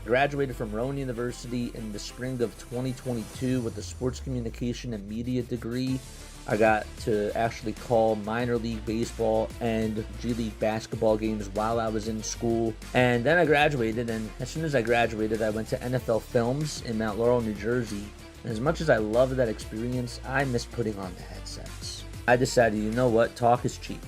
Graduated from Rowan University in the spring of 2022 with a sports communication and media degree. I got to actually call minor league baseball and G League basketball games while I was in school. And then I graduated, and as soon as I graduated, I went to NFL Films in Mount Laurel, New Jersey. And as much as I loved that experience, I miss putting on the headsets. I decided, you know what, talk is cheap.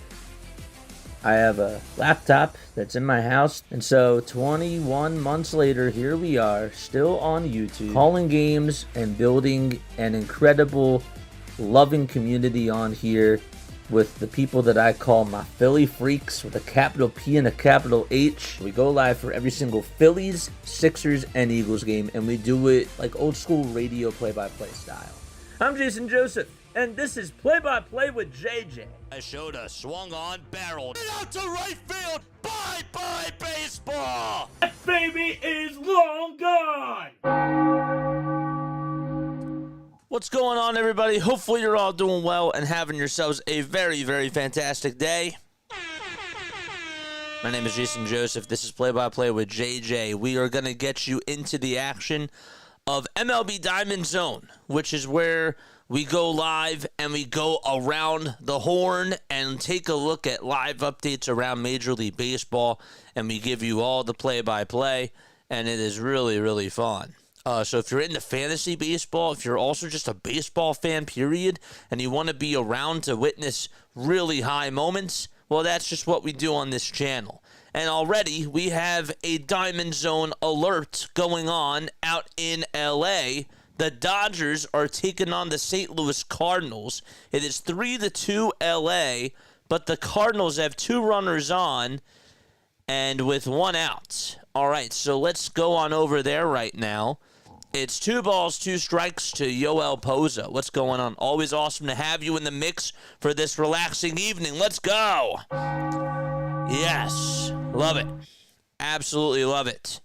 I have a laptop that's in my house, and so 21 months later, here we are, still on YouTube, calling games and building an incredible, loving community on here with the people that I call my Philly freaks with a capital P and a capital H. We go live for every single Phillies, Sixers, and Eagles game, and we do it like old school radio play-by-play style. I'm Jason Joseph, and this is Play-by-Play with JJ. I showed a swung on barrel. And out to right field. Bye-bye baseball. That baby is long gone. What's going on, everybody? Hopefully you're all doing well and having yourselves a very, very fantastic day. My name is Jason Joseph. This is Play-by-Play with JJ. We are going to get you into the action of MLB Diamondzone, which is where we go live and we go around the horn and take a look at live updates around Major League Baseball, and we give you all the play-by-play, and it is really, really fun. So if you're into fantasy baseball, if you're also just a baseball fan, period, and you want to be around to witness really high moments, well, that's just what we do on this channel. And already we have a Diamondzone alert going on out in LA. The Dodgers are taking on the St. Louis Cardinals. It is 3-2 LA, but the Cardinals have 2 runners on and with 1 out. All right, so let's go on over there right now. It's 2 balls, 2 strikes to Yoel Poza. What's going on? Always awesome to have you in the mix for this relaxing evening. Let's go. Yes, love it. Absolutely love it.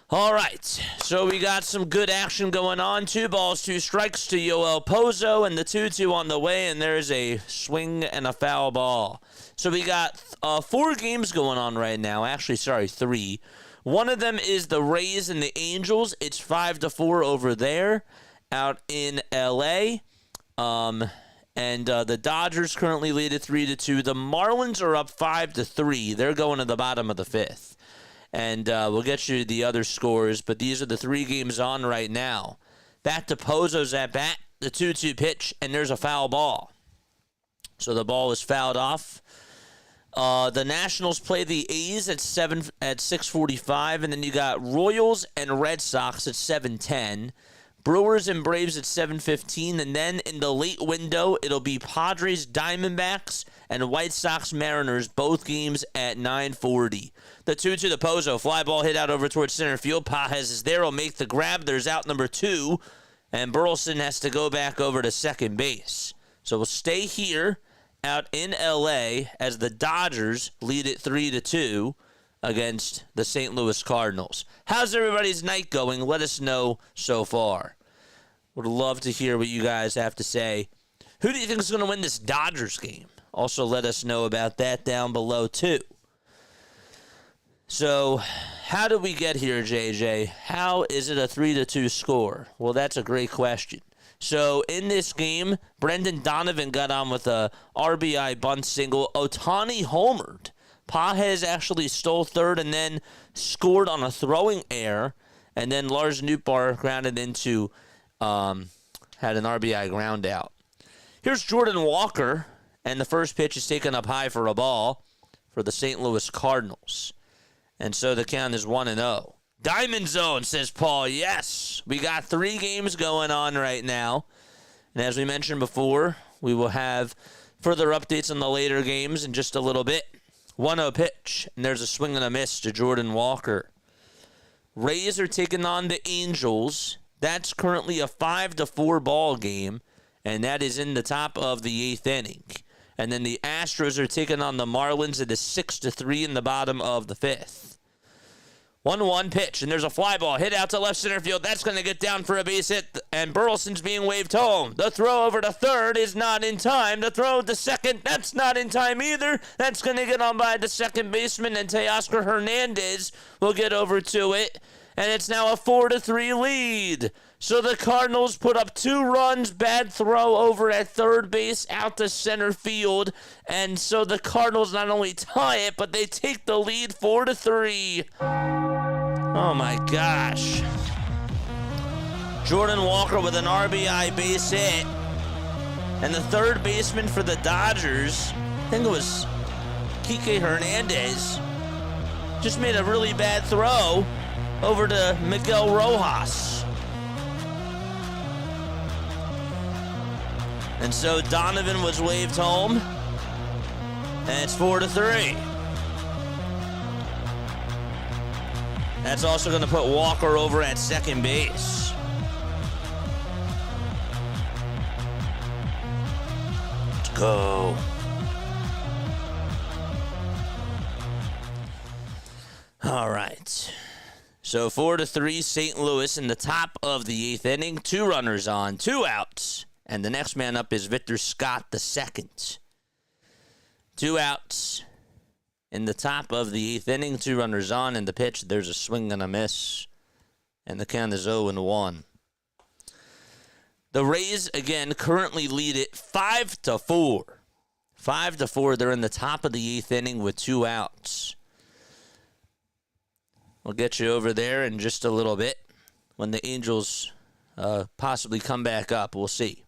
All right, so we got some good action going on. 2 balls, 2 strikes to Yoel Pozo, and the 2-2 on the way, and there's a swing and a foul ball. So we got 4 games going on right now. Actually, sorry, 3. One of them is the Rays and the Angels. It's 5-4 over there out in L.A. And the Dodgers currently lead at 3-2. The Marlins are up 5-3. They're going to the bottom of the 5th. And we'll get you the other scores, but these are the 3 games on right now. Back to Pozo's at bat, the 2-2 pitch, and there's a foul ball. So the ball is fouled off. The Nationals play the A's at 6:45, and then you got Royals and Red Sox at 7:10. Brewers and Braves at 7:15, and then in the late window, it'll be Padres, Diamondbacks, and White Sox, Mariners, both games at 9:40. The 2-2 to Pozo, fly ball hit out over towards center field. Pajes is there, will make the grab. There's out number 2, and Burleson has to go back over to second base. So we'll stay here out in L.A. as the Dodgers lead it 3-2 against the St. Louis Cardinals. How's everybody's night going? Let us know so far. Would love to hear what you guys have to say. Who do you think is going to win this Dodgers game? Also, let us know about that down below, too. So, how did we get here, JJ? How is it a 3-2 score? Well, that's a great question. So, in this game, Brendan Donovan got on with a RBI bunt single. Ohtani homered. Pajes actually stole third and then scored on a throwing error. And then Lars Nootbaar grounded into, had an RBI ground out. Here's Jordan Walker, and the first pitch is taken up high for a ball for the St. Louis Cardinals. And so the count is 1-0. Diamondzone, says Paul. Yes, we got 3 games going on right now. And as we mentioned before, we will have further updates on the later games in just a little bit. 1-0 pitch, and there's a swing and a miss to Jordan Walker. Rays are taking on the Angels. That's currently a 5-4 ball game, and that is in the top of the 8th inning. And then the Astros are taking on the Marlins. It is 6-3 in the bottom of the 5th. 1-1 pitch, and there's a fly ball hit out to left center field. That's going to get down for a base hit, and Burleson's being waved home. The throw over to third is not in time. The throw to second, that's not in time either. That's going to get on by the second baseman, and Teoscar Hernandez will get over to it. and it's now a 4-3 lead. So the Cardinals put up 2 runs, bad throw over at third base, out to center field, and so the Cardinals not only tie it, but they take the lead 4-3. Oh my gosh. Jordan Walker with an RBI base hit, and the third baseman for the Dodgers, I think it was Kike Hernandez, just made a really bad throw over to Miguel Rojas. And so Donovan was waved home, and it's 4-3. That's also going to put Walker over at second base. Let's go. All right. So 4-3, St. Louis in the top of the 8th inning. 2 runners on, 2 outs. And the next man up is Victor Scott II. 2 outs in the top of the 8th inning. 2 runners on, and the pitch, there's a swing and a miss. And the count is 0-1. The Rays, again, currently lead it 5-4. 5-4, they're in the top of the 8th inning with 2 outs. We'll get you over there in just a little bit when the Angels possibly come back up. We'll see.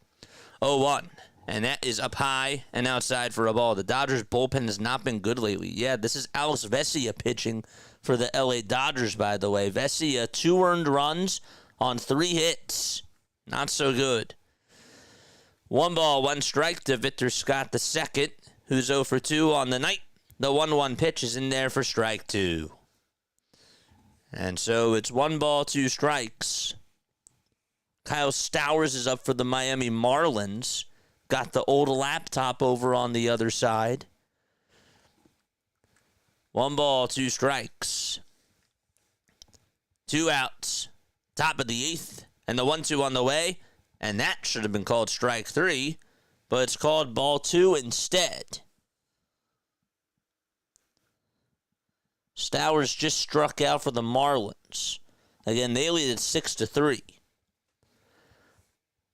0-1, and that is up high and outside for a ball. The Dodgers bullpen has not been good lately. Yeah, this is Alex Vesia pitching for the LA Dodgers, by the way. Vesia, 2 earned runs on 3 hits. Not so good. 1 ball, 1 strike to Victor Scott II, who's 0 for 2 on the night. The 1-1 pitch is in there for strike 2. And so it's 1 ball, 2 strikes. Kyle Stowers is up for the Miami Marlins. Got the old laptop over on the other side. 1 ball, 2 strikes. 2 outs. Top of the 8th. And the 1-2 on the way. And that should have been called strike 3. But it's called ball 2 instead. Stowers just struck out for the Marlins. Again, they lead at 6-3.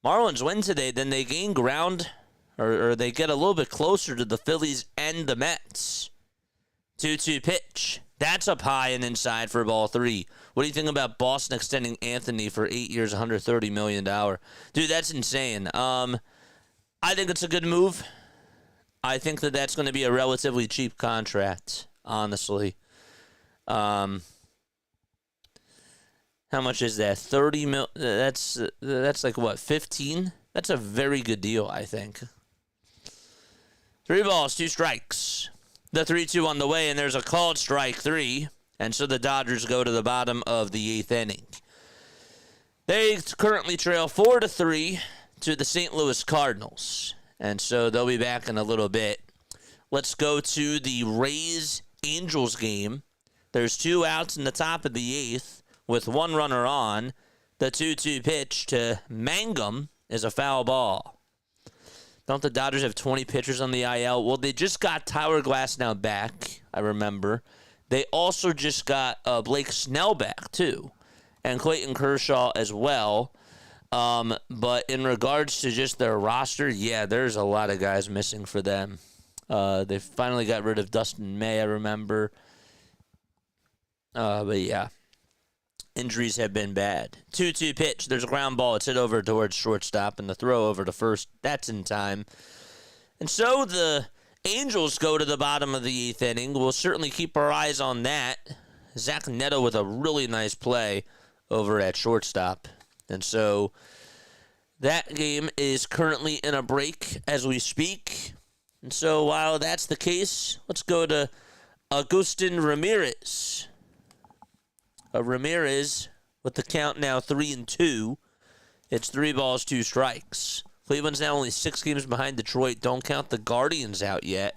Marlins win today, then they gain ground, or they get a little bit closer to the Phillies and the Mets. 2-2 pitch. That's up high and inside for ball 3. What do you think about Boston extending Anthony for 8 years, $130 million? Dude, that's insane. I think it's a good move. I think that that's going to be a relatively cheap contract, honestly. How much is that? 30 mil. That's like what, 15? That's a very good deal, I think. 3 balls, 2 strikes. The 3-2 on the way, and there's a called strike 3. And so the Dodgers go to the bottom of the 8th inning. They currently trail 4-3 to the St. Louis Cardinals. And so they'll be back in a little bit. Let's go to the Rays-Angels game. There's 2 outs in the top of the 8th. With 1 runner on, the 2-2 pitch to Mangum is a foul ball. Don't the Dodgers have 20 pitchers on the IL? Well, they just got Tyler Glasnow back, I remember. They also just got Blake Snell back, too, and Clayton Kershaw as well. But in regards to just their roster, yeah, there's a lot of guys missing for them. They finally got rid of Dustin May, I remember. But yeah. Injuries have been bad. 2-2 pitch. There's a ground ball. It's hit over towards shortstop, and the throw over to first. That's in time. And so the Angels go to the bottom of the 8th inning. We'll certainly keep our eyes on that. Zach Neto with a really nice play over at shortstop. And so that game is currently in a break as we speak. And so while that's the case, let's go to Agustin Ramirez. Ramirez with the count now 3-2. It's 3 balls, 2 strikes. Cleveland's now only 6 games behind Detroit. Don't count the Guardians out yet.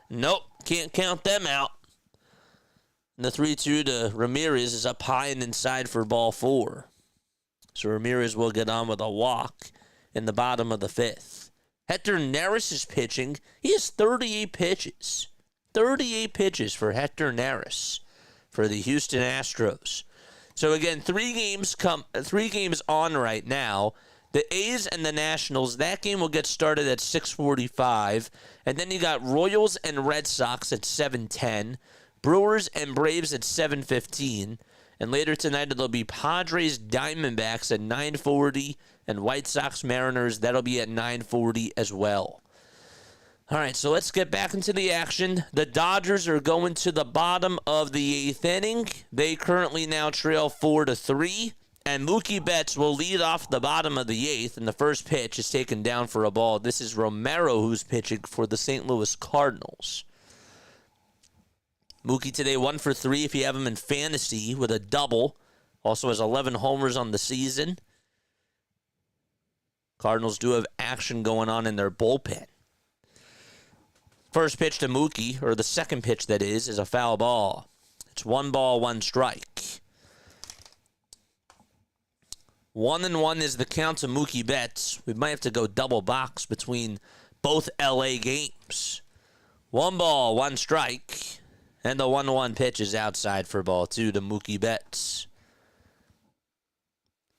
Nope, can't count them out. And the 3-2 to Ramirez is up high and inside for ball 4. So Ramirez will get on with a walk in the bottom of the 5th. Hector Neris is pitching. He has 38 pitches. 38 pitches for Hector Neris for the Houston Astros. So again, three games on right now. The A's and the Nationals, that game will get started at 6:45. And then you got Royals and Red Sox at 7:10. Brewers and Braves at 7:15. And later tonight, it'll be Padres Diamondbacks at 9:40. And White Sox Mariners, that'll be at 9:40 as well. All right, so let's get back into the action. The Dodgers are going to the bottom of the 8th inning. They currently now trail 4-3. And Mookie Betts will lead off the bottom of the 8th, and the first pitch is taken down for a ball. This is Romero who's pitching for the St. Louis Cardinals. Mookie today 1 for 3 if you have him in fantasy with a double. Also has 11 homers on the season. Cardinals do have action going on in their bullpen. First pitch to Mookie, or the second pitch that is a foul ball. It's 1 ball, 1 strike. 1-1 is the count to Mookie Betts. We might have to go double box between both LA games. 1 ball, 1 strike. And the 1-1 pitch is outside for ball 2 to Mookie Betts.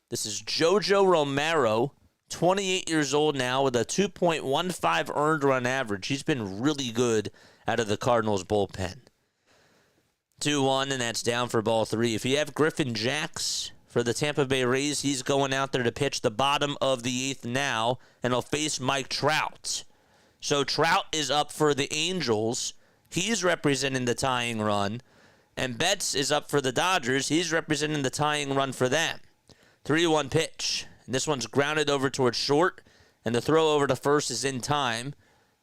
This is Jojo Romero, 28 years old now with a 2.15 earned run average. He's been really good out of the Cardinals bullpen. 2-1, and that's down for ball 3. If you have Griffin Jacks for the Tampa Bay Rays, he's going out there to pitch the bottom of the 8th now, and he'll face Mike Trout. So Trout is up for the Angels. He's representing the tying run. And Betts is up for the Dodgers. He's representing the tying run for them. 3-1 pitch. And this one's grounded over towards short, and the throw over to first is in time.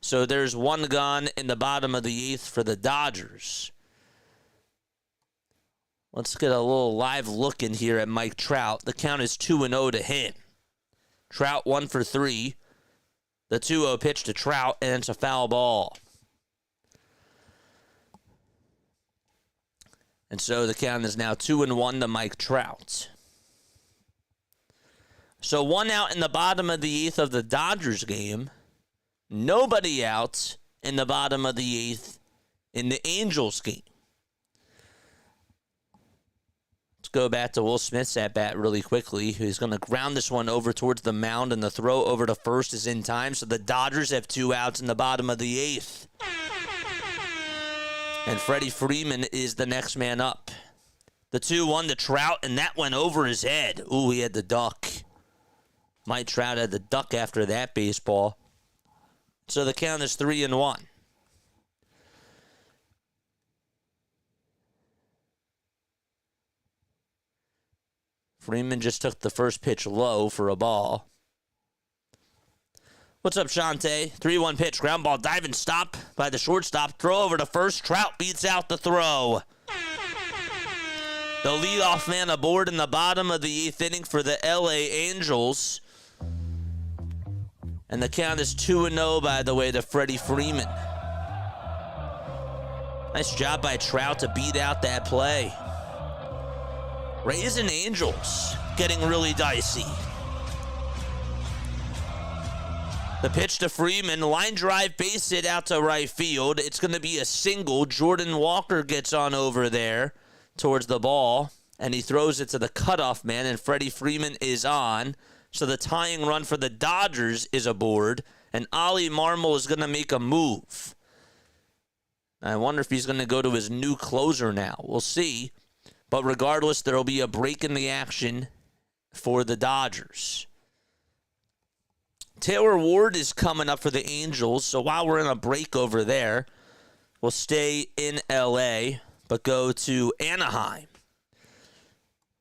So there's 1 gone in the bottom of the 8th for the Dodgers. Let's get a little live look in here at Mike Trout. The count is 2-0 to him. Trout 1 for 3. The 2-0 pitch to Trout, and it's a foul ball. And so the count is now 2-1 to Mike Trout. So 1 out in the bottom of the 8th of the Dodgers game. Nobody out in the bottom of the 8th in the Angels game. Let's go back to Will Smith's at-bat really quickly. He's going to ground this one over towards the mound, and the throw over to first is in time. So the Dodgers have 2 outs in the bottom of the 8th. And Freddie Freeman is the next man up. The 2-1 to Trout, and that went over his head. Ooh, he had the duck. Mike Trout had the duck after that baseball. So the count is 3-1. Freeman just took the first pitch low for a ball. What's up, Shante? 3-1 pitch, ground ball, diving stop by the shortstop. Throw over to first. Trout beats out the throw. The leadoff man aboard in the bottom of the 8th inning for the LA Angels. And the count is 2-0, by the way, to Freddie Freeman. Nice job by Trout to beat out that play. Rays and Angels getting really dicey. The pitch to Freeman, line drive, base hit out to right field. It's going to be a single. Jordan Walker gets on over there towards the ball, and he throws it to the cutoff man, and Freddie Freeman is on. So the tying run for the Dodgers is aboard, and Ollie Marmol is going to make a move. I wonder if he's going to go to his new closer now. We'll see. But regardless, there will be a break in the action for the Dodgers. Taylor Ward is coming up for the Angels, so while we're in a break over there, we'll stay in L.A., but go to Anaheim.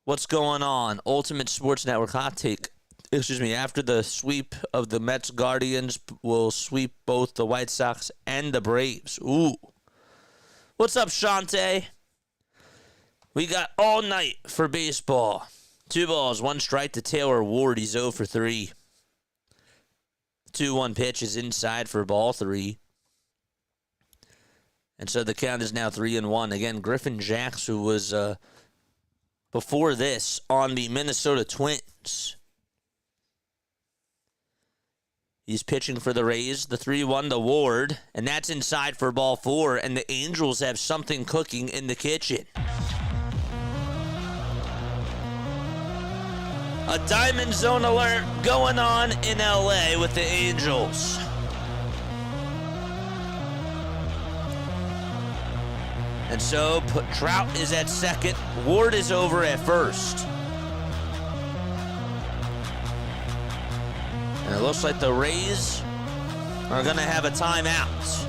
What's going on? Ultimate Sports Network hot take. After the sweep of the Mets, Guardians will sweep both the White Sox and the Braves. Ooh. What's up, Shante? We got all night for baseball. 2 balls, 1 strike to Taylor Ward. He's 0 for 3. 2-1 pitch is inside for ball 3. And so the count is now 3-1. Again, Griffin Jacks, who was before this on the Minnesota Twins. He's pitching for the Rays. The 3-1 to Ward, and that's inside for ball 4. And the Angels have something cooking in the kitchen. A Diamond Zone alert going on in LA with the Angels. And so Trout is at second. Ward is over at first. And it looks like the Rays are going to have a timeout.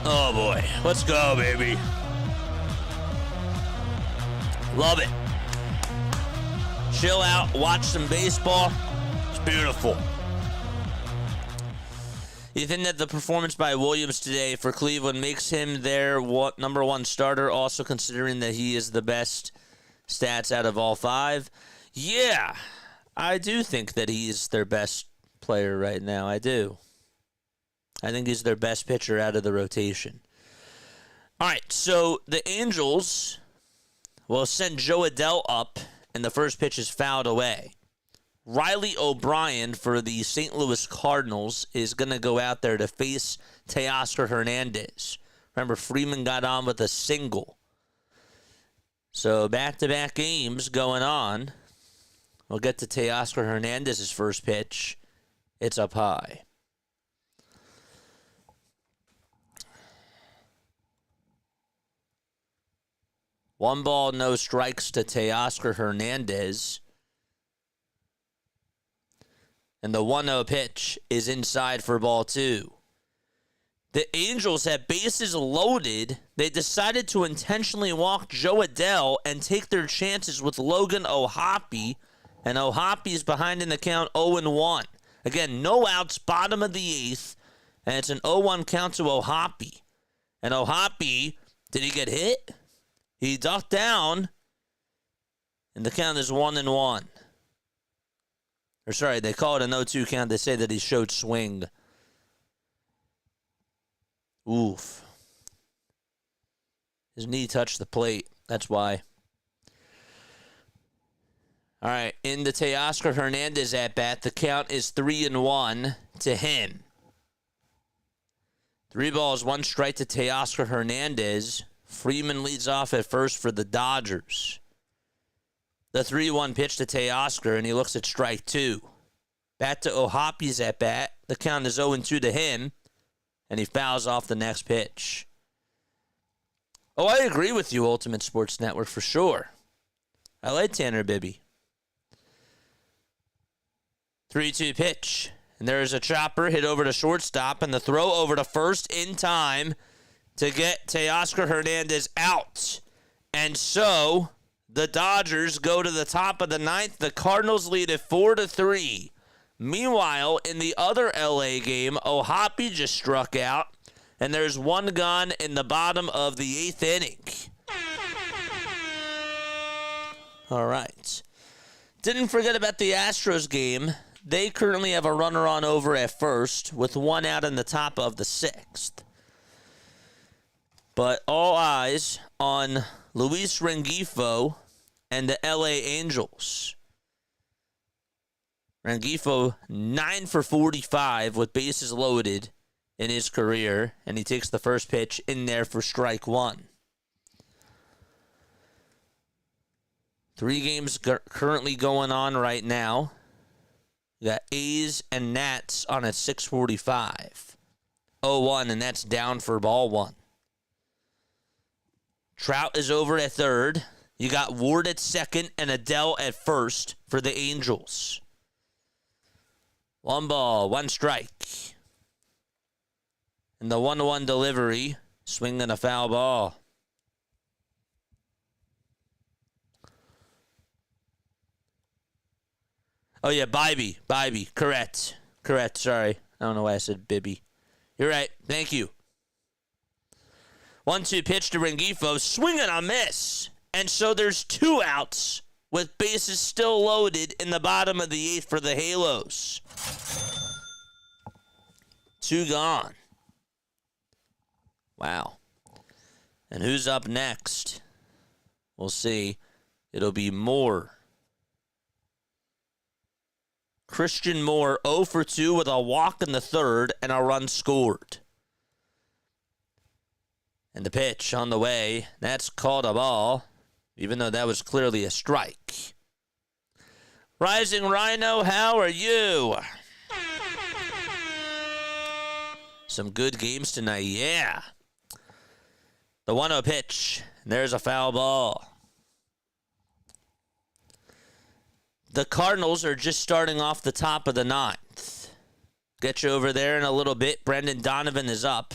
Oh boy, let's go, baby. Love it. Chill out, watch some baseball. It's beautiful. You think that the performance by Williams today for Cleveland makes him their number one starter, also considering that he is the best stats out of all five? Yeah, I do think that he's their best player right now. I do. I think he's their best pitcher out of the rotation. All right, so the Angels will send Joe Adell up, and the first pitch is fouled away. Riley O'Brien for the St. Louis Cardinals is going to go out there to face Teoscar Hernandez. Remember, Freeman got on with a single. So back-to-back games going on. We'll get to Teoscar Hernandez's first pitch. It's up high. One ball, no strikes to Teoscar Hernandez. And the 1-0 pitch is inside for ball two. The Angels have bases loaded. They decided to intentionally walk Joe Adell and take their chances with Logan O'Hoppe. And O'Hoppe is behind in the count 0-1. Again, no outs, bottom of the eighth. And it's an 0-1 count to O'Hoppe. And O'Hoppe, did he get hit? He ducked down. And the count is 1-1. Or sorry, they call it an 0-2 count. They say that he showed swing. Oof. His knee touched the plate. That's why. All right, in the Teoscar Hernandez at bat, the count is 3-1 to him. 3 balls, 1 strike to Teoscar Hernandez. Freeman leads off at first for the Dodgers. The 3-1 pitch to Teoscar, and he looks at strike 2. Back to O'Hoppe's at bat. The count is 0-2 to him, and he fouls off the next pitch. Oh, I agree with you, Ultimate Sports Network, for sure. I like Tanner Bibby. 3-2 pitch. And there's a chopper hit over to shortstop, and the throw over to first in time to get Teoscar Hernandez out. And so the Dodgers go to the top of the ninth. The Cardinals lead it 4-3. Meanwhile, in the other LA game, O'Hoppe just struck out, and there's 1 gone in the bottom of the 8th inning. All right. Didn't forget about the Astros game. They currently have a runner on over at first with 1 out in the top of the 6th. But all eyes on Luis Rengifo and the LA Angels. Rengifo 9 for 45 with bases loaded in his career, and he takes the first pitch in there for strike 1. 3 games currently going on right now. We got A's and Nats on at 6:45. 0-1, and that's down for ball 1. Trout is over at third. You got Ward at second and Adell at first for the Angels. 1 ball, 1 strike. And the 1-1 delivery, swinging a foul ball. Oh, yeah, Bibby. Correct. Sorry. I don't know why I said Bibby. You're right. Thank you. 1-2 pitch to Rengifo. Swing and a miss. And so there's 2 outs with bases still loaded in the bottom of the 8th for the Halos. 2 gone. Wow. And who's up next? We'll see. It'll be Moore. Christian Moore 0 for 2 with a walk in the 3rd and a run scored. And the pitch on the way, that's called a ball even though that was clearly a strike. Rising Rhino, how are you? Some good games tonight, yeah. The 1-0 pitch, and there's a foul ball. The Cardinals are just starting off the top of the ninth. Get you over there in a little bit. Brendan Donovan is up.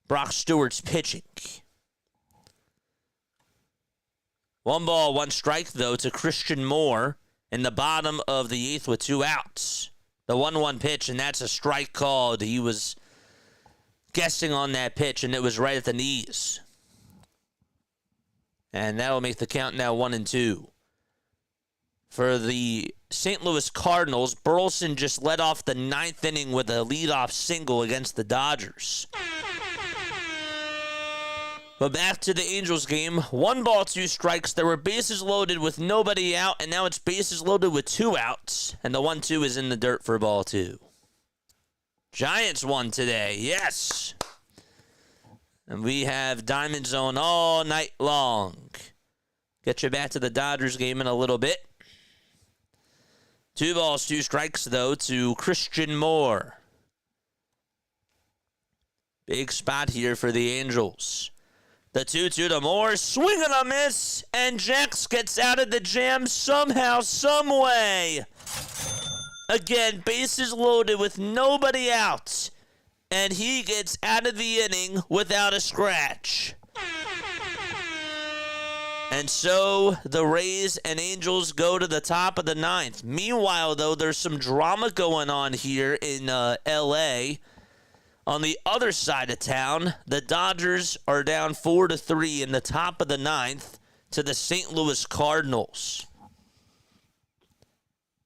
Brock Stewart's pitching. 1 ball, 1 strike, though, to Christian Moore in the bottom of the 8th with 2 outs. The 1-1 pitch, and that's a strike called. He was guessing on that pitch, and it was right at the knees. And that'll make the count now 1-2. For the St. Louis Cardinals, Burleson just led off the 9th inning with a leadoff single against the Dodgers. But back to the Angels game. 1 ball, 2 strikes. There were bases loaded with nobody out, and now it's bases loaded with 2 outs. And the 1-2 is in the dirt for ball 2. Giants won today, yes. And we have Diamondzone all night long. Get you back to the Dodgers game in a little bit. 2 balls, 2 strikes, though, to Christian Moore. Big spot here for the Angels. The 2-2 to Moore, swing and a miss, and Jax gets out of the jam somehow, some way. Again, bases loaded with nobody out, and he gets out of the inning without a scratch. And so the Rays and Angels go to the top of the 9th. Meanwhile, though, there's some drama going on here in L.A. On the other side of town, the Dodgers are down 4-3 in the top of the 9th to the St. Louis Cardinals.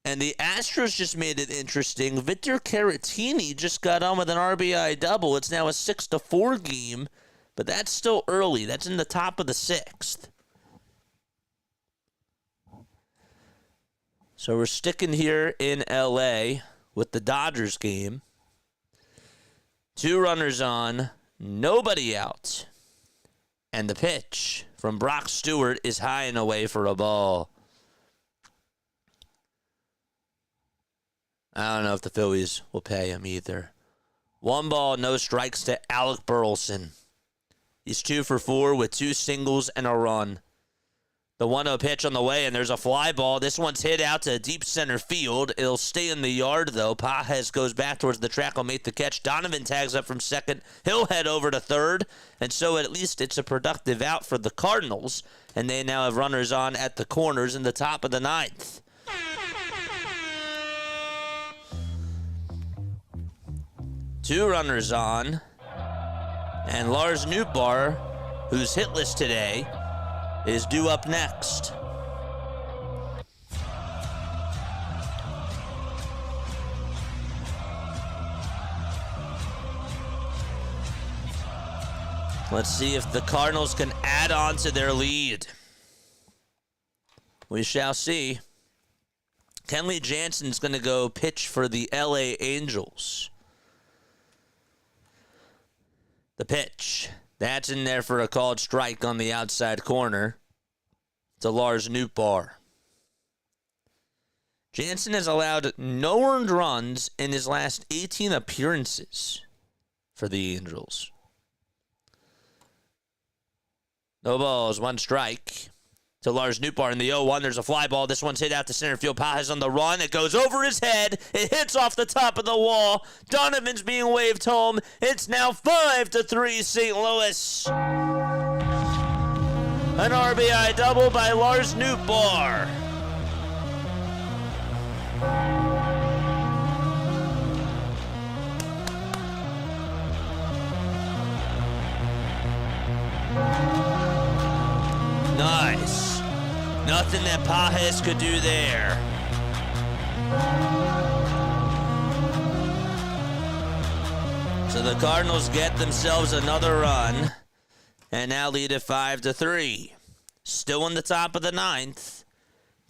And the Astros just made it interesting. Victor Caratini just got on with an RBI double. It's now a 6-4 game, but that's still early. That's in the top of the 6th. So we're sticking here in L.A. with the Dodgers game. 2 runners on, nobody out. And the pitch from Brock Stewart is high and away for a ball. I don't know if the Phillies will pay him either. 1 ball, no strikes to Alec Burleson. He's 2 for 4 with 2 singles and a run. The 1-0 pitch on the way, and there's a fly ball. This one's hit out to deep center field. It'll stay in the yard, though. Pages goes back towards the track. Will make the catch. Donovan tags up from second. He'll head over to third. And so at least it's a productive out for the Cardinals. And they now have runners on at the corners in the top of the 9th. Two runners on. And Lars Nootbaar, who's hitless today, is due up next. Let's see if the Cardinals can add on to their lead. We shall see. Kenley Jansen's going to go pitch for the LA Angels. The pitch. That's in there for a called strike on the outside corner to Lars Nootbaar. Jansen has allowed no earned runs in his last 18 appearances for the Angels. No balls, 1 strike to Lars Nootbaar in the 0-1. There's a fly ball. This one's hit out to center field. Pages on the run. It goes over his head. It hits off the top of the wall. Donovan's being waved home. It's now 5-3 St. Louis. An RBI double by Lars Nootbaar. Nice. Nothing that Pages could do there. So the Cardinals get themselves another run and now lead at 5-3. Still in the top of the 9th.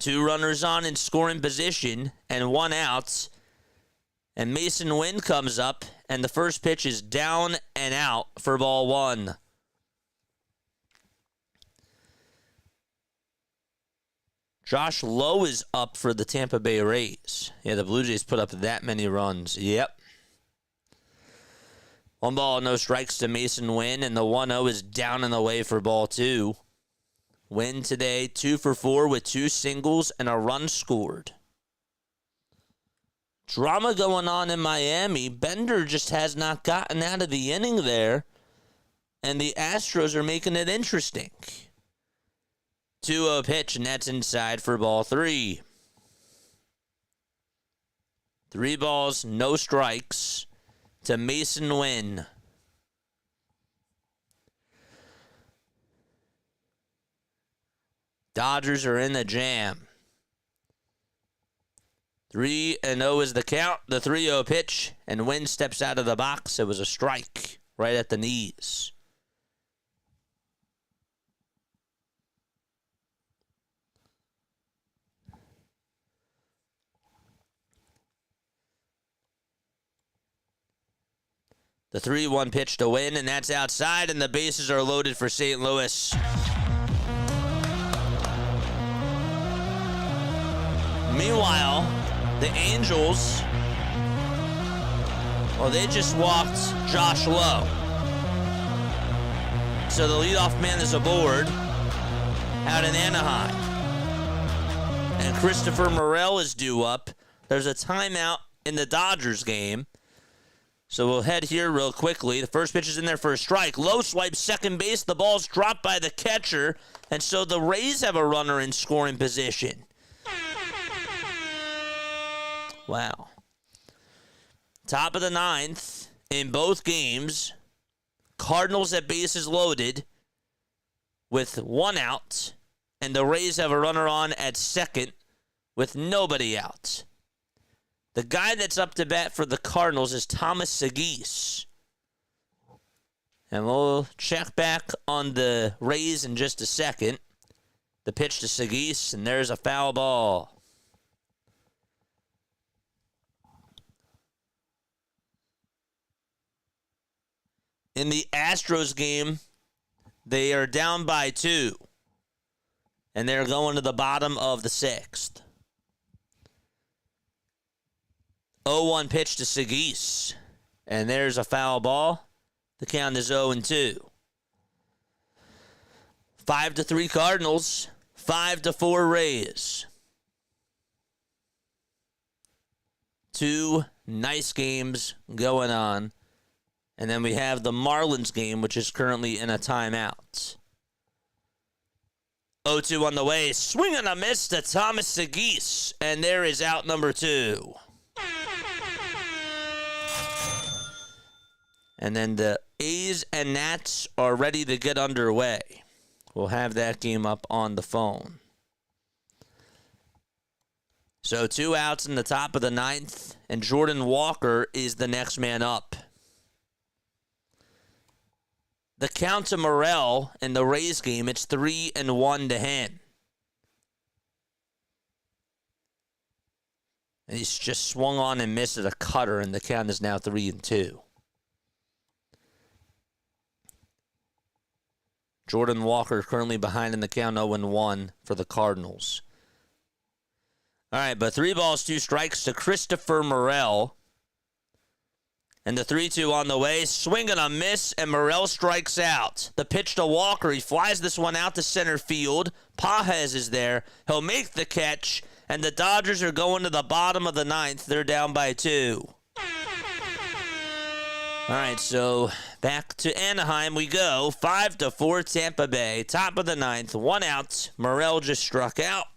2 runners on in scoring position and 1 out. And Mason Wynn comes up and the first pitch is down and out for ball 1. Josh Lowe is up for the Tampa Bay Rays. Yeah, the Blue Jays put up that many runs. Yep. 1 ball, no strikes to Mason Wynn, and the 1-0 is down and away for ball 2. Wynn today, 2 for 4 with 2 singles and a run scored. Drama going on in Miami. Bender just has not gotten out of the inning there, and the Astros are making it interesting. 2-0 pitch, and that's inside for ball 3. 3 balls, no strikes to Mason Wynn. Dodgers are in the jam. 3-0 is the count. The 3-0 pitch, and Wynn steps out of the box. It was a strike right at the knees. The 3-1 pitch to Wynn, and that's outside, and the bases are loaded for St. Louis. Meanwhile, the Angels, well, they just walked Josh Lowe. So the leadoff man is aboard out in Anaheim. And Christopher Morel is due up. There's a timeout in the Dodgers game. So we'll head here real quickly. The first pitch is in there for a strike. Lowe swipes second base. The ball's dropped by the catcher. And so the Rays have a runner in scoring position. Wow. Top of the 9th in both games. Cardinals at bases loaded with 1 out. And the Rays have a runner on at second with nobody out. The guy that's up to bat for the Cardinals is Thomas Segis. And we'll check back on the Rays in just a second. The pitch to Segis, and there's a foul ball. In the Astros game, they are down by 2. And they're going to the bottom of the 6th. 0-1 pitch to Segis. And there's a foul ball. The count is 0-2. 5-3 Cardinals. 5-4 Rays. 2 nice games going on. And then we have the Marlins game, which is currently in a timeout. 0-2 on the way. Swing and a miss to Thomas Segis. And there is out number 2. And then the A's and Nats are ready to get underway. We'll have that game up on the phone. So 2 outs in the top of the 9th, and Jordan Walker is the next man up. The count to Morel in the Rays game, it's 3-1 to him. And he's just swung on and missed at a cutter, and the count is now 3-2. Jordan Walker currently behind in the count 0-1 for the Cardinals. All right, but 3 balls, 2 strikes to Christopher Morel. And the 3-2 on the way. Swing and a miss, and Morel strikes out. The pitch to Walker. He flies this one out to center field. Pages is there. He'll make the catch, and the Dodgers are going to the bottom of the 9th. They're down by 2. All right, so back to Anaheim we go. 5-4 Tampa Bay. Top of the 9th. 1 out. Morel just struck out.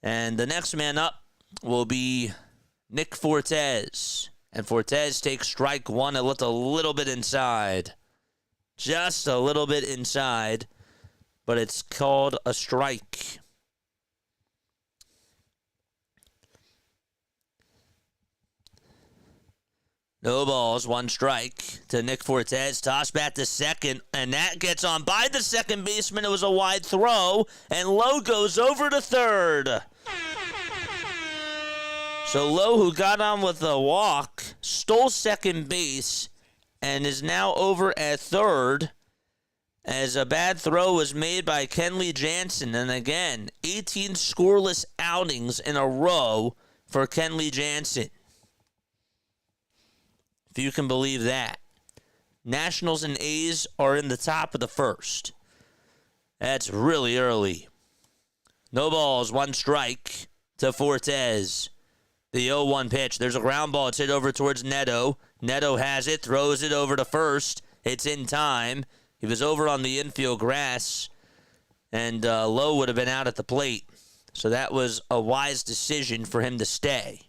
And the next man up will be Nick Fortes. And Fortes takes strike 1. It looked a little bit inside. Just a little bit inside. But it's called a strike. No balls, 1 strike to Nick Fortes. Toss back to second, and that gets on by the second baseman. It was a wide throw, and Lowe goes over to third. So Lowe, who got on with a walk, stole second base and is now over at third. as a bad throw was made by Kenley Jansen. And again, 18 scoreless outings in a row for Kenley Jansen. If you can believe that. Nationals and A's are in the top of the first. That's really early. No balls, 1 strike to Fortes. The 0-1 pitch. There's a ground ball. It's hit over towards Neto. Neto has it, throws it over to first. It's in time. He was over on the infield grass, and Lowe would have been out at the plate. So that was a wise decision for him to stay.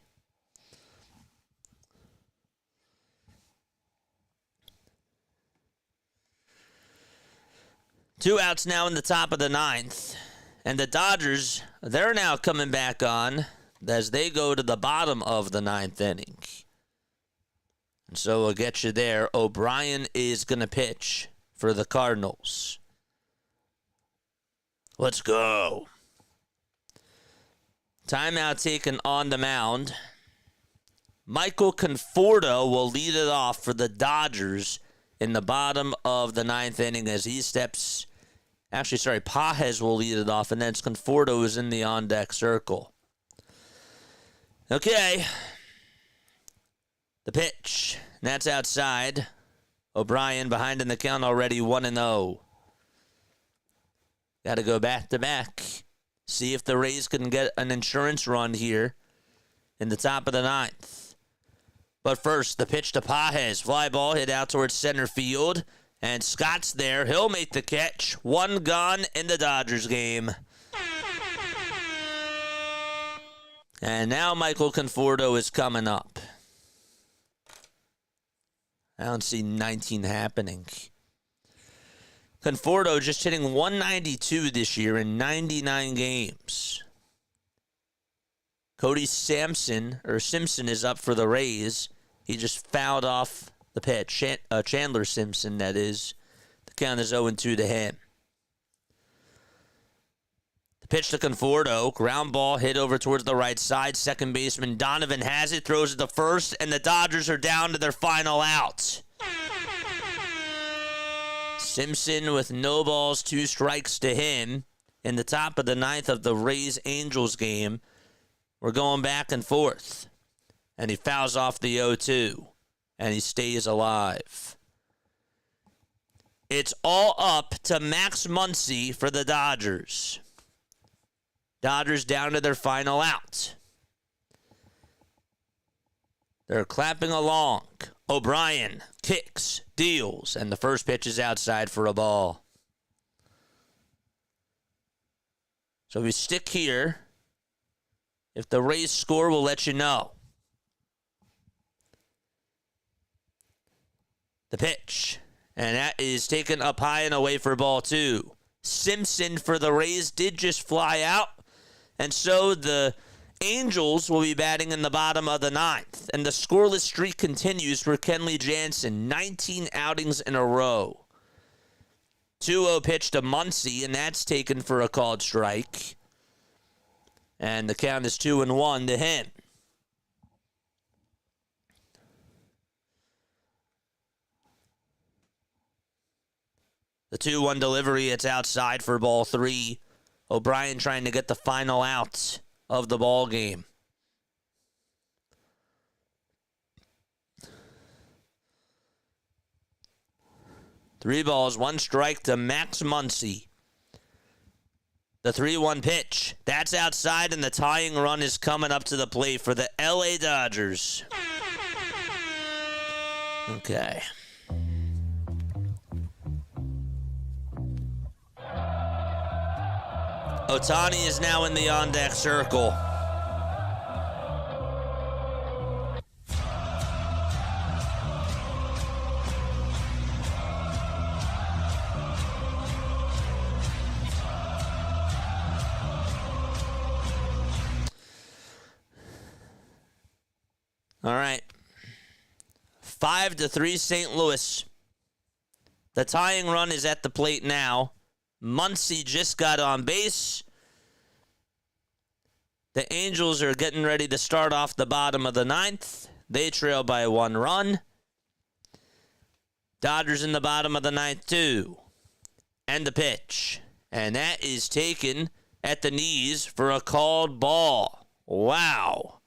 Two outs now in the top of the 9th. And the Dodgers, they're now coming back on as they go to the bottom of the 9th inning. And so we'll get you there. O'Brien is going to pitch for the Cardinals. Let's go. Timeout taken on the mound. Michael Conforto will lead it off for the Dodgers in the bottom of the 9th inning as he steps. Actually, sorry, Pages will lead it off, and then it's Conforto is in the on-deck circle. Okay. The pitch. And that's outside. O'Brien behind in the count already, 1-0. Got to go back-to-back. See if the Rays can get an insurance run here in the top of the 9th. But first, the pitch to Pages. Fly ball hit out towards center field. And Scott's there. He'll make the catch. 1 gone in the Dodgers game. And now Michael Conforto is coming up. I don't see 19 happening. Conforto just hitting 192 this year in 99 games. Cody Simpson is up for the Rays. He just fouled off the pitch. Chandler Simpson, that is. The count is 0-2 to him. The pitch to Conforto. Ground ball hit over towards the right side. Second baseman Donovan has it. Throws it to first. And the Dodgers are down to their final out. Simpson with no balls, 2 strikes to him. In the top of the 9th of the Rays-Angels game. We're going back and forth. And he fouls off the 0-2. And he stays alive. It's all up to Max Muncy for the Dodgers. Dodgers down to their final out. They're clapping along. O'Brien kicks, deals, and the first pitch is outside for a ball. So we stick here. If the Rays score, we'll let you know. The pitch. And that is taken up high and away for ball 2. Simpson for the Rays did just fly out. And so the Angels will be batting in the bottom of the 9th. And the scoreless streak continues for Kenley Jansen. 19 outings in a row. 2-0 pitch to Muncy, and that's taken for a called strike. And the count is 2-1 to him. The 2-1 delivery, it's outside for ball 3. O'Brien trying to get the final out of the ball game. Three balls, 1 strike to Max Muncy. The 3-1 pitch. That's outside, and the tying run is coming up to the plate for the LA Dodgers. Okay. Ohtani is now in the on-deck circle. All right. 5-3 St. Louis. The tying run is at the plate now. Muncy just got on base. The Angels are getting ready to start off the bottom of the 9th. They trail by 1 run. Dodgers in the bottom of the 9th too. And the pitch. And that is taken at the knees for a called ball. Wow.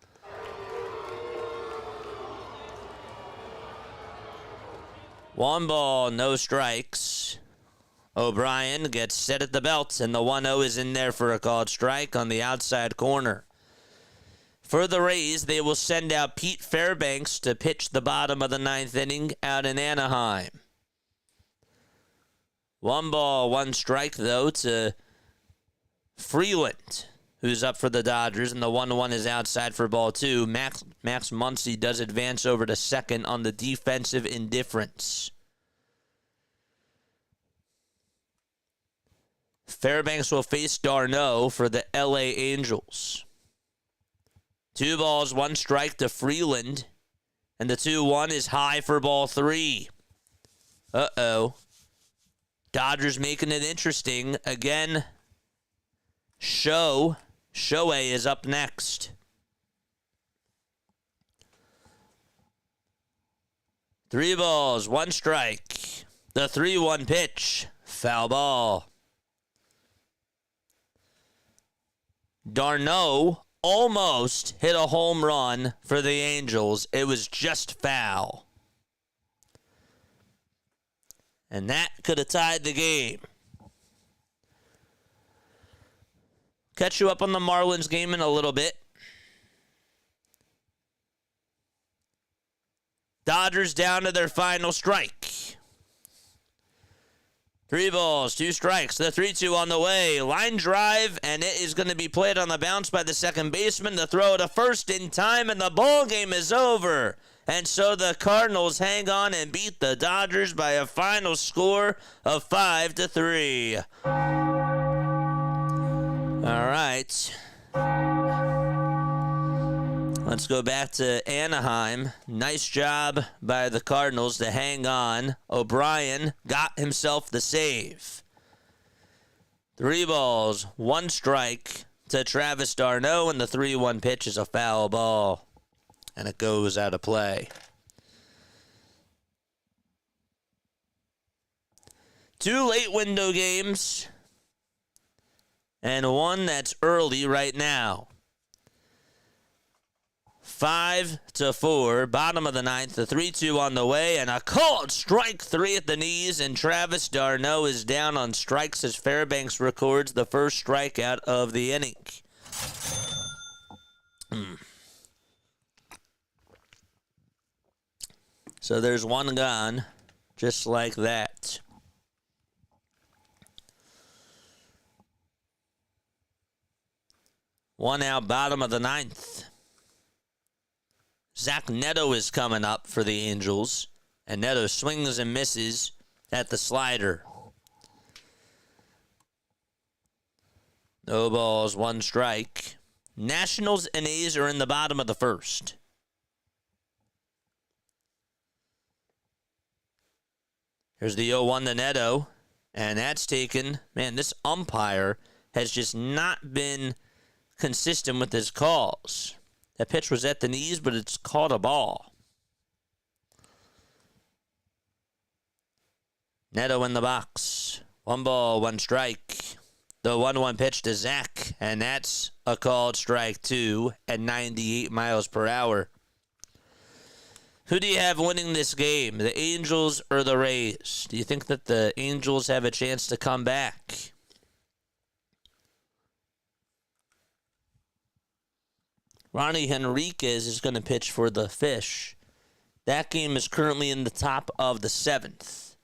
One ball, no strikes. O'Brien gets set at the belt, and the 1-0 is in there for a called strike on the outside corner. For the Rays, they will send out Pete Fairbanks to pitch the bottom of the 9th inning out in Anaheim. 1 ball, 1 strike, though, to Freeland, who's up for the Dodgers, and the 1-1 is outside for ball 2. Max Muncy does advance over to second on the defensive indifference. Fairbanks will face d'Arnaud for the LA Angels. 2 balls, 1 strike to Freeland, and the 2-1 is high for ball 3. Uh-oh. Dodgers making it interesting. Again, Shohei is up next. 3 balls, 1 strike. The 3-1 pitch. Foul ball. d'Arnaud almost hit a home run for the Angels. It was just foul. And that could have tied the game. Catch you up on the Marlins game in a little bit. Dodgers down to their final strike. 3 balls, 2 strikes. The 3-2 on the way. Line drive, and it is going to be played on the bounce by the second baseman. The throw to first in time, and the ball game is over. And so the Cardinals hang on and beat the Dodgers by a final score of 5-3. All right. Let's go back to Anaheim. Nice job by the Cardinals to hang on. O'Brien got himself the save. 3 balls, 1 strike to Travis d'Arnaud, and the 3-1 pitch is a foul ball, and it goes out of play. 2 late window games, and 1 that's early right now. 5-4, bottom of the 9th, the 3-2 on the way, and a called strike 3 at the knees, and Travis d'Arnaud is down on strikes as Fairbanks records the first strikeout of the inning. So there's 1 gone, just like that. One out, bottom of the 9th. Zach Neto is coming up for the Angels, and Neto swings and misses at the slider. No balls, 1 strike. Nationals and A's are in the bottom of the 1st. Here's the 0-1 to Neto, and that's taken. Man, this umpire has just not been consistent with his calls. That pitch was at the knees, but it's caught a ball. Neto in the box. 1 ball, 1 strike. The 1-1 pitch to Zach, and that's a called strike 2 at 98 miles per hour. Who do you have winning this game, the Angels or the Rays? Do you think that the Angels have a chance to come back? Ronnie Henriquez is going to pitch for the Fish. That game is currently in the top of the 7th.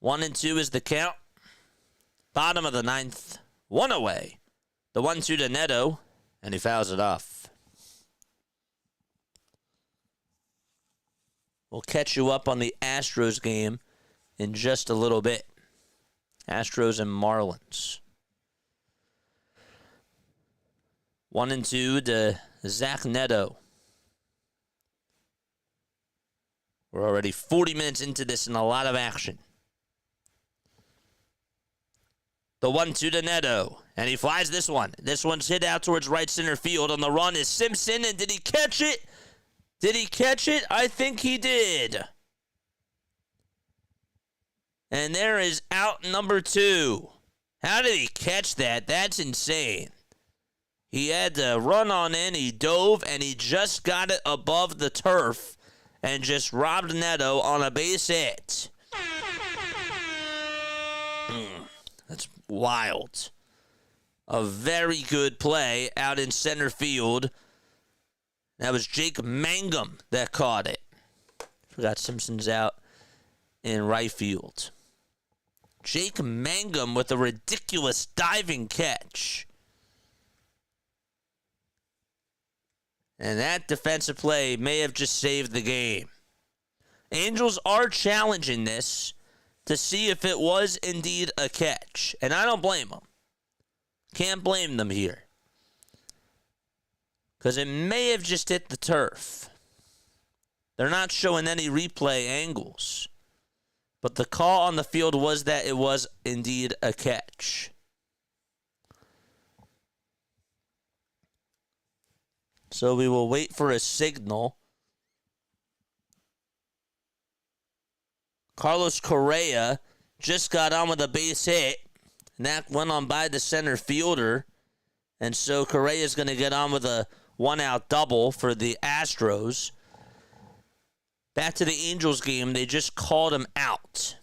1-2 is the count. Bottom of the 9th. 1 away. The 1-2 to Neto, and he fouls it off. We'll catch you up on the Astros game in just a little bit. Astros and Marlins. 1-2 to Zach Neto. We're already 40 minutes into this and a lot of action. The 1-2 to Neto, and he flies this one. This one's hit out towards right center field. On the run is Simpson, and did he catch it? Did he catch it? I think he did. And there is out number 2. How did he catch that? That's insane. He had to run on in, he dove, and he just got it above the turf and just robbed Neto on a base hit. That's wild. A very good play out in center field. That was Jake Mangum that caught it. Forgot Simpson's out in right field. Jake Mangum with a ridiculous diving catch. And that defensive play may have just saved the game. Angels are challenging this to see if it was indeed a catch. And I don't blame them. Can't blame them here. Because it may have just hit the turf. They're not showing any replay angles. But the call on the field was that it was indeed a catch. So we will wait for a signal. Carlos Correa just got on with a base hit. And that went on by the center fielder. And so Correa is going to get on with a 1-out double for the Astros. Back to the Angels game, they just called him out.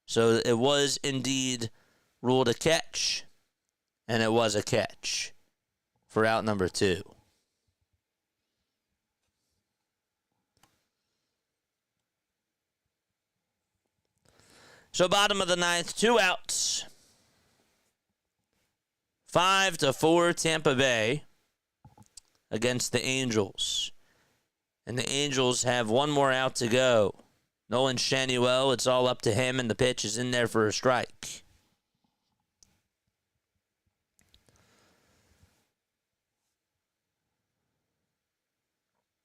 So it was indeed ruled a catch. And it was a catch for out number 2. So bottom of the 9th, 2 outs. 5-4 Tampa Bay against the Angels. And the Angels have one more out to go. Nolan Shanuel, it's all up to him, and the pitch is in there for a strike.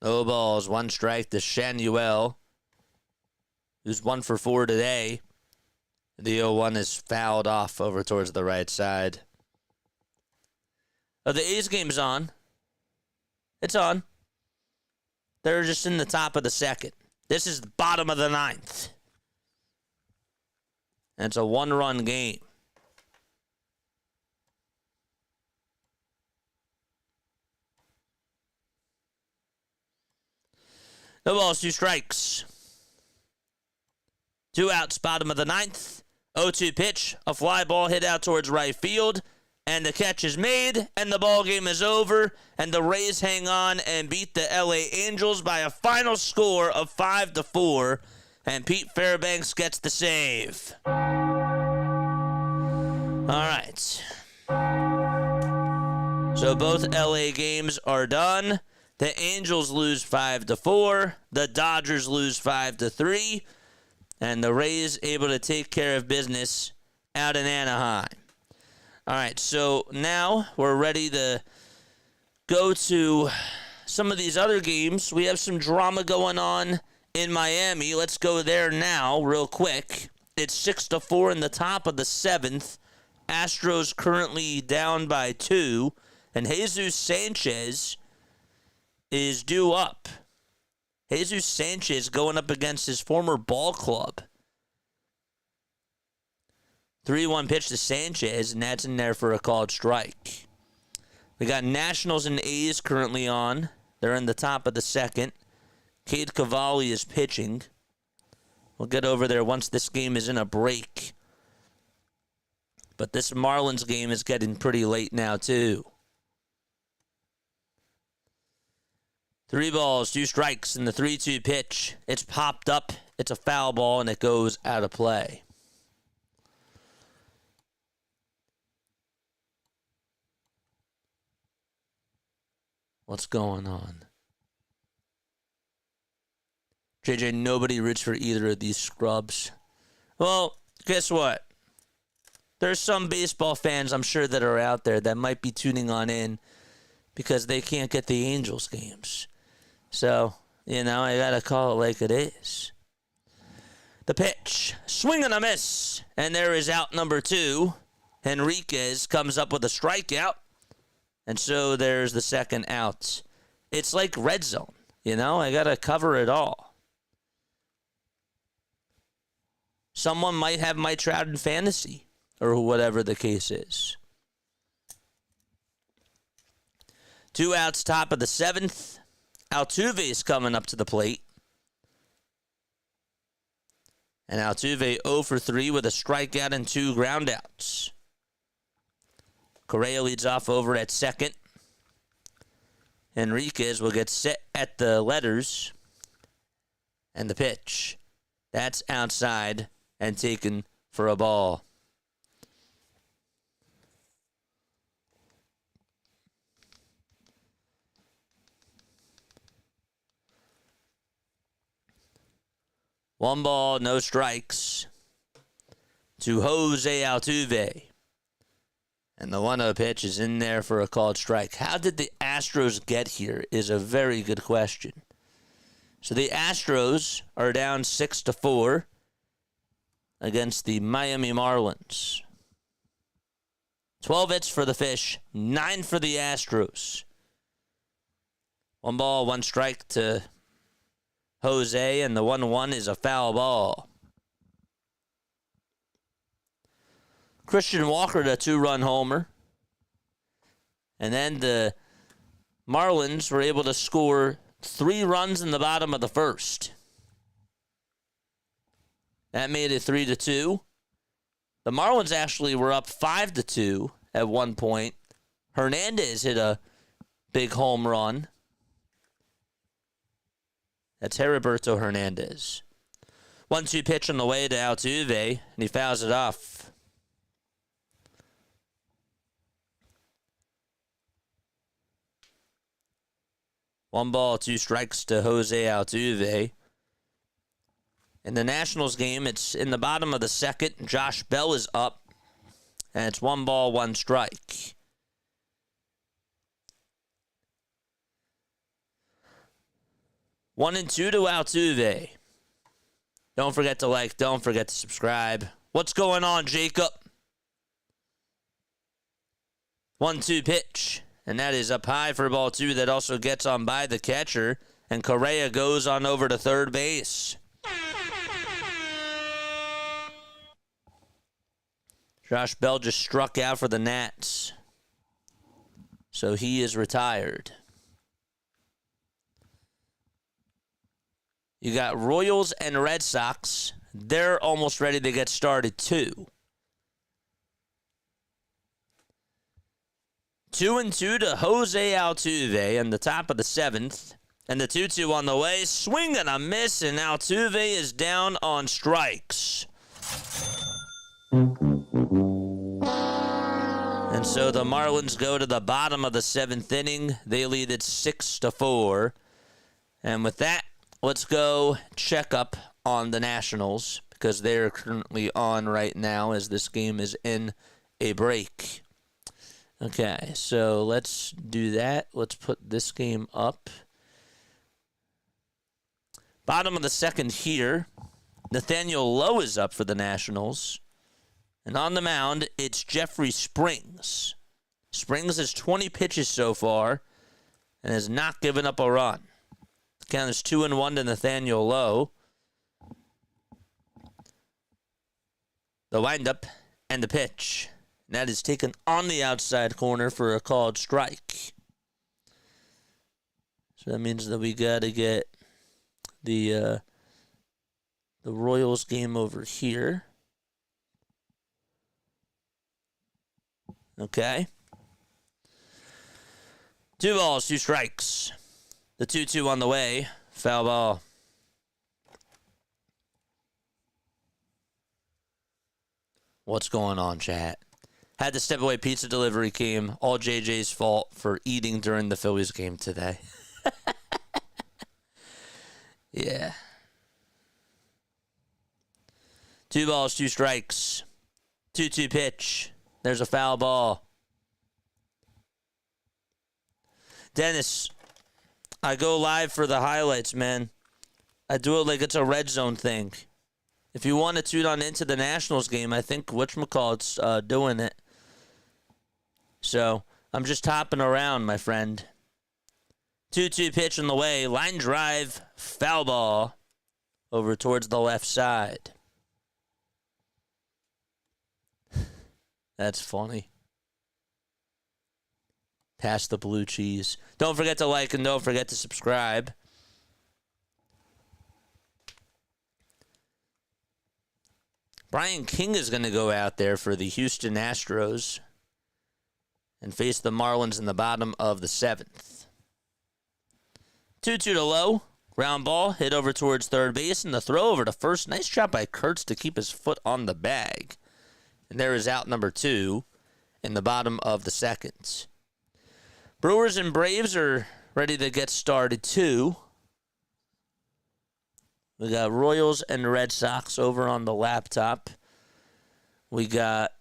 No balls, 1 strike to Shanuel, who's 1 for 4 today. The 0-1 is fouled off over towards the right side. Oh, the A's game's on. It's on. They're just in the top of the 2nd. This is the bottom of the 9th. And it's a 1-run game. No balls, 2 strikes. 2 outs, bottom of the 9th. 0-2 pitch, a fly ball hit out towards right field. And the catch is made, and the ball game is over, and the Rays hang on and beat the LA Angels by a final score of 5-4, and Pete Fairbanks gets the save. All right. So both LA games are done. The Angels lose 5-4, the Dodgers lose 5-3, and the Rays able to take care of business out in Anaheim. All right, so now we're ready to go to some of these other games. We have some drama going on in Miami. Let's go there now real quick. It's 6-4 in the top of the 7th. Astros currently down by 2. And Jesus Sanchez is due up. Jesus Sanchez going up against his former ball club. 3-1 pitch to Sanchez, and that's in there for a called strike. We got Nationals and A's currently on. They're in the top of the 2nd. Cade Cavalli is pitching. We'll get over there once this game is in a break. But this Marlins game is getting pretty late now, too. 3 balls, 2 strikes in the 3-2 pitch. It's popped up. It's a foul ball, and it goes out of play. What's going on? JJ, nobody roots for either of these scrubs. Well, guess what? There's some baseball fans, I'm sure, that are out there that might be tuning on in because they can't get the Angels games. So, I got to call it like it is. The pitch. Swing and a miss. And there is out number 2. Henriquez comes up with a strikeout. And so there's the 2nd out. It's like red zone, I got to cover it all. someone might have Mike Trout in fantasy or whatever the case is. 2 outs, top of the 7th. Altuve is coming up to the plate. And Altuve 0 for 3 with a strikeout and 2 groundouts. Correa leads off over at second. Enriquez will get set at the letters. And the pitch. That's outside and taken for a ball. One ball, no strikes to Jose Altuve. And the 1-0 pitch is in there for a called strike. How did the Astros get here is a very good question. So the Astros are down 6-4 against the Miami Marlins. 12 hits for the Fish, 9 for the Astros. 1 ball, 1 strike to Jose, and the 1-1 is a foul ball. Christian Walker, the 2-run homer. And then the Marlins were able to score 3 runs in the bottom of the first. That made it 3-2. The Marlins actually were up 5-2 at one point. Hernandez hit a big home run. That's Heriberto Hernandez. 1-2 pitch on the way to Altuve, and he fouls it off. One ball, 2 strikes to Jose Altuve. In the Nationals game, it's in the bottom of the second. Josh Bell is up, and it's 1 ball, 1 strike. One and 2 to Altuve. Don't forget to like. Don't forget to subscribe. What's going on, Jacob? 1-2 pitch. And that is up high for ball 2. That also gets on by the catcher. And Correa goes on over to third base. Josh Bell just struck out for the Nats. So he is retired. You got Royals and Red Sox. They're almost ready to get started, too. 2-2 to Jose Altuve in the top of the 7th. And the 2-2 on the way. Swing and a miss, and Altuve is down on strikes. And so the Marlins go to the bottom of the 7th inning. They lead it 6-4. And with that, let's go check up on the Nationals because they're currently on right now as this game is in a break. Okay, so let's do that. Let's put this game up. Bottom of the 2nd here. Nathaniel Lowe is up for the Nationals. And on the mound, it's Jeffrey Springs. Springs has 20 pitches so far and has not given up a run. The count is 2-1 to Nathaniel Lowe. The windup and the pitch. And that is taken on the outside corner for a called strike. So that means that we got to get the Royals game over here. Okay. 2 balls, 2 strikes. The 2-2 on the way. Foul ball. What's going on, chat? Had the step away pizza delivery came. All JJ's fault for eating during the Phillies game today. Yeah. 2 balls, 2 strikes. 2-2 pitch. There's a foul ball. Dennis, I go live for the highlights, man. I do it like it's a red zone thing. If you want to tune on into the Nationals game, I think whatchamacallit's doing it. So, I'm just hopping around, my friend. 2-2 pitch on the way. Line drive. Foul ball. Over towards the left side. That's funny. Pass the blue cheese. Don't forget to like and don't forget to subscribe. Brian King is going to go out there for the Houston Astros and face the Marlins in the bottom of the 7th. 2-2 to low. Ground ball hit over towards third base, and the throw over to first. Nice job by Kurtz to keep his foot on the bag. And there is out number 2 in the bottom of the 2nd. Brewers and Braves are ready to get started too. We got Royals and Red Sox over on the laptop. We got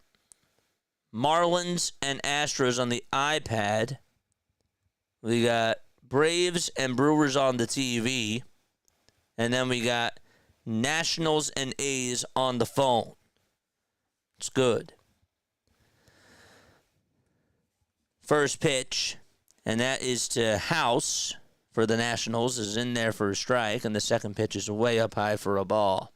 Marlins and Astros on the iPad. We got Braves and Brewers on the TV. And then we got Nationals and A's on the phone. It's good. First pitch, and that is to House for the Nationals, is in there for a strike, and the second pitch is way up high for a ball.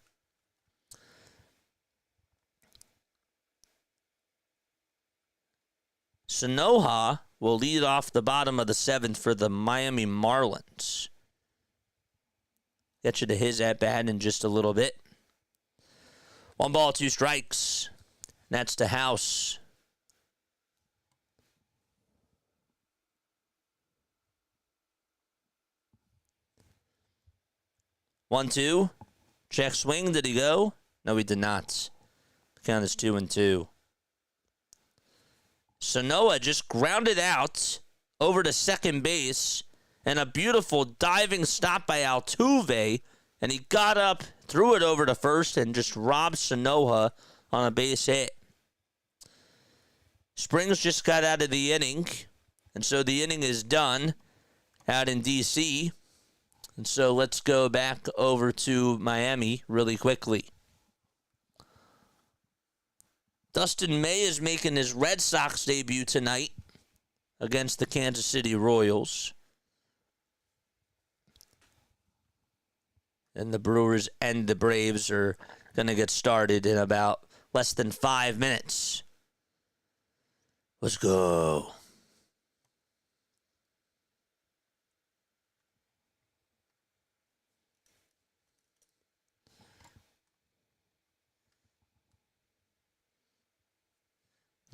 Sanoha will lead off the bottom of the 7th for the Miami Marlins. Get you to his at-bat in just a little bit. 1 ball, 2 strikes. That's to House. One, 2. Check swing. Did he go? No, he did not. The count is 2-2. Sanoa just grounded out over to second base, and a beautiful diving stop by Altuve, and he got up, threw it over to first, and just robbed Sanoa on a base hit. Springs just got out of the inning, and so the inning is done out in D.C., and so let's go back over to Miami really quickly. Dustin May is making his Red Sox debut tonight against the Kansas City Royals. And the Brewers and the Braves are going to get started in about less than 5 minutes. Let's go.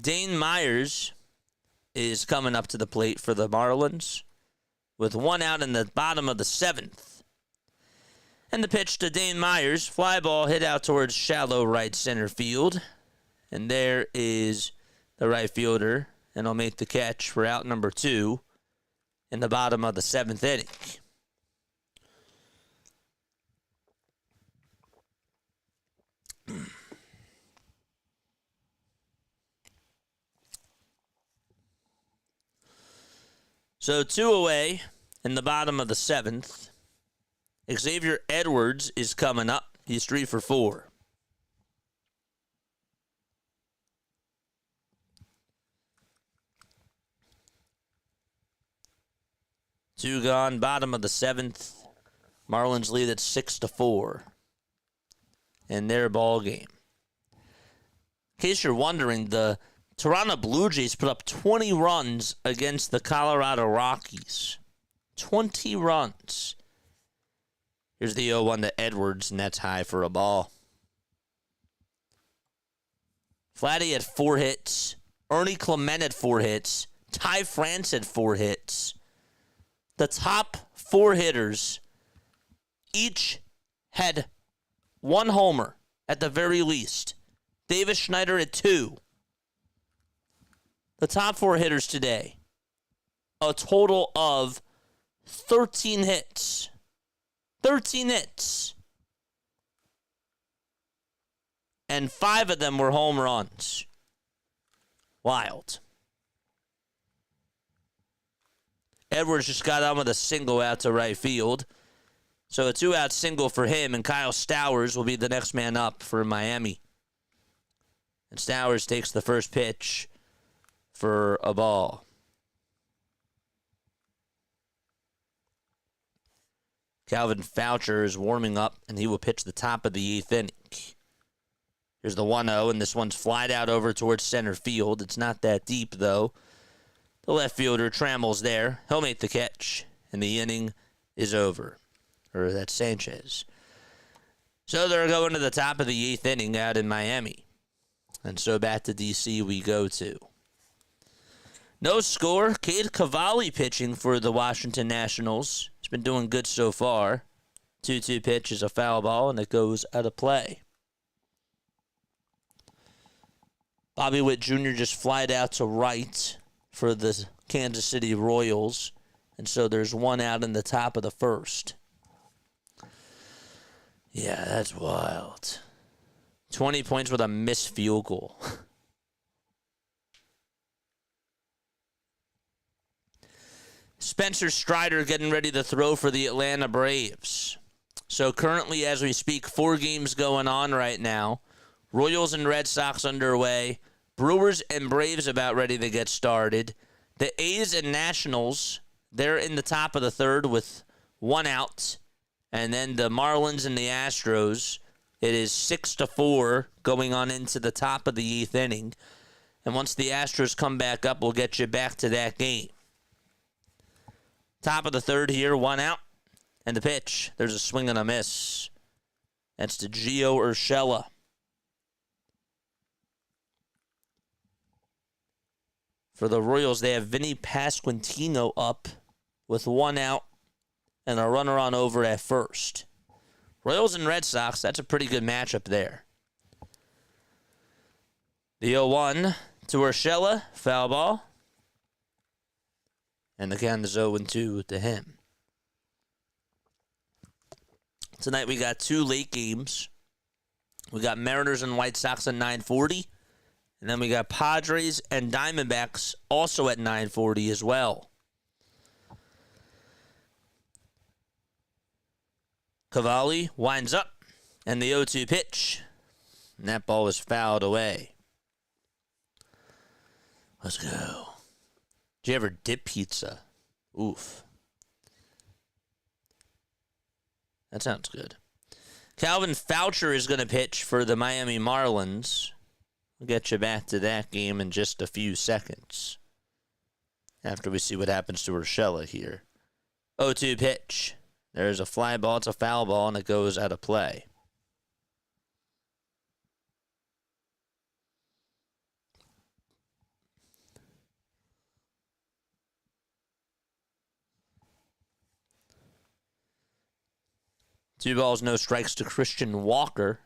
Dane Myers is coming up to the plate for the Marlins with 1 out in the bottom of the 7th. And the pitch to Dane Myers, fly ball hit out towards shallow right center field. And there is the right fielder, and he'll make the catch for out number 2 in the bottom of the 7th inning. So 2 away in the bottom of the 7th. Xavier Edwards is coming up. He's 3 for 4. Two gone, bottom of the 7th. Marlins lead at 6-4 in their ball game. In case you're wondering, the Toronto Blue Jays put up 20 runs against the Colorado Rockies. 20 runs. Here's the 0-1 to Edwards, and that's high for a ball. Vladdy had 4 hits. Ernie Clement had 4 hits. Ty France had 4 hits. The top 4 hitters each had 1 homer at the very least. Davis Schneider had 2. The top 4 hitters today, a total of 13 hits. 13 hits. And 5 of them were home runs. Wild. Edwards just got on with a single out to right field. So a 2-out single for him, and Kyle Stowers will be the next man up for Miami. And Stowers takes the first pitch for a ball. Calvin Foucher is warming up, and he will pitch the top of the 8th inning. Here's the 1-0, and this one's flied out over towards center field. It's not that deep, though. The left fielder Trammell's there. He'll make the catch, and the inning is over. Or that's Sanchez. So they're going to the top of the 8th inning out in Miami. And so back to D.C. we go to. No score. Cade Cavalli pitching for the Washington Nationals. He's been doing good so far. 2-2 pitch is a foul ball, and it goes out of play. Bobby Witt Jr. just flied out to right for the Kansas City Royals. And so there's one out in the top of the first. Yeah, that's wild. 20 points with a missed field goal. Spencer Strider getting ready to throw for the Atlanta Braves. So currently, as we speak, 4 games going on right now. Royals and Red Sox underway. Brewers and Braves about ready to get started. The A's and Nationals, they're in the top of the 3rd with 1 out. And then the Marlins and the Astros, it is 6-4 going on into the top of the 8th inning. And once the Astros come back up, we'll get you back to that game. Top of the 3rd here, 1 out. And the pitch, there's a swing and a miss. That's to Gio Urshela. For the Royals, they have Vinny Pasquantino up with 1 out and a runner on over at first. Royals and Red Sox, that's a pretty good matchup there. The 0-1 to Urshela, foul ball. And the count is 0-2 to him. Tonight we got 2 late games. We got Mariners and White Sox at 9:40. And then we got Padres and Diamondbacks also at 9:40 as well. Cavalli winds up, and the 0-2 pitch. And that ball is fouled away. Let's go. Did you ever dip pizza? Oof. That sounds good. Calvin Foucher is going to pitch for the Miami Marlins. We'll get you back to that game in just a few seconds. After we see what happens to Urshela here. 0-2 pitch. There's a fly ball. It's a foul ball, and it goes out of play. Two balls, no strikes to Christian Walker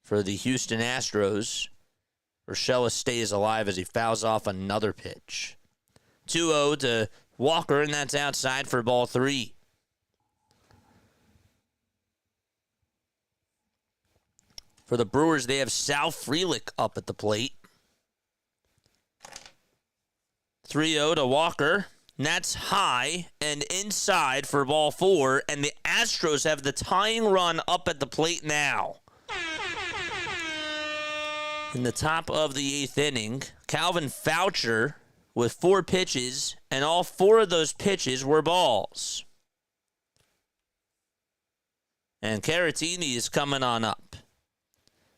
for the Houston Astros. Urshela stays alive as he fouls off another pitch. 2-0 to Walker, and that's outside for ball 3. For the Brewers, they have Sal Frelick up at the plate. 3-0 to Walker. And that's high and inside for ball 4. And the Astros have the tying run up at the plate now. In the top of the 8th inning, Calvin Foucher with 4 pitches, and all 4 of those pitches were balls. And Caratini is coming on up.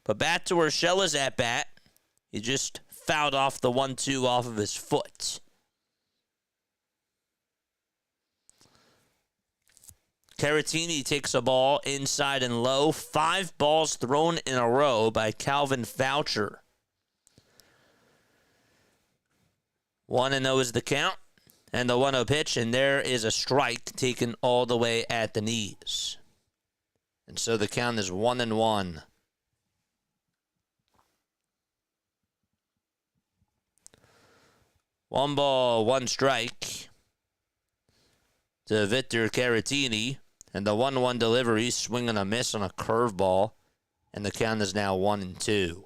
But back to Urshela's at-bat. He just fouled off the 1-2 off of his foot. Caratini takes a ball inside and low. 5 balls thrown in a row by Calvin Foucher. 1-0 is the count. And the 1-0 pitch, and there is a strike taken all the way at the knees. And so the count is 1-1. One ball, one strike to Victor Caratini. And the 1-1 delivery, swinging a miss on a curveball. And the count is now 1-2.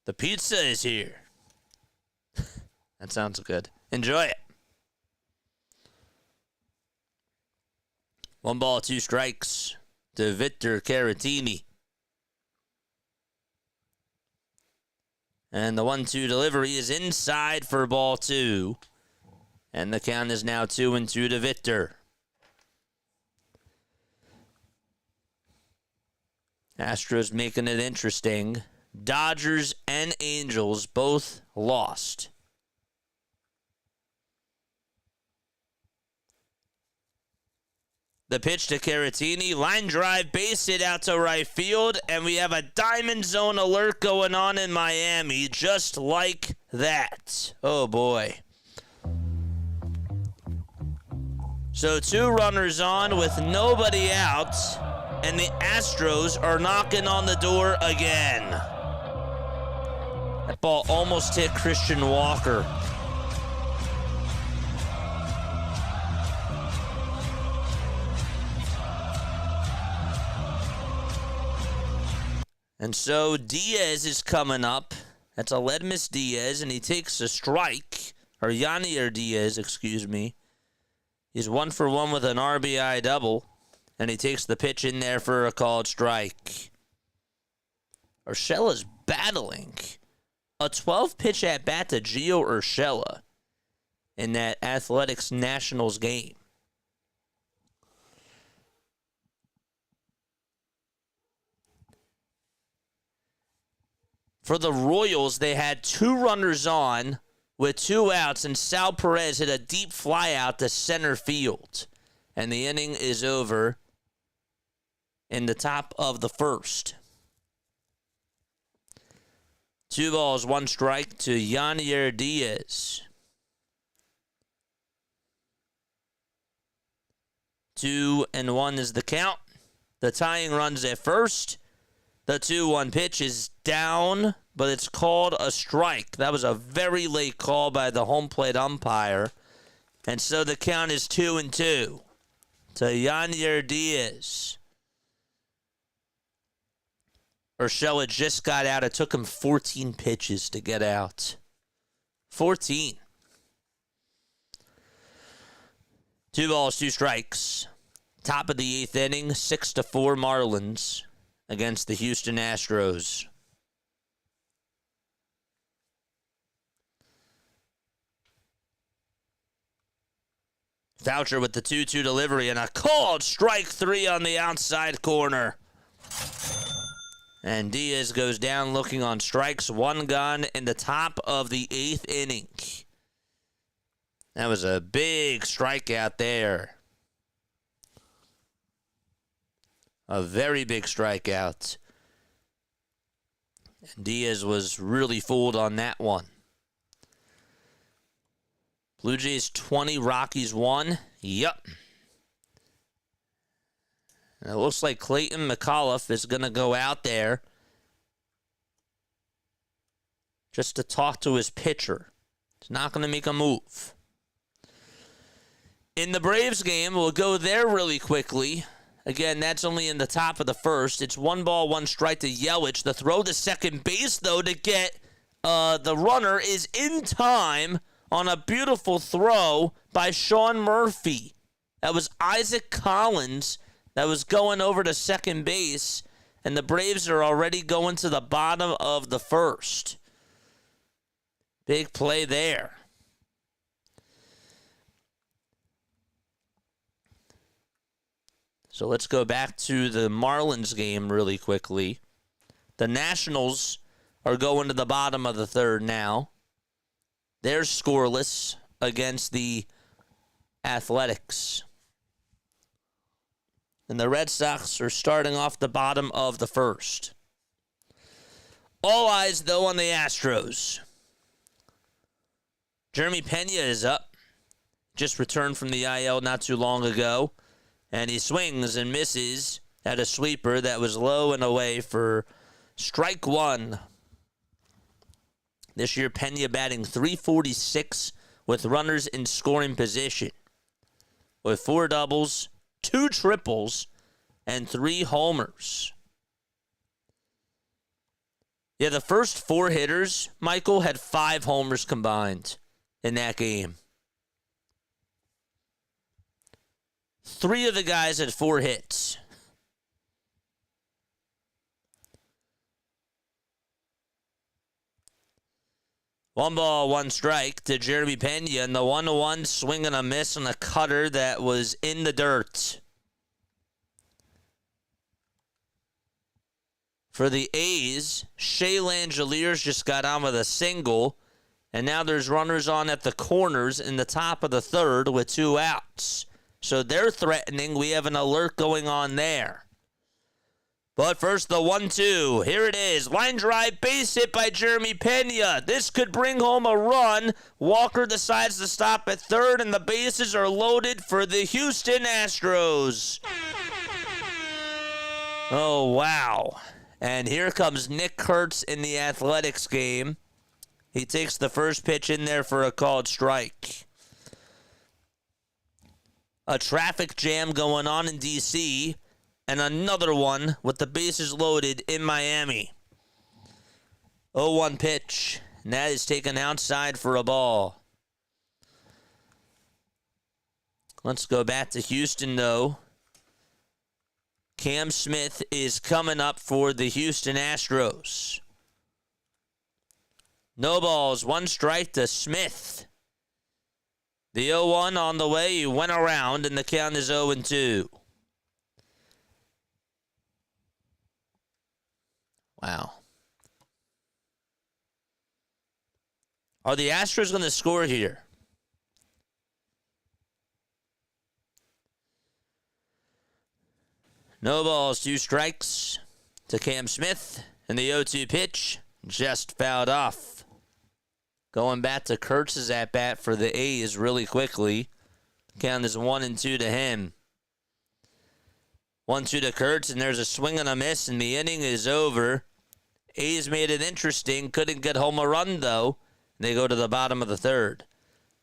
The pizza is here. That sounds good. Enjoy it. 1 ball, 2 strikes to Victor Caratini. And the 1-2 delivery is inside for ball 2. And the count is now 2-2 to Victor. Astros making it interesting. Dodgers and Angels both lost. The pitch to Caratini. Line drive, base hit out to right field. And we have a Diamond Zone alert going on in Miami. Just like that. Oh, boy. So 2 runners on with nobody out. And the Astros are knocking on the door again. That ball almost hit Christian Walker. And so Diaz is coming up. That's Aledmus Diaz, and he takes a strike. Or Yanier Diaz, excuse me. He's 1 for 1 with an RBI double. And he takes the pitch in there for a called strike. Urshela's battling. A 12-pitch at-bat to Gio Urshela in that Athletics Nationals game. For the Royals, they had 2 runners on with 2 outs, and Sal Perez hit a deep fly out to center field. And the inning is over in the top of the first. 2 balls, 1 strike to Yanier Diaz. 2-1 is the count. The tying run's at first. The 2-1 pitch is down, but it's called a strike. That was a very late call by the home plate umpire. And so the count is 2-2 to Yanier Diaz. Urshela just got out. It took him 14 pitches to get out. 14. 2 balls, 2 strikes. Top of the 8th inning, 6-4 Marlins against the Houston Astros. Voucher with the 2-2 delivery and a called strike 3 on the outside corner. And Diaz goes down looking on strikes. 1 gone in the top of the 8th inning. That was a big strikeout there. A very big strikeout. And Diaz was really fooled on that one. Blue Jays 20, Rockies 1. Yep. And it looks like Clayton McAuliffe is going to go out there just to talk to his pitcher. He's not going to make a move. In the Braves game, we'll go there really quickly. Again, that's only in the top of the first. It's 1 ball, 1 strike to Yelich. The throw to second base, though, to get the runner is in time on a beautiful throw by Sean Murphy. That was Isaac Collins that was going over to second base, and the Braves are already going to the bottom of the first. Big play there. So let's go back to the Marlins game really quickly. The Nationals are going to the bottom of the third now. They're scoreless against the Athletics. And the Red Sox are starting off the bottom of the first. All eyes, though, on the Astros. Jeremy Pena is up. Just returned from the IL not too long ago. And he swings and misses at a sweeper that was low and away for strike 1. This year, Pena batting .346 with runners in scoring position. With 4 doubles, 2 triples, and 3 homers. Yeah, the first 4 hitters, Michael, had 5 homers combined in that game. 3 of the guys had 4 hits. One ball, 1 strike to Jeremy Pena, and the 1-1 swing and a miss on a cutter that was in the dirt. For the A's, Shea Langeliers just got on with a single, and now there's runners on at the corners in the top of the third with 2 outs. So they're threatening. We have an alert going on there. But first, the 1-2. Here it is. Line drive, base hit by Jeremy Pena. This could bring home a run. Walker decides to stop at third, and the bases are loaded for the Houston Astros. Oh, wow. And here comes Nick Kurtz in the Athletics game. He takes the first pitch in there for a called strike. A traffic jam going on in D.C., and another one with the bases loaded in Miami. 0-1 pitch, and that is taken outside for a ball. Let's go back to Houston, though. Cam Smith is coming up for the Houston Astros. No balls, 1 strike to Smith. The 0-1 on the way, he went around, and the count is 0-2. Wow. Are the Astros going to score here? No balls, 2 strikes to Cam Smith. And the 0-2 pitch just fouled off. Going back to Kurtz's at-bat for the A's really quickly. Count is 1-2 to him. 1-2 to Kurtz, and there's a swing and a miss, and the inning is over. A's made it interesting. Couldn't get home a run, though. They go to the bottom of the third.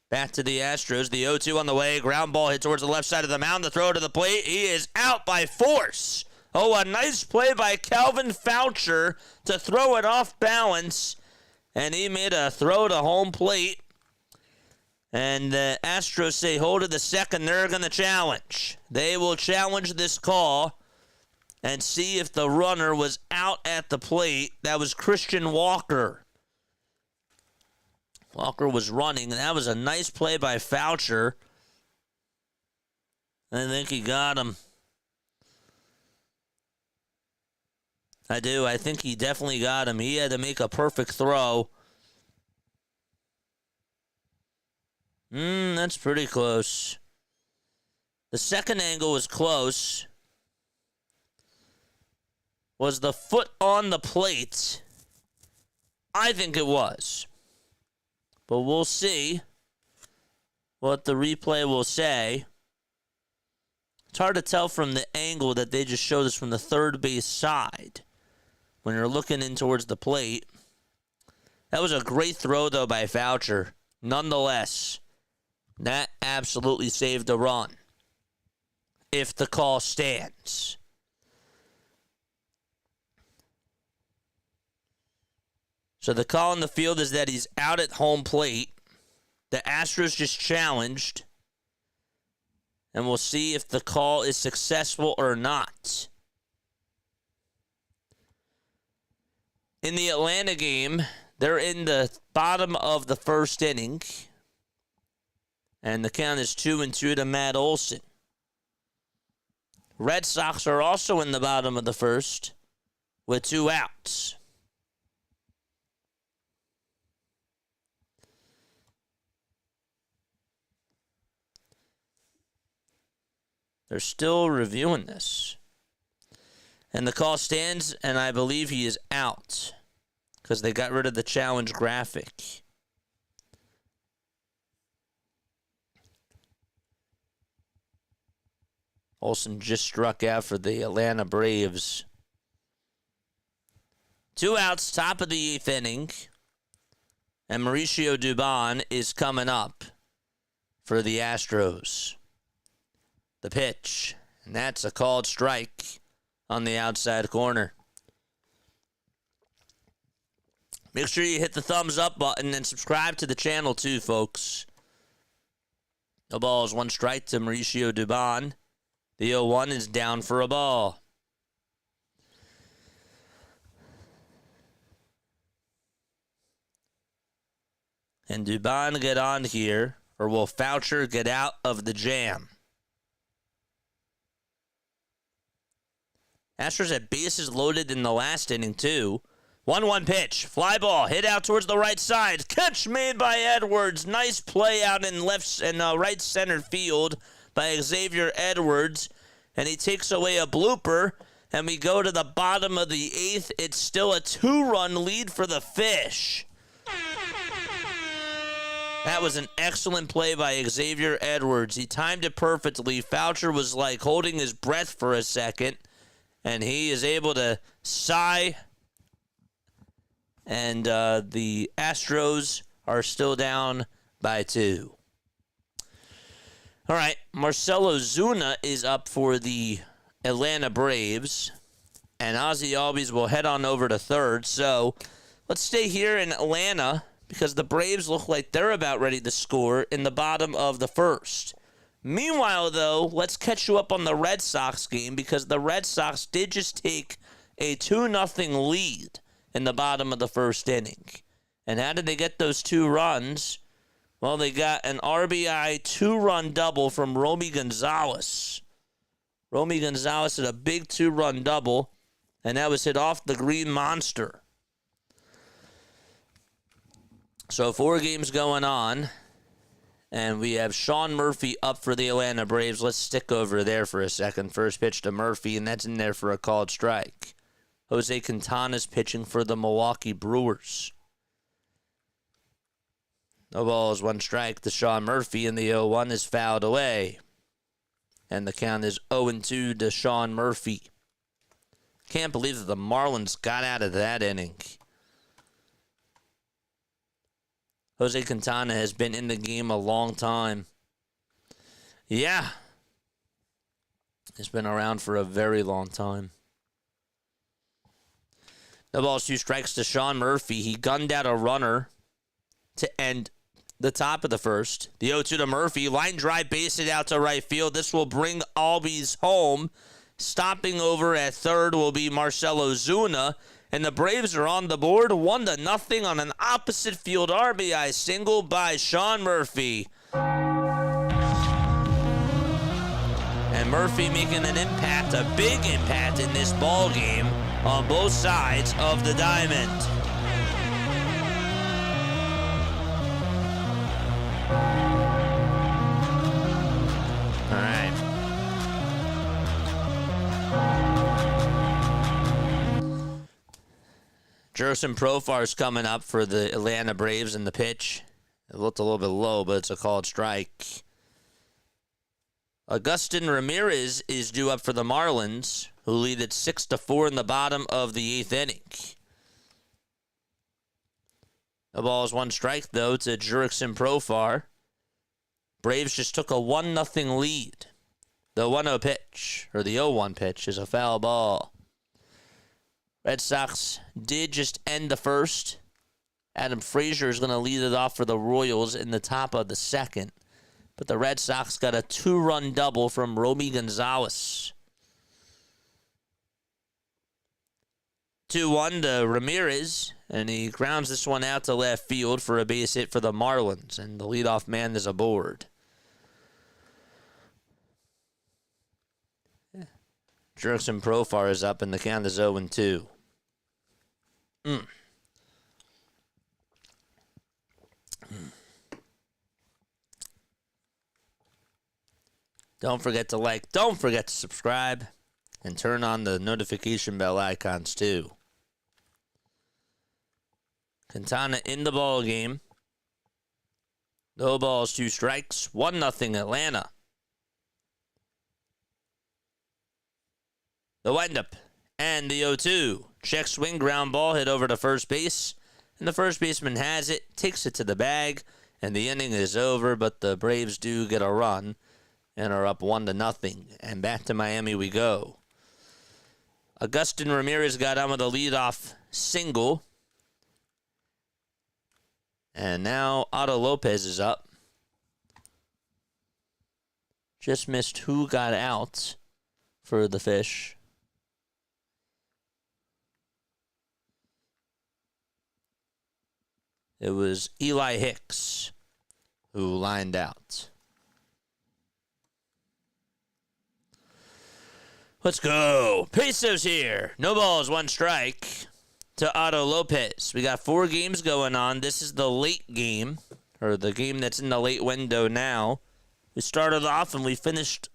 Back to the Astros. The 0-2 on the way. Ground ball hit towards the left side of the mound. The throw to the plate. He is out by force. Oh, a nice play by Calvin Foucher to throw it off balance. And he made a throw to home plate. And the Astros say hold to the second. They're going to challenge. They will challenge this call and see if the runner was out at the plate. That was Christian Walker. Walker was running, and that was a nice play by Foucher. I think he got him. I do. I think he definitely got him. He had to make a perfect throw. That's pretty close. The second angle was close. Was the foot on the plate? I think it was. But we'll see what the replay will say. It's hard to tell from the angle that they just showed us from the third base side when you're looking in towards the plate. That was a great throw, though, by Foucher. Nonetheless, that absolutely saved a run if the call stands. So the call in the field is that he's out at home plate. The Astros just challenged. And we'll see if the call is successful or not. In the Atlanta game, they're in the bottom of the first inning. And the count is 2-2 to Matt Olson. Red Sox are also in the bottom of the first with 2 outs. They're still reviewing this. And the call stands, and I believe he is out because they got rid of the challenge graphic. Olsen just struck out for the Atlanta Braves. 2 outs, top of the 8th inning. And Mauricio Dubon is coming up for the Astros. The pitch, and that's a called strike on the outside corner. Make sure you hit the thumbs up button and subscribe to the channel too, folks. No balls, 1 strike to Mauricio Dubon. The 0-1 is down for a ball. And Dubon get on here, or will Foucher get out of the jam? Astros had bases loaded in the last inning, too. 1-1 pitch. Fly ball. Hit out towards the right side. Catch made by Edwards. Nice play out in right center field by Xavier Edwards. And he takes away a blooper. And we go to the bottom of the 8th. It's still a 2-run lead for the Fish. That was an excellent play by Xavier Edwards. He timed it perfectly. Foucher was like holding his breath for a second. And he is able to sigh. And the Astros are still down by 2. All right, Marcell Ozuna is up for the Atlanta Braves. And Ozzie Albies will head on over to third. So let's stay here in Atlanta because the Braves look like they're about ready to score in the bottom of the 1st. Meanwhile, though, let's catch you up on the Red Sox game because the Red Sox did just take a 2-0 lead in the bottom of the 1st inning. And how did they get those 2 runs? Well, they got an RBI 2-run double from Romy Gonzalez. Romy Gonzalez had a big 2-run double, and that was hit off the Green Monster. So 4 games going on, and we have Sean Murphy up for the Atlanta Braves. Let's stick over there for a second. First pitch to Murphy, and that's in there for a called strike. Jose Quintana's pitching for the Milwaukee Brewers. No balls, 1 strike to Sean Murphy, and the 0-1 is fouled away. And the count is 0-2 to Sean Murphy. Can't believe that the Marlins got out of that inning. Jose Quintana has been in the game a long time. Yeah. He's been around for a very long time. No balls, 2 strikes to Sean Murphy. He gunned out a runner to end the top of the 1st. The 0-2 to Murphy. Line drive, base it out to right field. This will bring Albies home. Stopping over at third will be Marcell Ozuna. And the Braves are on the board 1-0 on an opposite field RBI single by Sean Murphy. And Murphy making an impact, a big impact in this ball game on both sides of the diamond. All right. Jurickson Profar's coming up for the Atlanta Braves in the pitch. It looked a little bit low, but it's a called strike. Agustin Ramirez is due up for the Marlins, who lead at 6-4 in the bottom of the 8th inning. The ball is 1 strike, though, to Jurickson Profar. Braves just took a 1-0 lead. The 1-0 pitch, or the 0-1 pitch, is a foul ball. Red Sox did just end the 1st. Adam Frazier is going to lead it off for the Royals in the top of the 2nd. But the Red Sox got a 2-run double from Romy Gonzalez. 2-1 to Ramirez, and he grounds this one out to left field for a base hit for the Marlins, and the leadoff man is aboard. Jurickson Profar is up, and the count is 0-2. Don't forget to like, don't forget to subscribe, and turn on the notification bell icons too. Quintana in the ball game. No balls, 2 strikes, 1-0 Atlanta. The windup and the 0-2. Check swing, ground ball, hit over to first base. And the first baseman has it, takes it to the bag, and the inning is over, but the Braves do get a run and are up 1-0. And back to Miami we go. Agustin Ramirez got on with a leadoff single. And now Otto Lopez is up. Just missed who got out for the Fish. It was Eli Hicks who lined out. Let's go. Pesos here. No balls, one strike to Otto Lopez. We got 4 games going on. This is the late game, or the game that's in the late window now. We started off and we finished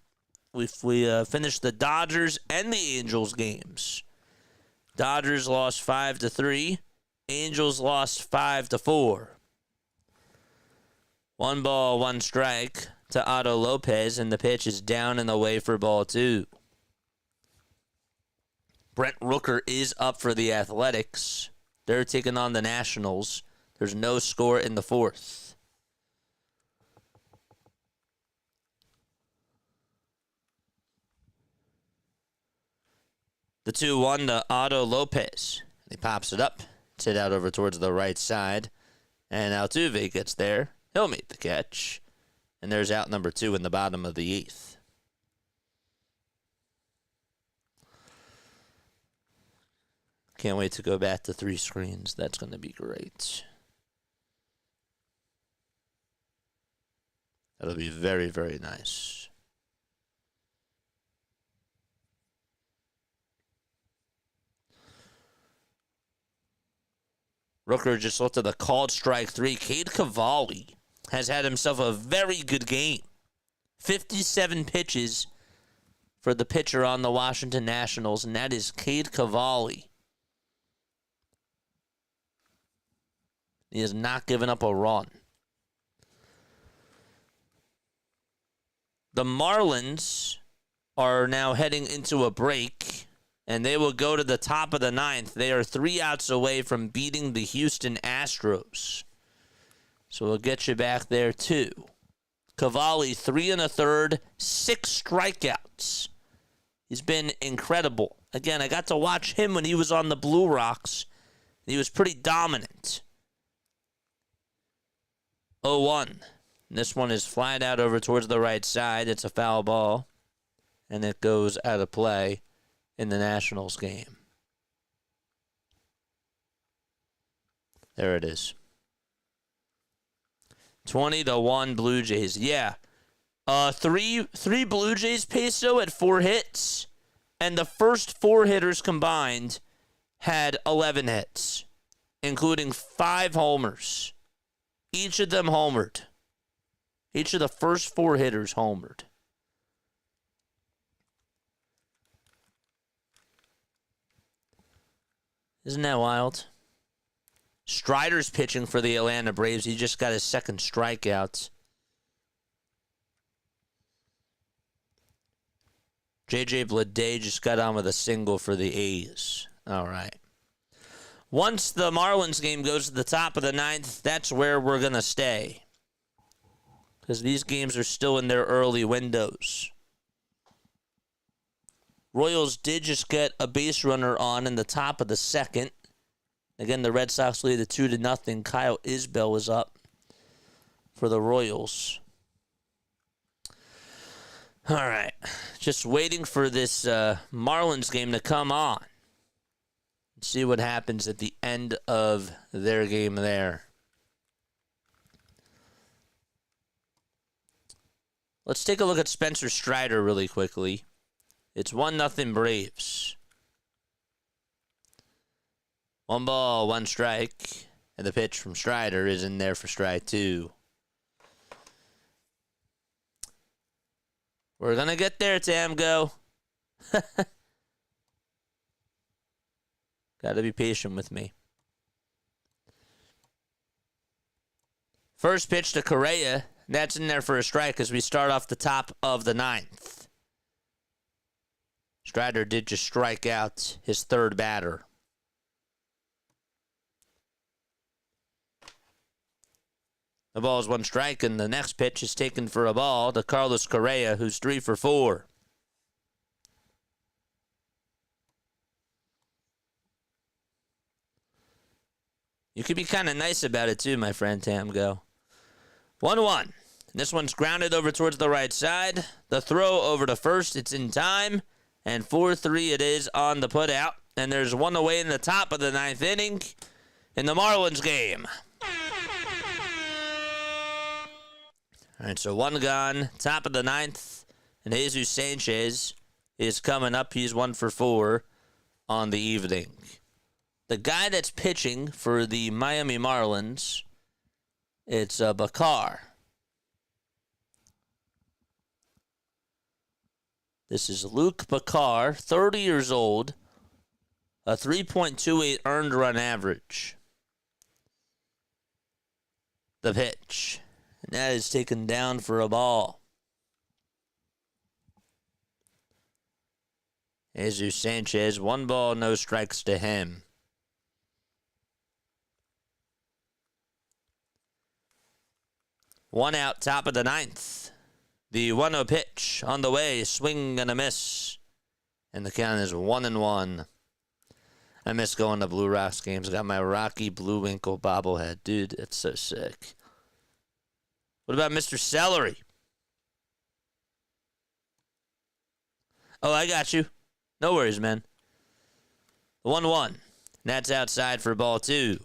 the Dodgers and the Angels games. Dodgers lost 5-3. Angels lost 5-4. 1 ball, 1 strike to Otto Lopez, and the pitch is down and away for ball 2. Brent Rooker is up for the Athletics. They're taking on the Nationals. There's no score in the 4th. The 2-1 to Otto Lopez. He pops it up. It's hit out over towards the right side. And Altuve gets there. He'll make the catch. And there's out number 2 in the bottom of the 8th. Can't wait to go back to 3 screens. That's going to be great. That'll be very, very nice. Rooker just looked at the called strike 3. Cade Cavalli has had himself a very good game. 57 pitches for the pitcher on the Washington Nationals, and that is Cade Cavalli. He has not given up a run. The Marlins are now heading into a break, and they will go to the top of the 9th. They are 3 outs away from beating the Houston Astros. So we'll get you back there, too. Cavalli, 3 1/3, 6 strikeouts. He's been incredible. Again, I got to watch him when he was on the Blue Rocks. He was pretty dominant. 0-1. This one is flying out over towards the right side. It's a foul ball, and it goes out of play in the Nationals game. There it is. 20-1 Blue Jays. Yeah. Three Blue Jays peso at 4 hits, and the first 4 hitters combined had 11 hits, including 5 homers. Each of them homered. Each of the first 4 hitters homered. Isn't that wild? Strider's pitching for the Atlanta Braves. He just got his 2nd strikeout. J.J. Bleday just got on with a single for the A's. All right. Once the Marlins game goes to the top of the 9th, that's where we're going to stay. Because these games are still in their early windows. Royals did just get a base runner on in the top of the 2nd. Again, the Red Sox lead 2-0. Kyle Isbell is up for the Royals. All right. Just waiting for this Marlins game to come on. See what happens at the end of their game there. Let's take a look at Spencer Strider really quickly. It's 1-0 Braves. 1 ball, 1 strike. And the pitch from Strider is in there for strike 2. We're going to get there, Tamgo. Got to be patient with me. First pitch to Correa. That's in there for a strike as we start off the top of the 9th. Strider did just strike out his 3rd batter. The ball is 1 strike, and the next pitch is taken for a ball to Carlos Correa, who's 3 for 4. You could be kind of nice about it too, my friend Tamgo. 1-1. This one's grounded over towards the right side. The throw over to first. It's in time. And 4-3 it is on the putout. And there's 1 away in the top of the 9th inning in the Marlins game. All right, so 1 gone. Top of the 9th. And Jesus Sanchez is coming up. He's 1 for 4 on the evening. The guy that's pitching for the Miami Marlins, it's Bakar. This is Luke Bakar, 30 years old, a 3.28 earned run average. The pitch. And that is taken down for a ball. Jesus Sanchez, 1 ball, no strikes to him. One out, top of the 9th. The 1-0 pitch on the way, swing and a miss. And the count is 1-1. I miss going to Blue Rocks games. I got my Rocky Blue Winkle bobblehead. Dude, it's so sick. What about Mr. Celery? Oh, I got you. No worries, man. 1-1. That's outside for ball 2.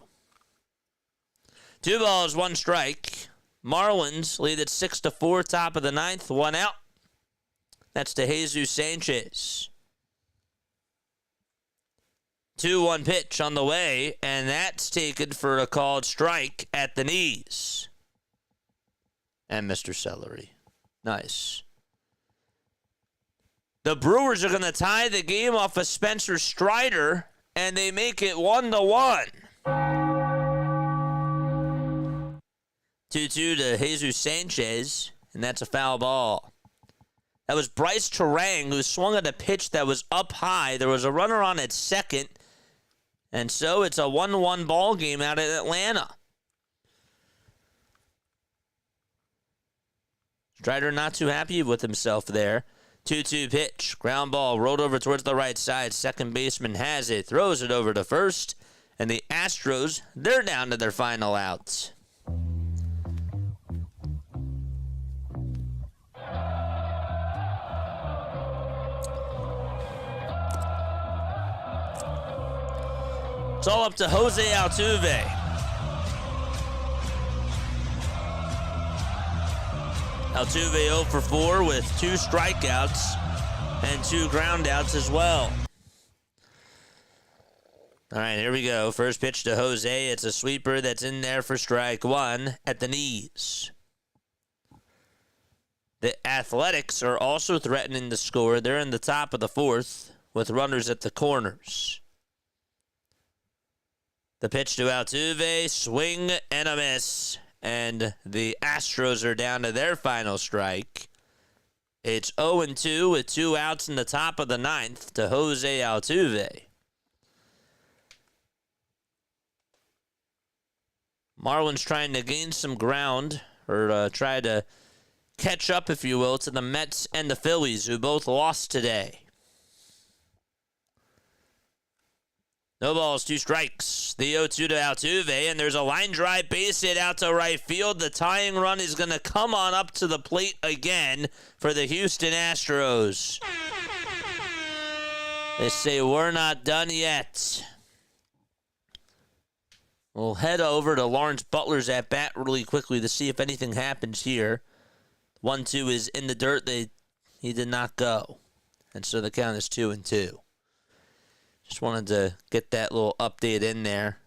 2 balls, 1 strike. Marlins lead at 6-4, top of the 9th, 1 out. That's to Jesus Sanchez. 2-1 pitch on the way, and that's taken for a called strike at the knees. And Mr. Celery. Nice. The Brewers are going to tie the game off of Spencer Strider, and they make it 1-1. 2-2 to Jesus Sanchez, and that's a foul ball. That was Bryce Terang, who swung at a pitch that was up high. There was a runner on at second, and so it's a 1-1 ball game out at Atlanta. Strider not too happy with himself there. 2-2 pitch. Ground ball rolled over towards the right side. Second baseman has it. Throws it over to first. And the Astros, they're down to their final out. It's all up to Jose Altuve. Altuve 0 for 4 with 2 strikeouts and 2 groundouts as well. All right, here we go. First pitch to Jose. It's a sweeper that's in there for strike 1 at the knees. The Athletics are also threatening to score. They're in the top of the 4th with runners at the corners. The pitch to Altuve, swing and a miss. And the Astros are down to their final strike. It's 0-2 with 2 outs in the top of the 9th to Jose Altuve. Marlins trying to gain some ground, or try to catch up, if you will, to the Mets and the Phillies, who both lost today. No balls, 2 strikes. The 0-2 to Altuve, and there's a line drive base hit out to right field. The tying run is going to come on up to the plate again for the Houston Astros. They say we're not done yet. We'll head over to Lawrence Butler's at bat really quickly to see if anything happens here. 1-2 is in the dirt. He did not go. And so the count is 2-2. Just wanted to get that little update in there.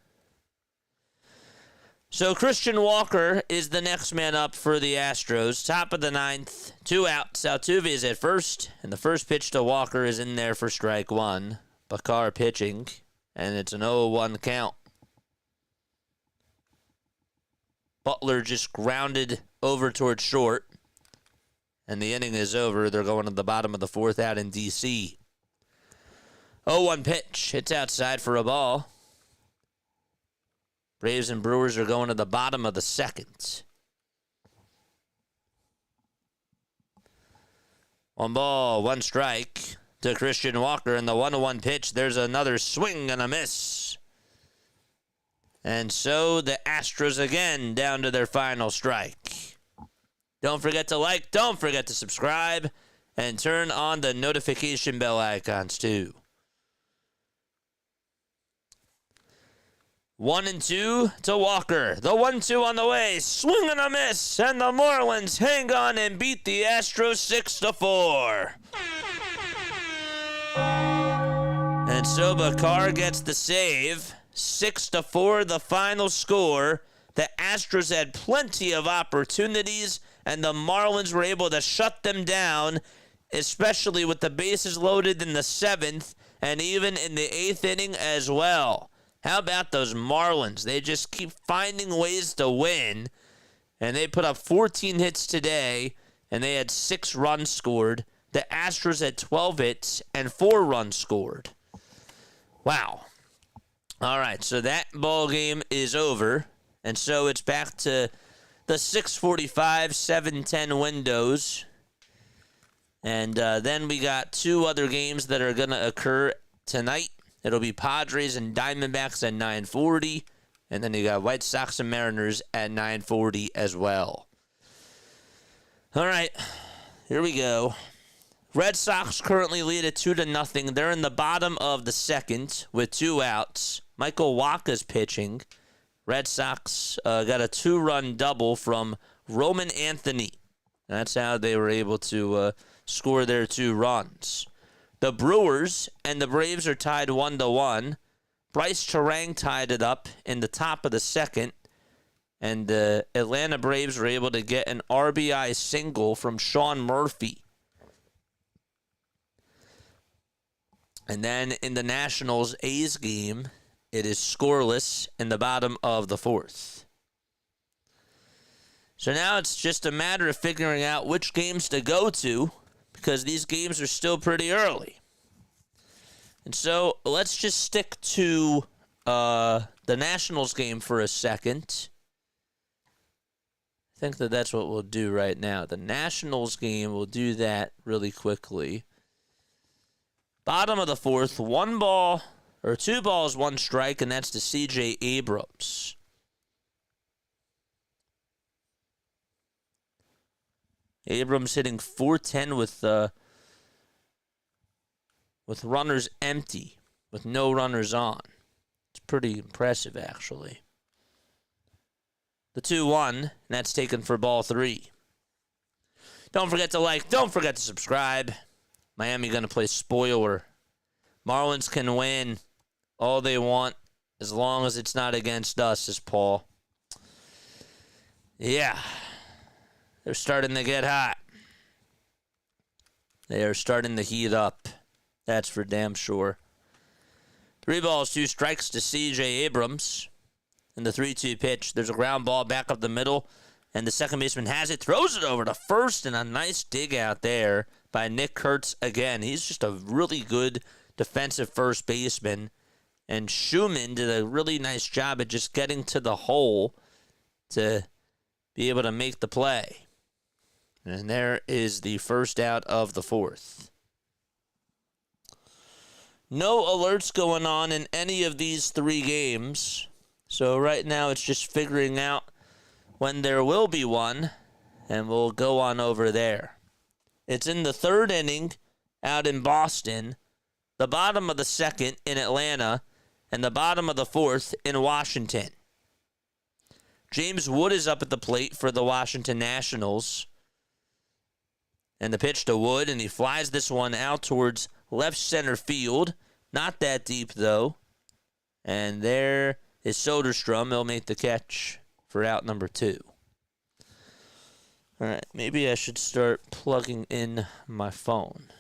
So Christian Walker is the next man up for the Astros. Top of the 9th, 2 outs. Altuve is at first, and the first pitch to Walker is in there for strike 1. Bakar pitching, and it's an 0-1 count. Butler just grounded over towards short, and the inning is over. They're going to the bottom of the 4th out in D.C. 0-1 pitch. It's outside for a ball. Braves and Brewers are going to the bottom of the 2nd. 1 ball, 1 strike to Christian Walker. And the 1-1 pitch, there's another swing and a miss. And so the Astros again down to their final strike. Don't forget to like, don't forget to subscribe, and turn on the notification bell icons too. 1-2 to Walker. The 1-2 on the way. Swing and a miss. And the Marlins hang on and beat the Astros 6-4. And so Bakar gets the save. 6-4 the final score. The Astros had plenty of opportunities, and the Marlins were able to shut them down, especially with the bases loaded in the 7th and even in the 8th inning as well. How about those Marlins? They just keep finding ways to win, and they put up 14 hits today, and they had 6 runs scored. The Astros had 12 hits and 4 runs scored. Wow. All right, so that ball game is over, and so it's back to the 6:45, 7:10 windows. And then we got 2 other games that are going to occur tonight. It'll be Padres and Diamondbacks at 9:40, and then you got White Sox and Mariners at 9:40 as well. All right, here we go. Red Sox currently lead at 2-0. They're in the bottom of the 2nd with 2 outs. Michael Wacha's pitching. Red Sox got a 2-run double from Roman Anthony. That's how they were able to score their 2 runs. The Brewers and the Braves are tied 1-1. Bryce Terang tied it up in the top of the 2nd. And the Atlanta Braves were able to get an RBI single from Sean Murphy. And then in the Nationals-A's game, it is scoreless in the bottom of the 4th. So now it's just a matter of figuring out which games to go to, because these games are still pretty early. And so let's just stick to the Nationals game for a second. I think that's what we'll do right now. The Nationals game, we'll do that really quickly. Bottom of the 4th, 2 balls, 1 strike, and that's to C.J. Abrams. Abrams hitting .410 with runners empty, with no runners on. It's pretty impressive, actually. The 2-1, and that's taken for ball 3. Don't forget to like, don't forget to subscribe. Miami going to play spoiler. Marlins can win all they want as long as it's not against us, says Paul. Yeah. They're starting to get hot. They are starting to heat up. That's for damn sure. 3 balls, 2 strikes to C.J. Abrams. In the 3-2 pitch, there's a ground ball back up the middle, and the second baseman has it, throws it over to first, and a nice dig out there by Nick Kurtz again. He's just a really good defensive first baseman, and Schumann did a really nice job at just getting to the hole to be able to make the play. And there is the first out of the 4th. No alerts going on in any of these 3 games. So right now it's just figuring out when there will be one, and we'll go on over there. It's in the 3rd inning out in Boston, the bottom of the 2nd in Atlanta, and the bottom of the 4th in Washington. James Wood is up at the plate for the Washington Nationals. And the pitch to Wood, and he flies this one out towards left center field. Not that deep, though. And there is Soderstrom. He'll make the catch for out number 2. All right, maybe I should start plugging in my phone.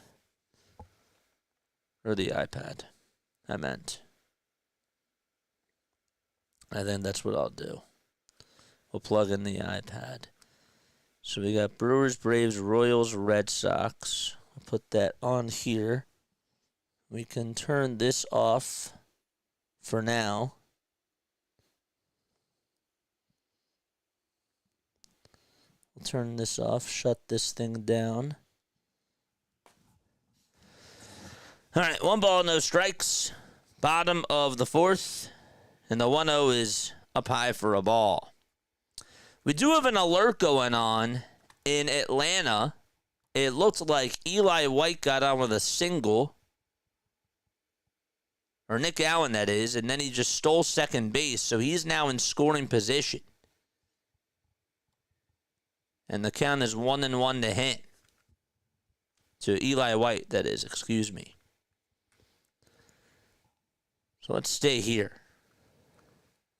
Or the iPad, I meant. I think that's what I'll do. We'll plug in the iPad. So we got Brewers, Braves, Royals, Red Sox. I'll put that on here. We can turn this off for now. We'll turn this off, shut this thing down. All right, 1 ball, no strikes. Bottom of the 4th. And the 1-0 is up high for a ball. We do have an alert going on in Atlanta. It looked like Eli White got on with a single. Or Nick Allen, that is. And then he just stole second base. So he's now in scoring position. And the count is 1-1 to him. To Eli White, that is. Excuse me. So let's stay here.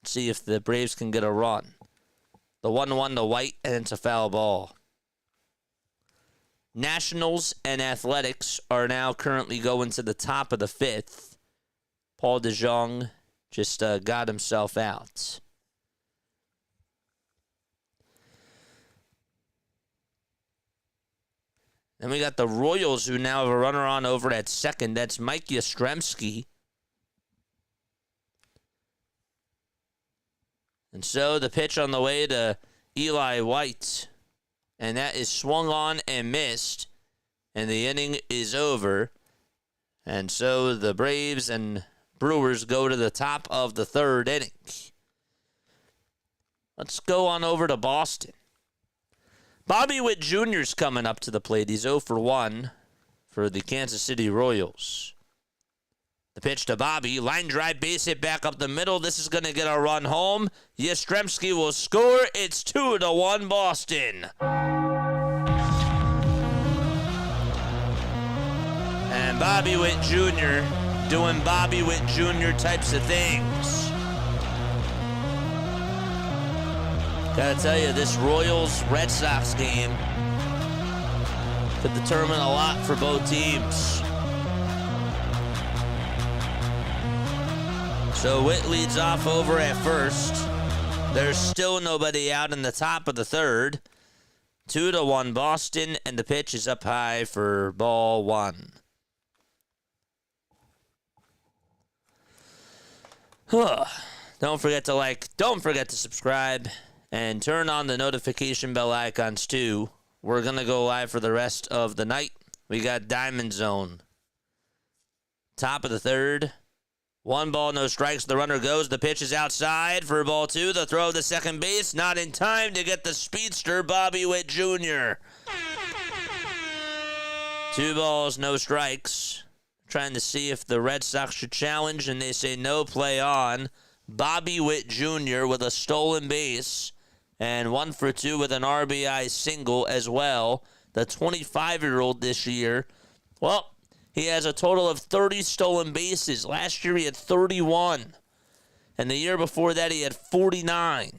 See if the Braves can get a run. The 1-1 to White, and it's a foul ball. Nationals and Athletics are now currently going to the top of the 5th. Paul DeJong just got himself out. Then we got the Royals, who now have a runner on over at second. That's Mike Yastrzemski. And so the pitch on the way to Eli White. And that is swung on and missed. And the inning is over. And so the Braves and Brewers go to the top of the 3rd inning. Let's go on over to Boston. Bobby Witt Jr. is coming up to the plate. He's 0 for 1 for the Kansas City Royals. The pitch to Bobby. Line drive, base hit back up the middle. This is going to get a run home. Yastrzemski will score. It's 2-1 Boston. And Bobby Witt Jr. doing Bobby Witt Jr. types of things. Gotta tell you, this Royals-Red Sox game could determine a lot for both teams. So Witt leads off over at first. There's still nobody out in the top of the 3rd. 2-1 Boston, and the pitch is up high for ball 1. Don't forget to like, don't forget to subscribe, and turn on the notification bell icons too. We're going to go live for the rest of the night. We got Diamond Zone. Top of the 3rd. 1 ball, no strikes. The runner goes. The pitch is outside for ball 2. The throw to second base. Not in time to get the speedster, Bobby Witt Jr. 2 balls, no strikes. Trying to see if the Red Sox should challenge, and they say no, play on. Bobby Witt Jr. with a stolen base, and 1 for 2 with an RBI single as well. The 25-year-old this year, well, he has a total of 30 stolen bases. Last year he had 31, and the year before that he had 49.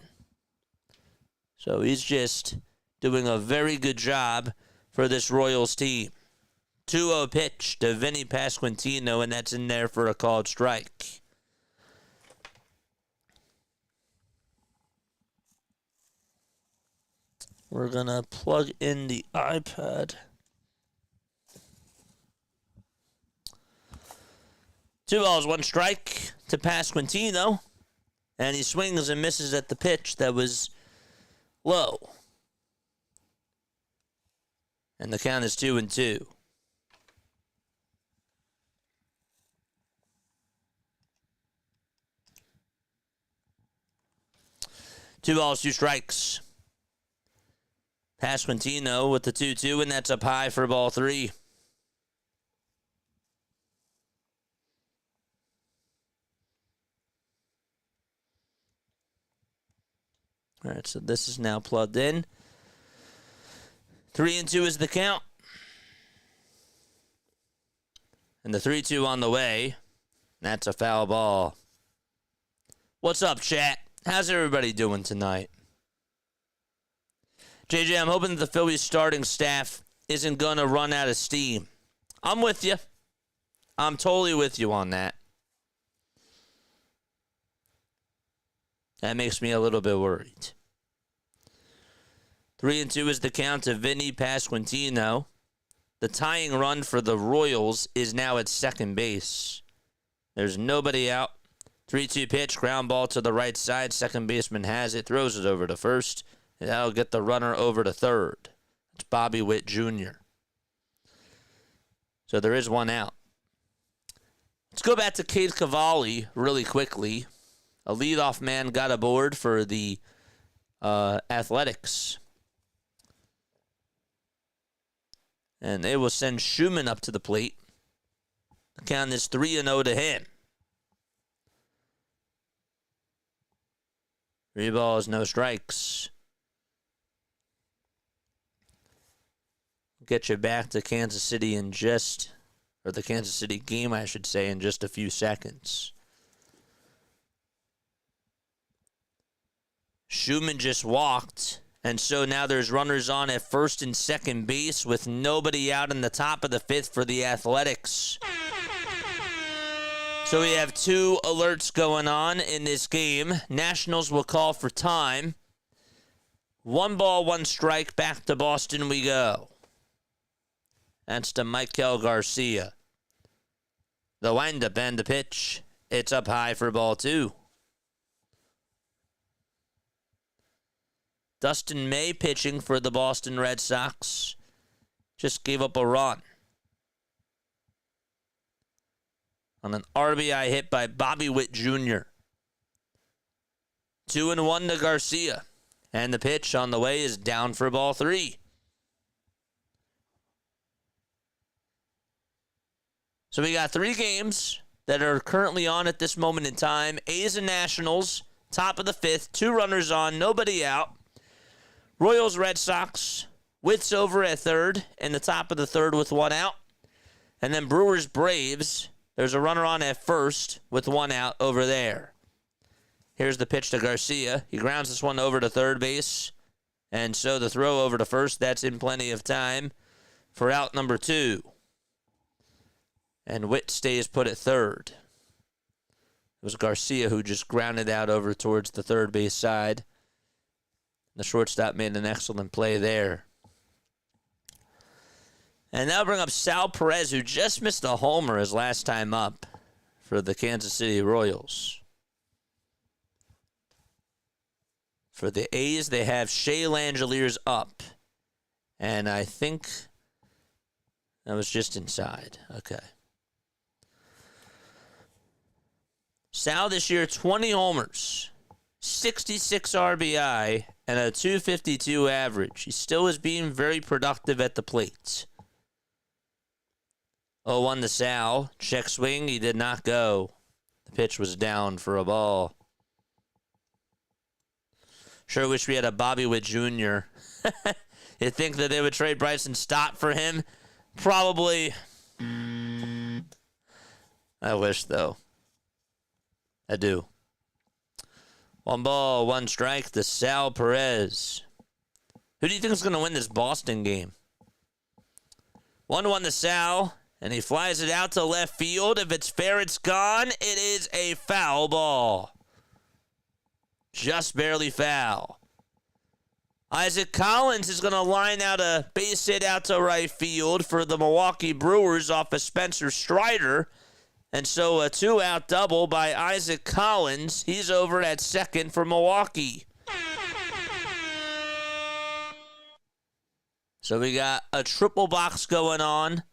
So he's just doing a very good job for this Royals team. 2-0 pitch to Vinny Pasquantino, and that's in there for a called strike. We're going to plug in the iPad. 2 balls, 1 strike to Pasquantino, and he swings and misses at the pitch that was low. And the count is 2-2. Two balls, 2 strikes. Pasquantino with the 2-2, and that's up high for ball 3. All right, so this is now plugged in. 3-2 is the count. And the 3-2 on the way. That's a foul ball. What's up, chat? How's everybody doing tonight? JJ, I'm hoping that the Phillies starting staff isn't going to run out of steam. I'm with you. I'm totally with you on that. That makes me a little bit worried. 3-2 is the count to Vinny Pasquantino. The tying run for the Royals is now at second base. There's nobody out. 3-2 pitch, ground ball to the right side. Second baseman has it, throws it over to first. And that'll get the runner over to third. It's Bobby Witt Jr. So there is 1 out. Let's go back to Cade Cavalli really quickly. A leadoff man got aboard for the Athletics. And they will send Schumann up to the plate. The count is 3-0 to him. 3 balls, no strikes. Get you back to Kansas City in the Kansas City game, I should say, in just a few seconds. Schumann just walked, and so now there's runners on at first and second base with nobody out in the top of the fifth for the Athletics. So we have 2 alerts going on in this game. Nationals will call for time. 1 ball, 1 strike, back to Boston we go. That's to Michael Garcia. The windup and the pitch. It's up high for ball 2. Dustin May pitching for the Boston Red Sox. Just gave up a run on an RBI hit by Bobby Witt Jr. 2-1 to Garcia. And the pitch on the way is down for ball 3. So we got 3 games that are currently on at this moment in time. A's and Nationals, top of the 5th, 2 runners on, nobody out. Royals, Red Sox, Witt's over at third in the top of the 3rd with 1 out. And then Brewers, Braves, there's a runner on at first with 1 out over there. Here's the pitch to Garcia. He grounds this one over to third base. And so the throw over to first, that's in plenty of time for out number 2. And Witt stays put at third. It was Garcia who just grounded out over towards the third base side. The shortstop made an excellent play there. And now bring up Sal Perez, who just missed a homer his last time up for the Kansas City Royals. For the A's, they have Shea Langeliers up. And I think that was just inside. Okay. Sal this year, 20 homers, 66 RBI, and a 252 average. He still is being very productive at the plate. 0-1 to Sal. Check swing. He did not go. The pitch was down for a ball. Sure wish we had a Bobby Witt Jr. You think that they would trade Bryson Stott for him? Probably. I wish, though. I do. 1 ball, 1 strike to Sal Perez. Who do you think is going to win this Boston game? 1-1 to Sal, and he flies it out to left field. If it's fair, it's gone. It is a foul ball. Just barely foul. Isaac Collins is going to line out a base hit out to right field for the Milwaukee Brewers off of Spencer Strider. And so a 2-out double by Isaac Collins. He's over at second for Milwaukee. So we got a triple box going on.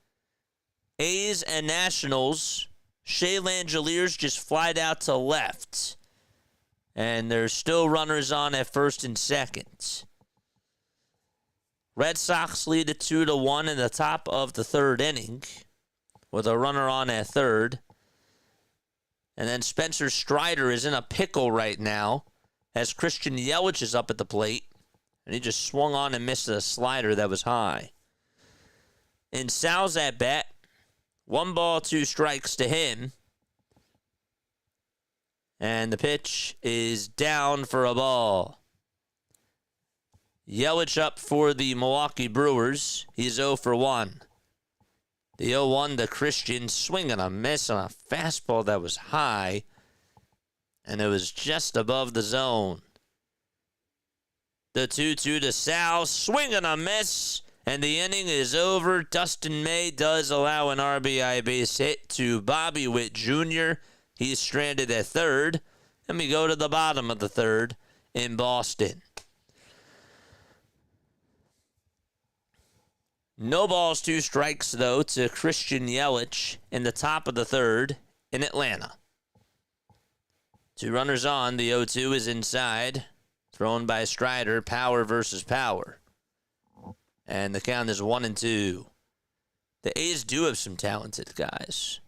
A's and Nationals. Shea Langeliers just flied out to left. And there's still runners on at first and second. Red Sox lead it 2-1 in the top of the 3rd inning with a runner on at third. And then Spencer Strider is in a pickle right now as Christian Yelich is up at the plate. And he just swung on and missed a slider that was high. In Sal's at bat, 1 ball, 2 strikes to him. And the pitch is down for a ball. Yelich up for the Milwaukee Brewers. He's 0 for 1. The 0-1 to Christian, swinging a miss on a fastball that was high, and it was just above the zone. The 2-2 to Sal, swinging a miss, and the inning is over. Dustin May does allow an RBI base hit to Bobby Witt Jr. He's stranded at third, and we go to the bottom of the 3rd in Boston. No balls, 2 strikes, though, to Christian Yelich in the top of the 3rd in Atlanta. 2 runners on. The 0-2 is inside. Thrown by Strider. Power versus power. And the count is 1-2. The A's do have some talented guys.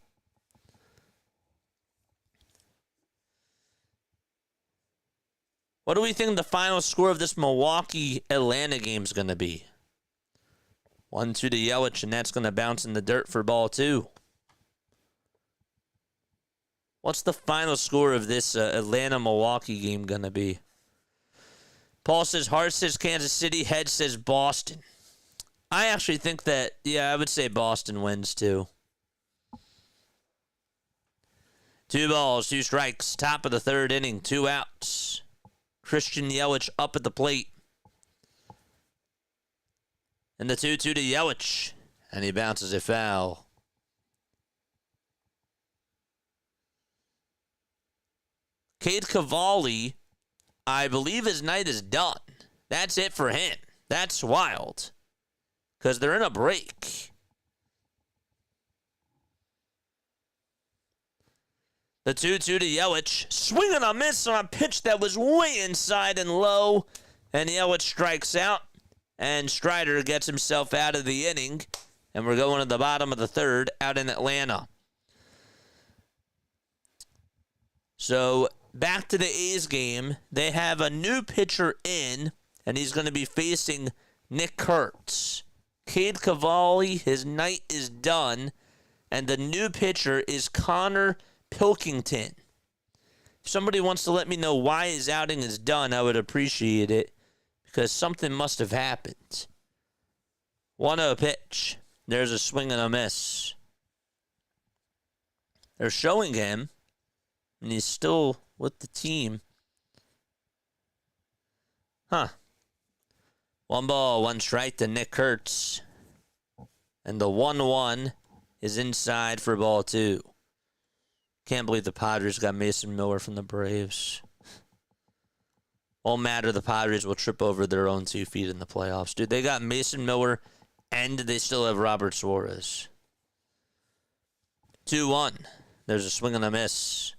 What do we think the final score of this Milwaukee-Atlanta game is going to be? 1-2 to Yelich, and that's going to bounce in the dirt for ball 2. What's the final score of this Atlanta-Milwaukee game going to be? Paul says, heart says Kansas City, head says Boston. I actually think that, I would say Boston wins too. 2 balls, 2 strikes, top of the third inning, 2 outs. Christian Yelich up at the plate. And the 2-2 to Yelich. And he bounces it foul. Cade Cavalli, I believe his night is done. That's it for him. That's wild. Because they're in a break. The 2-2 to Yelich. Swing and a miss on a pitch that was way inside and low. And Yelich strikes out. And Strider gets himself out of the inning. And we're going to the bottom of the third out in Atlanta. So, back to the A's game. They have a new pitcher in. And he's going to be facing Nick Kurtz. Cade Cavalli, his night is done. And the new pitcher is Connor Pilkington. If somebody wants to let me know why his outing is done, I would appreciate it. Because something must have happened. 1-0 pitch. There's a swing and a miss. They're showing him. And he's still with the team. 1 ball, 1 strike to Nick Kurtz. And the 1-1 is inside for ball 2. Can't believe the Padres got Mason Miller from the Braves. Won't matter, the Padres will trip over their own 2 feet in the playoffs. Dude, they got Mason Miller and they still have Robert Suarez. 2-1. There's a swing and a miss.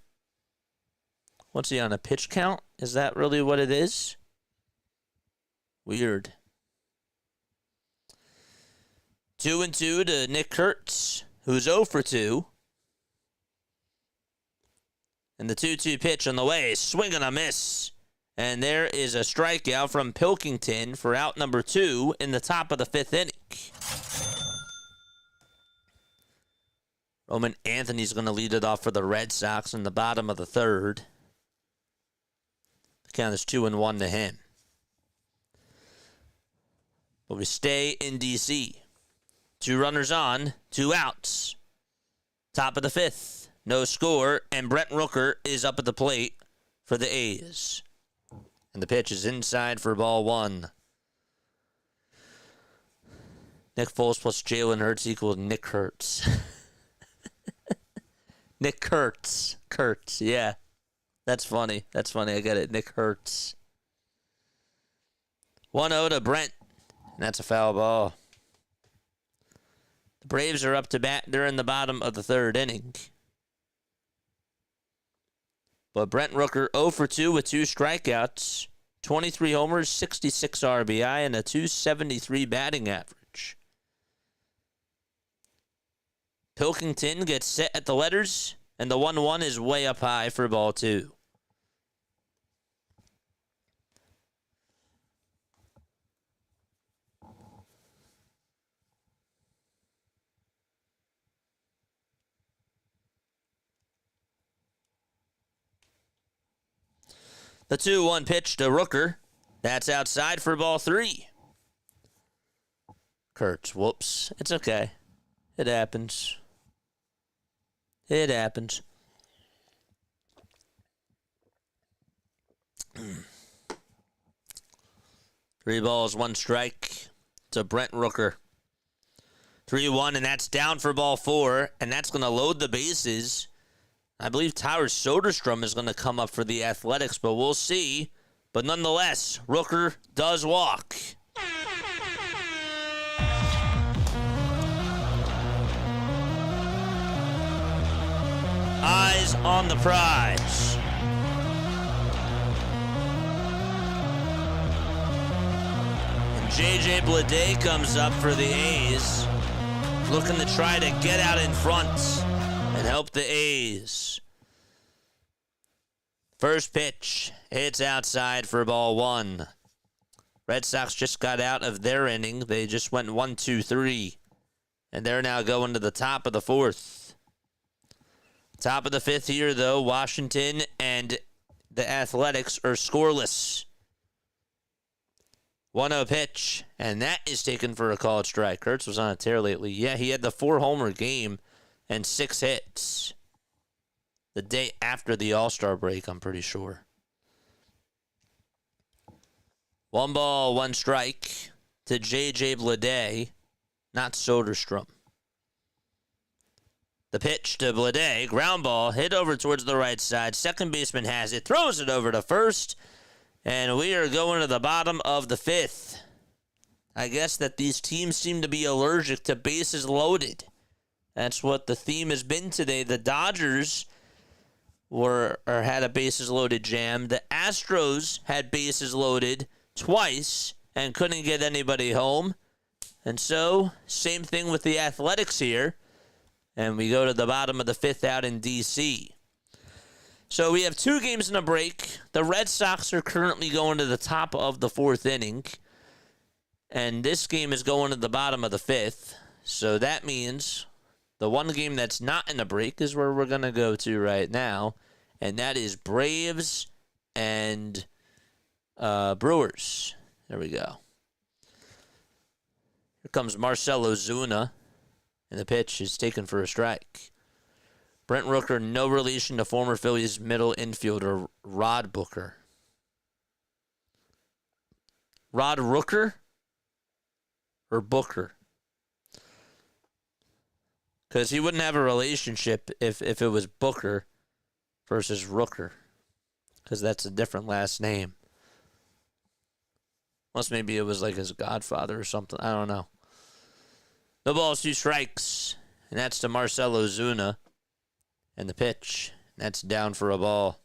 What's he on, a pitch count? Is that really what it is? Weird. 2-2 to Nick Kurtz, who's 0 for 2. And the 2-2 pitch on the way. Swing and a miss. And there is a strikeout from Pilkington for out number 2 in the top of the 5th inning. Roman Anthony's going to lead it off for the Red Sox in the bottom of the 3rd. The count is 2-1 to him. But we stay in D.C. 2 runners on, 2 outs. Top of the 5th. No score, and Brent Rooker is up at the plate for the A's. And the pitch is inside for ball 1. Nick Foles plus Jalen Hurts equals Nick Hurts. Nick Kurtz. Kurtz, yeah. That's funny. I get it. Nick Hurts. 1-0 to Brent. And that's a foul ball. The Braves are up to bat. They're in the bottom of the 3rd inning. But Brent Rooker 0 for 2 with 2 strikeouts, 23 homers, 66 RBI, and a .273 batting average. Pilkington gets set at the letters, and the 1-1 is way up high for ball 2. The 2-1 pitch to Rooker. That's outside for ball 3. Kurtz, whoops. It's okay. It happens. It happens. 3 balls, 1 strike to Brent Rooker. 3-1, and that's down for ball 4, and that's going to load the bases. I believe Tyler Soderstrom is going to come up for the Athletics, but we'll see. But nonetheless, Rooker does walk. Eyes on the prize. And J.J. Bleday comes up for the A's, looking to try to get out in front and help the A's. First pitch, it's outside for ball 1. Red Sox just got out of their inning. They just went 1-2-3. And they're now going to the top of the 4th. Top of the 5th here, though. Washington and the Athletics are scoreless. 1-0 pitch, and that is taken for a called strike. Kurtz was on a tear lately. Yeah, he had the 4-homer game and 6 hits the day after the All-Star break, I'm pretty sure. 1 ball, 1 strike to J.J. Bleday, not Soderstrom. The pitch to Bleday, ground ball, hit over towards the right side. Second baseman has it, throws it over to first, and we are going to the bottom of the 5th. I guess that these teams seem to be allergic to bases loaded. That's what the theme has been today. The Dodgers had a bases loaded jam. The Astros had bases loaded twice and couldn't get anybody home. And so, same thing with the Athletics here. And we go to the bottom of the 5th out in D.C. So we have 2 games in a break. The Red Sox are currently going to the top of the 4th inning. And this game is going to the bottom of the 5th. So that means the one game that's not in a break is where we're going to go to right now. And that is Braves and Brewers. There we go. Here comes Marcell Ozuna. And the pitch is taken for a strike. Brent Rooker, no relation to former Phillies middle infielder Rod Booker. Rod Rooker or Booker? Because he wouldn't have a relationship if it was Booker versus Rooker. Because that's a different last name. Unless maybe it was like his godfather or something. I don't know. No balls, 2 strikes. And that's to Marcell Ozuna. And the pitch. That's down for a ball.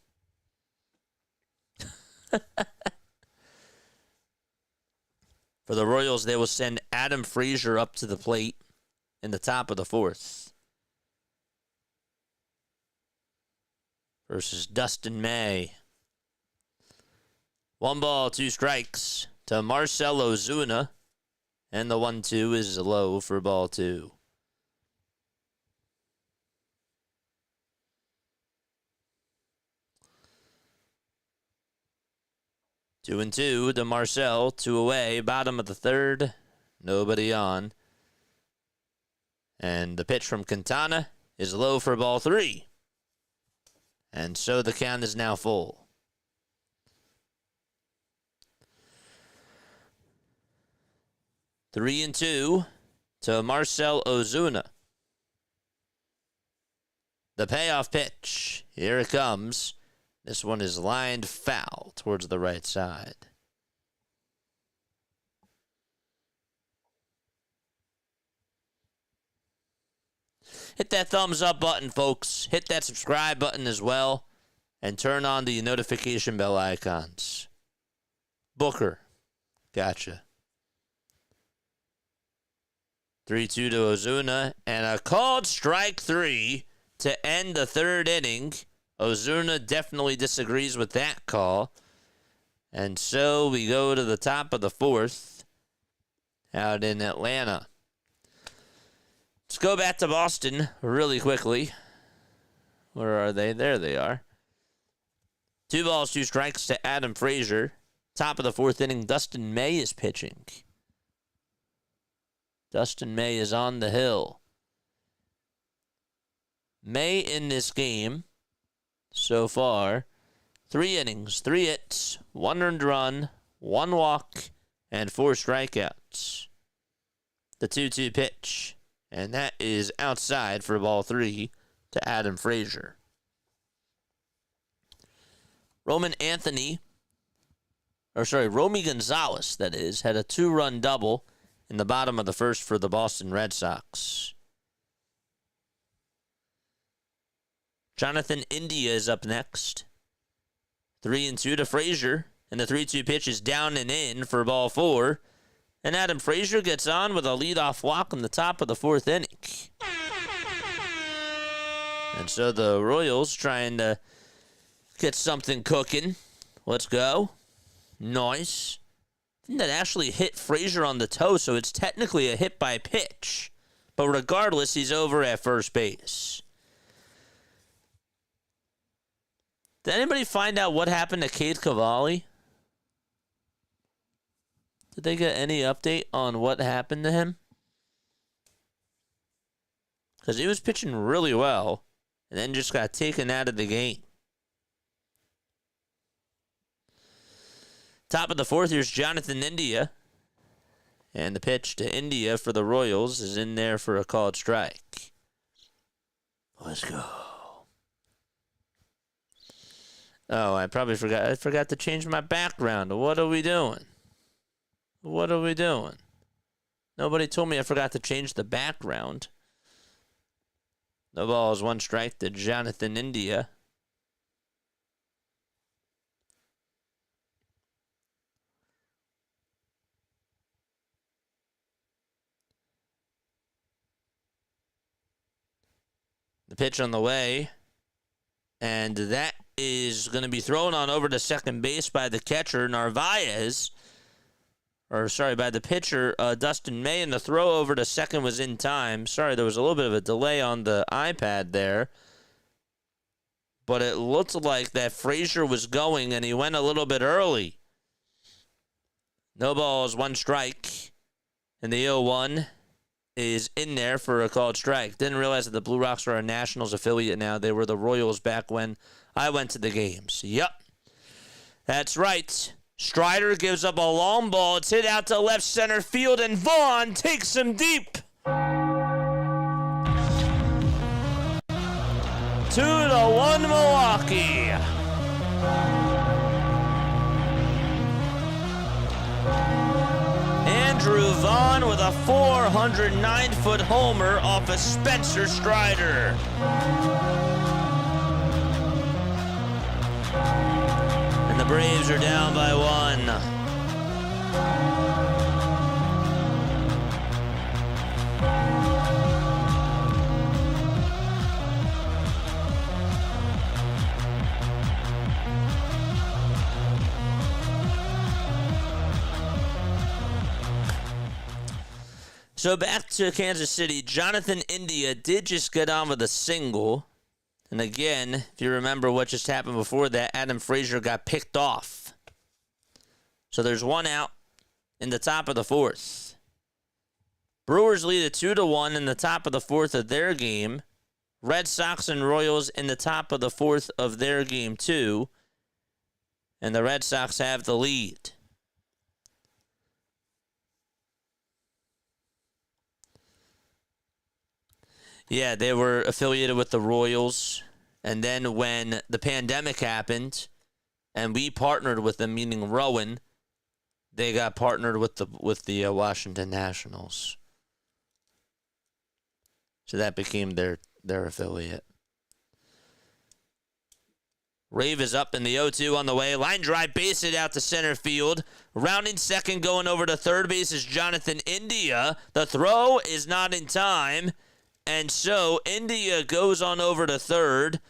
For the Royals, they will send Adam Frazier up to the plate in the top of the 4th. Versus Dustin May. 1 ball, 2 strikes to Marcell Ozuna. And the 1-2 is low for ball 2. Two and 2 to Marcell, 2 away, bottom of the 3rd, nobody on. And the pitch from Quintana is low for ball 3. And so the count is now full. 3-2 to Marcell Ozuna. The payoff pitch. Here it comes. This one is lined foul towards the right side. Hit that thumbs up button, folks. Hit that subscribe button as well. And turn on the notification bell icons. Booker. Gotcha. 3-2 to Ozuna, and a called strike 3 to end the 3rd inning. Ozuna definitely disagrees with that call. And so we go to the top of the 4th out in Atlanta. Let's go back to Boston really quickly. Where are they? There they are. 2 balls, 2 strikes to Adam Frazier. Top of the 4th inning, Dustin May is pitching. Dustin May is on the hill. May in this game, so far, 3 innings, 3 hits, 1 earned run, 1 walk, and 4 strikeouts. The 2-2 pitch, and that is outside for ball 3 to Adam Frazier. Romy Gonzalez, that is, had a 2-run double in the bottom of the 1st for the Boston Red Sox. Jonathan India is up next. 3-2 to Frazier, and the 3-2 pitch is down and in for ball 4. And Adam Frazier gets on with a leadoff walk in the top of the 4th inning. And so the Royals trying to get something cooking. Let's go. Nice. That actually hit Frazier on the toe, so it's technically a hit by pitch. But regardless, he's over at first base. Did anybody find out what happened to Cade Cavalli? Did they get any update on what happened to him? Because he was pitching really well and then just got taken out of the game. Top of the fourth, here's Jonathan India. And the pitch to India for the Royals is in there for a called strike. Let's go. Oh, I forgot to change my background. What are we doing? What are we doing? Nobody told me I forgot to change the background. No balls, one strike to Jonathan India. The pitch on the way. And that is going to be thrown on over to second base by the catcher, Narvaez. By the pitcher, Dustin May. And the throw over to second was in time. Sorry, there was a little bit of a delay on the iPad there. But it looked like that Frazier was going, and he went a little bit early. No balls, one strike. And the 0-1 is in there for a called strike. Didn't realize that the Blue Rocks are a Nationals affiliate now. They were the Royals back when I went to the games. Yep. That's right. Strider gives up a long ball. It's hit out to left center field, and Vaughn takes him deep. 2-1 Milwaukee. Andrew Vaughn with a 409-foot homer off of Spencer Strider. And the Braves are down by 1. So back to Kansas City, Jonathan India did just get on with a single. And again, if you remember what just happened before that, Adam Frazier got picked off. So there's one out in the top of the fourth. Brewers lead at 2-1 in the top of the fourth of their game. Red Sox and Royals in the top of the fourth of their game too. And the Red Sox have the lead. Yeah, they were affiliated with the Royals. And then when the pandemic happened and we partnered with them, meaning Rowan, they got partnered with the Washington Nationals. So that became their affiliate. Rave is up in the 0-2 on the way. Line drive, base it out to center field. Rounding second, going over to third base is Jonathan India. The throw is not in time. And so India goes on over to third,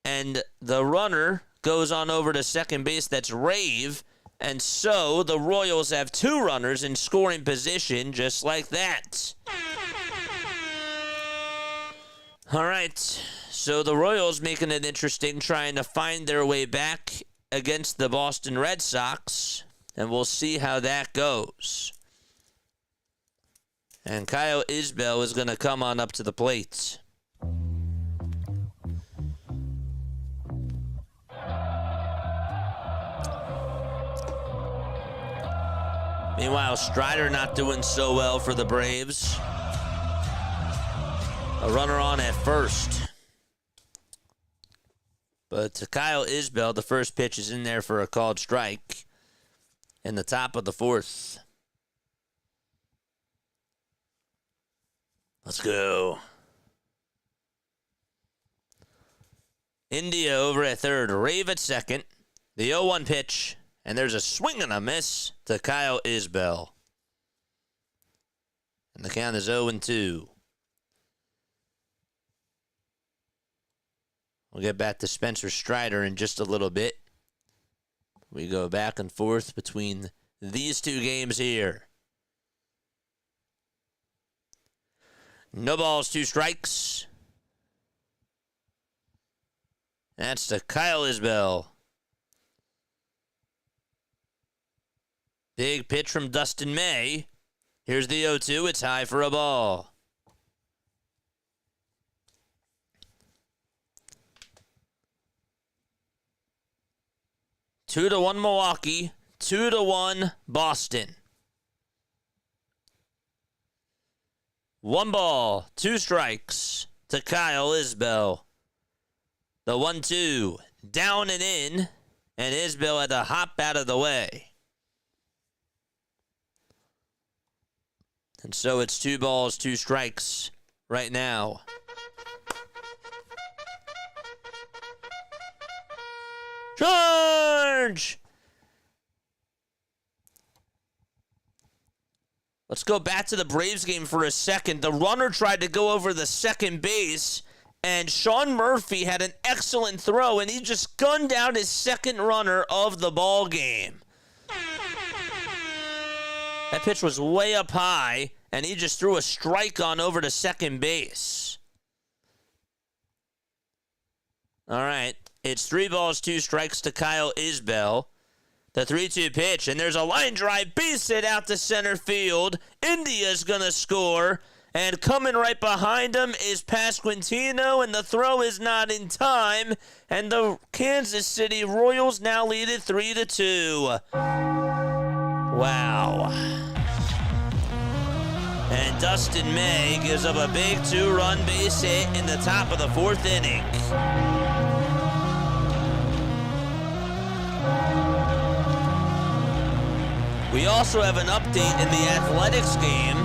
and the runner goes on over to second base. That's Rave. And so the Royals have two runners in scoring position just like that. All right. So the Royals making it interesting, trying to find their way back against the Boston Red Sox. And we'll see how that goes. And Kyle Isbell is going to come on up to the plate. Meanwhile, Strider not doing so well for the Braves. A runner on at first. But to Kyle Isbell, the first pitch is in there for a called strike in the top of the fourth. Let's go. India over at third. Rave at second. The 0-1 pitch. And there's a swing and a miss to Kyle Isbell. And the count is 0-2. We'll get back to Spencer Strider in just a little bit. We go back and forth between these two games here. No balls, two strikes. That's to Kyle Isbell. Big pitch from Dustin May. Here's the 0-2. It's high for a ball. Two to 1 Milwaukee. 2-1 Boston. 1 ball, 2 strikes to Kyle Isbell. The 1-2 down and in, and Isbell had to hop out of the way. And so it's 2 balls, 2 strikes right now. Charge! Let's go back to the Braves game for a second. The runner tried to go over the second base, and Sean Murphy had an excellent throw, and he just gunned down his second runner of the ball game. That pitch was way up high, and he just threw a strike on over to second base. All right, it's 3 balls, 2 strikes to Kyle Isbell. The 3-2 pitch, and there's a line drive, base hit out to center field. India's going to score, and coming right behind him is Pasquantino, and the throw is not in time, and the Kansas City Royals now lead it 3-2. Wow. And Dustin May gives up a big 2-run base hit in the top of the 4th inning. We also have an update in the Athletics game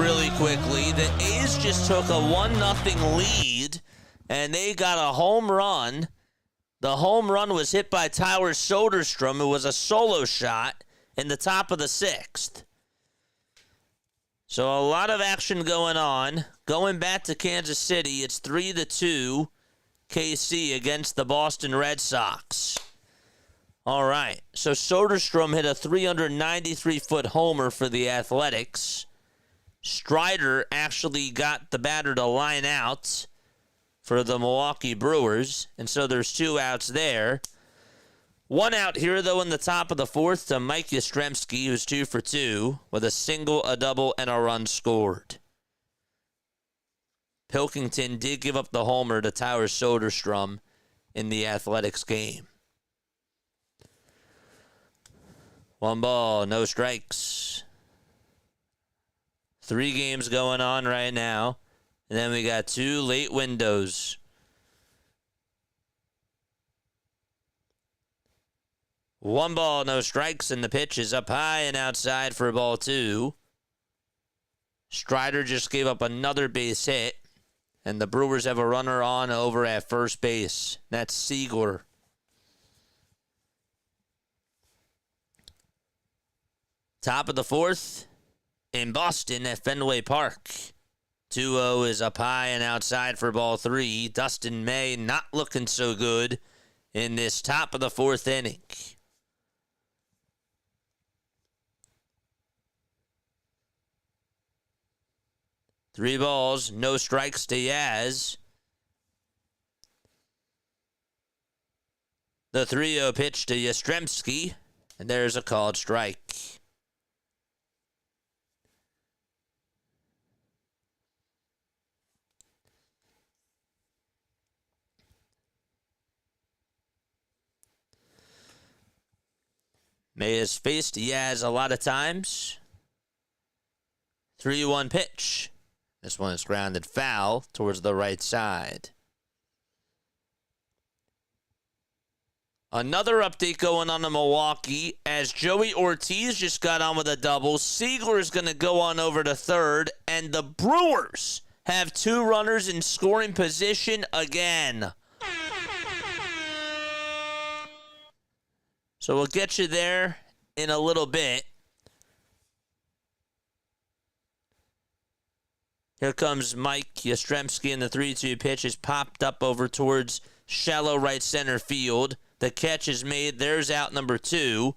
really quickly. The A's just took a 1-0 lead, and they got a home run. The home run was hit by Tyler Soderstrom. It was a solo shot in the top of the 6th. So a lot of action going on. Going back to Kansas City, it's 3-2 KC against the Boston Red Sox. All right, so Soderstrom hit a 393-foot homer for the Athletics. Strider actually got the batter to line out for the Milwaukee Brewers, and so there's 2 outs there. 1 out here, though, in the top of the 4th to Mike Yastrzemski, who's 2 for 2, with a single, a double, and a run scored. Pilkington did give up the homer to Tyler Soderstrom in the Athletics game. 1 ball, no strikes. 3 games going on right now. And then we got 2 late windows. One ball, no strikes, and the pitch is up high and outside for ball 2. Strider just gave up another base hit. And the Brewers have a runner on over at first base. That's Siegler. Top of the 4th in Boston at Fenway Park. 2-0 is up high and outside for ball 3. Dustin May not looking so good in this top of the 4th inning. Three balls, no strikes to Yaz. The 3-0 pitch to Yastrzemski, and there's a called strike. May has faced Yaz a lot of times. 3-1 pitch. This one is grounded foul towards the right side. Another update going on in Milwaukee as Joey Ortiz just got on with a double. Siegler is going to go on over to third, and the Brewers have 2 runners in scoring position again. So we'll get you there in a little bit. Here comes Mike Yastrzemski, and the 3-2 pitch is popped up over towards shallow right center field. The catch is made. There's out number 2.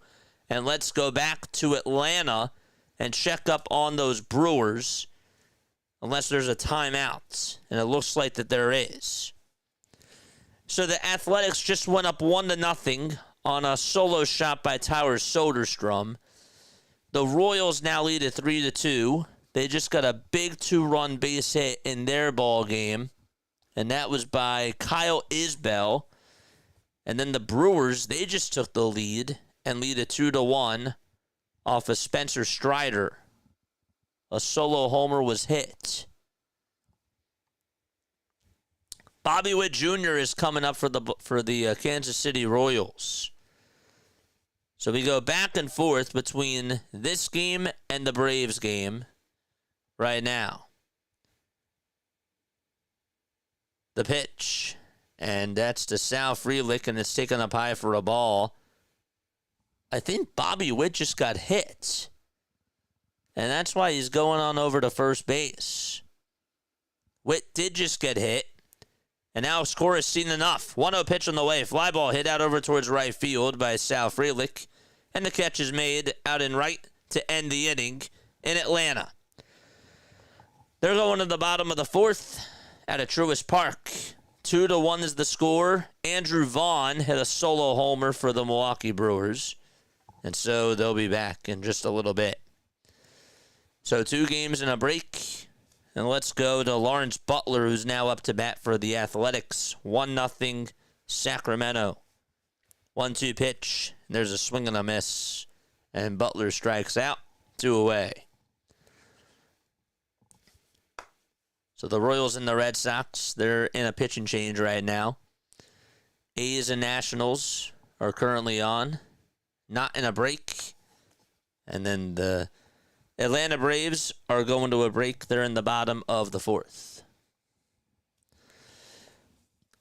And let's go back to Atlanta and check up on those Brewers, unless there's a timeout. And it looks like that there is. So the Athletics just went up 1-0 on a solo shot by Tyler Soderstrom. The Royals now lead at 3-2. They just got a big 2-run base hit in their ball game, and that was by Kyle Isbell. And then the Brewers, they just took the lead and lead at 2-1 off of Spencer Strider. A solo homer was hit. Bobby Witt Jr. is coming up for the Kansas City Royals. So we go back and forth between this game and the Braves game right now. The pitch, and that's to Sal Frelick, and it's taken up high for a ball. I think Bobby Witt just got hit, and that's why he's going on over to first base. Witt did just get hit, and now score has seen enough. 1-0 pitch on the way. Fly ball hit out over towards right field by Sal Frelick, and the catch is made out in right to end the inning in Atlanta. They're going to the bottom of the fourth at a Truist Park. 2-1 is the score. Andrew Vaughn hit a solo homer for the Milwaukee Brewers, and so they'll be back in just a little bit. So 2 games and a break. And let's go to Lawrence Butler, who's now up to bat for the Athletics. 1-0 Sacramento. 1-2 pitch. There's a swing and a miss. And Butler strikes out. 2 away. So the Royals and the Red Sox, they're in a pitching change right now. A's and Nationals are currently on. Not in a break. And then the Atlanta Braves are going to a break. They're in the bottom of the fourth.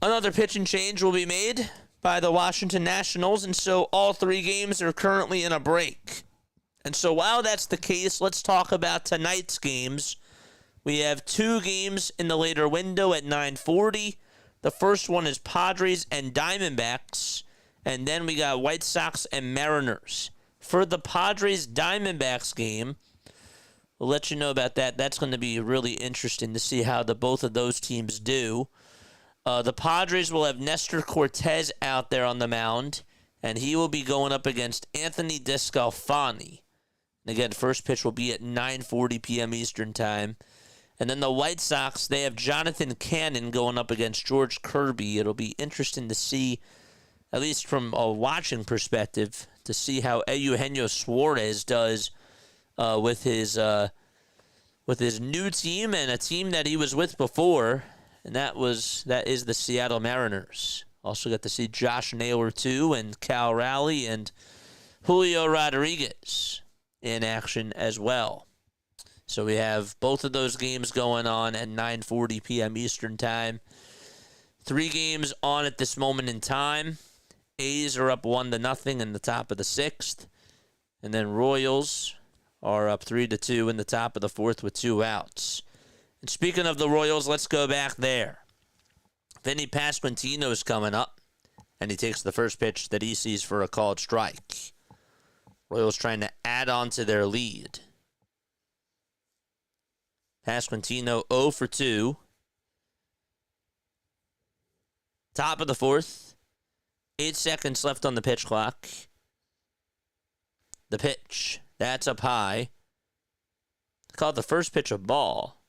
Another pitching change will be made by the Washington Nationals, and so all 3 games are currently in a break. And so while that's the case, let's talk about tonight's games. We have 2 games in the later window at 9:40. The first one is Padres and Diamondbacks, and then we got White Sox and Mariners. For the Padres-Diamondbacks game, we'll let you know about that. That's going to be really interesting to see how both of those teams do. The Padres will have Nestor Cortez out there on the mound, and he will be going up against Anthony DeSclafani. And again, first pitch will be at 9:40 p.m. Eastern Time. And then the White Sox, they have Jonathan Cannon going up against George Kirby. It'll be interesting to see, at least from a watching perspective, to see how Eugenio Suarez does with his new team and a team that he was with before, and that is the Seattle Mariners. Also got to see Josh Naylor too, and Cal Raleigh and Julio Rodriguez in action as well. So we have both of those games going on at 9:40 p.m. Eastern Time. 3 games on at this moment in time. A's are up 1-0 in the top of the 6th. And then Royals are up 3-2 in the top of the 4th with 2 outs. And speaking of the Royals, let's go back there. Vinny Pasquantino is coming up, and he takes the first pitch that he sees for a called strike. Royals trying to add on to their lead. Pasquantino 0 for 2. Top of the 4th. 8 seconds left on the pitch clock. The pitch. That's up high. Called the first pitch a ball.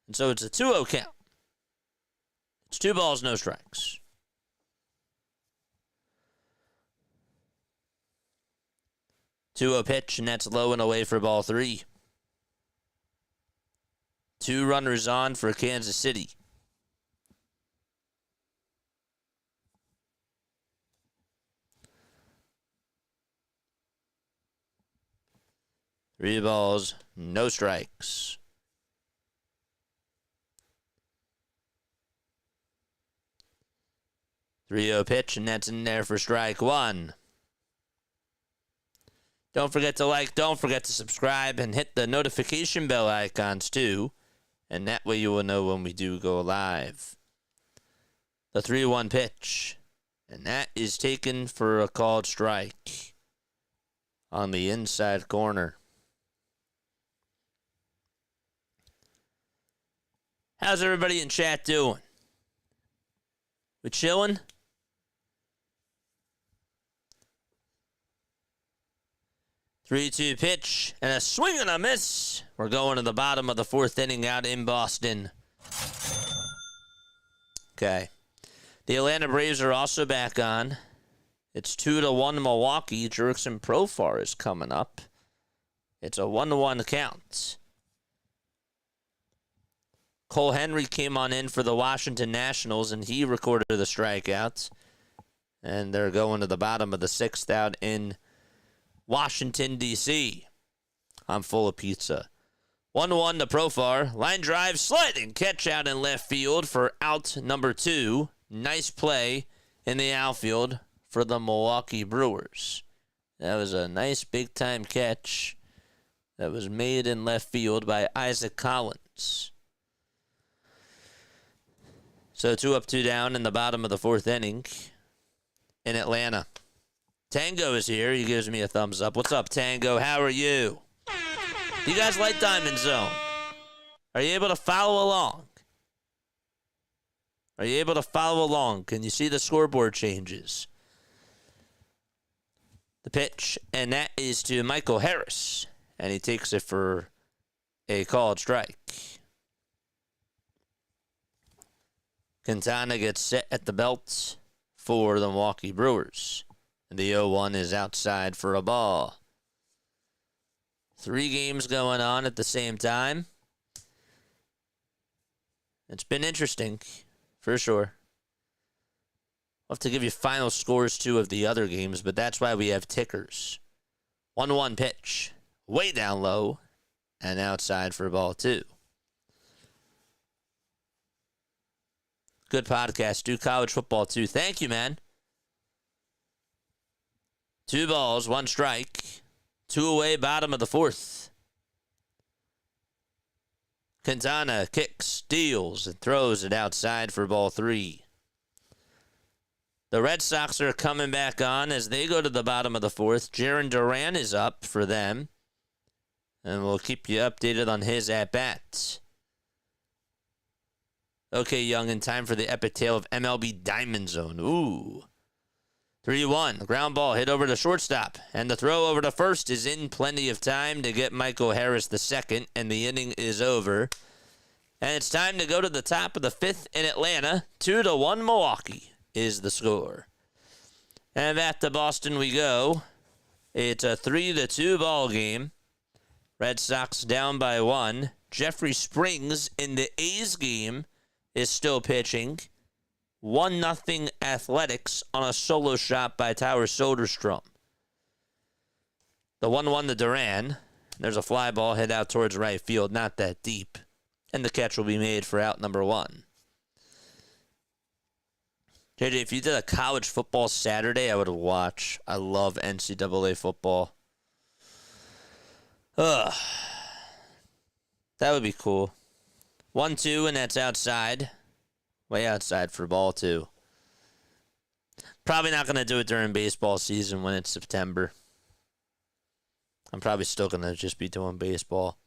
And so it's a 2-0 count. It's 2 balls, no strikes. 2-0 pitch, and that's low and away for ball 3. 2 runners on for Kansas City. Three balls, no strikes. Three-0 pitch, and that's in there for strike 1. Don't forget to like, don't forget to subscribe, and hit the notification bell icons too. And that way you will know when we do go live. The 3-1 pitch. And that is taken for a called strike on the inside corner. How's everybody in chat doing? We chilling? 3-2 pitch and a swing and a miss. We're going to the bottom of the fourth inning out in Boston. Okay. The Atlanta Braves are also back on. It's 2-1 Milwaukee. Jurickson Profar is coming up. It's a 1-1 count. Cole Henry came on in for the Washington Nationals, and he recorded the strikeouts. And they're going to the bottom of the sixth out in Washington, D.C. I'm full of pizza. 1-1 to Profar. Line drive, sliding catch out in left field for out number 2. Nice play in the outfield for the Milwaukee Brewers. That was a nice big-time catch that was made in left field by Isaac Collins. So 2 up, 2 down in the bottom of the fourth inning in Atlanta. Tango is here. He gives me a thumbs up. What's up, Tango? How are you? Do you guys like Diamondzone? Are you able to follow along? Are you able to follow along? Can you see the scoreboard changes? The pitch, and that is to Michael Harris. And he takes it for a called strike. Quintana gets set at the belt for the Milwaukee Brewers. And the 0-1 is outside for a ball. 3 games going on at the same time. It's been interesting, for sure. I'll have to give you final scores, too, of the other games, but that's why we have tickers. 1-1 pitch, way down low, and outside for ball 2. Good podcast. Do college football, too. Thank you, man. 2 balls, 1 strike. 2 away, bottom of the fourth. Quintana kicks, steals, and throws it outside for ball 3. The Red Sox are coming back on as they go to the bottom of the fourth. Jarren Duran is up for them. And we'll keep you updated on his at-bats. Okay, Young, in time for the epic tale of MLB Diamondzone. Ooh. 3-1. Ground ball hit over to shortstop. And the throw over to first is in plenty of time to get Michael Harris the second. And the inning is over. And it's time to go to the top of the fifth in Atlanta. 2-1 Milwaukee is the score. And back to Boston we go. It's a 3-2 ball game. Red Sox down by 1. Jeffrey Springs in the A's game is still pitching. 1-0 Athletics on a solo shot by Tyler Soderstrom. The 1-1 to Duran. There's a fly ball hit out towards right field, not that deep. And the catch will be made for out number 1. JJ, if you did a college football Saturday, I would watch. I love NCAA football. Ugh. That would be cool. 1-2, and that's outside. Way outside for ball 2. Probably not going to do it during baseball season when it's September. I'm probably still going to just be doing baseball.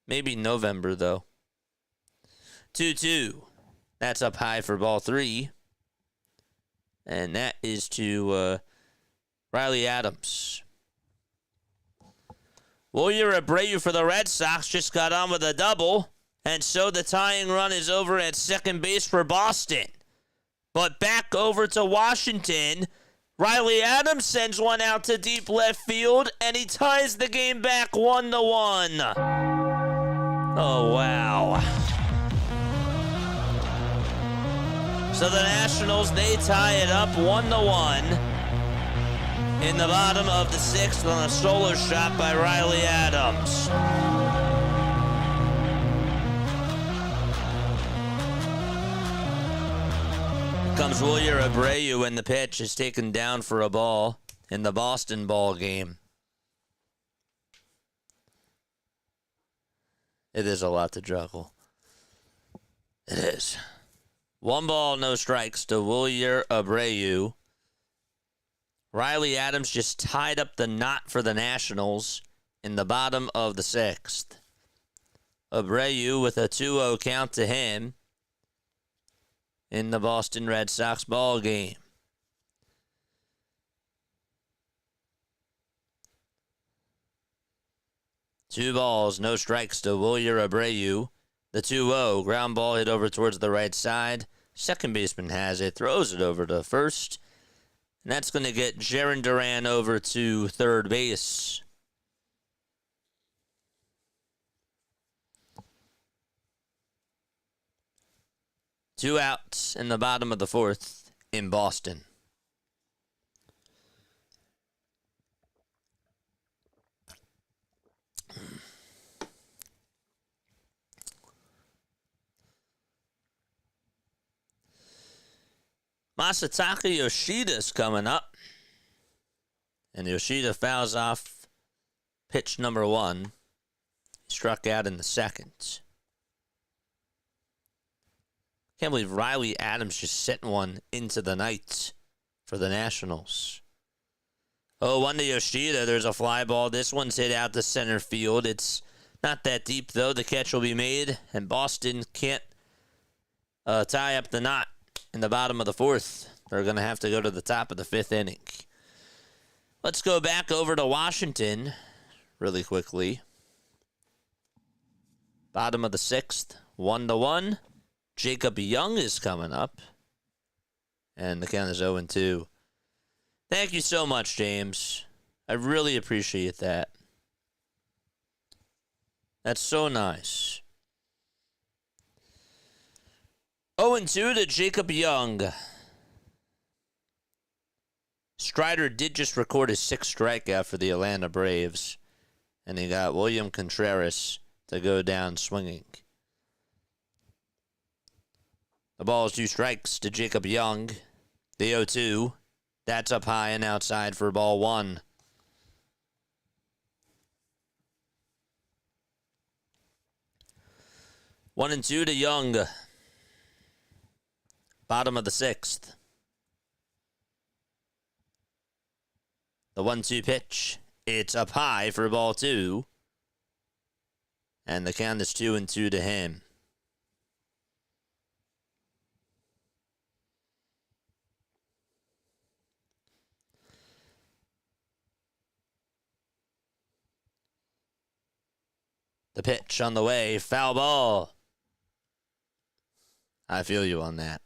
Maybe November, though. 2-2. That's up high for ball 3. And that is to Riley Adams. Wilyer Abreu for the Red Sox just got on with a double. And so the tying run is over at second base for Boston. But back over to Washington. Riley Adams sends one out to deep left field, and he ties the game back 1-1. Oh, wow. So the Nationals, they tie it up 1-1 in the bottom of the sixth on a solo shot by Riley Adams. Comes Wilyer Abreu, and the pitch is taken down for a ball in the Boston ball game. It is a lot to juggle. It is. 1 ball, no strikes to Wilyer Abreu. Riley Adams just tied up the knot for the Nationals in the bottom of the sixth. Abreu with a 2-0 count to him in the Boston Red Sox ball game. 2 balls, no strikes to Wilyer Abreu. The 2-0, ground ball hit over towards the right side. Second baseman has it, throws it over to first. And that's going to get Jarren Duran over to third base. Two outs in the bottom of the fourth in Boston. Masataka Yoshida's coming up. And Yoshida fouls off pitch number 1. He struck out in the second. Can't believe Riley Adams just sent one into the night for the Nationals. 0-1 to Yoshida. There's a fly ball. This one's hit out to center field. It's not that deep, though. The catch will be made, and Boston can't tie up the knot in the bottom of the fourth. They're going to have to go to the top of the fifth inning. Let's go back over to Washington really quickly. Bottom of the sixth, 1-1. Jacob Young is coming up. And the count is 0-2. Thank you so much, James. I really appreciate that. That's so nice. 0-2 to Jacob Young. Strider did just record his 6th strikeout for the Atlanta Braves. And he got William Contreras to go down swinging. The ball is 2 strikes to Jacob Young. The 0-2. That's up high and outside for ball 1. One and 2 to Young. Bottom of the 6th. The 1-2 pitch. It's up high for ball 2. And the count is 2-2 to him. The pitch on the way. Foul ball. I feel you on that.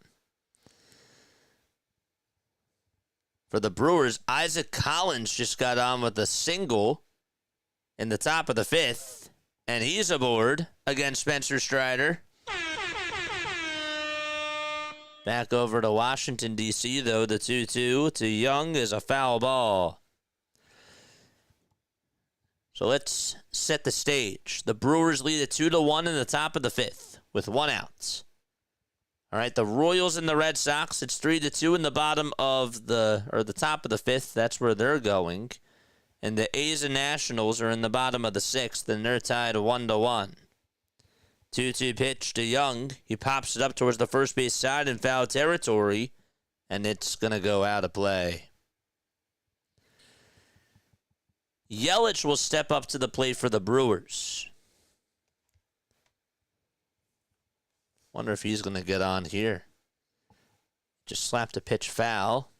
For the Brewers, Isaac Collins just got on with a single in the top of the 5th. And he's aboard against Spencer Strider. Back over to Washington, D.C., though. The 2-2 to Young is a foul ball. So let's set the stage. The Brewers lead at 2-1 in the top of the 5th with 1 out. All right, the Royals and the Red Sox, it's 3-2 in the bottom of the top of the 5th. That's where they're going. And the A's and Nationals are in the bottom of the 6th, and they're tied 1-1. 2-2 pitch to Young. He pops it up towards the first base side in foul territory, and it's going to go out of play. Yelich will step up to the plate for the Brewers. Wonder if he's going to get on here. Just slapped a pitch foul.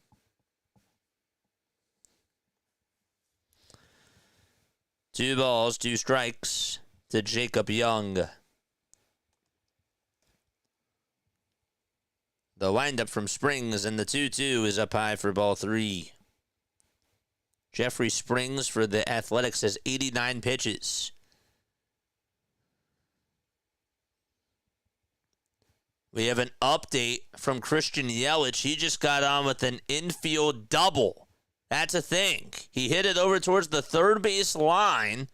Two balls, 2 strikes to Jacob Young. The windup from Springs, and the 2-2 is up high for ball 3. Jeffrey Springs for the Athletics has 89 pitches. We have an update from Christian Yelich. He just got on with an infield double. That's a thing. He hit it over towards the third base line.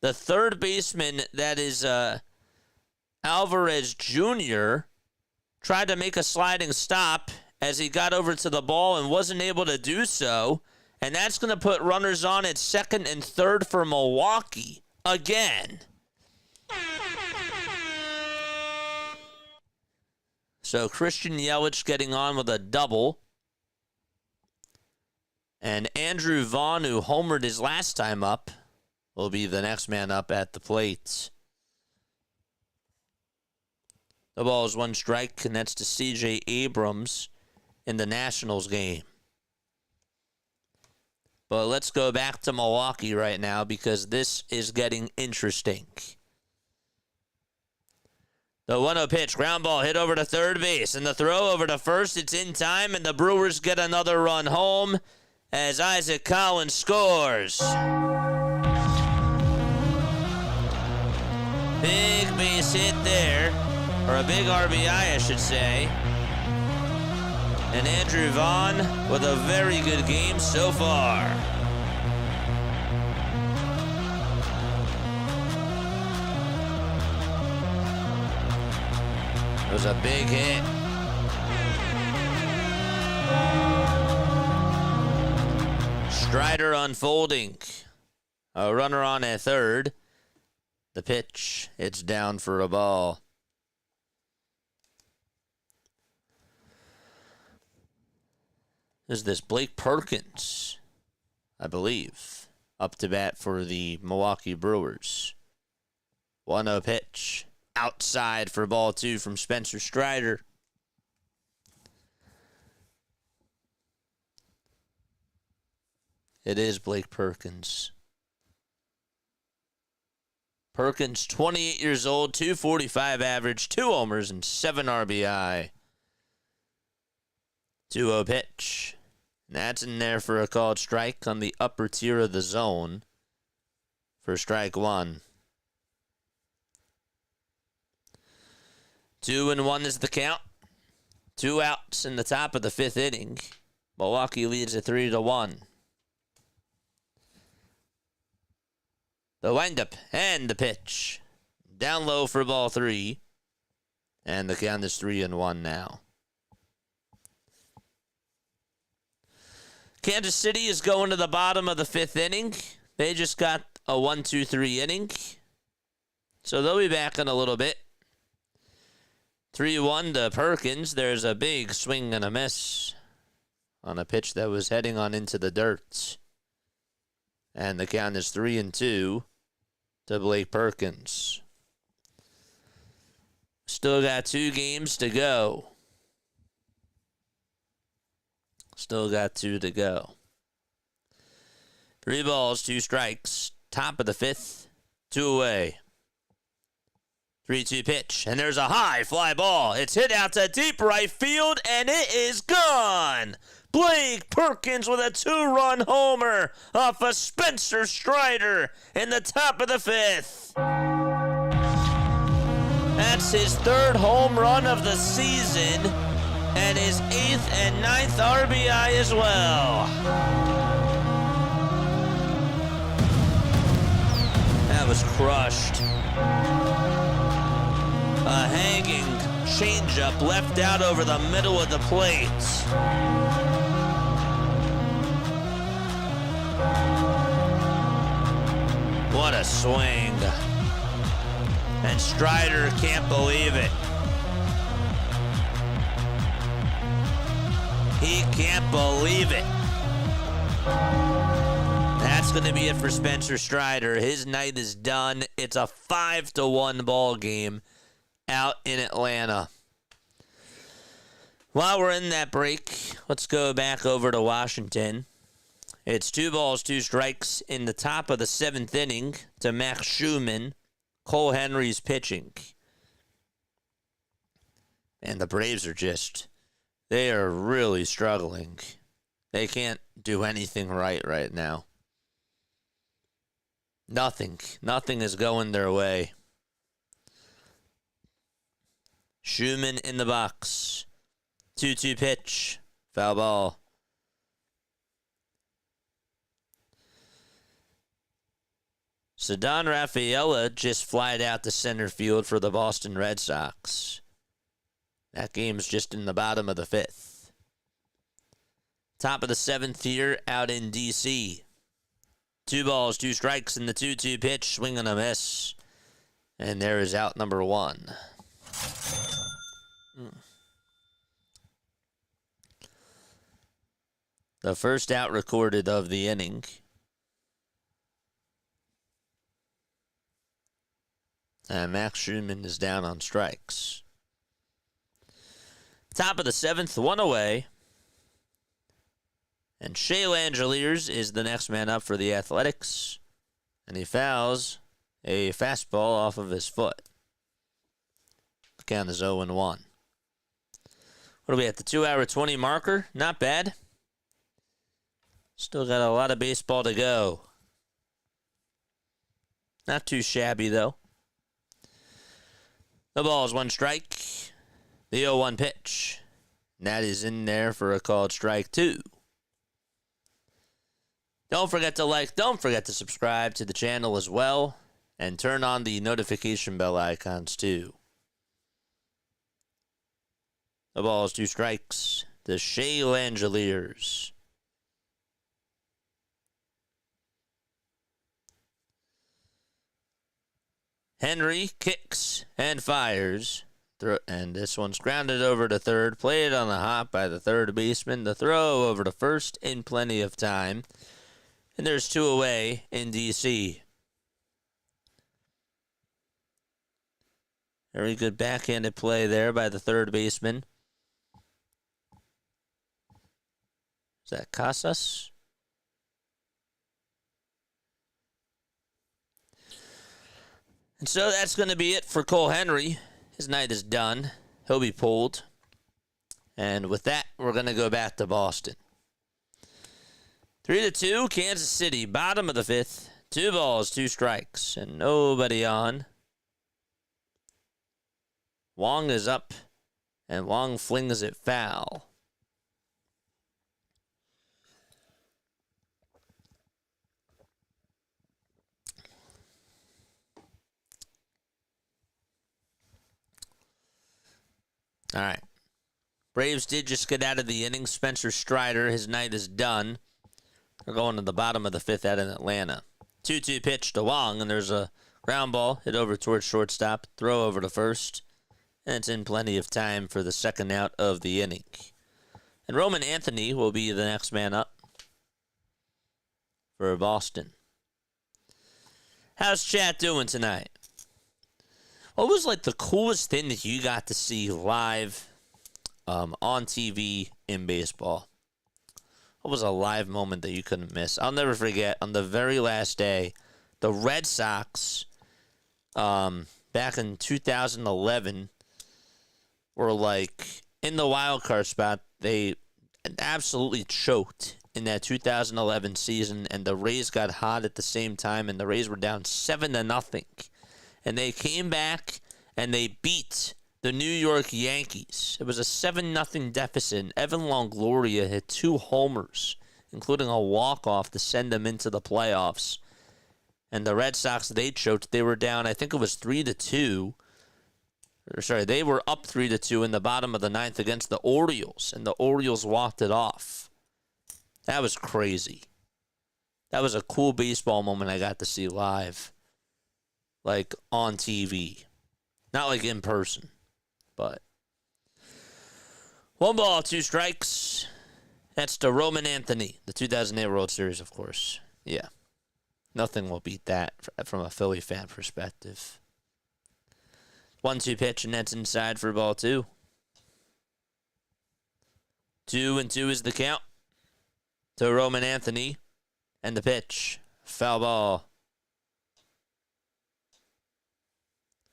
The third baseman, that is Alvarez Jr., tried to make a sliding stop as he got over to the ball and wasn't able to do so. And that's going to put runners on at second and third for Milwaukee again. So Christian Yelich getting on with a double. And Andrew Vaughn, who homered his last time up, will be the next man up at the plate. The ball is 1 strike, and that's to C.J. Abrams in the Nationals game. But let's go back to Milwaukee right now because this is getting interesting. The 1-0 pitch, ground ball hit over to third base, and the throw over to first. It's in time, and the Brewers get another run home as Isaac Collins scores. Big base hit there, or a big RBI, I should say. And Andrew Vaughn with a very good game so far. It was a big hit. Strider unfolding. A runner on at third. The pitch, it's down for a ball. Is this Blake Perkins, I believe, up to bat for the Milwaukee Brewers. 1-0 pitch. Outside for ball 2 from Spencer Strider. It is Blake Perkins. Perkins, 28 years old, 245 average, 2 homers, and 7 RBI. 2-0 pitch. That's in there for a called strike on the upper tier of the zone for strike 1. 2-1 is the count. 2 outs in the top of the 5th inning. Milwaukee leads at 3-1. The windup and the pitch. Down low for ball 3. And the count is 3-1 now. Kansas City is going to the bottom of the 5th inning. They just got a 1-2-3 inning. So they'll be back in a little bit. 3-1 to Perkins. There's a big swing and a miss on a pitch that was heading on into the dirt. And the count is 3-2 to Blake Perkins. Still got 2 games to go. Still got 2 to go. 3 balls, 2 strikes. Top of the 5th. 2 away. 3-2 pitch. And there's a high fly ball. It's hit out to deep right field, and it is gone. Blake Perkins with a 2-run homer off of Spencer Strider in the top of the 5th. That's his 3rd home run of the season and his 8th and 9th RBI as well. That was crushed. A hanging changeup left out over the middle of the plate. What a swing. And Strider can't believe it. He can't believe it. That's going to be it for Spencer Strider. His night is done. It's a 5-1 ball game out in Atlanta. While we're in that break, let's go back over to Washington. It's 2 balls, 2 strikes in the top of the 7th inning to Max Schumann. Cole Henry's pitching. And the Braves are they are really struggling. They can't do anything right now. Nothing is going their way. Schumann in the box. 2-2 pitch. Foul ball. Ceddanne Rafaela just flied out to center field for the Boston Red Sox. That game's just in the bottom of the 5th. Top of the 7th here out in D.C. 2 balls, 2 strikes in the 2-2 pitch. Swing and a miss. And there is out number 1. The first out recorded of the inning. And Max Schumann is down on strikes. Top of the 7th, 1 away. And Shea Langeliers is the next man up for the Athletics. And he fouls a fastball off of his foot. The count is 0-1. What are we at, the 2-hour 20 marker? Not bad. Still got a lot of baseball to go. Not too shabby, though. The ball is 1 strike. The 0-1 pitch. And that is in there for a called strike 2. Don't forget to like, don't forget to subscribe to the channel as well. And turn on the notification bell icons too. The ball is 2 strikes. The Shea Langeliers. Henry kicks and fires. And this one's grounded over to third. Played on the hop by the third baseman. The throw over to first in plenty of time. And there's 2 away in D.C. Very good backhanded play there by the third baseman. Is that Casas? And so that's going to be it for Cole Henry. His night is done. He'll be pulled. And with that, we're going to go back to Boston. 3-2, Kansas City, bottom of the 5th. 2 balls, 2 strikes, and nobody on. Wong is up, and Wong flings it foul. All right. Braves did just get out of the inning. Spencer Strider, his night is done. They're going to the bottom of the 5th out in Atlanta. 2-2 pitch to Wong, and there's a ground ball hit over towards shortstop. Throw over to first. And it's in plenty of time for the second out of the inning. And Roman Anthony will be the next man up for Boston. How's chat doing tonight? What was like the coolest thing that you got to see live on TV in baseball? What was a live moment that you couldn't miss? I'll never forget, on the very last day, the Red Sox, back in 2011, were like in the wild card spot. They absolutely choked in that 2011 season, and the Rays got hot at the same time, and the Rays were down 7-0. And they came back and they beat the New York Yankees. It was a 7-0 deficit. And Evan Longoria hit 2 homers, including a walk-off to send them into the playoffs. And the Red Sox, they choked. They were down, I think it was 3-2. They were up 3-2 in the bottom of the 9th against the Orioles, and the Orioles walked it off. That was crazy. That was a cool baseball moment I got to see live. Like on TV. Not like in person. But 1 ball, 2 strikes. That's to Roman Anthony. The 2008 World Series, of course. Yeah. Nothing will beat that from a Philly fan perspective. 1-2 pitch, and that's inside for ball 2. 2-2 is the count to Roman Anthony. And the pitch. Foul ball.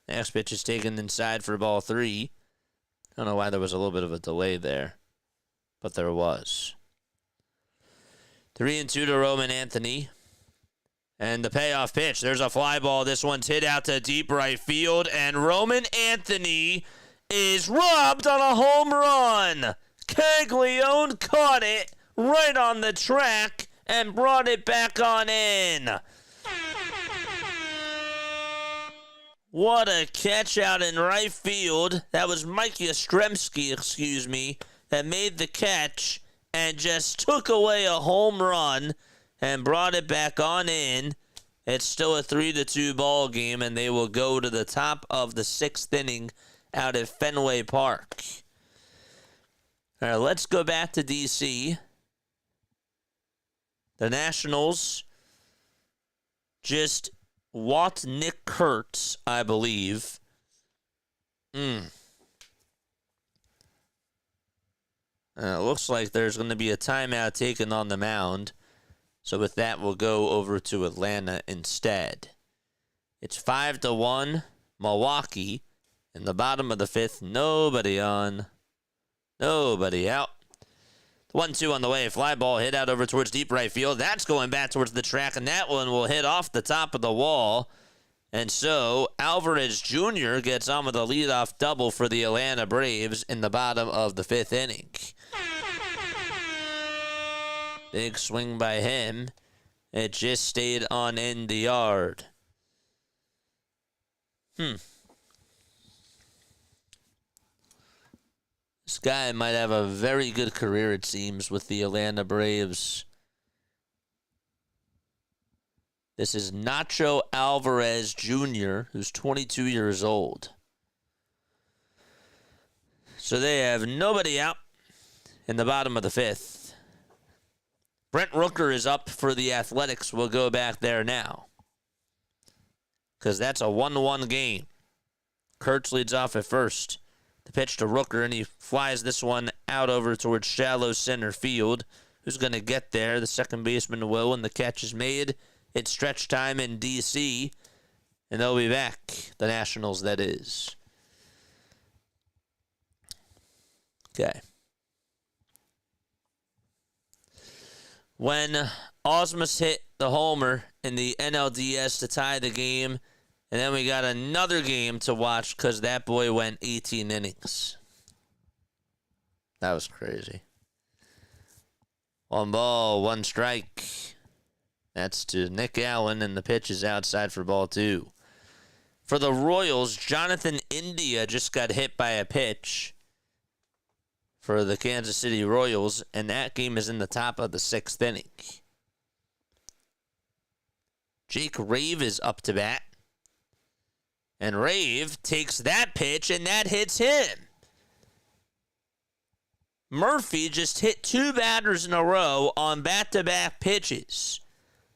Next pitch is taken inside for ball 3. I don't know why there was a little bit of a delay there, but there was. 3-2 to Roman Anthony. And the payoff pitch. There's a fly ball. This one's hit out to deep right field, and Roman Anthony is robbed on a home run. Caglione caught it right on the track and brought it back on in. What a catch out in right field. That was Mike Yastrzemski, that made the catch and just took away a home run and brought it back on in. It's still a 3-2 ball game, and they will go to the top of the 6th inning out at Fenway Park. All right, let's go back to D.C. The Nationals just walked Nick Kurtz, I believe. It looks like there's going to be a timeout taken on the mound. So with that, we'll go over to Atlanta instead. It's 5-1, Milwaukee. In the bottom of the fifth, nobody on, nobody out. 1-2 on the way. Fly ball hit out over towards deep right field. That's going back towards the track, and that one will hit off the top of the wall. And so Alvarez Jr. gets on with a leadoff double for the Atlanta Braves in the bottom of the fifth inning. Big swing by him. It just stayed on in the yard. This guy might have a very good career, it seems, with the Atlanta Braves. This is Nacho Alvarez Jr., who's 22 years old. So they have nobody out in the bottom of the fifth. Brent Rooker is up for the Athletics. We'll go back there now, because that's a 1-1 game. Kurtz leads off at first. The pitch to Rooker, and he flies this one out over towards shallow center field. Who's going to get there? The second baseman will, and the catch is made. It's stretch time in D.C., and they'll be back. The Nationals, that is. Okay. When Osmus hit the homer in the NLDS to tie the game, and then we got another game to watch because that boy went 18 innings. That was crazy. 1 ball, 1 strike. That's to Nick Allen, and the pitch is outside for ball 2. For the Royals, Jonathan India just got hit by a pitch for the Kansas City Royals, and that game is in the top of the 6th inning. Jake Rave is up to bat. And Rave takes that pitch, and that hits him. Murphy just hit 2 batters in a row on back-to-back pitches.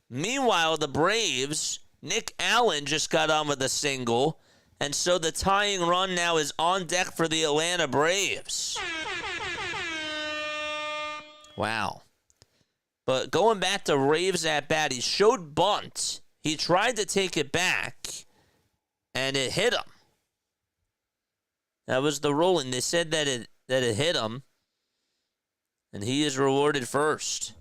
Meanwhile, the Braves, Nick Allen just got on with a single, and so the tying run now is on deck for the Atlanta Braves. Wow. But going back to Rave's at-bat, he showed bunt. He tried to take it back, and it hit him. That was the ruling. They said that it hit him, and he is rewarded first.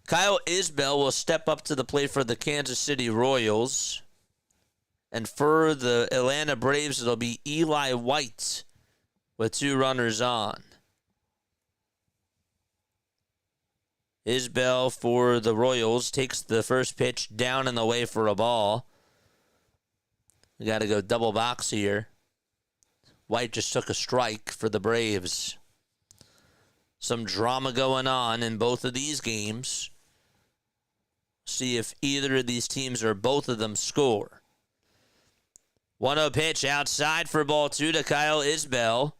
Kyle Isbell will step up to the plate for the Kansas City Royals. And for the Atlanta Braves, it'll be Eli White with 2 runners on. Isbell for the Royals takes the first pitch down and away for a ball. We got to go double box here. White just took a strike for the Braves. Some drama going on in both of these games. See if either of these teams or both of them score. 1-0 pitch outside for ball 2 to Kyle Isbell.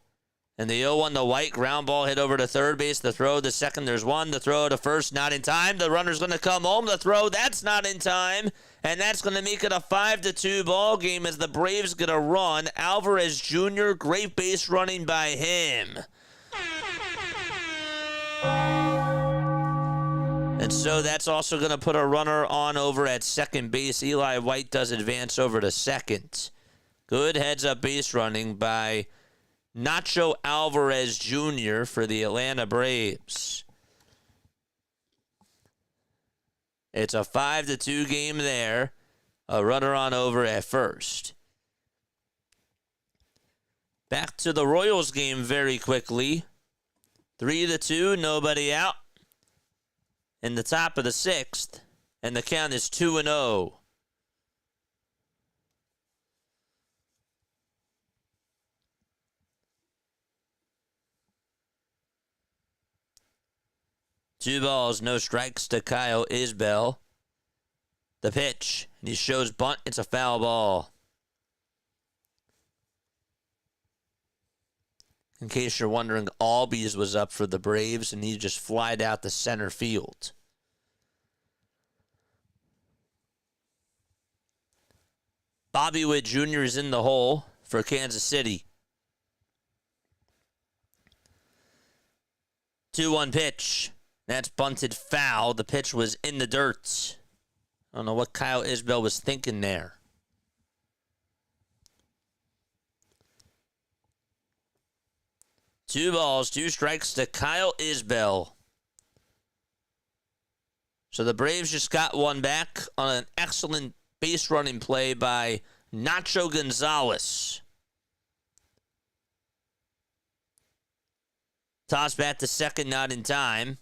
And the 0-1 to White. Ground ball hit over to third base. The throw to second. There's 1. The throw to first. Not in time. The runner's going to come home. The throw. That's not in time. And that's going to make it a 5-2 ball game as the Braves get a run. Alvarez Jr., great base running by him. And so that's also going to put a runner on over at second base. Eli White does advance over to second. Good heads-up base running by Nacho Alvarez Jr. for the Atlanta Braves. It's a 5-2 game there. A runner on over at first. Back to the Royals game very quickly. 3-2, nobody out. In the top of the 6th, and the count is 2-0. Two balls, no strikes to Kyle Isbell. The pitch, and he shows bunt. It's a foul ball. In case you're wondering, Albies was up for the Braves, and he just flied out to center field. Bobby Witt Jr. is in the hole for Kansas City. 2-1 pitch. That's bunted foul. The pitch was in the dirt. I don't know what Kyle Isbell was thinking there. Two balls, 2 strikes to Kyle Isbell. So the Braves just got one back on an excellent base running play by Nacho Gonzalez. Toss bat to second, not in time.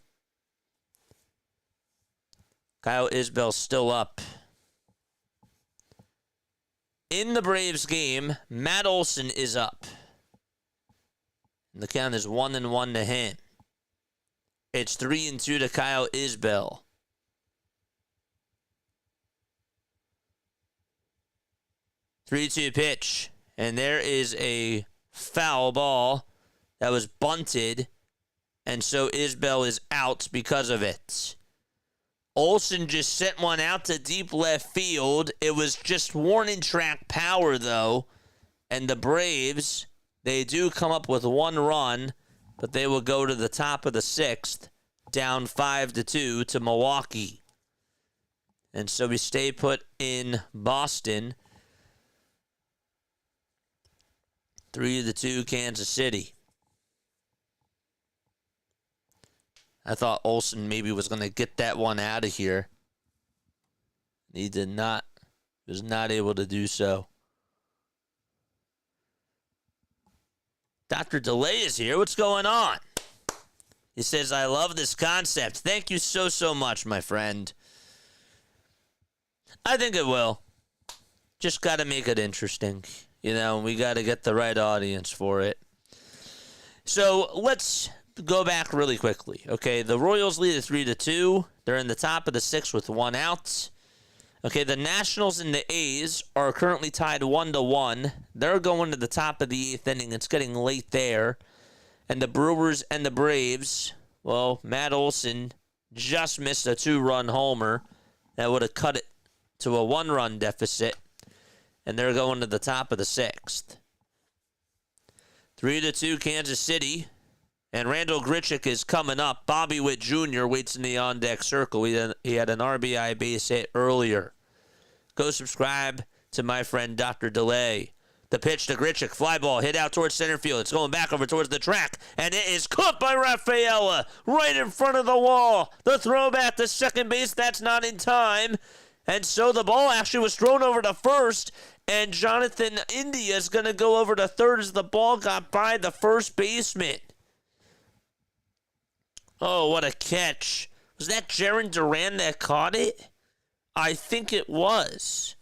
Kyle Isbell still up. In the Braves game, Matt Olson is up. And the count is 1-1 to him. It's 3-2 to Kyle Isbell. Three-two pitch. And there is a foul ball that was bunted. And so Isbell is out because of it. Olson just sent one out to deep left field. It was just warning track power, though. And the Braves, they do come up with 1 run, but they will go to the top of the 6th, down 5-2 to Milwaukee. And so we stay put in Boston. 3-2 Kansas City. I thought Olson maybe was going to get that one out of here. He did not. He was not able to do so. Dr. DeLay is here. What's going on? He says, I love this concept. Thank you so much, my friend. I think it will. Just got to make it interesting. You know, we got to get the right audience for it. So let's go back really quickly. Okay, the Royals lead at 3-2. They're in the top of the 6th with 1 out. Okay, the Nationals and the A's are currently tied 1-1. They're going to the top of the 8th inning. It's getting late there. And the Brewers and the Braves, well, Matt Olson just missed a 2-run homer that would have cut it to a 1-run deficit. And they're going to the top of the 6th. 3-2 Kansas City. And Randall Grichuk is coming up. Bobby Witt Jr. waits in the on-deck circle. He had an RBI base hit earlier. Go subscribe to my friend Dr. DeLay. The pitch to Grichuk. Fly ball hit out towards center field. It's going back over towards the track. And it is caught by Rafaela right in front of the wall. The throw back to second base. That's not in time. And so the ball actually was thrown over to first. And Jonathan India is going to go over to third as the ball got by the first baseman. Oh, what a catch. Was that Jarren Duran that caught it? I think it was.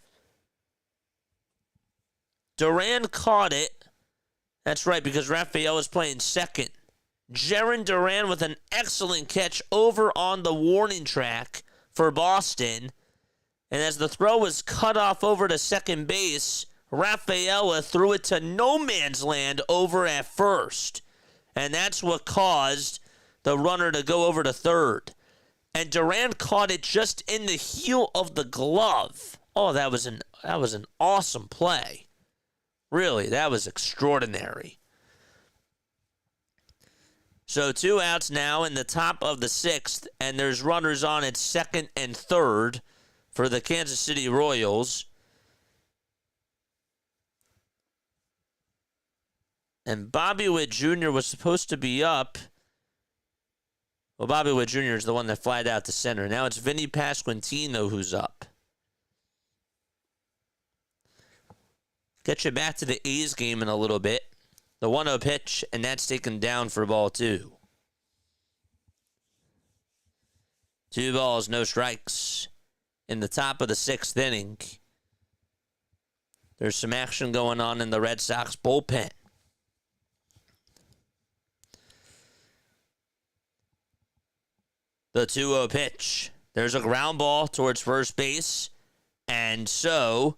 Duran caught it. That's right, because Rafael was playing second. Jarren Duran with an excellent catch over on the warning track for Boston. And as the throw was cut off over to second base, Rafaela threw it to no man's land over at first. And that's what caused the runner to go over to third. And Duran caught it just in the heel of the glove. Oh, that was an awesome play. Really, that was extraordinary. So 2 outs now in the top of the 6th, and there's runners on at second and third for the Kansas City Royals. And Bobby Witt Jr. was supposed to be up. Well, Bobby Witt Jr. is the one that flied out to center. Now it's Vinny Pasquantino who's up. Get you back to the A's game in a little bit. The 1-0 pitch, and that's taken down for ball 2. 2 balls, no strikes. In the top of the 6th inning, there's some action going on in the Red Sox bullpen. The 2-0 pitch. There's a ground ball towards first base. And so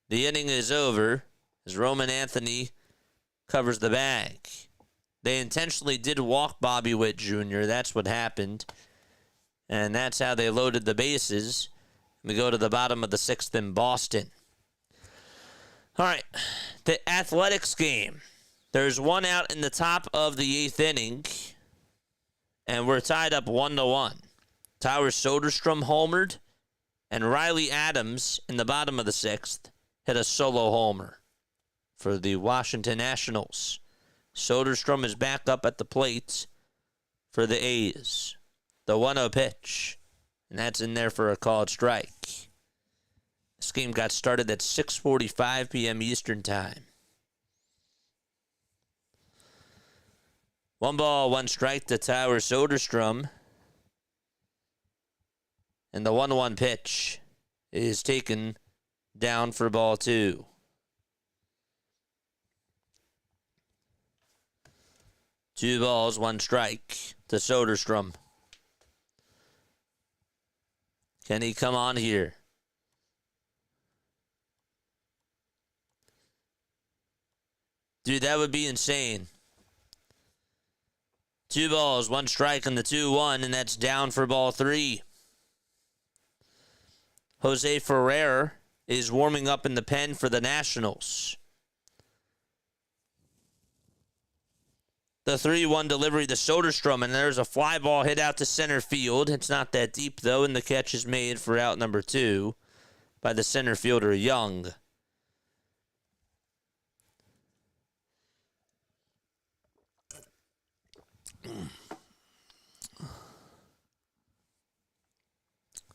the inning is over as Roman Anthony covers the bag. They intentionally did walk Bobby Witt Jr. That's what happened. And that's how they loaded the bases. We go to the bottom of the 6th in Boston. All right, the Athletics game. There's 1 out in the top of the 8th inning. and we're tied up 1-1. Tyler Soderstrom homered, and Riley Adams in the bottom of the 6th hit a solo homer for the Washington Nationals. Soderstrom is back up at the plate for the A's. The 1-0 pitch, and that's in there for a called strike. This game got started at 6:45 p.m. Eastern Time. 1-1 strike to Tyler Soderstrom. And the 1-1 pitch is taken down for ball 2. Two balls, one strike to Soderstrom. Can he come on here? Dude, that would be insane. 2 balls, 1 strike on the 2-1, and that's down for ball 3. Jose Ferrer is warming up in the pen for the Nationals. The 3-1 delivery to Soderstrom, and there's a fly ball hit out to center field. It's not that deep, though, and the catch is made for out number 2 by the center fielder, Young.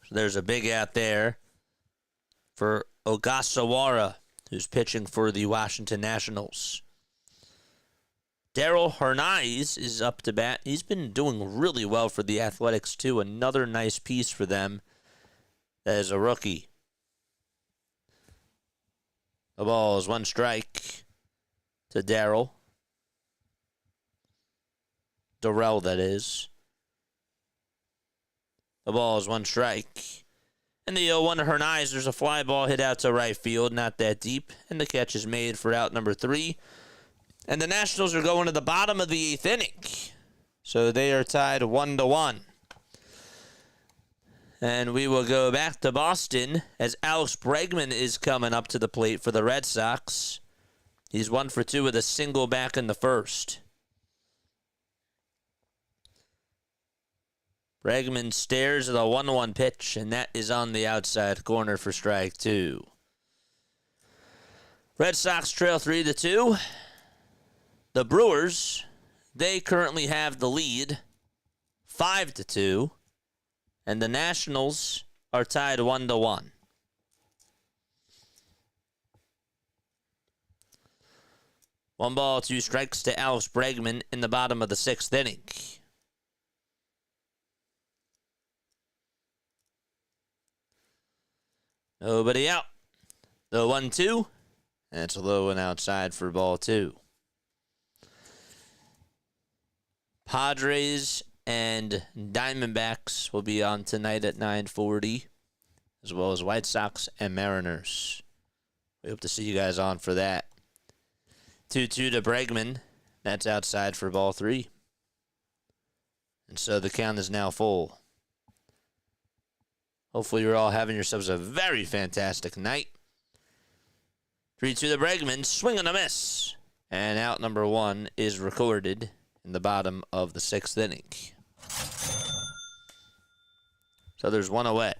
So there's a big out there for Ogasawara, who's pitching for the Washington Nationals. Daryl Hernandez is up to bat. He's been doing really well for the Athletics, too. Another nice piece for them as a rookie. The ball is 1 strike to Darrell. Darrell, that is. The ball is 1 strike. And the 0-1 to Hernandez, there's a fly ball hit out to right field, not that deep. And the catch is made for out number 3. And the Nationals are going to the bottom of the 8th inning. So they are tied 1-1. And we will go back to Boston as Alex Bregman is coming up to the plate for the Red Sox. He's 1 for 2 with a single back in the first. Bregman stares at a 1-1 pitch, and that is on the outside corner for strike 2. Red Sox trail 3-2. The Brewers, they currently have the lead, 5-2, and the Nationals are tied 1-1. One ball, 2 strikes to Alex Bregman in the bottom of the 6th inning. Nobody out. The 1-2, and it's a low and outside for ball 2. Padres and Diamondbacks will be on tonight at 9:40, as well as White Sox and Mariners. We hope to see you guys on for that. 2-2 to Bregman. That's outside for ball 3. And so the count is now full. Hopefully you're all having yourselves a very fantastic night. 3-2 to Bregman. Swing and a miss. And out number 1 is recorded in the bottom of the 6th inning. So there's 1 away.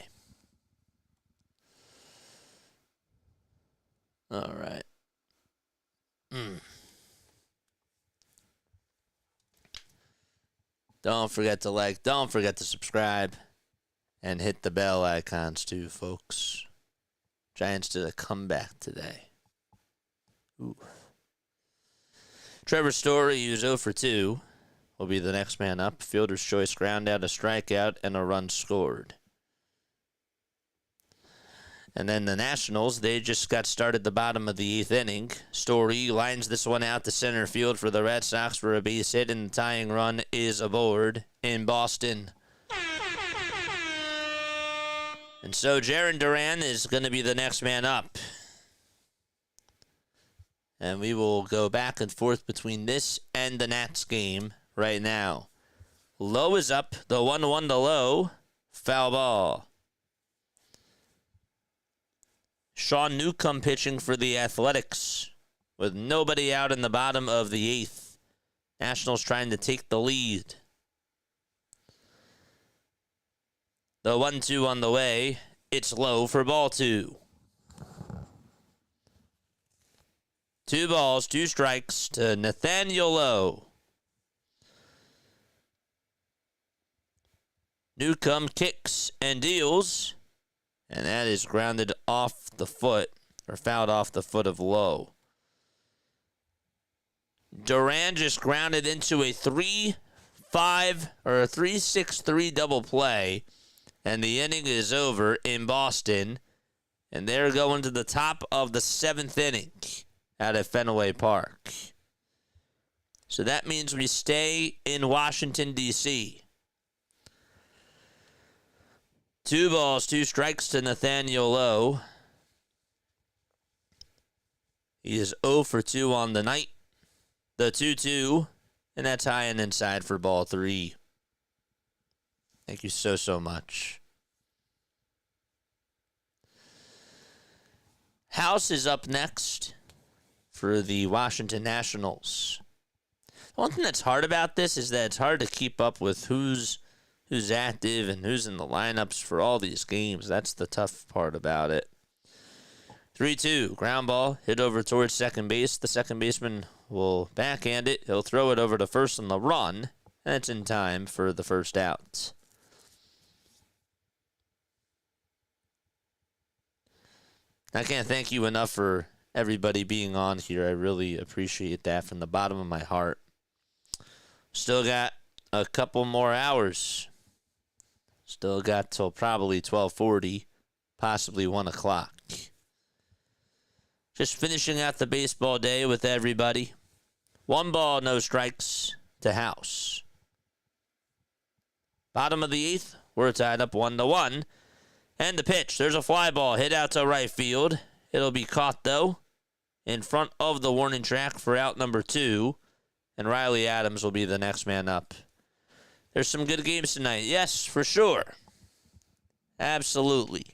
All right. Don't forget to like, don't forget to subscribe, and hit the bell icons too, folks. Giants did a comeback today. Ooh. Trevor Story, who's 0 for 2, will be the next man up. Fielder's choice, ground out, a strikeout, and a run scored. And then the Nationals, they just got started the bottom of the 8th inning. Story lines this one out to center field for the Red Sox for a base hit, and the tying run is aboard in Boston. And so Jarren Duran is going to be the next man up. And we will go back and forth between this and the Nats game right now. Low is up. The 1-1 to Low. Foul ball. Sean Newcomb pitching for the Athletics with nobody out in the bottom of the 8th. Nationals trying to take the lead. The 1-2 on the way. It's low for ball 2. 2 balls, 2 strikes to Nathaniel Lowe. Newcomb kicks and deals. And that is grounded off the foot, or fouled off the foot of Lowe. Duran just grounded into a 3-5 or a 3-6-3 double play. And the inning is over in Boston. And they're going to the top of the 7th inning out at Fenway Park. So that means we stay in Washington, D.C. 2 balls, 2 strikes to Nathaniel Lowe. He is 0 for 2 on the night. The 2-2, and that's high and inside for ball 3. Thank you so much. House is up next for the Washington Nationals. One thing that's hard about this is that it's hard to keep up with who's active and who's in the lineups for all these games. That's the tough part about it. 3-2, ground ball, hit over towards second base. The second baseman will backhand it. He'll throw it over to first on the run, and it's in time for the first out. I can't thank you enough for everybody being on here. I really appreciate that from the bottom of my heart. Still got a couple more hours. Still got till probably 12:40, possibly 1 o'clock. Just finishing out the baseball day with everybody. 1 ball, no strikes to House. Bottom of the 8th, we're tied up 1-1. And the pitch, there's a fly ball hit out to right field. It'll be caught, though, in front of the warning track for out number 2. And Riley Adams will be the next man up. There's some good games tonight. Yes, for sure. Absolutely.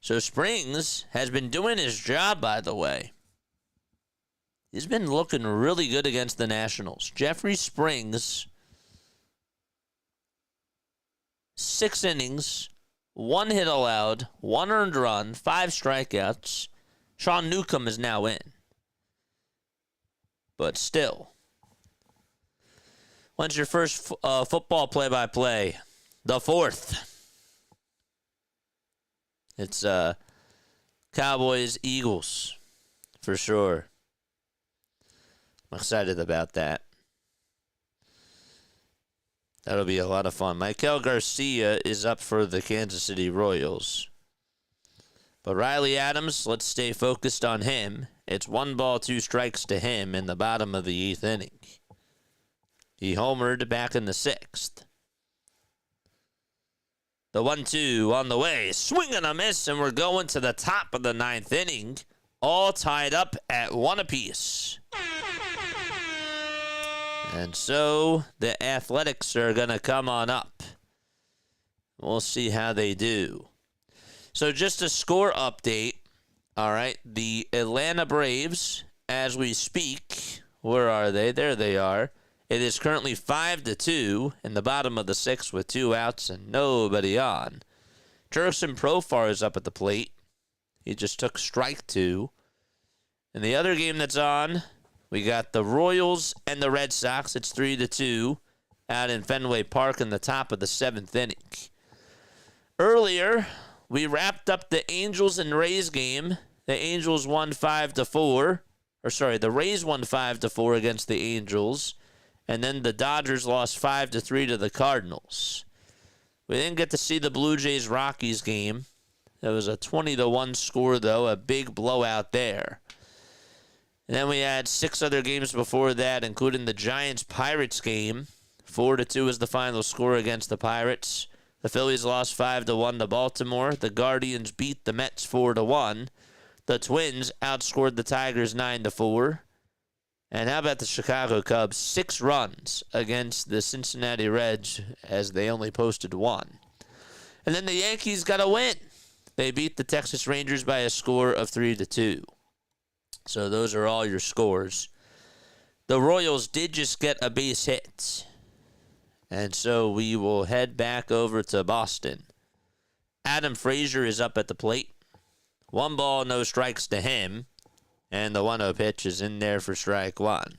So Springs has been doing his job, by the way. He's been looking really good against the Nationals. Jeffrey Springs, 6 innings, 1 hit allowed, 1 earned run, 5 strikeouts. Sean Newcomb is now in. But still. When's your first football play-by-play? The 4th. It's Cowboys, Eagles, for sure. I'm excited about that. That'll be a lot of fun. Michael Garcia is up for the Kansas City Royals. But Riley Adams, let's stay focused on him. It's 1 ball, 2 strikes to him in the bottom of the 8th inning. He homered back in the 6th. The 1-2 on the way. Swing and a miss, and we're going to the top of the 9th inning. All tied up at 1 apiece. And so the Athletics are going to come on up. We'll see how they do. So just a score update. All right, the Atlanta Braves, as we speak, where are they? There they are. It is currently 5-2 in the bottom of the 6th with 2 outs and nobody on. Jurickson Profar is up at the plate. He just took strike 2. And the other game that's on, we got the Royals and the Red Sox. It's 3-2 out in Fenway Park in the top of the 7th inning. Earlier, we wrapped up the Angels and Rays game. The Angels won 5-4. The Rays won 5-4 against the Angels. And then the Dodgers lost 5-3 to the Cardinals. We didn't get to see the Blue Jays-Rockies game. It was a 20-1 score, though, a big blowout there. And then we had 6 other games before that, including the Giants-Pirates game. 4-2 was the final score against the Pirates. The Phillies lost 5-1 to Baltimore. The Guardians beat the Mets 4-1. The Twins outscored the Tigers 9-4. And how about the Chicago Cubs? 6 runs against the Cincinnati Reds as they only posted 1. And then the Yankees got a win. They beat the Texas Rangers by a score of 3-2. So those are all your scores. the Royals did just get a base hit. And so we will head back over to Boston. Adam Frazier is up at the plate. 1 ball, no strikes to him. And the 1-0 pitch is in there for strike 1.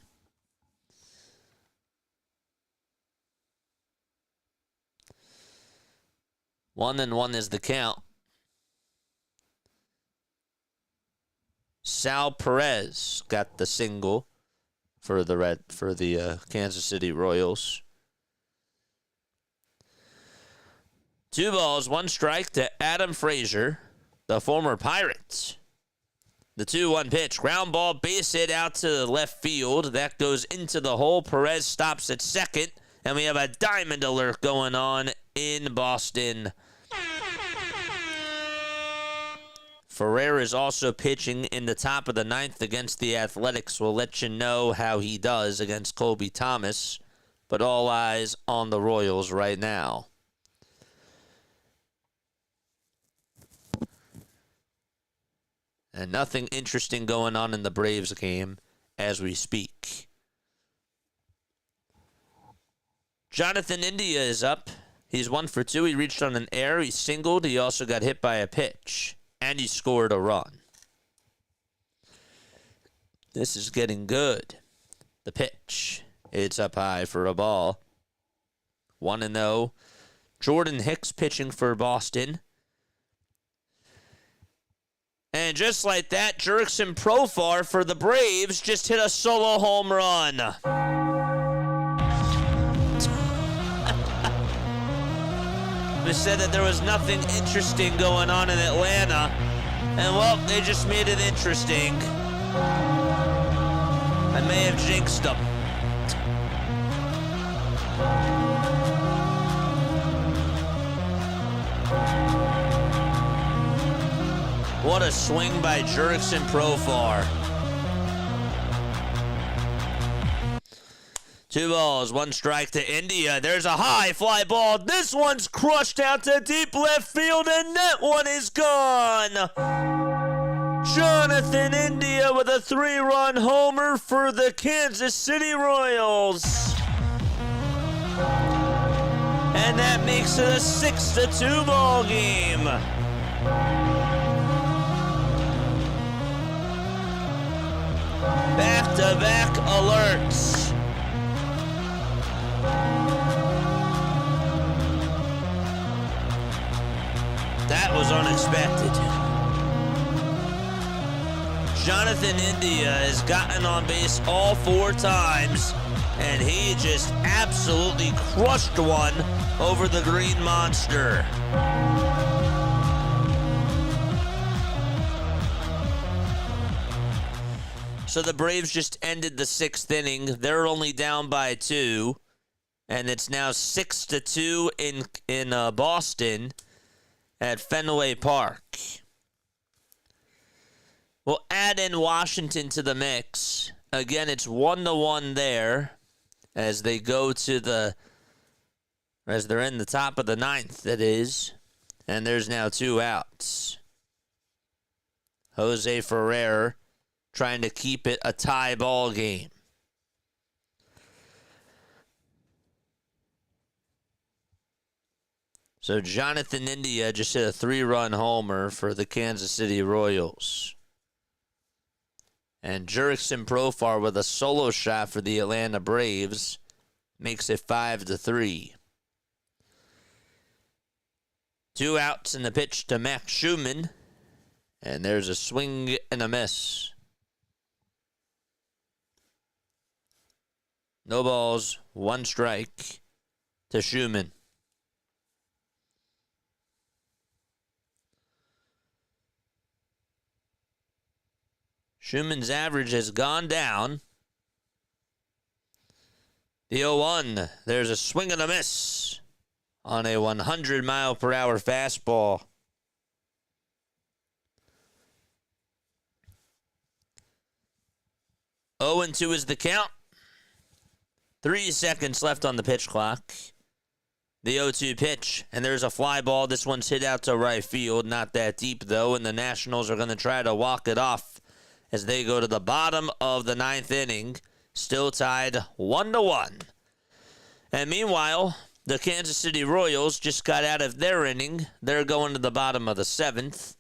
One and 1 is the count. Sal Perez got the single for the Kansas City Royals. 2 balls, 1 strike to Adam Frazier, the former Pirate. The 2-1 pitch, ground ball, base hit out to the left field. That goes into the hole. Perez stops at second, and we have a diamond alert going on in Boston. Ferrer is also pitching in the top of the 9th against the Athletics. We'll let you know how he does against Colby Thomas, but all eyes on the Royals right now. And nothing interesting going on in the Braves game as we speak. Jonathan India is up. He's 1 for 2. He reached on an error. He singled. He also got hit by a pitch. And he scored a run. This is getting good. The pitch. It's up high for a ball. 1-0. Jordan Hicks pitching for Boston. And just like that, Jurickson Profar for the Braves just hit a solo home run. We said that there was nothing interesting going on in Atlanta. And, well, they just made it interesting. I may have jinxed them. What a swing by Jurickson Profar. 2 balls, 1 strike to India. There's a high fly ball. This one's crushed out to deep left field, and that one is gone. Jonathan India with a 3-run homer for the Kansas City Royals. And that makes it a 6-2 ball game. Back-to-back alerts. That was unexpected. Jonathan India has gotten on base all 4 times, and he just absolutely crushed one over the Green Monster. So the Braves just ended the 6th inning. They're only down by 2, and it's now 6-2 in Boston at Fenway Park. We'll add in Washington to the mix. Again, it's 1-1 there as they go to as they're in the top of the 9th, that is. And there's now 2 outs. Jose Ferrer trying to keep it a tie ball game. So Jonathan India just hit a 3-run homer for the Kansas City Royals. And Jurickson Profar with a solo shot for the Atlanta Braves makes it 5-3. 2 outs in the pitch to Max Schumann. And there's a swing and a miss. No balls, 1 strike to Schumann. Schumann's average has gone down. The 0-1. There's a swing and a miss on a 100-mile-per-hour fastball. Oh and 2 is the count. 3 seconds left on the pitch clock. The 0-2 pitch, and there's a fly ball. This one's hit out to right field. Not that deep, though, and the Nationals are going to try to walk it off as they go to the bottom of the 9th inning. still tied 1-1. And meanwhile, the Kansas City Royals just got out of their inning. They're going to the bottom of the 7th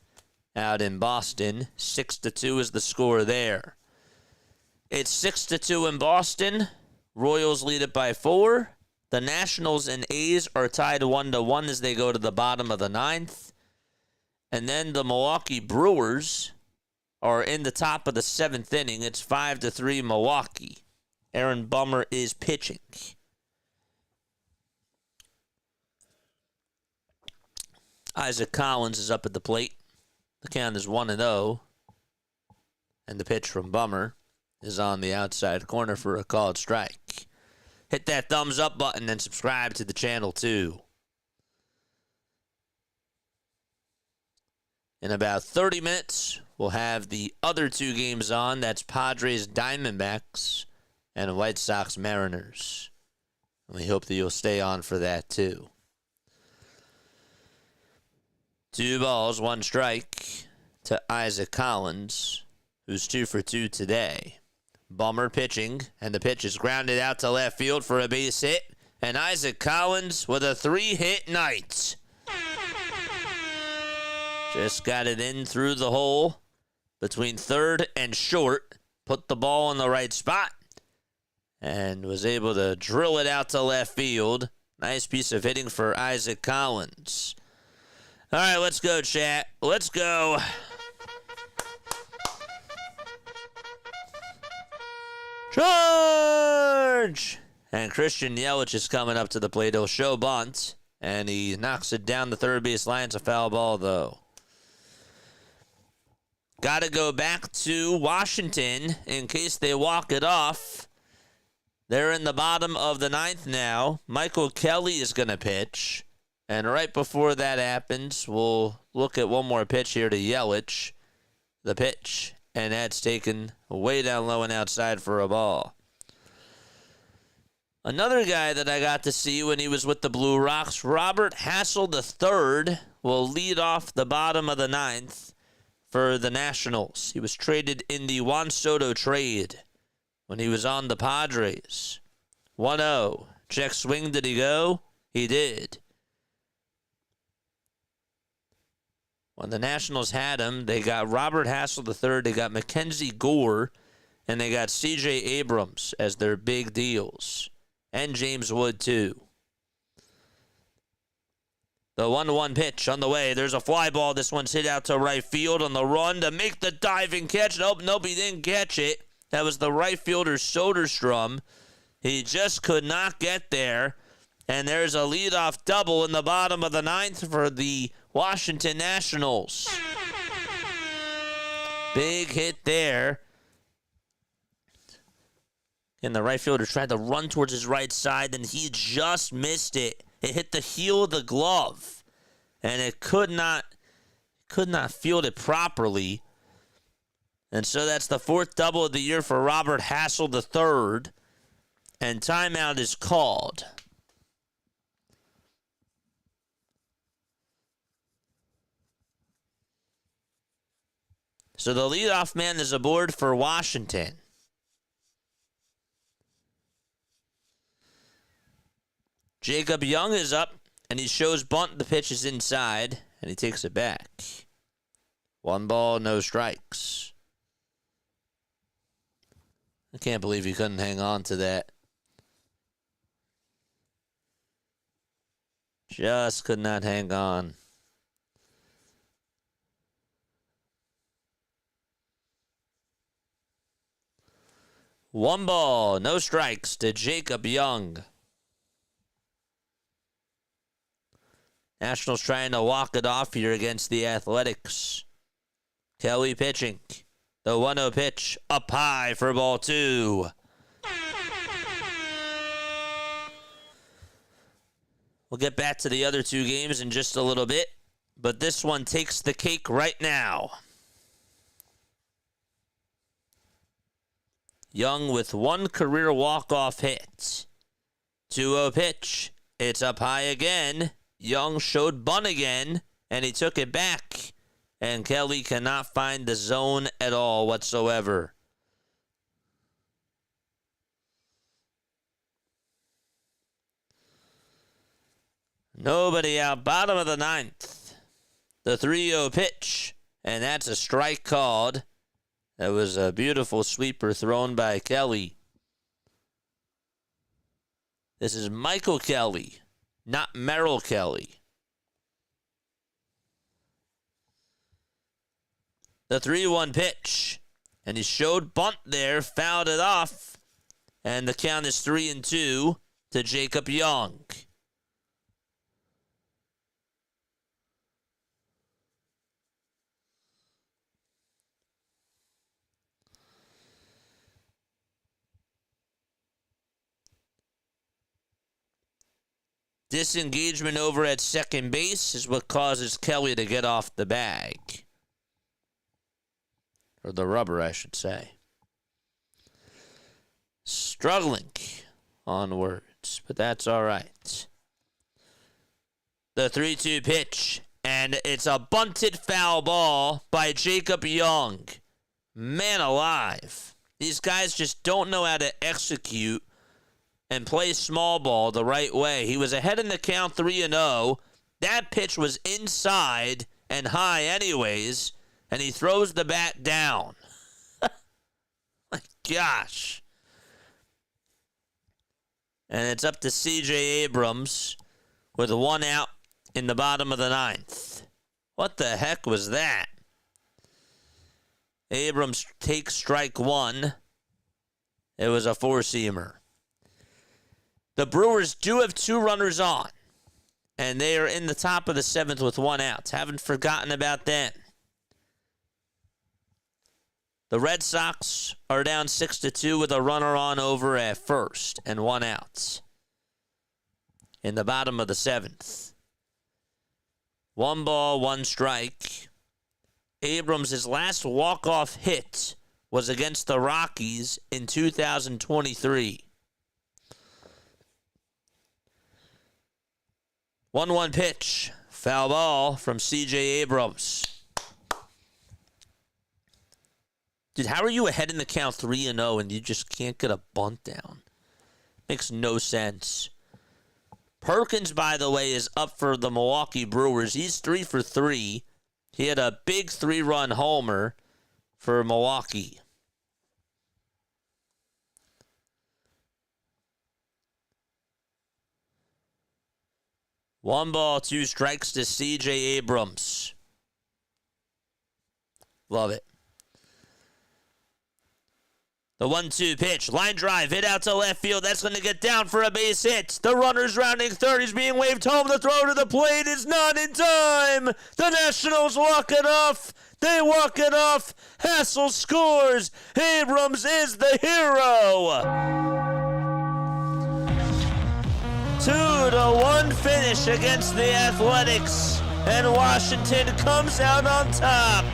out in Boston. 6-2 is the score there. It's 6-2 in Boston. Royals lead it by 4. The Nationals and A's are tied 1-1 as they go to the bottom of the 9th. And then the Milwaukee Brewers are in the top of the 7th inning. It's 5-3 Milwaukee. Aaron Bummer is pitching. Isaac Collins is up at the plate. The count is 1-0. And the pitch from Bummer is on the outside corner for a called strike. Hit that thumbs up button and subscribe to the channel too. In about 30 minutes, we'll have the other 2 games on. That's Padres Diamondbacks and White Sox Mariners. And we hope that you'll stay on for that too. 2 balls, 1 strike to Isaac Collins, who's 2 for 2 today. Bummer pitching, and the pitch is grounded out to left field for a base hit. And Isaac Collins with a 3-hit night. Just got it in through the hole between third and short. Put the ball in the right spot. And was able to drill it out to left field. Nice piece of hitting for Isaac Collins. All right, let's go, chat. Let's go. Charge! And Christian Yelich is coming up to the plate. He'll show bunt, and he knocks it down the third base line. It's a foul ball, though. Got to go back to Washington in case they walk it off. They're in the bottom of the 9th now. Michael Kelly is going to pitch. And right before that happens, we'll look at one more pitch here to Yelich. The pitch. And that's taken way down low and outside for a ball. Another guy that I got to see when he was with the Blue Rocks, Robert Hassel III, will lead off the bottom of the 9th for the Nationals. He was traded in the Juan Soto trade when he was on the Padres. 1-0. Check swing, did he go? He did. When the Nationals had him, they got Robert Hassel III, they got Mackenzie Gore, and they got C.J. Abrams as their big deals. And James Wood, too. The 1-1 pitch on the way. There's a fly ball. This one's hit out to right field on the run to make the diving catch. Nope, he didn't catch it. That was the right fielder, Soderstrom. He just could not get there. And there's a leadoff double in the bottom of the 9th for the Washington Nationals. Big hit there. And the right fielder tried to run towards his right side, and he just missed it. It hit the heel of the glove, and it could not field it properly. And so that's the 4th double of the year for Robert Hassel III, and timeout is called. So the leadoff man is aboard for Washington. Jacob Young is up, and he shows bunt. The pitch is inside, and he takes it back. 1 ball, no strikes. I can't believe he couldn't hang on to that. Just could not hang on. One ball, no strikes to Jacob Young. Nationals trying to walk it off here against the Athletics. Kelly pitching. The 1-0 pitch up high for ball 2. We'll get back to the other 2 games in just a little bit, but this one takes the cake right now. Young with 1 career walk-off hit. 2-0 pitch. It's up high again. Young showed bunt again, and he took it back. And Kelly cannot find the zone at all whatsoever. Nobody out. Bottom of the ninth. The 3-0 pitch. And that's a strike called. That was a beautiful sweeper thrown by Kelly. This is Michael Kelly, not Merrill Kelly. The 3-1 pitch. And he showed bunt there, fouled it off. And the count is 3-2 to Jacob Young. Disengagement over at second base is what causes Kelly to get off the bag. Or the rubber, I should say. Struggling on words, but that's all right. The 3-2 pitch, and it's a bunted foul ball by Jacob Young. Man alive. These guys just don't know how to execute and play small ball the right way. He was ahead in the count 3-0. That pitch was inside and high anyways, and he throws the bat down. My gosh. And it's up to C.J. Abrams with 1 out in the bottom of the ninth. What the heck was that? Abrams takes strike 1. It was a 4-seamer. The Brewers do have 2 runners on, and they are in the top of the 7th with 1 out. Haven't forgotten about them. The Red Sox are down 6-2 with a runner on over at first and 1 out. In the bottom of the 7th. 1 ball, 1 strike. Abrams' last walk-off hit was against the Rockies in 2023. 1-1 pitch. Foul ball from C.J. Abrams. Dude, how are you ahead in the count 3-0 and you just can't get a bunt down? Makes no sense. Perkins, by the way, is up for the Milwaukee Brewers. He's 3 for 3. He had a big 3-run homer for Milwaukee. One ball, 2 strikes to C.J. Abrams. Love it. The 1-2 pitch. Line drive. Hit out to left field. That's going to get down for a base hit. The runner's rounding third. He's being waved home. The throw to the plate is not in time. The Nationals walk it off. They walk it off. Hassel scores. Abrams is the hero. 2-1 finish against the Athletics. And Washington comes out on top.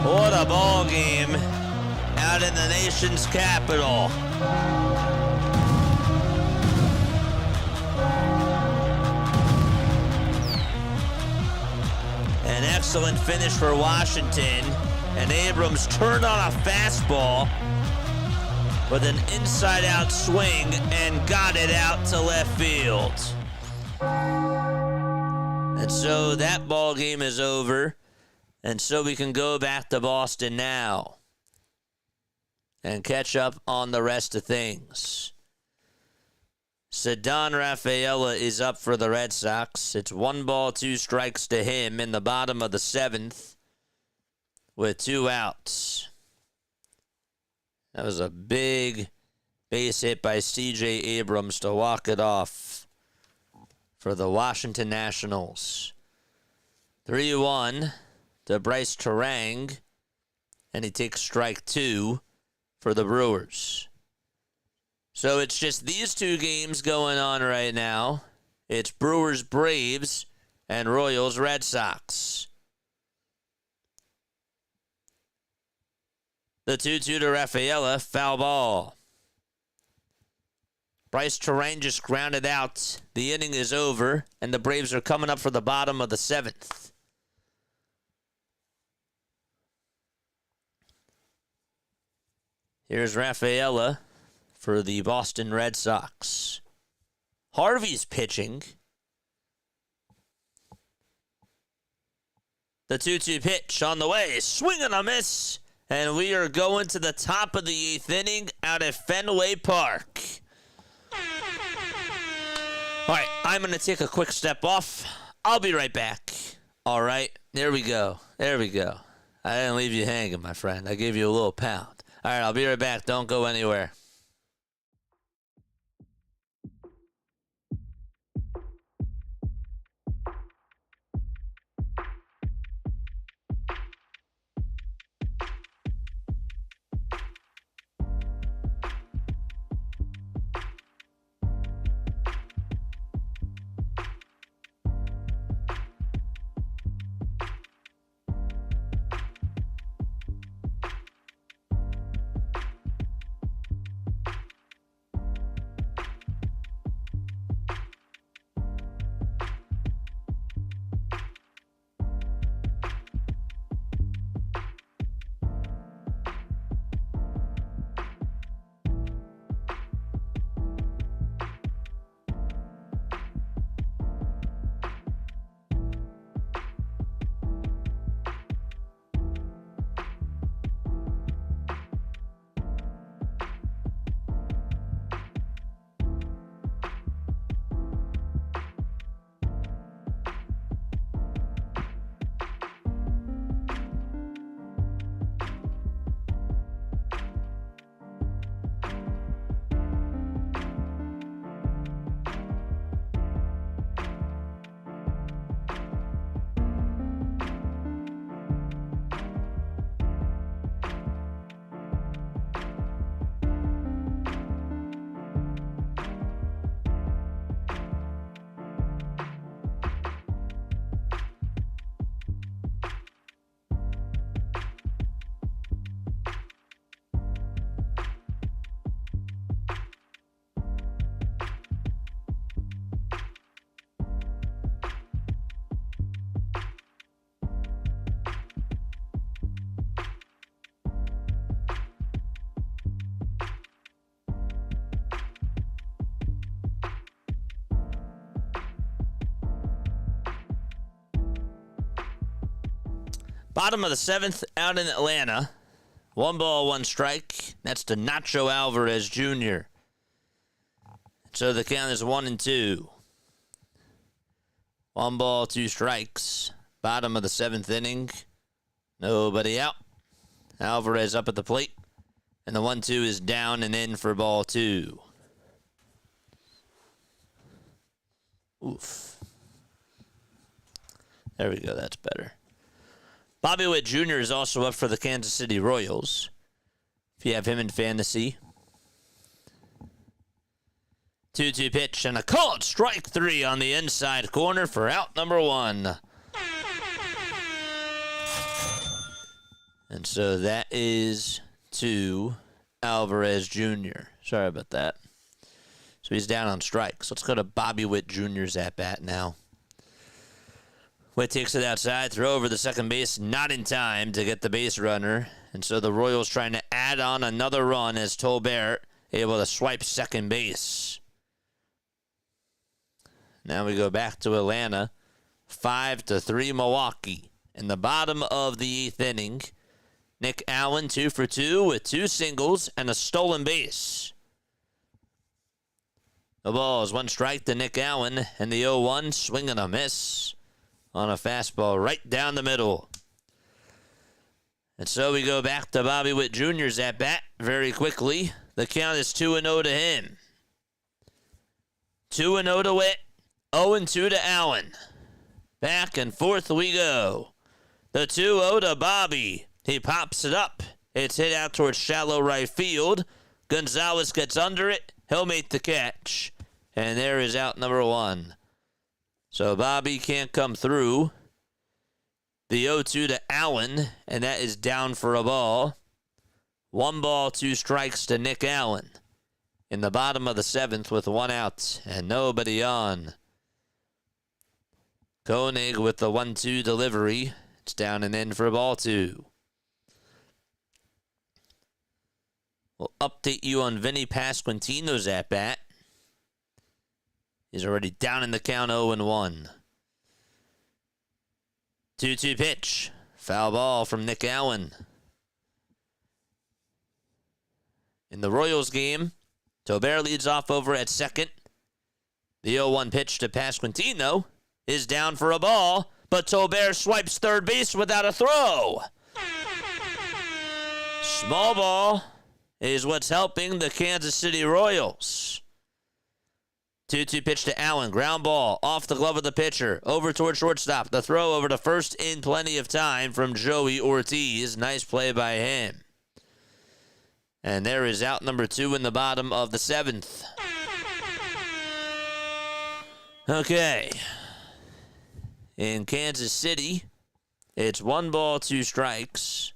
What a ball game out in the nation's capital. An excellent finish for Washington, and Abrams turned on a fastball with an inside-out swing and got it out to left field. And so that ball game is over. And so we can go back to Boston now and catch up on the rest of things. Ceddanne Rafaela is up for the Red Sox. It's 1 ball, 2 strikes to him in the bottom of the 7th with 2 outs. That was a big base hit by C.J. Abrams to walk it off for the Washington Nationals. 3-1. To Bryce Terang, and he takes strike 2 for the Brewers. So it's just these 2 games going on right now. It's Brewers Braves and Royals Red Sox. The 2-2 to Rafaela, foul ball. Bryce Terang just grounded out. The inning is over, and the Braves are coming up for the bottom of the 7th. Here's Rafaela for the Boston Red Sox. Harvey's pitching. The 2-2 pitch on the way. Swing and a miss. And we are going to the top of the 8th inning out at Fenway Park. All right, I'm going to take a quick step off. I'll be right back. All right, there we go. There we go. I didn't leave you hanging, my friend. I gave you a little pound. All right, I'll be right back. Don't go anywhere. Bottom of the 7th out in Atlanta. 1 ball, 1 strike. That's to Nacho Alvarez Jr. So the count is 1-2. 1 ball, 2 strikes. Bottom of the 7th inning. Nobody out. Alvarez up at the plate. And the 1-2 is down and in for ball 2. Oof. There we go. That's better. Bobby Witt Jr. is also up for the Kansas City Royals. If you have him in fantasy. 2-2 pitch and a called strike 3 on the inside corner for out number 1. And so that is to Alvarez Jr. Sorry about that. So he's down on strikes. Let's go to Bobby Witt Jr.'s at-bat now. Witt takes it outside, throw over the second base, not in time to get the base runner. And so the Royals trying to add on another run as Tolbert able to swipe second base. Now we go back to Atlanta. 5-3 Milwaukee. In the bottom of the 8th inning, Nick Allen 2 for 2 with 2 singles and a stolen base. The ball is 1 strike to Nick Allen, and the 0-1 swing and a miss on a fastball right down the middle. And so we go back to Bobby Witt Jr.'s at-bat very quickly. The count is 2-0 to him. 2-0 to Witt, 0-2 to Allen. Back and forth we go. The 2-0 to Bobby. He pops it up. It's hit out towards shallow right field. Gonzalez gets under it. He'll make the catch. And there is out number 1. So Bobby can't come through. The 0-2 to Allen, and that is down for a ball. 1 ball, 2 strikes to Nick Allen. In the bottom of the 7th with 1 out and nobody on. Koenig with the 1-2 delivery. It's down and in for ball 2. update you on Vinny Pasquantino's at-bat. He's already down in the count 0-1. 2-2 pitch. Foul ball from Nick Allen. In the Royals game, Tobert leads off over at second. The 0-1 pitch to Pasquantino is down for a ball, but Tobert swipes third base without a throw. Small ball is what's helping the Kansas City Royals. 2-2 pitch to Allen. Ground ball off the glove of the pitcher. Over toward shortstop. The throw over to first in plenty of time from Joey Ortiz. Nice play by him. And there is out number 2 in the bottom of the 7th. Okay. In Kansas City, it's 1 ball, 2 strikes.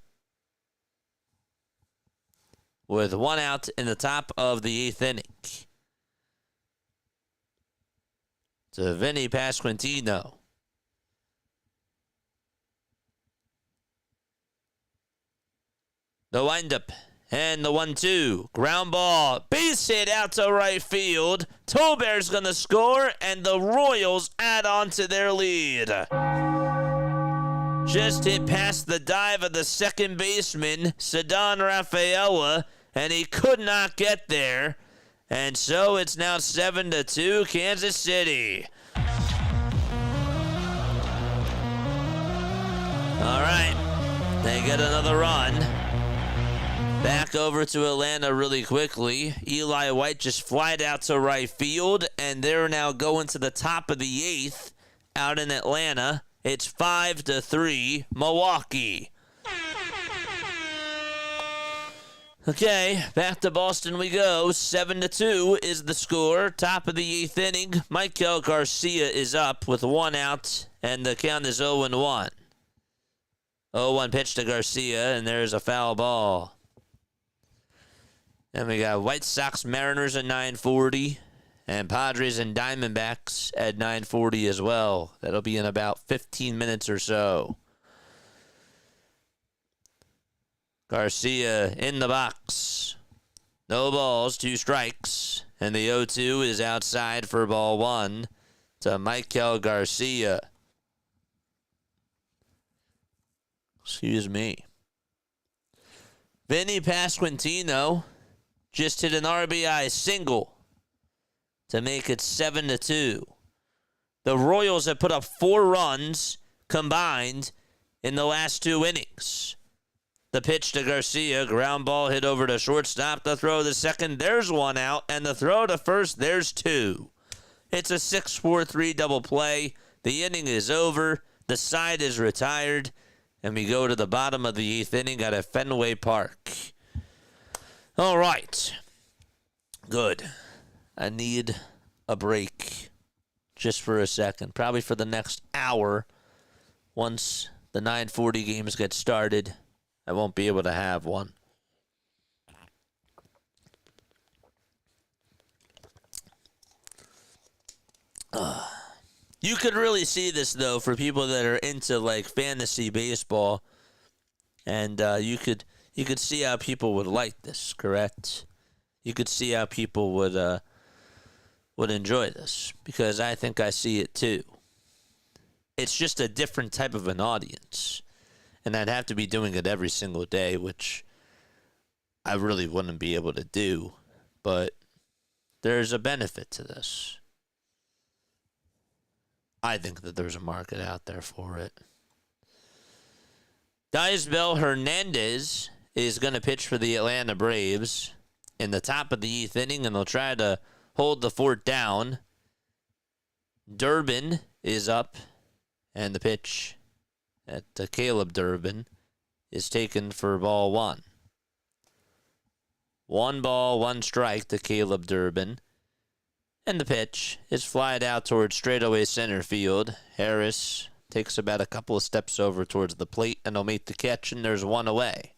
With 1 out in the top of the 8th inning. To Vinny Pasquantino. The windup and the 1-2. Ground ball. Base hit out to right field. Tobert's going to score, and the Royals add on to their lead. Just hit past the dive of the second baseman, Ceddanne Rafaela, and he could not get there. And so it's now 7-2 Kansas City. All right, they get another run. Back over to Atlanta really quickly. Eli White just flied out to right field, and they're now going to the top of the 8th out in Atlanta. It's 5-3 Milwaukee. Okay, back to Boston we go. 7-2 is the score. Top of the 8th inning. Michael Garcia is up with 1 out, and the count is 0-1. 0-1 pitch to Garcia, and there's a foul ball. Then we got White Sox Mariners at 9:40, and Padres and Diamondbacks at 9:40 as well. That'll be in about 15 minutes or so. Garcia in the box. No balls, 2 strikes. And the 0-2 is outside for ball 1 to Michael Garcia. Excuse me. Vinny Pasquantino just hit an RBI single to make it 7-2. The Royals have put up 4 runs combined in the last 2 innings. The pitch to Garcia, ground ball hit over to shortstop. The throw to second, there's 1 out. And the throw to first, there's 2. It's a 6-4-3 double play. The inning is over. The side is retired. And we go to the bottom of the 8th inning at Fenway Park. All right. Good. I need a break just for a second. Probably for the next hour. Once the 9:40 games get started, I won't be able to have one. You could really see this, though, for people that are into, like, fantasy baseball. And you could see how people would like this, correct? You could see how people would enjoy this. Because I think I see it, too. It's just a different type of an audience. And I'd have to be doing it every single day, which I really wouldn't be able to do. But there's a benefit to this. I think that there's a market out there for it. Daisbel Hernandez is going to pitch for the Atlanta Braves in the top of the 8th inning, and they'll try to hold the fort down. Durbin is up, and the pitch at Caleb Durbin is taken for ball 1. 1 ball, 1 strike to Caleb Durbin. And the pitch is flied out towards straightaway center field. Harris takes about a couple of steps over towards the plate, and he'll make the catch, and there's 1 away.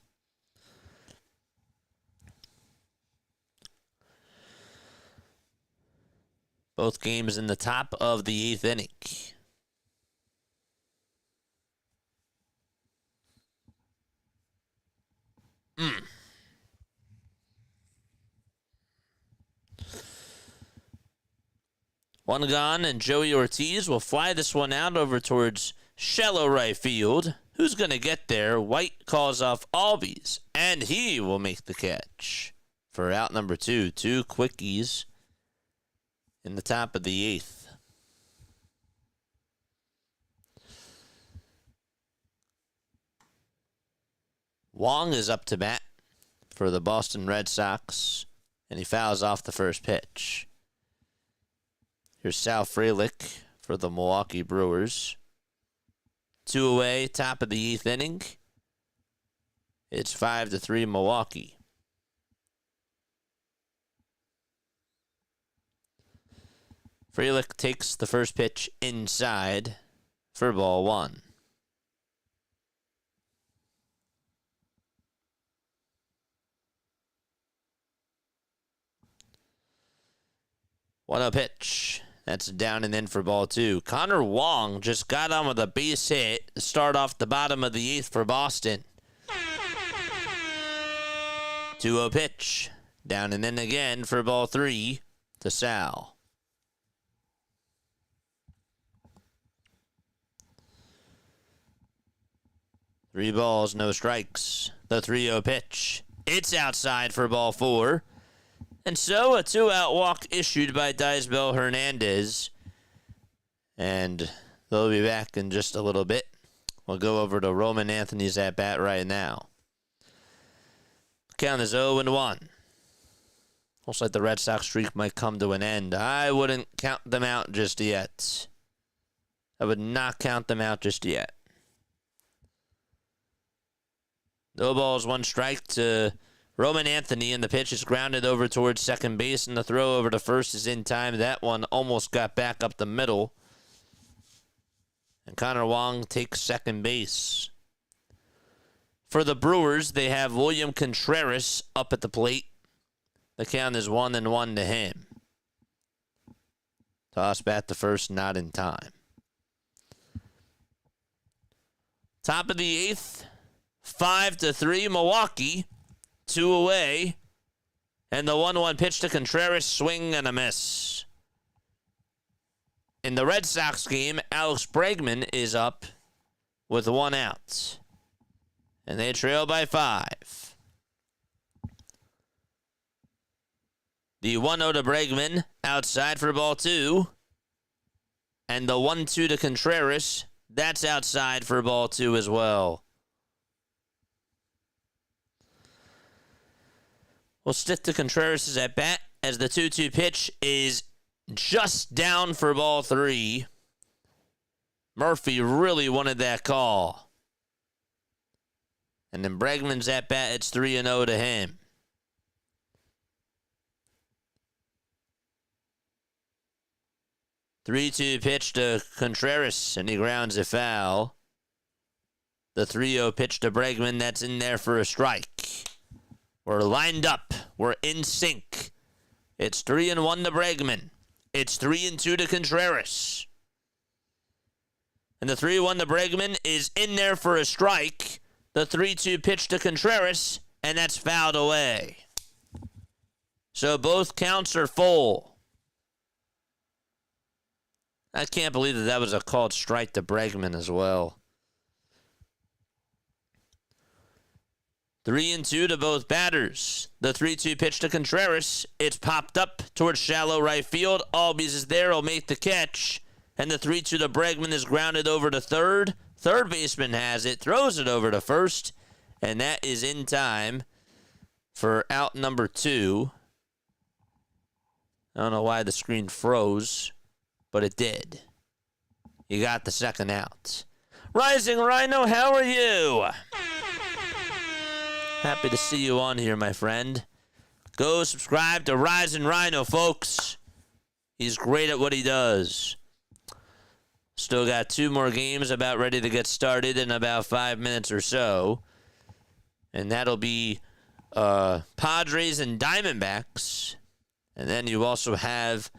Both games in the top of the 8th inning. One gone, and Joey Ortiz will fly this one out over towards shallow right field. Who's going to get there? White calls off Albies, and he will make the catch for out number 2. 2 quickies in the top of the 8th. Wong is up to bat for the Boston Red Sox, and he fouls off the first pitch. Here's Sal Frelick for the Milwaukee Brewers. 2 away, top of the 8th inning. It's 5-3 Milwaukee. Frelick takes the first pitch inside for ball 1. One-oh pitch. That's down and in for ball 2. Connor Wong just got on with a base hit to start off the bottom of the 8th for Boston. 2-0 pitch. Down and in again for ball 3 to Sal. Three balls, no strikes. The 3-0 pitch. It's outside for ball 4. And so a 2-out walk issued by Daisbel Hernandez. And they'll be back in just a little bit. We'll go over to Roman Anthony's at bat right now. Count is 0-1. Looks like the Red Sox streak might come to an end. I wouldn't count them out just yet. I would not count them out just yet. No balls, 1 strike to Roman Anthony, and the pitch is grounded over towards second base, and the throw over to first is in time. That one almost got back up the middle. And Connor Wong takes second base. For the Brewers, they have William Contreras up at the plate. The count is 1-1 to him. Toss bat to first, not in time. Top of the 8th, 5-3 Milwaukee. 2 away. And the 1-1 pitch to Contreras, swing and a miss. In the Red Sox game, Alex Bregman is up with 1 out. And they trail by 5. The 1-0 to Bregman, outside for ball 2. And the 1-2 to Contreras, that's outside for ball 2 as well. We'll stick to Contreras' at bat as the 2-2 pitch is just down for ball 3. Murphy really wanted that call. And then Bregman's at bat, it's 3-0 to him. Three-two pitch to Contreras, and he grounds a foul. The 3-0 pitch to Bregman, that's in there for a strike. We're lined up. We're in sync. It's 3-1 to Bregman. It's 3-2 to Contreras. And the 3-1 to Bregman is in there for a strike. The 3-2 pitch to Contreras, and that's fouled away. So both counts are full. I can't believe that was a called strike to Bregman as well. 3-2 to both batters. The 3-2 pitch to Contreras. It's popped up towards shallow right field. Albies is there. Will make the catch. And the 3-2 to Bregman is grounded over to third. Third baseman has it. Throws it over to first. And that is in time for out number 2. I don't know why the screen froze, but it did. You got the second out. Rising Rhino, how are you? Happy to see you on here, my friend. Go subscribe to Rising Rhino, folks. He's great at what he does. Still got 2 more games about ready to get started in about 5 minutes or so. And that'll be Padres and Diamondbacks. And then you also have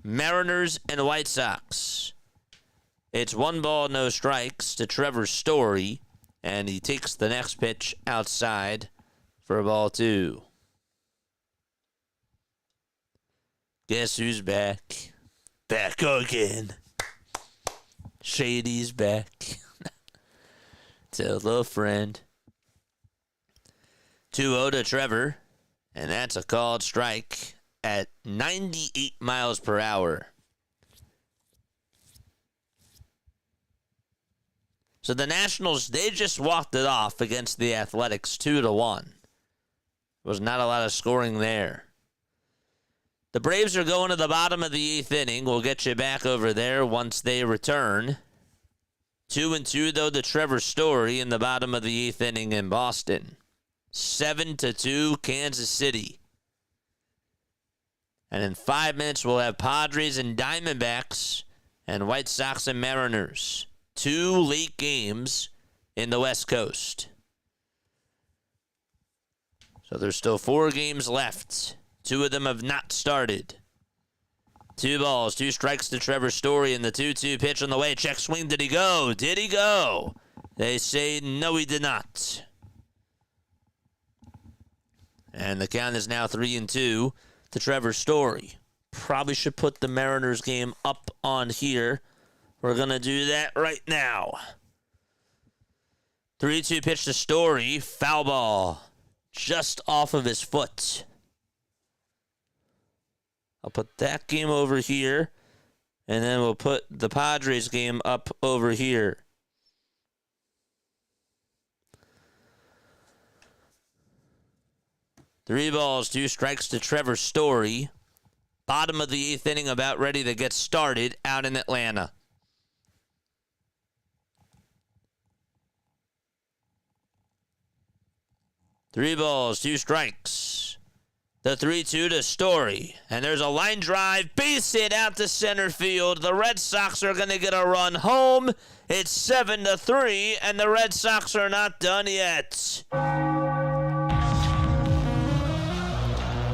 Mariners and White Sox. It's 1 ball, no strikes to Trevor Story. And he takes the next pitch outside for ball 2. Guess who's back? Back again. Shady's back. Tell a friend. 2-0 to Trevor. And that's a called strike at 98 miles per hour. So the Nationals, they just walked it off against the Athletics 2-1. There was not a lot of scoring there. The Braves are going to the bottom of the 8th inning. We'll get you back over there once they return. 2-2, though, to Trevor Story in the bottom of the 8th inning in Boston. 7-2, Kansas City. And in 5 minutes, we'll have Padres and Diamondbacks and White Sox and Mariners. 2 late games in the West Coast. So there's still 4 games left. 2 of them have not started. 2 balls, 2 strikes to Trevor Story, and the 2-2 pitch on the way. Check swing. Did he go? Did he go? They say no, he did not. And the count is now 3-2 to Trevor Story. Probably should put the Mariners game up on here. We're going to do that right now. 3-2 pitch to Story. Foul ball. Just off of his foot. I'll put that game over here. And then we'll put the Padres game up over here. Three balls, 2 strikes to Trevor Story. Bottom of the 8th inning, about ready to get started out in Atlanta. Three balls, 2 strikes. The 3-2 to Story. And there's a line drive, base hit out to center field. The Red Sox are going to get a run home. It's 7-3, and the Red Sox are not done yet.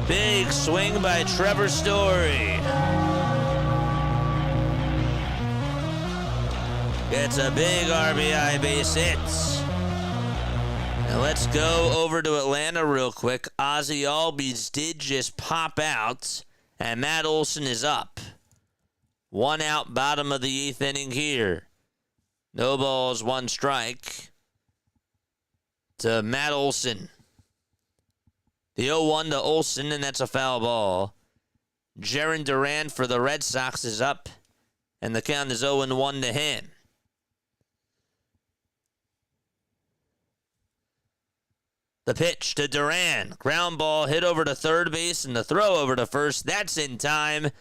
Big swing by Trevor Story. Gets a big RBI base hit. Now let's go over to Atlanta real quick. Ozzie Albies did just pop out, and Matt Olson is up. 1 out, bottom of the 8th inning here. No balls, 1 strike to Matt Olson. The 0-1 to Olson, and that's a foul ball. Jarren Duran for the Red Sox is up, and the count is 0-1 to him. The pitch to Duran. Ground ball hit over to third base, and the throw over to first. That's in time,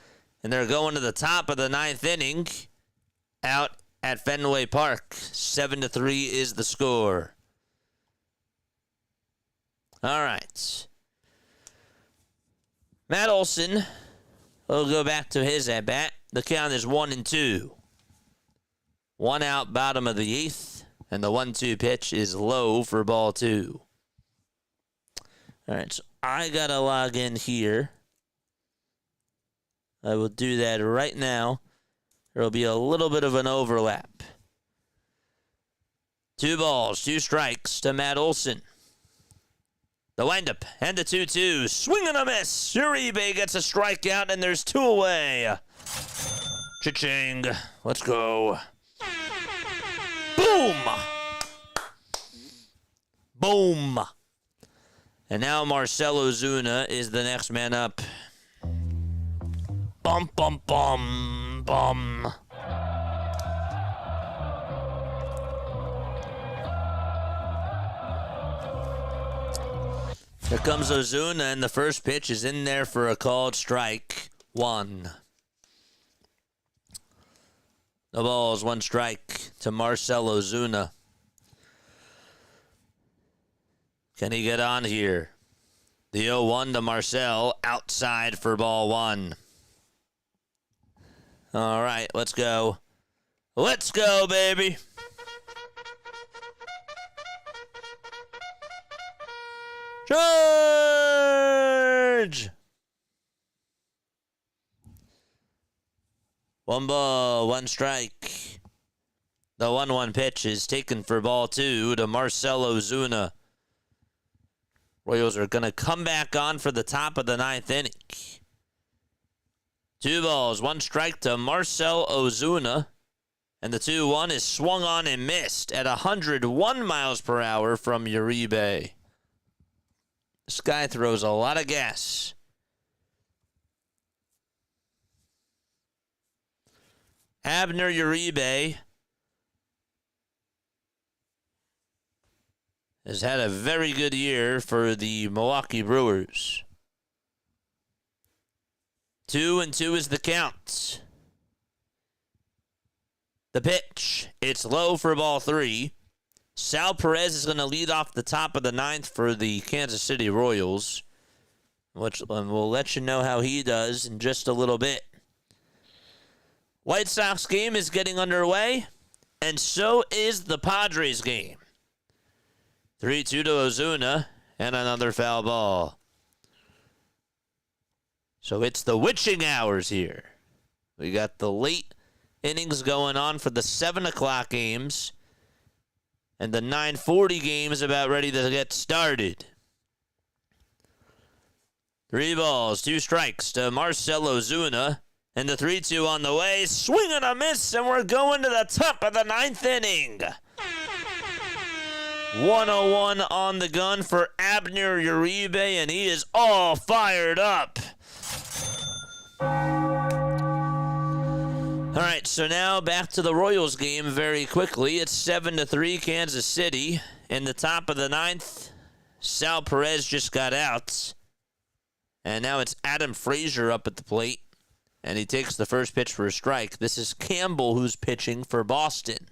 and they're going to the top of the 9th inning out at Fenway Park. 7-3 is the score. All right. Matt Olson will go back to his at-bat. The count is 1-2. 1 out, bottom of the 8th, and the 1-2 pitch is low for ball 2. All right, so I got to log in here. I will do that right now. There will be a little bit of an overlap. 2 balls, 2 strikes to Matt Olson. The windup and the 2-2. Swing and a miss. Uribe gets a strikeout, and there's 2 away. Cha-ching. Let's go. Boom. Boom. And now Marcell Ozuna is the next man up. Bum, bum, bum, bum. Here comes Ozuna, and the first pitch is in there for a called strike. 1. No balls, 1 strike to Marcell Ozuna. Can he get on here? The 0-1 to Marcell, outside for ball 1. All right, let's go. Let's go, baby. Charge! 1 ball, 1 strike. The 1-1 pitch is taken for ball 2 to Marcell Ozuna. Royals are going to come back on for the top of the 9th inning. 2 balls, 1 strike to Marcell Ozuna. And the 2-1 is swung on and missed at 101 miles per hour from Uribe. This guy throws a lot of gas. Abner Uribe has had a very good year for the Milwaukee Brewers. 2-2 is the count. The pitch. It's low for ball 3. Sal Perez is going to lead off the top of the 9th for the Kansas City Royals, which we'll let you know how he does in just a little bit. White Sox game is getting underway, and so is the Padres game. 3-2 to Ozuna, and another foul ball. So it's the witching hours here. We got the late innings going on for the 7 o'clock games, and the 9:40 game is about ready to get started. 3 balls, 2 strikes to Marcell Ozuna, and the 3-2 on the way. Swing and a miss, and we're going to the top of the 9th inning. 101 on the gun for Abner Uribe, and he is all fired up. All right, so now back to the Royals game very quickly. It's 7-3 Kansas City. In the top of the 9th, Sal Perez just got out. And now it's Adam Frazier up at the plate. And he takes the first pitch for a strike. This is Campbell who's pitching for Boston.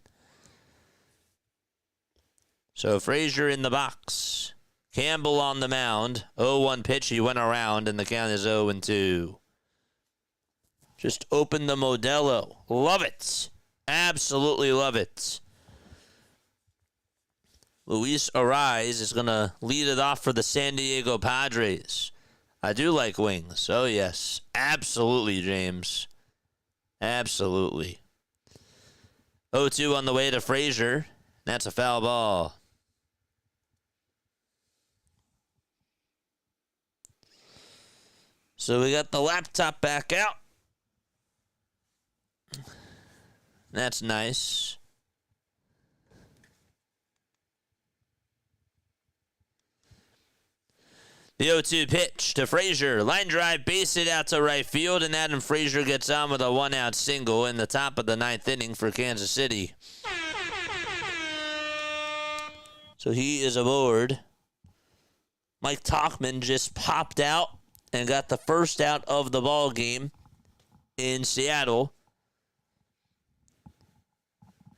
So Frazier in the box. Campbell on the mound. 0-1 pitch. He went around, and the count is 0-2. Just open the Modelo. Love it. Absolutely love it. Luis Ariz is going to lead it off for the San Diego Padres. I do like wings. Oh, yes. Absolutely, James. Absolutely. 0-2 on the way to Frazier. That's a foul ball. So we got the laptop back out. That's nice. The 0-2 pitch to Frazier. Line drive, base hit out to right field, and Adam Frazier gets on with a 1-out single in the top of the 9th inning for Kansas City. So he is aboard. Mike Tauchman just popped out and got the first out of the ball game in Seattle.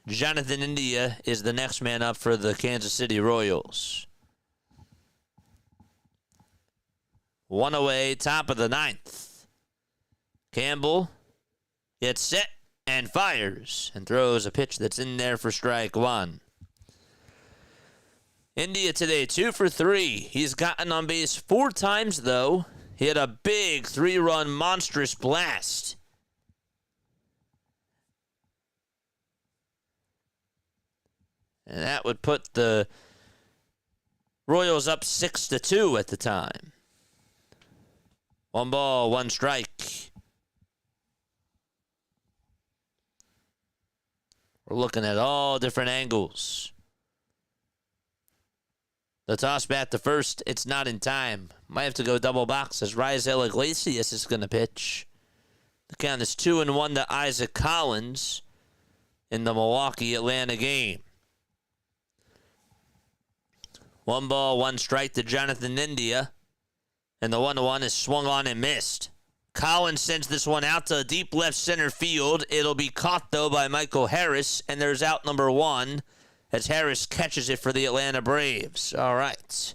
Jonathan India is the next man up for the Kansas City Royals. 1 away, top of the 9th. Campbell gets set and fires and throws a pitch that's in there for strike 1. India today, 2 for 3. He's gotten on base 4 times, though. He had a big 3-run monstrous blast. And that would put the Royals up 6-2 at the time. 1 ball, 1 strike. We're looking at all different angles. The toss bat to first, it's not in time. Might have to go double box as Raisel Iglesias is going to pitch. The count is 2-1 to Isaac Collins in the Milwaukee-Atlanta game. 1 ball, 1 strike to Jonathan India. And the 1-1 is swung on and missed. Collins sends this one out to deep left center field. It'll be caught, though, by Michael Harris. And there's out number 1 as Harris catches it for the Atlanta Braves. All right.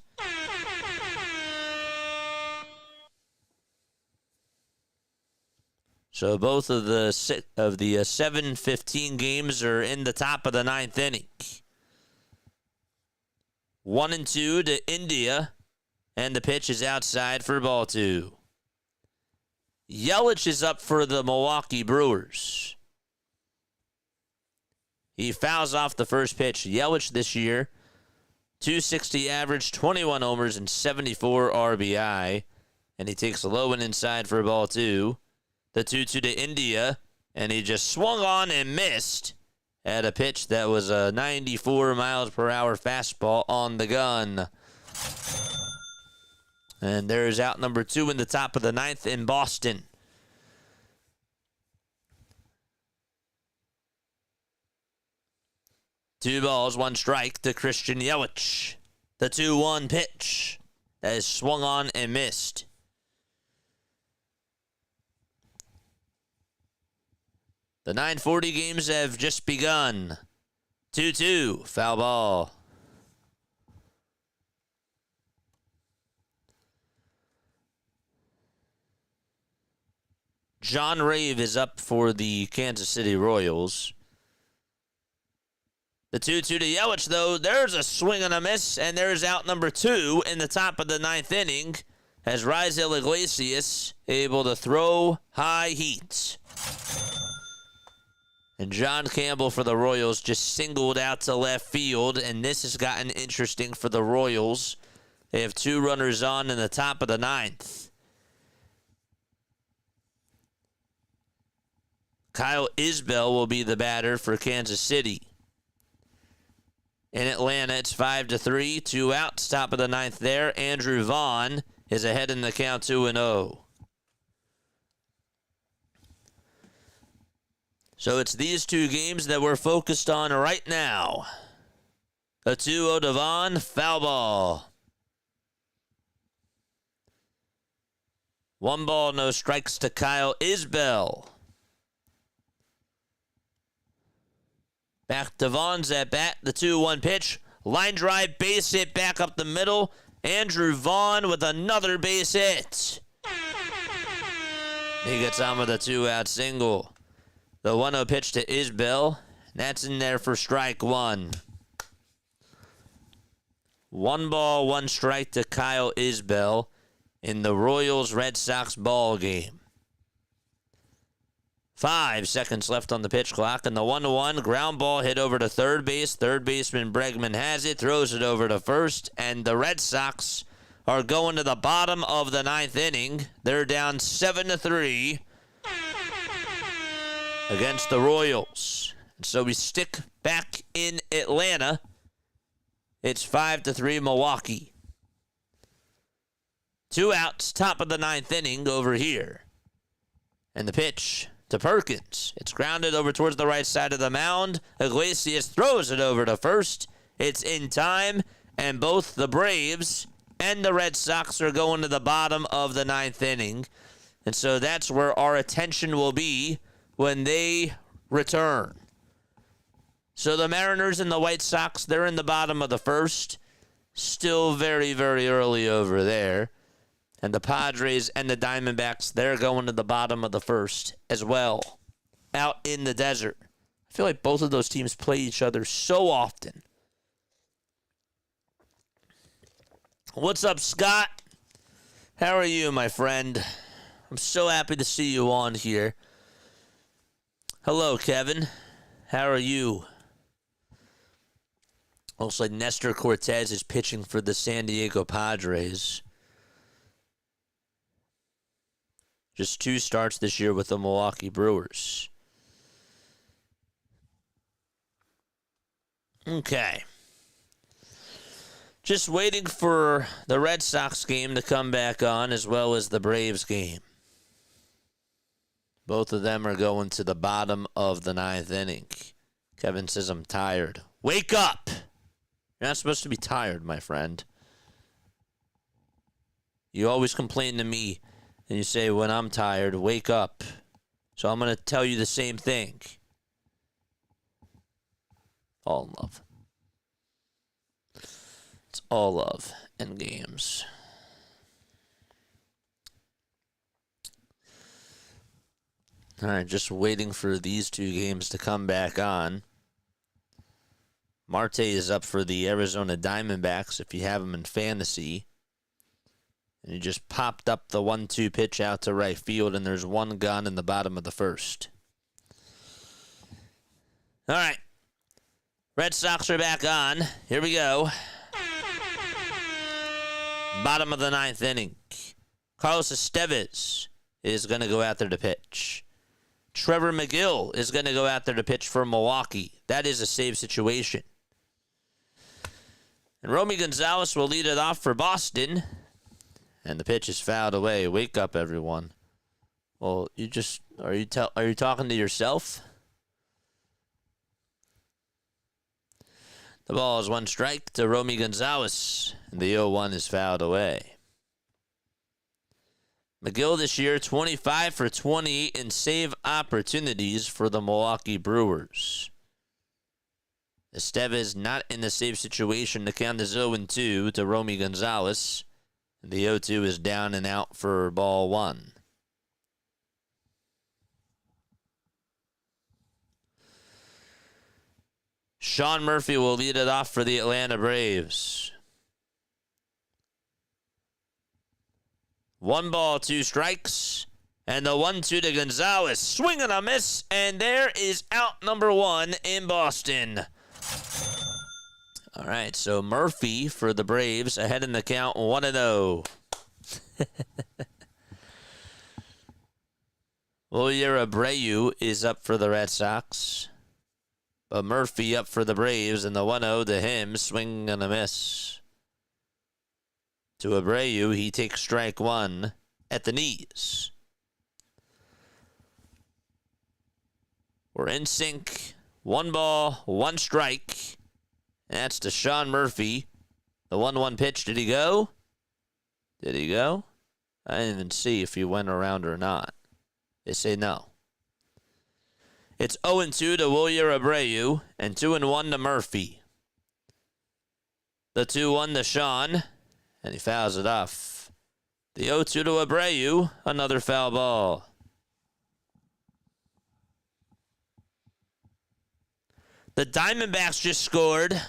So both of the 7-15 games are in the top of the 9th inning. 1-2 to India, and the pitch is outside for ball 2. Yelich is up for the Milwaukee Brewers. He fouls off the first pitch. Yelich this year, .260 average, 21 homers, and 74 RBI. And he takes a low and inside for ball 2. The 2-2 to India, and he just swung on and missed at a pitch that was a 94 miles per hour fastball on the gun. And there's out number 2 in the top of the 9th in Boston. Two balls, one strike to Christian Yelich. The 2-1 pitch that is swung on and missed. The 9:40 games have just begun. 2-2, foul ball. John Rave is up for the Kansas City Royals. The 2-2 to Yelich, though, there's a swing and a miss, and there's out number 2 in the top of the 9th inning as Raisel Iglesias able to throw high heat. And John Campbell for the Royals just singled out to left field, and this has gotten interesting for the Royals. They have 2 runners on in the top of the 9th. Kyle Isbell will be the batter for Kansas City. In Atlanta, it's 5-3, 2 outs, top of the 9th there. Andrew Vaughn is ahead in the count 2-0. So it's these 2 games that we're focused on right now. A 2-0 to Vaughn, foul ball. 1 ball, no strikes to Kyle Isbell. Back to Vaughn's at bat, the 2-1 pitch. Line drive, base hit back up the middle. Andrew Vaughn with another base hit. He gets on with a 2-out single. The 1-0 pitch to Isbell. That's in there for strike 1. 1 ball, 1 strike to Kyle Isbell in the Royals-Red Sox ball game. 5 seconds left on the pitch clock, and the 1-1 ground ball hit over to third base. Third baseman Bregman has it, throws it over to first, and the Red Sox are going to the bottom of the 9th inning. They're down 7-3 against the Royals. And so we stick back in Atlanta. It's 5-3 Milwaukee. 2 outs, top of the 9th inning over here. And the pitch to Perkins. It's grounded over towards the right side of the mound. Iglesias throws it over to first. It's in time, and both the Braves and the Red Sox are going to the bottom of the 9th inning. And so that's where our attention will be when they return. So the Mariners and the White Sox, they're in the bottom of the 1st. Still very, very early over there. And the Padres and the Diamondbacks, they're going to the bottom of the 1st as well, out in the desert. I feel like both of those teams play each other so often. What's up, Scott? How are you, my friend? I'm so happy to see you on here. Hello, Kevin. How are you? Looks like Nestor Cortez is pitching for the San Diego Padres. Just 2 starts this year with the Milwaukee Brewers. Okay. Just waiting for the Red Sox game to come back on, as well as the Braves game. Both of them are going to the bottom of the 9th inning. Kevin says, I'm tired. Wake up! You're not supposed to be tired, my friend. You always complain to me. And you say, when I'm tired, wake up. So I'm going to tell you the same thing. All in love. It's all love and games. All right, just waiting for these 2 games to come back on. Marte is up for the Arizona Diamondbacks if you have him in fantasy. And he just popped up the 1-2 pitch out to right field, and there's 1 gone in the bottom of the 1st. All right. Red Sox are back on. Here we go. Bottom of the 9th inning. Carlos Estevez is going to go out there to pitch. Trevor McGill is going to go out there to pitch for Milwaukee. That is a save situation. And Romy Gonzalez will lead it off for Boston. And the pitch is fouled away. Wake up, everyone. Well, are you talking to yourself? The ball is one strike to Romy Gonzalez. And the 0-1 is fouled away. McGill this year, 25 for 28 in save opportunities for the Milwaukee Brewers. Estevez not in the save situation. The count is 0-2 to Romy Gonzalez. And the 0-2 is down and out for ball one. Sean Murphy will lead it off for the Atlanta Braves. 1 ball, 2 strikes. And the 1-2 to Gonzalez. Swing and a miss. And there is out number 1 in Boston. All right, so Murphy for the Braves ahead in the count 1-0. Wilyer Abreu is up for the Red Sox. But Murphy up for the Braves, and the 1-0 to him, swing and a miss. To Abreu, he takes strike 1 at the knees. We're in sync. 1 ball, 1 strike. That's to Sean Murphy. The 1-1 pitch, did he go? Did he go? I didn't even see if he went around or not. They say no. It's 0-2 to Wilyer Abreu and 2-1 to Murphy. The 2-1 to Sean, and he fouls it off. The 0-2 to Abreu, another foul ball. The Diamondbacks just scored.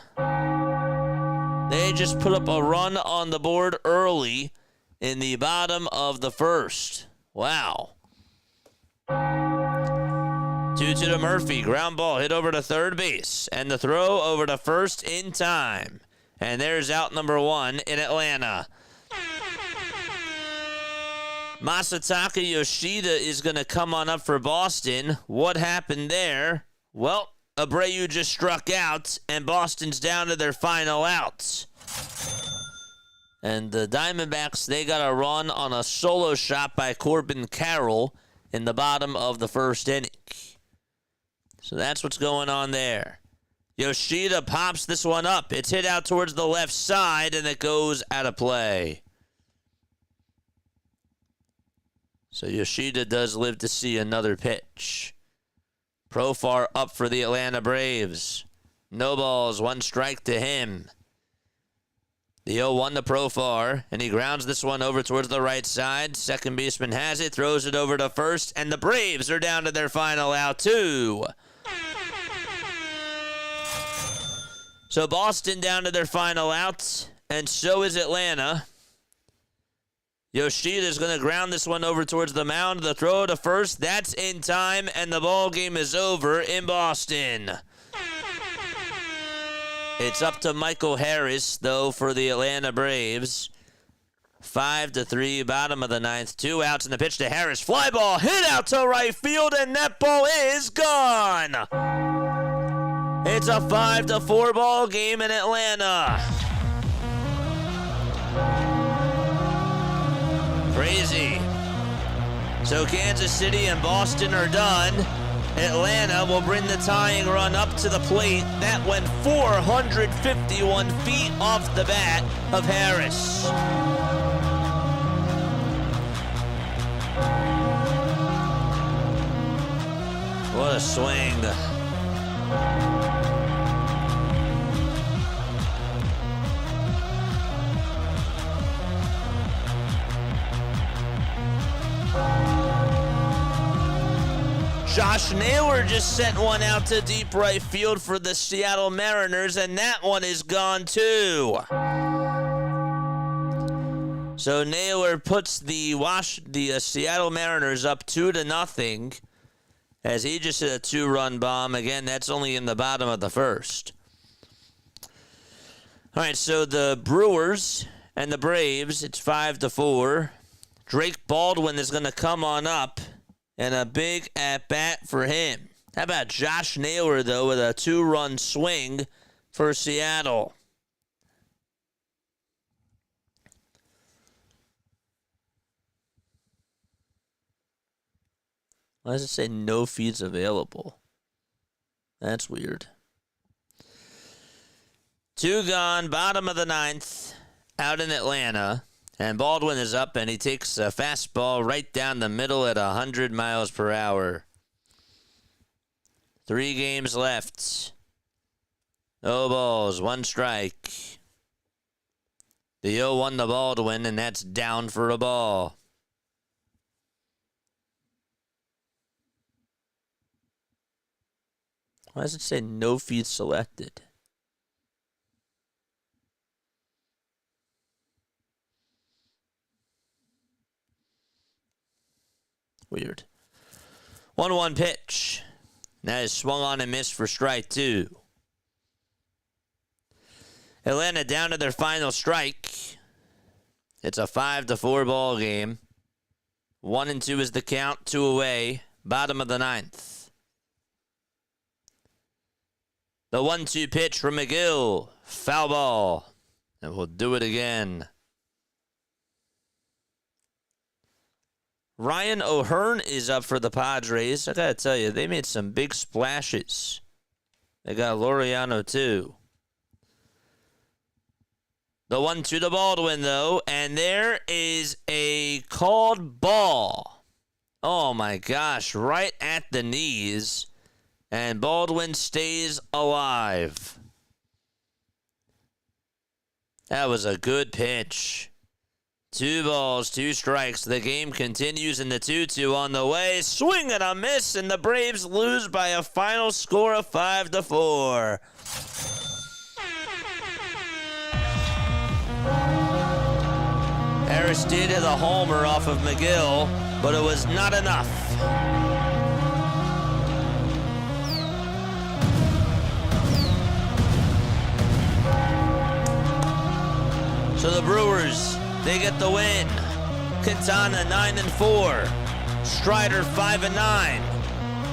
They just put up a run on the board early in the bottom of the first. Wow. 2-2 to Murphy. Ground ball hit over to third base. And the throw over to first in time. And there's out number 1 in Atlanta. Masataka Yoshida is going to come on up for Boston. What happened there? Well, Abreu just struck out, and Boston's down to their final outs. And the Diamondbacks, they got a run on a solo shot by Corbin Carroll in the bottom of the first inning. So that's what's going on there. Yoshida pops this one up. It's hit out towards the left side, and it goes out of play. So Yoshida does live to see another pitch. Profar up for the Atlanta Braves. No balls, 1 strike to him. The 0-1 to Profar, and he grounds this one over towards the right side. Second baseman has it, throws it over to first, and the Braves are down to their final out too. So Boston down to their final out, and so is Atlanta. Yoshida's going to ground this one over towards the mound. The throw to first, that's in time, and the ball game is over in Boston. It's up to Michael Harris, though, for the Atlanta Braves. 5-3, bottom of the 9th. 2 outs in the pitch to Harris. Fly ball hit out to right field, and that ball is gone. It's a 5-4 ball game in Atlanta. Crazy. So Kansas City and Boston are done. Atlanta will bring the tying run up to the plate. That went 451 feet off the bat of Harris. What a swing. Josh Naylor just sent one out to deep right field for the Seattle Mariners, and that one is gone too. So Naylor puts the Seattle Mariners up 2-0 as he just hit a 2-run bomb. Again, that's only in the bottom of the first. All right, so the Brewers and the Braves, it's 5-4. Drake Baldwin is going to come on up, and a big at-bat for him. How about Josh Naylor, though, with a 2-run swing for Seattle? Why does it say no feeds available? That's weird. 2 gone, bottom of the 9th, out in Atlanta. And Baldwin is up, and he takes a fastball right down the middle at 100 miles per hour. 3 games left. No balls, 1 strike. The 0-1 to Baldwin, and that's down for a ball. Why does it say no feed selected? Weird. 1-1 pitch. That is swung on and missed for strike 2. Atlanta down to their final strike. It's a 5-4 ball game. 1-2 is the count, 2 away. Bottom of the 9th. The 1-2 pitch from McGill. Foul ball. And we'll do it again. Ryan O'Hearn is up for the Padres. I gotta tell you, they made some big splashes. They got Laureano too. The 1-2 to Baldwin, though, and there is a called ball. Oh my gosh, right at the knees. And Baldwin stays alive. That was a good pitch. 2 balls, 2 strikes. The game continues in the 2-2 on the way. Swing and a miss, and the Braves lose by a final score of 5-4. Harris did hit a homer off of McGill, but it was not enough. So the Brewers, they get the win. Quintana 9-4, Strider 5-9,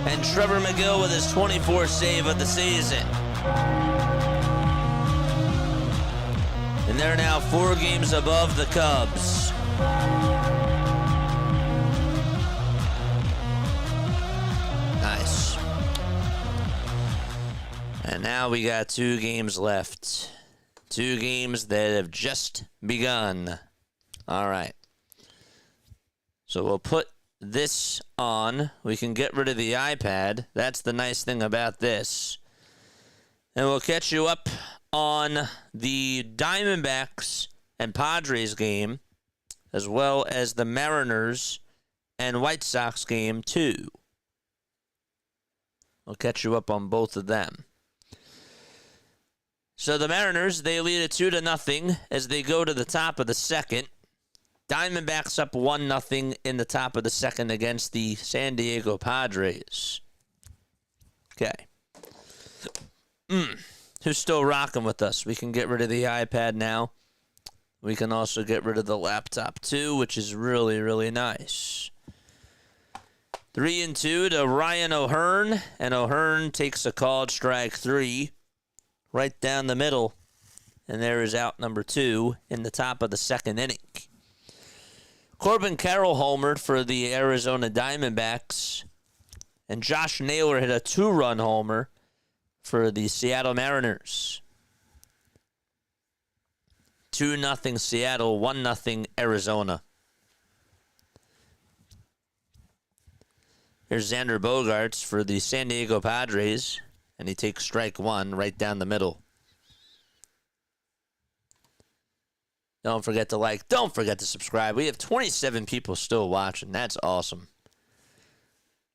and Trevor McGill with his 24th save of the season. And they're now 4 games above the Cubs. Nice. And now we got 2 games left. 2 games that have just begun. All right. So we'll put this on. We can get rid of the iPad. That's the nice thing about this. And we'll catch you up on the Diamondbacks and Padres game, as well as the Mariners and White Sox game, too. We'll catch you up on both of them. So the Mariners, they lead it 2-0 as they go to the top of the second. Diamondbacks up 1-0 in the top of the second against the San Diego Padres. Okay. Who's still rocking with us? We can get rid of the iPad now. We can also get rid of the laptop too, which is really, really nice. 3-2 to Ryan O'Hearn, and O'Hearn takes a called strike 3 right down the middle. And there is out number 2 in the top of the second inning. Corbin Carroll homered for the Arizona Diamondbacks, and Josh Naylor hit a 2-run homer for the Seattle Mariners. 2-0 Seattle, 1-0 Arizona. Here's Xander Bogaerts for the San Diego Padres, and he takes strike 1 right down the middle. Don't forget to like. Don't forget to subscribe. We have 27 people still watching. That's awesome.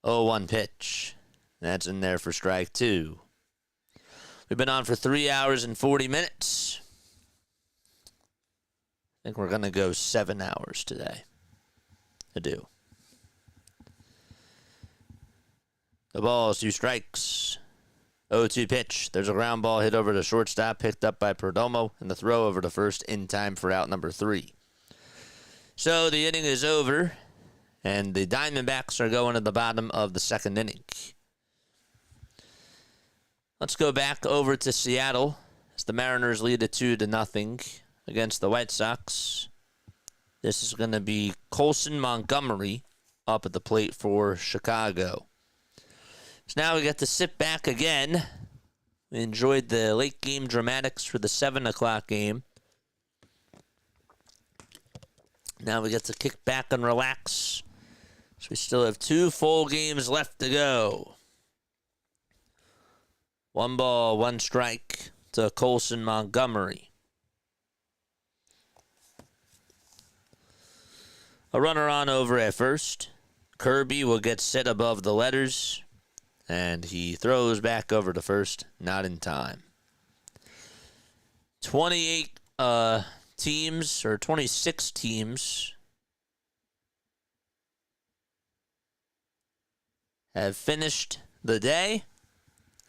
0-1 pitch. That's in there for strike 2. We've been on for 3 hours and 40 minutes. I think we're going to go 7 hours today. I do. The ball is 2 strikes. 0-2 pitch. There's a ground ball hit over to shortstop, picked up by Perdomo, and the throw over to first in time for out number 3. So the inning is over, and the Diamondbacks are going to the bottom of the second inning. Let's go back over to Seattle as the Mariners lead it 2-0 against the White Sox. This is going to be Colson Montgomery up at the plate for Chicago. So now we get to sit back again. We enjoyed the late game dramatics for the 7 o'clock game. Now we get to kick back and relax. So we still have 2 full games left to go. 1 ball, 1 strike to Colson Montgomery. A runner on over at first. Kirby will get set above the letters. And he throws back over to first, not in time. 28 teams, or 26 teams, have finished the day,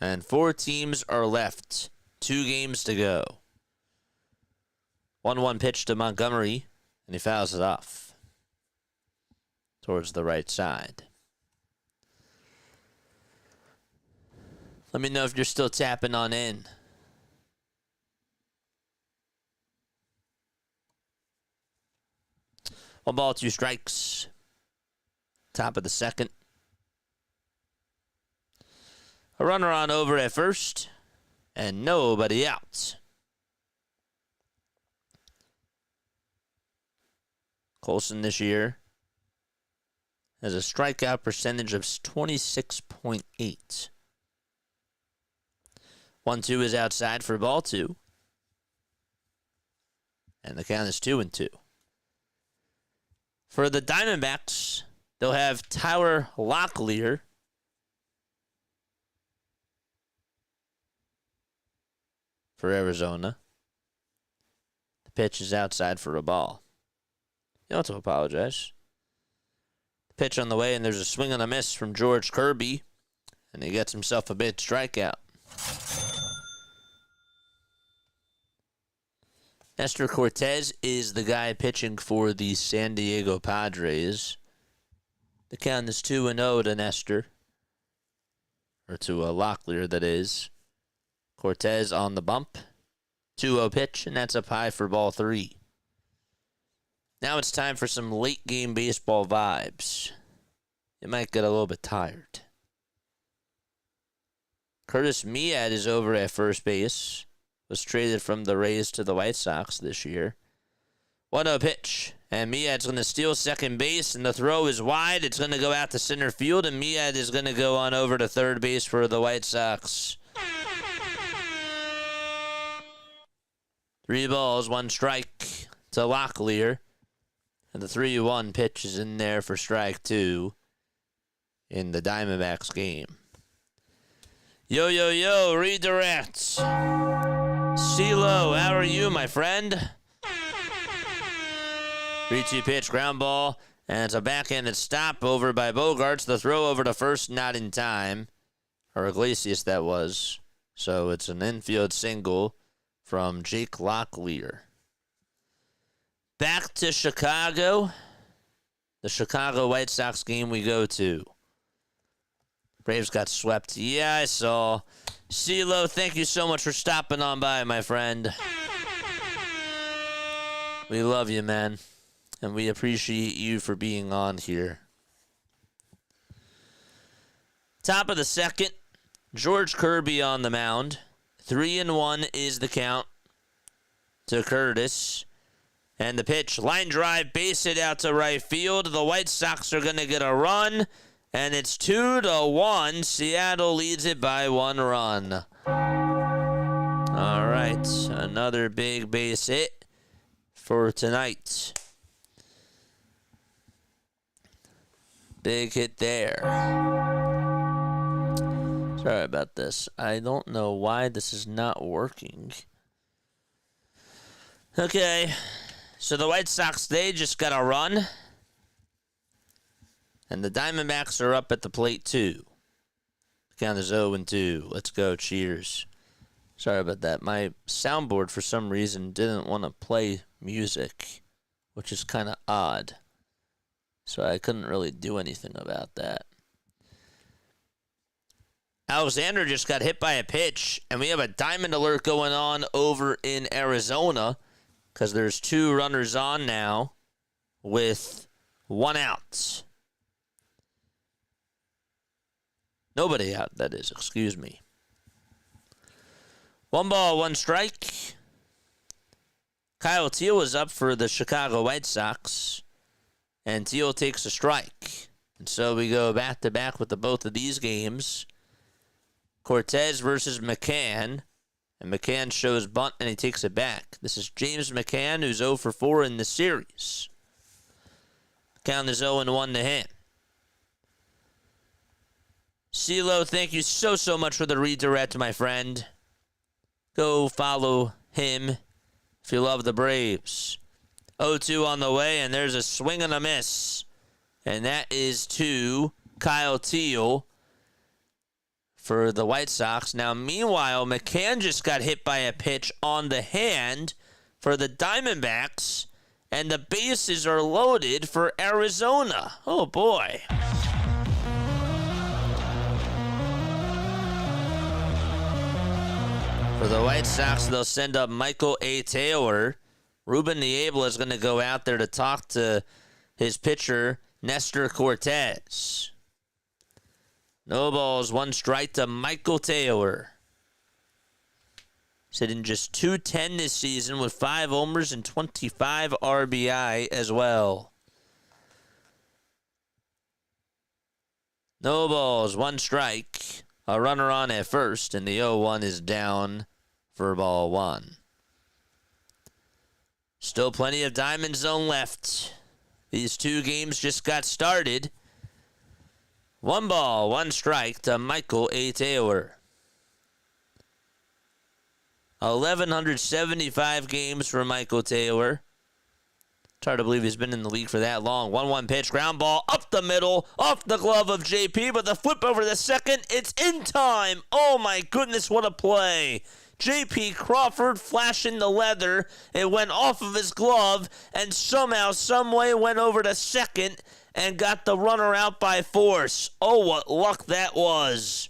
and 4 teams are left. 2 games to go. 1-1 pitch to Montgomery, and he fouls it off towards the right side. Let me know if you're still tapping on in. One ball, 2 strikes. Top of the second. A runner on over at first, and nobody out. Colson this year has a strikeout percentage of 26.8. 1-2 is outside for ball 2. And the count is 2-2. For the Diamondbacks, they'll have Tyler Locklear for Arizona. The pitch is outside for a ball. You don't have to apologize. The pitch on the way, and there's a swing and a miss from George Kirby, and he gets himself a big strikeout. Nestor Cortez is the guy pitching for the San Diego Padres. The count is 2-0 to Nestor. Or to Locklear, that is. Cortez on the bump. 2-0 pitch, and that's up high for ball 3. Now it's time for some late game baseball vibes. You might get a little bit tired. Curtis Mead is over at first base. Was traded from the Rays to the White Sox this year. 1-0 pitch. And Mead's going to steal second base, and the throw is wide. It's going to go out to center field, and Mead is going to go on over to third base for the White Sox. 3 balls, 1 strike to Locklear. And the 3-1 pitch is in there for strike 2 in the Diamondbacks game. Yo, redirect. CeeLo, how are you, my friend? 3-2 pitch, ground ball, and it's a backhanded stop over by Bogarts. The throw over to first, not in time. Or Iglesias, that was. So it's an infield single from Jake Locklear. Back to Chicago. The Chicago White Sox game we go to. Braves got swept. Yeah, I saw. CeeLo, thank you so much for stopping on by, my friend. We love you, man. And we appreciate you for being on here. Top of the second. George Kirby on the mound. 3-1 is the count to Curtis. And the pitch, line drive, base hit out to right field. The White Sox are going to get a run. And it's 2-1. Seattle leads it by 1 run. All right, another big base hit for tonight. Big hit there. Sorry about this. I don't know why this is not working. Okay, so the White Sox, they just got a run. And the Diamondbacks are up at the plate, too. The count is 0-2. Let's go. Cheers. Sorry about that. My soundboard, for some reason, didn't want to play music which is kind of odd. So I couldn't really do anything about that. Alexander just got hit by a pitch, and we have a diamond alert going on over in Arizona because there's 2 runners on now with 1 out. Nobody out, that is, excuse me. 1 ball, 1 strike. Kyle Teal is up for the Chicago White Sox, and Teal takes a strike. And so we go back-to-back with both of these games. Cortez versus McCann, and McCann shows bunt, and he takes it back. This is James McCann, who's 0 for 4 in the series. Count is 0-1 to him. CeeLo, thank you so much for the redirect, my friend. Go follow him if you love the Braves. 0-2 on the way, and there's a swing and a miss. And that is to Kyle Teal for the White Sox. Now, meanwhile, McCann just got hit by a pitch on the hand for the Diamondbacks, and the bases are loaded for Arizona. Oh, boy. For the White Sox, they'll send up Michael A. Taylor. Ruben Niebla is going to go out there to talk to his pitcher, Nestor Cortez. No balls, 1 strike to Michael Taylor. He's hitting just .210 this season with 5 homers and 25 RBI as well. No balls, 1 strike. A runner on at first, and the 0-1 is down for ball 1. Still plenty of Diamond Zone left. These 2 games just got started. 1 ball, 1 strike to Michael A. Taylor. 1,175 games for Michael Taylor. It's hard to believe he's been in the league for that long. 1-1 pitch, ground ball up the middle, off the glove of JP, but the flip over the second, it's in time. Oh my goodness, what a play. JP Crawford flashing the leather. It went off of his glove and somehow, someway went over to second and got the runner out by force. Oh, what luck that was.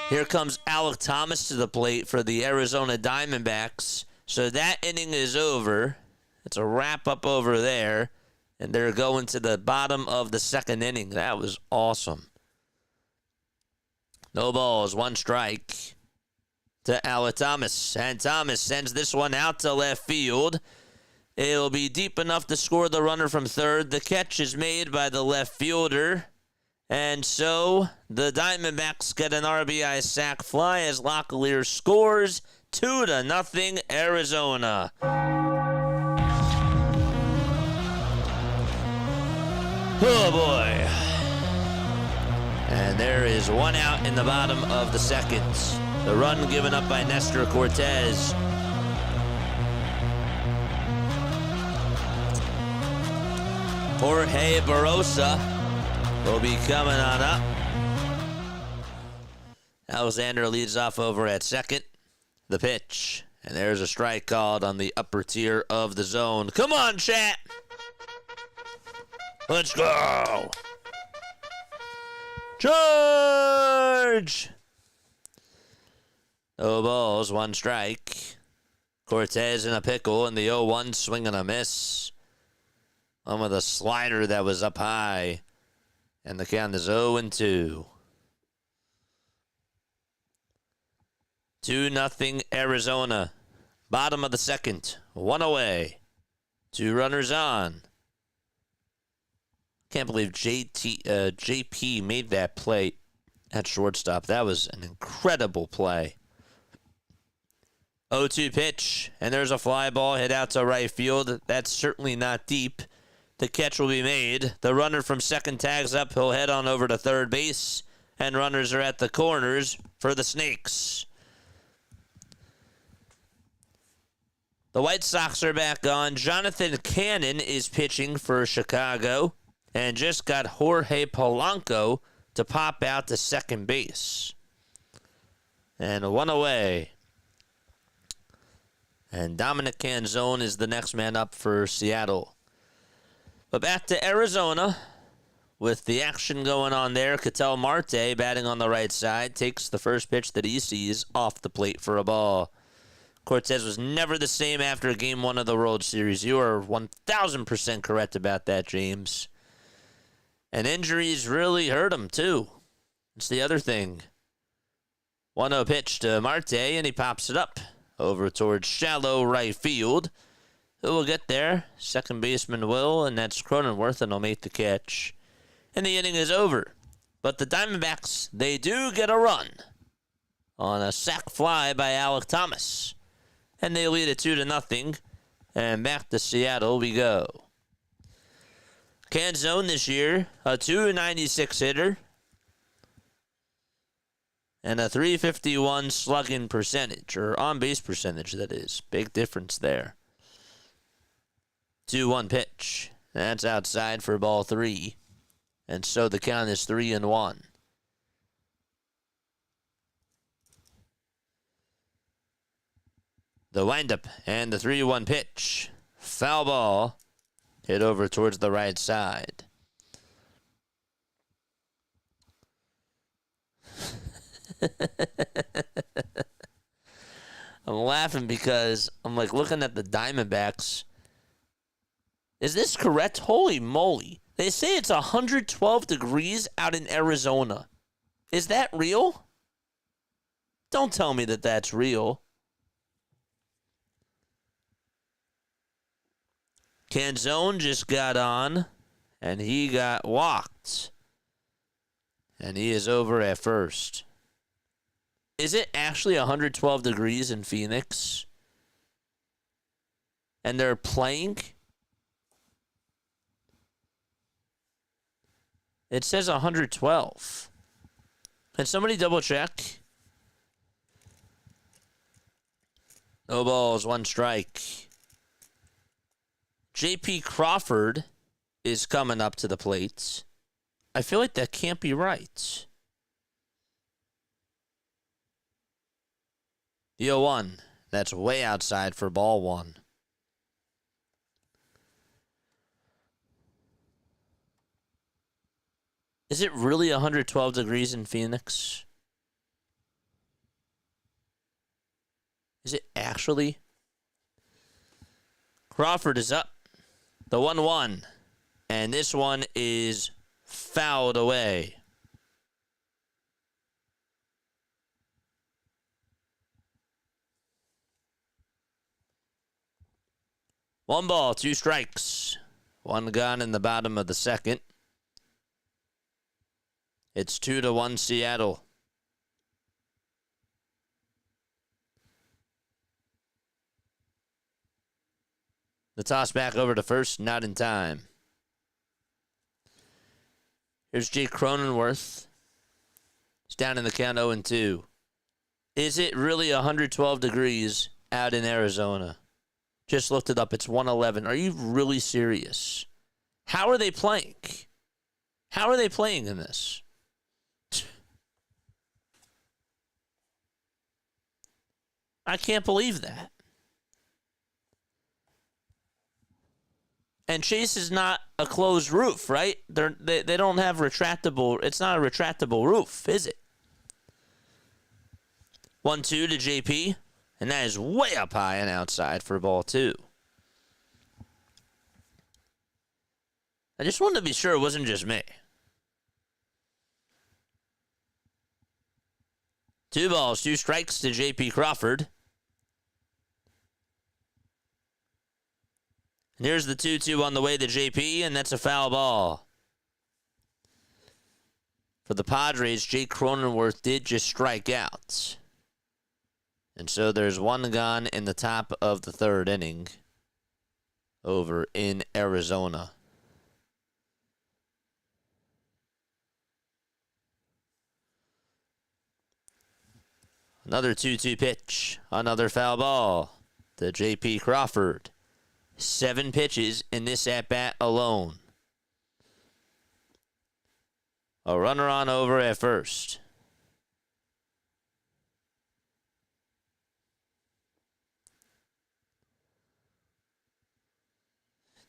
Here comes Alek Thomas to the plate for the Arizona Diamondbacks. So that inning is over. It's a wrap-up over there. And they're going to the bottom of the 2nd inning. That was awesome. No balls, 1 strike to Alek Thomas. And Thomas sends this one out to left field. It'll be deep enough to score the runner from third. The catch is made by the left fielder. And so the Diamondbacks get an RBI sac fly as Locklear scores 2-0 Arizona. Oh boy. And there is 1 out in the bottom of the 2nd. The run given up by Nestor Cortez. Jorge Barosa will be coming on up. Alexander leads off over at 2nd. The pitch. And there's a strike called on the upper tier of the zone. Come on, chat. Let's go. Charge. No balls, 1 strike. Cortez in a pickle, and the 0-1 swing and a miss. One with a slider that was up high. And the count is 0-2. 2-0 Arizona. Bottom of the 2nd. 1 away. 2 runners on. Can't believe JP made that play at shortstop. That was an incredible play. 0-2 pitch, and there's a fly ball hit out to right field. That's certainly not deep. The catch will be made. The runner from 2nd tags up. He'll head on over to 3rd base, and runners are at the corners for the Snakes. The White Sox are back on. Jonathan Cannon is pitching for Chicago and just got Jorge Polanco to pop out to 2nd base. And 1 away. And Dominic Canzone is the next man up for Seattle. But back to Arizona. With the action going on there, Ketel Marte, batting on the right side, takes the first pitch that he sees off the plate for a ball. Cortez was never the same after Game 1 of the World Series. You are 1,000% correct about that, James. And injuries really hurt him, too. It's the other thing. 1-0 pitch to Marte, and he pops it up over towards shallow right field. Who will get there? Second baseman will, and that's Cronenworth, and he'll make the catch. And the inning is over. But the Diamondbacks, they do get a run on a sac fly by Alek Thomas. And they lead it 2-0. And back to Seattle we go. Canzone this year, a .296 hitter. And a .351 slugging percentage, or on-base percentage, that is. Big difference there. 2-1 pitch. That's outside for ball 3. And so the count is 3-1. The windup and the 3-1 pitch. Foul ball. Hit over towards the right side. I'm laughing because I'm like looking at the Diamondbacks. Is this correct? Holy moly. They say it's 112 degrees out in Arizona. Is that real? Don't tell me that that's real. Canzone just got on, and he got walked. And he is over at first. Is it actually 112 degrees in Phoenix? And they're playing? It says 112. Can somebody double check? No balls, 1 strike. J.P. Crawford is coming up to the plate. I feel like that can't be right. The 0-1. That's way outside for ball 1. Is it really 112 degrees in Phoenix? Is it actually? Crawford is up. The 1-1. And this one is fouled away. One ball, 2 strikes. 1 gone in the bottom of the second. It's 2-1 Seattle. The toss back over to first, not in time. Here's Jake Cronenworth. He's down in the count 0-2. Is it really 112 degrees out in Arizona? Just looked it up. It's 111. Are you really serious? How are they playing? How are they playing in this? I can't believe that. And Chase is not a closed roof, right? They don't have retractable. It's not a retractable roof, is it? 1-2 to JP. And that is way up high and outside for ball 2. I just wanted to be sure it wasn't just me. 2 balls, 2 strikes to J.P. Crawford. And here's the 2-2 on the way to J.P., and that's a foul ball. For the Padres, Jake Cronenworth did just strike out. And so there's 1 gone in the top of the 3rd inning over in Arizona. Another 2-2 pitch. Another foul ball to J.P. Crawford. 7 pitches in this at-bat alone. A runner on over at first.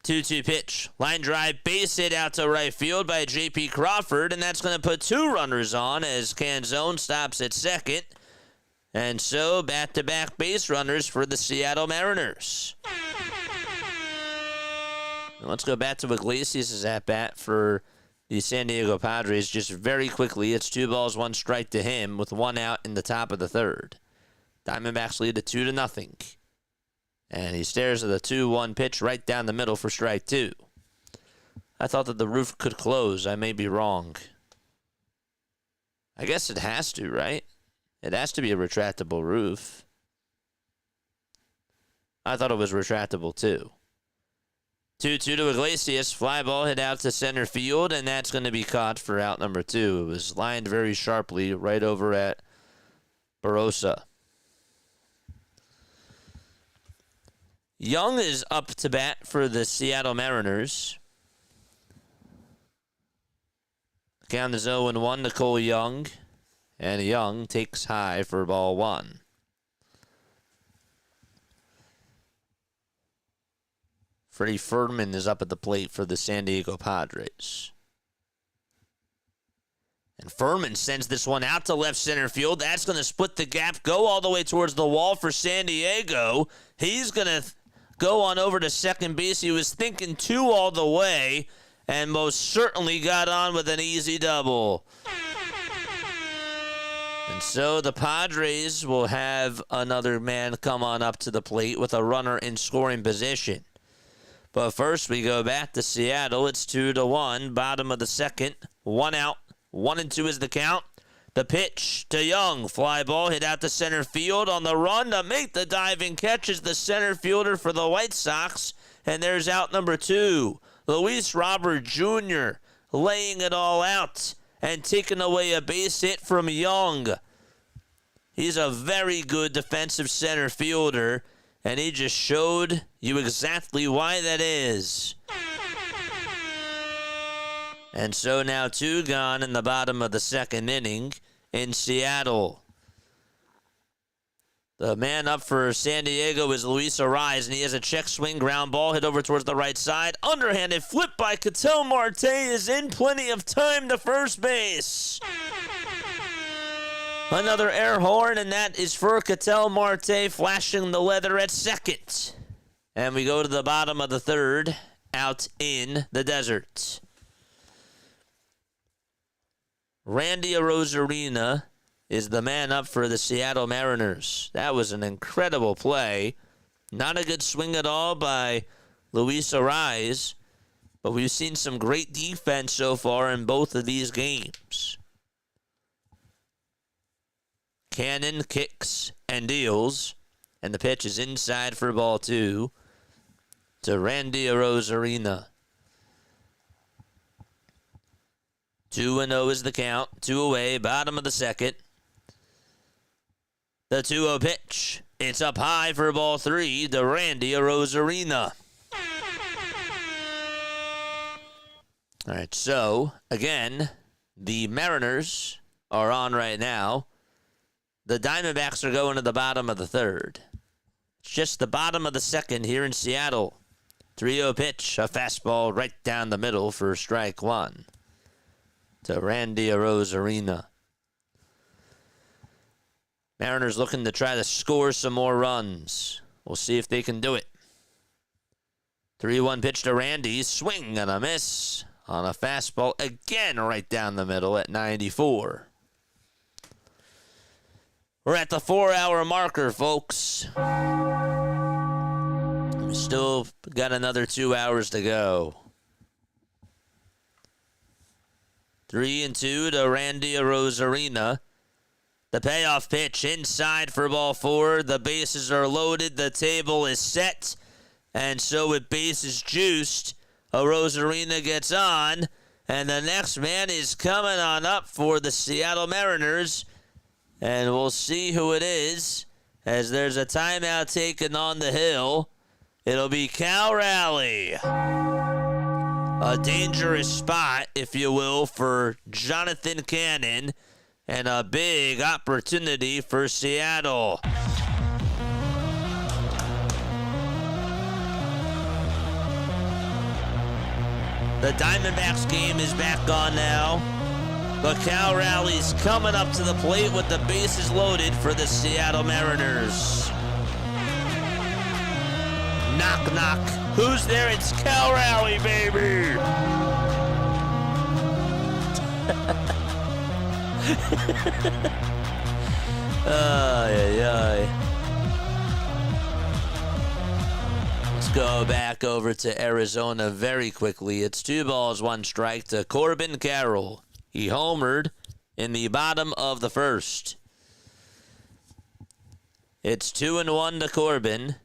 2-2 pitch. Line drive, base hit out to right field by J.P. Crawford, and that's going to put 2 runners on as Canzone stops at second. And so, back-to-back base runners for the Seattle Mariners. Let's go back to Iglesias' at-bat for the San Diego Padres just very quickly. It's 2 balls, 1 strike to him with 1 out in the top of the third. Diamondbacks lead it 2-0. And he stares at the 2-1 pitch right down the middle for strike 2. I thought that the roof could close. I may be wrong. I guess it has to, right? It has to be a retractable roof. I thought it was retractable too. 2-2 to Iglesias. Fly ball hit out to center field, and that's going to be caught for out number 2. It was lined very sharply right over at Barossa. Young is up to bat for the Seattle Mariners. Count is 0-1 to Cole Young. And Young takes high for ball 1. Freddie Furman is up at the plate for the San Diego Padres. And Furman sends this one out to left center field. That's going to split the gap, go all the way towards the wall for San Diego. He's going to go on over to second base. He was thinking 2 all the way, and most certainly got on with an easy double. And so the Padres will have another man come on up to the plate with a runner in scoring position. But first we go back to Seattle. It's 2-1, bottom of the second. 1 out, 1-2 is the count. The pitch to Young. Fly ball hit out to center field. On the run to make the diving catch is the center fielder for the White Sox. And there's out number 2. Luis Robert Jr. laying it all out and taking away a base hit from Young. He's a very good defensive center fielder, and he just showed you exactly why that is. And so now 2 gone in the bottom of the second inning in Seattle. The man up for San Diego is Luis Ariz, and he has a check swing ground ball hit over towards the right side. Underhanded flip by Ketel Marte is in, plenty of time to first base. Another air horn, and that is for Ketel Marte, flashing the leather at second. And we go to the bottom of the third, out in the desert. Randy Arozarena is the man up for the Seattle Mariners. That was an incredible play. Not a good swing at all by Luis Ariz, but we've seen some great defense so far in both of these games. Cannon kicks and deals, and the pitch is inside for ball 2 to Randy Arozarena. 2-0 is the count. 2 away, bottom of the second. The 2-0 pitch. It's up high for ball 3 to Randy Arozarena. All right, so, again, the Mariners are on right now. The Diamondbacks are going to the bottom of the third. It's just the bottom of the second here in Seattle. 3-0 pitch, a fastball right down the middle for strike 1 to Randy Arozarena. Mariners looking to try to score some more runs. We'll see if they can do it. 3-1 pitch to Randy. Swing and a miss on a fastball again right down the middle at 94. We're at the 4-hour marker, folks. We still got another 2 hours to go. 3-2 to Randy Arozarena. The payoff pitch inside for ball 4. The bases are loaded. The table is set. And so with bases juiced, Arozarena gets on. And the next man is coming on up for the Seattle Mariners. And we'll see who it is as there's a timeout taken on the hill. It'll be Cal Raleigh. A dangerous spot, if you will, for Jonathan Cannon. And a big opportunity for Seattle. The Diamondbacks game is back on now. But Cal Raleigh's coming up to the plate with the bases loaded for the Seattle Mariners. Knock, knock. Who's there? It's Cal Raleigh, baby. Ay, ay, ay. Let's go back over to Arizona very quickly. It's 2-1 strike to Corbin Carroll. He homered in the bottom of the first. It's 2-1 to Corbin.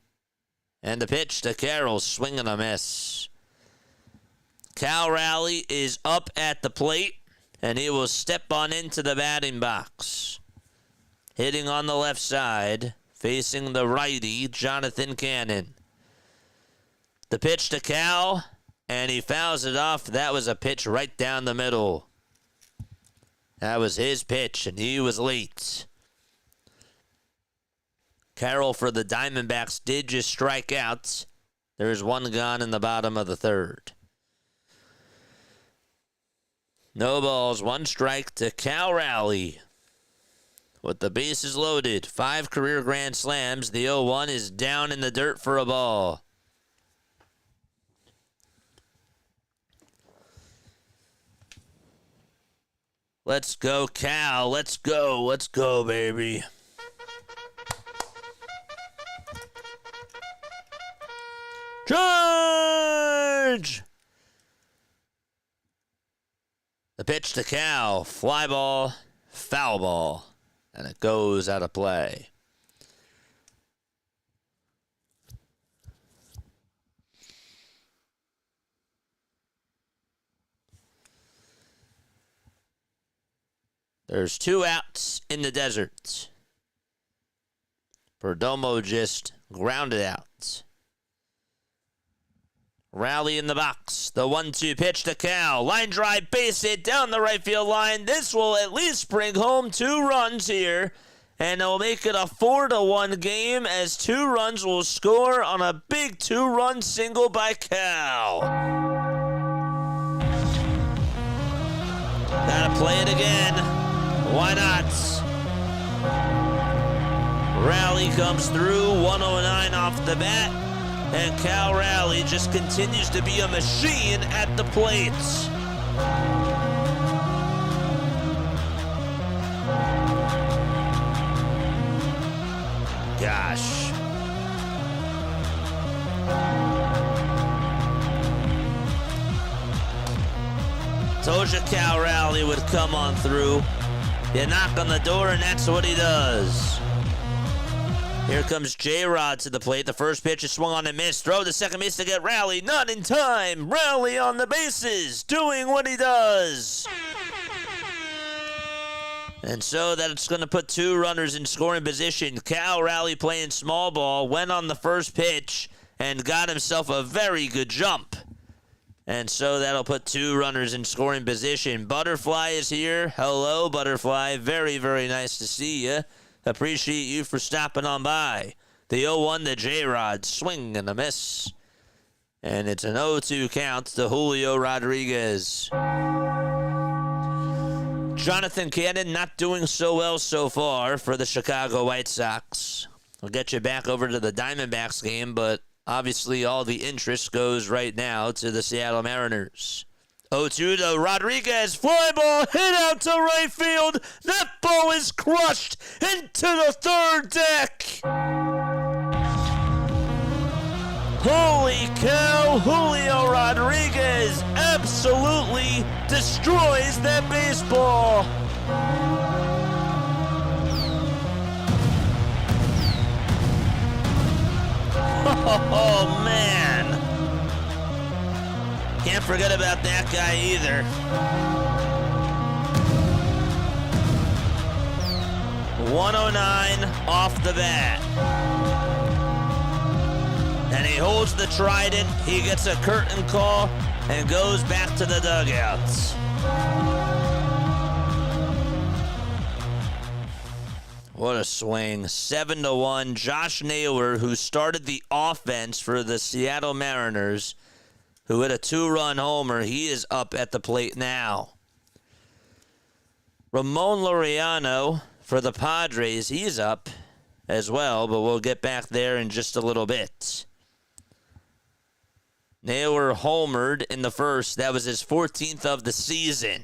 And the pitch to Carroll, swing and a miss. Cal Raleigh is up at the plate, and he will step on into the batting box. Hitting on the left side, facing the righty, Jonathan Cannon. The pitch to Cal, and he fouls it off. That was a pitch right down the middle. That was his pitch, and he was late. Carroll for the Diamondbacks did just strike out. There's one gone in the bottom of the third. No balls, 1 strike to Cal Raleigh. With the bases loaded, 5 career grand slams, the 0-1 is down in the dirt for a ball. Let's go, Cal. Let's go. Let's go, baby. Charge! The pitch to Cal. Fly ball, foul ball. And it goes out of play. There's 2 outs in the desert. Perdomo just grounded out. Raleigh in the box. The 1-2 pitch to Cal. Line drive, base hit down the right field line. This will at least bring home 2 runs here. And it'll make it a 4-1 game as 2 runs will score on a big 2-run single by Cal. Gotta play it again. Why not? Raleigh comes through, 109 off the bat. And Cal Raleigh just continues to be a machine at the plate. Gosh. Told you Cal Raleigh would come on through. You knock on the door and that's what he does. Here comes J-Rod to the plate. The first pitch is swung on and missed. Throw to second base to get Raleigh. Not in time. Raleigh on the bases, doing what he does. And so that's going to put 2 runners in scoring position. Cal Raleigh playing small ball, went on the first pitch, and got himself a very good jump. And so that'll put 2 runners in scoring position. Butterfly is here. Hello, Butterfly. Very, very nice to see you. Appreciate you for stopping on by. The 0-1 to J-Rod. Swing and a miss. And it's an 0-2 count to Julio Rodriguez. Jonathan Cannon not doing so well so far for the Chicago White Sox. We'll get you back over to the Diamondbacks game, but obviously all the interest goes right now to the Seattle Mariners. 0-2 to Rodriguez. Fly ball hit out to right field. That ball is crushed into the third deck. Holy cow. Julio Rodriguez absolutely destroys that baseball. Oh, man. Can't forget about that guy either. 109 off the bat. And he holds the trident. He gets a curtain call and goes back to the dugouts. What a swing. 7-1. Josh Naylor, who started the offense for the Seattle Mariners, who hit a 2-run homer. He is up at the plate now. Ramon Laureano for the Padres, he's up as well, but we'll get back there in just a little bit. Naylor homered in the first. That was his 14th of the season.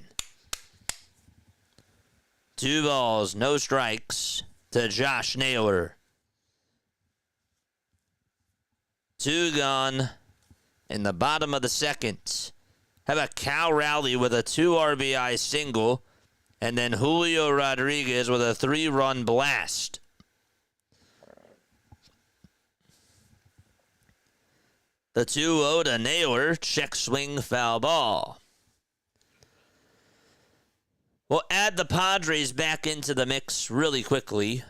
2 balls, no strikes to Josh Naylor. 2 gone in the bottom of the second. How about Cal Rowley with a 2 RBI single, and then Julio Rodriguez with a 3-run blast. The 2-0 to Naylor, check swing, foul ball. We'll add the Padres back into the mix really quickly.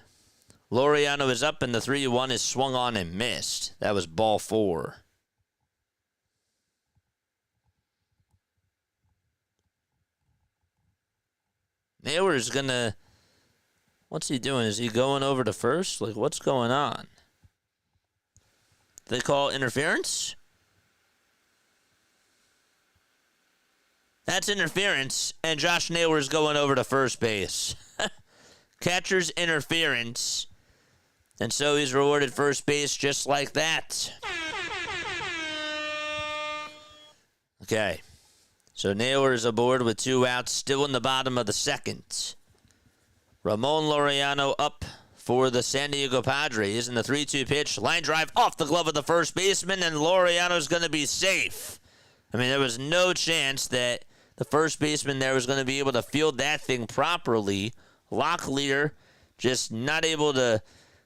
Laureano is up, and the 3-1 is swung on and missed. That was ball 4. Naylor is going to... What's he doing? Is he going over to first? Like, what's going on? They call interference? That's interference, and Josh Naylor is going over to first base. Catcher's interference, and so he's rewarded first base just like that. Okay, so Naylor is aboard with 2 outs, still in the bottom of the second. Ramon Laureano up for the San Diego Padres in the 3-2 pitch. Line drive off the glove of the first baseman, and Laureano's going to be safe. I mean, there was no chance that the first baseman there was going to be able to field that thing properly. Locklear just not able to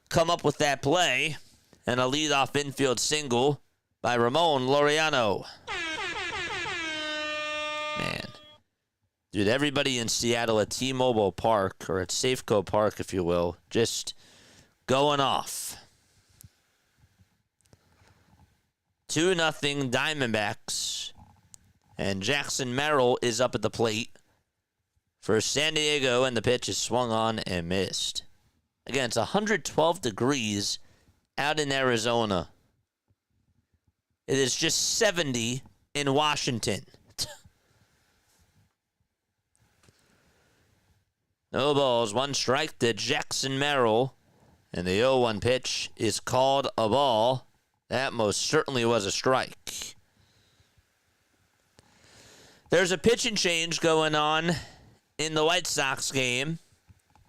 come up with that play, and a leadoff infield single by Ramon Laureano. Man. Dude, everybody in Seattle at T-Mobile Park, or at Safeco Park, if you will, just going off. 2-0 Diamondbacks. And Jackson Merrill is up at the plate for San Diego, and the pitch is swung on and missed. Again, it's 112 degrees out in Arizona. It is just 70 in Washington. No balls, 1 strike to Jackson Merrill. And the 0-1 pitch is called a ball. That most certainly was a strike. There's a pitching change going on in the White Sox game,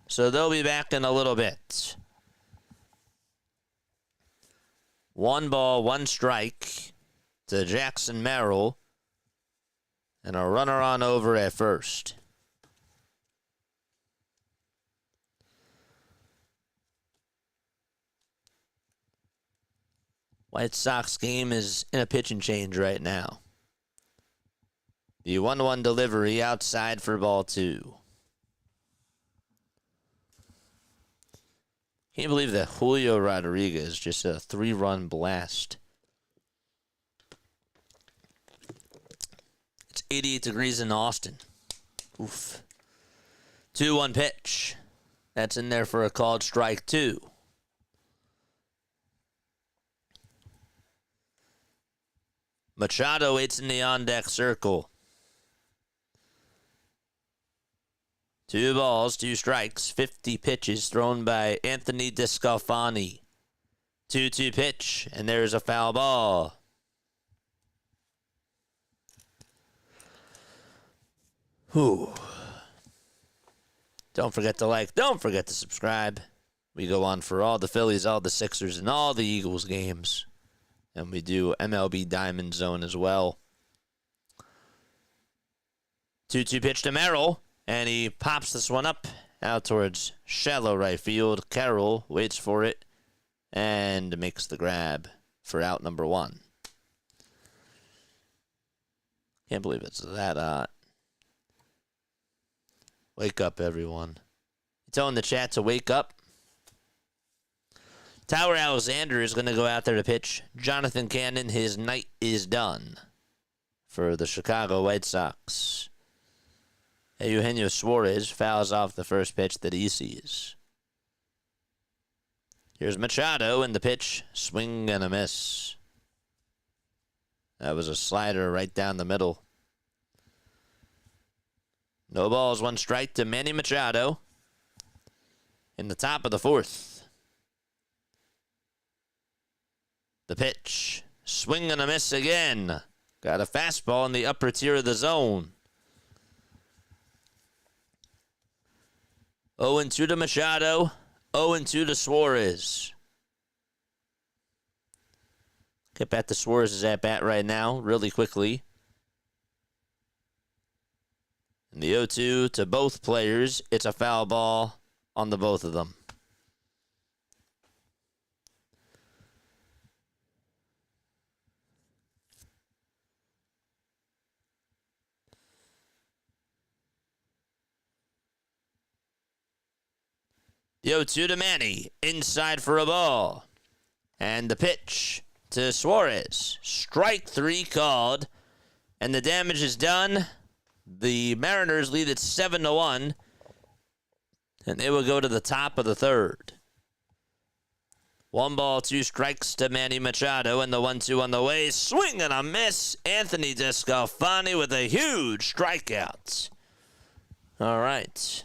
so they'll be back in a little bit. 1 ball, 1 strike to Jackson Merrill, and a runner on over at first. White Sox game is in a pitching change right now. The 1-1 delivery outside for ball 2. Can't believe that Julio Rodriguez just a 3-run blast. It's 88 degrees in Austin. Oof. 2-1 pitch. That's in there for a called strike 2. Machado waits in the on-deck circle. 2 balls, 2 strikes, 50 pitches thrown by Anthony DeScalfani. 2-2 pitch, and there's a foul ball. Whew. Don't forget to like, don't forget to subscribe. We go on for all the Phillies, all the Sixers, and all the Eagles games. And we do MLB Diamondzone as well. 2-2 pitch to Merrill. And he pops this one up out towards shallow right field. Carroll waits for it and makes the grab for out number 1. Can't believe it's that hot. Wake up, everyone. You telling the chat to wake up? Tyler Alexander is going to go out there to pitch. Jonathan Cannon, his night is done for the Chicago White Sox. Eugenio Suarez fouls off the first pitch that he sees. Here's Machado, and the pitch, swing and a miss. That was a slider right down the middle. No balls, 1 strike to Manny Machado in the top of the 4th. The pitch. Swing and a miss again. Got a fastball in the upper tier of the zone. 0-2 to Machado. 0-2 to Suarez. Get back to Suarez's at bat right now, really quickly. And the 0-2 to both players. It's a foul ball on the both of them. The 0-2 to Manny. Inside for a ball. And the pitch to Suarez. Strike 3 called. And the damage is done. The Mariners lead it 7-1. And they will go to the top of the 3rd. 1 ball, 2 strikes to Manny Machado. And the 1-2 on the way. Swing and a miss. Anthony DeScalfani with a huge strikeout. All right.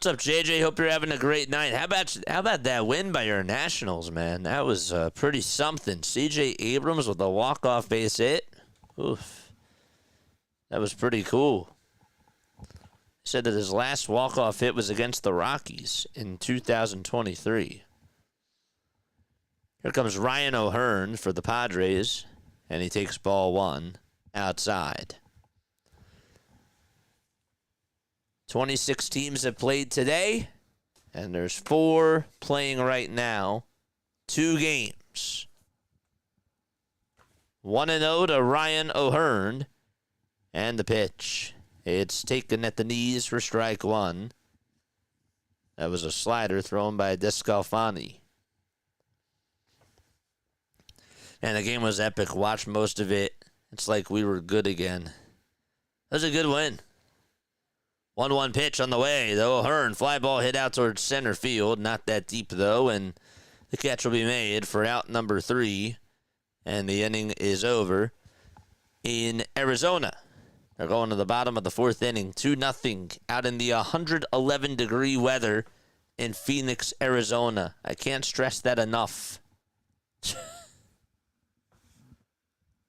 What's up, JJ? Hope you're having a great night. How about that win by your Nationals, man? That was pretty something. CJ Abrams with a walk-off base hit. Oof. That was pretty cool. He said that his last walk-off hit was against the Rockies in 2023. Here comes Ryan O'Hearn for the Padres, and he takes ball 1 outside. 26 teams have played today, and there's 4 playing right now. 2 games. 1-0 to Ryan O'Hearn. And the pitch. It's taken at the knees for strike 1. That was a slider thrown by DeScalfani. And the game was epic. Watched most of it. It's like we were good again. That was a good win. 1-1 pitch on the way. The O'Hearn fly ball hit out towards center field. Not that deep, though. And the catch will be made for out number 3. And the inning is over in Arizona. They're going to the bottom of the 4th inning. 2-0 out in the 111-degree weather in Phoenix, Arizona. I can't stress that enough.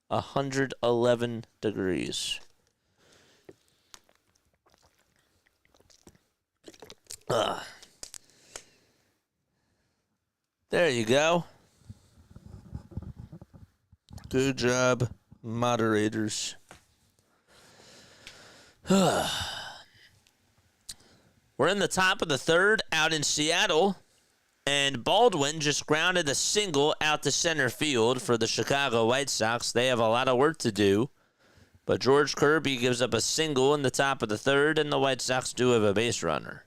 111 degrees. There you go. Good job, moderators. We're in the top of the 3rd out in Seattle, and Baldwin just grounded a single out to center field for the Chicago White Sox. They have a lot of work to do, but George Kirby gives up a single in the top of the 3rd, and the White Sox do have a base runner.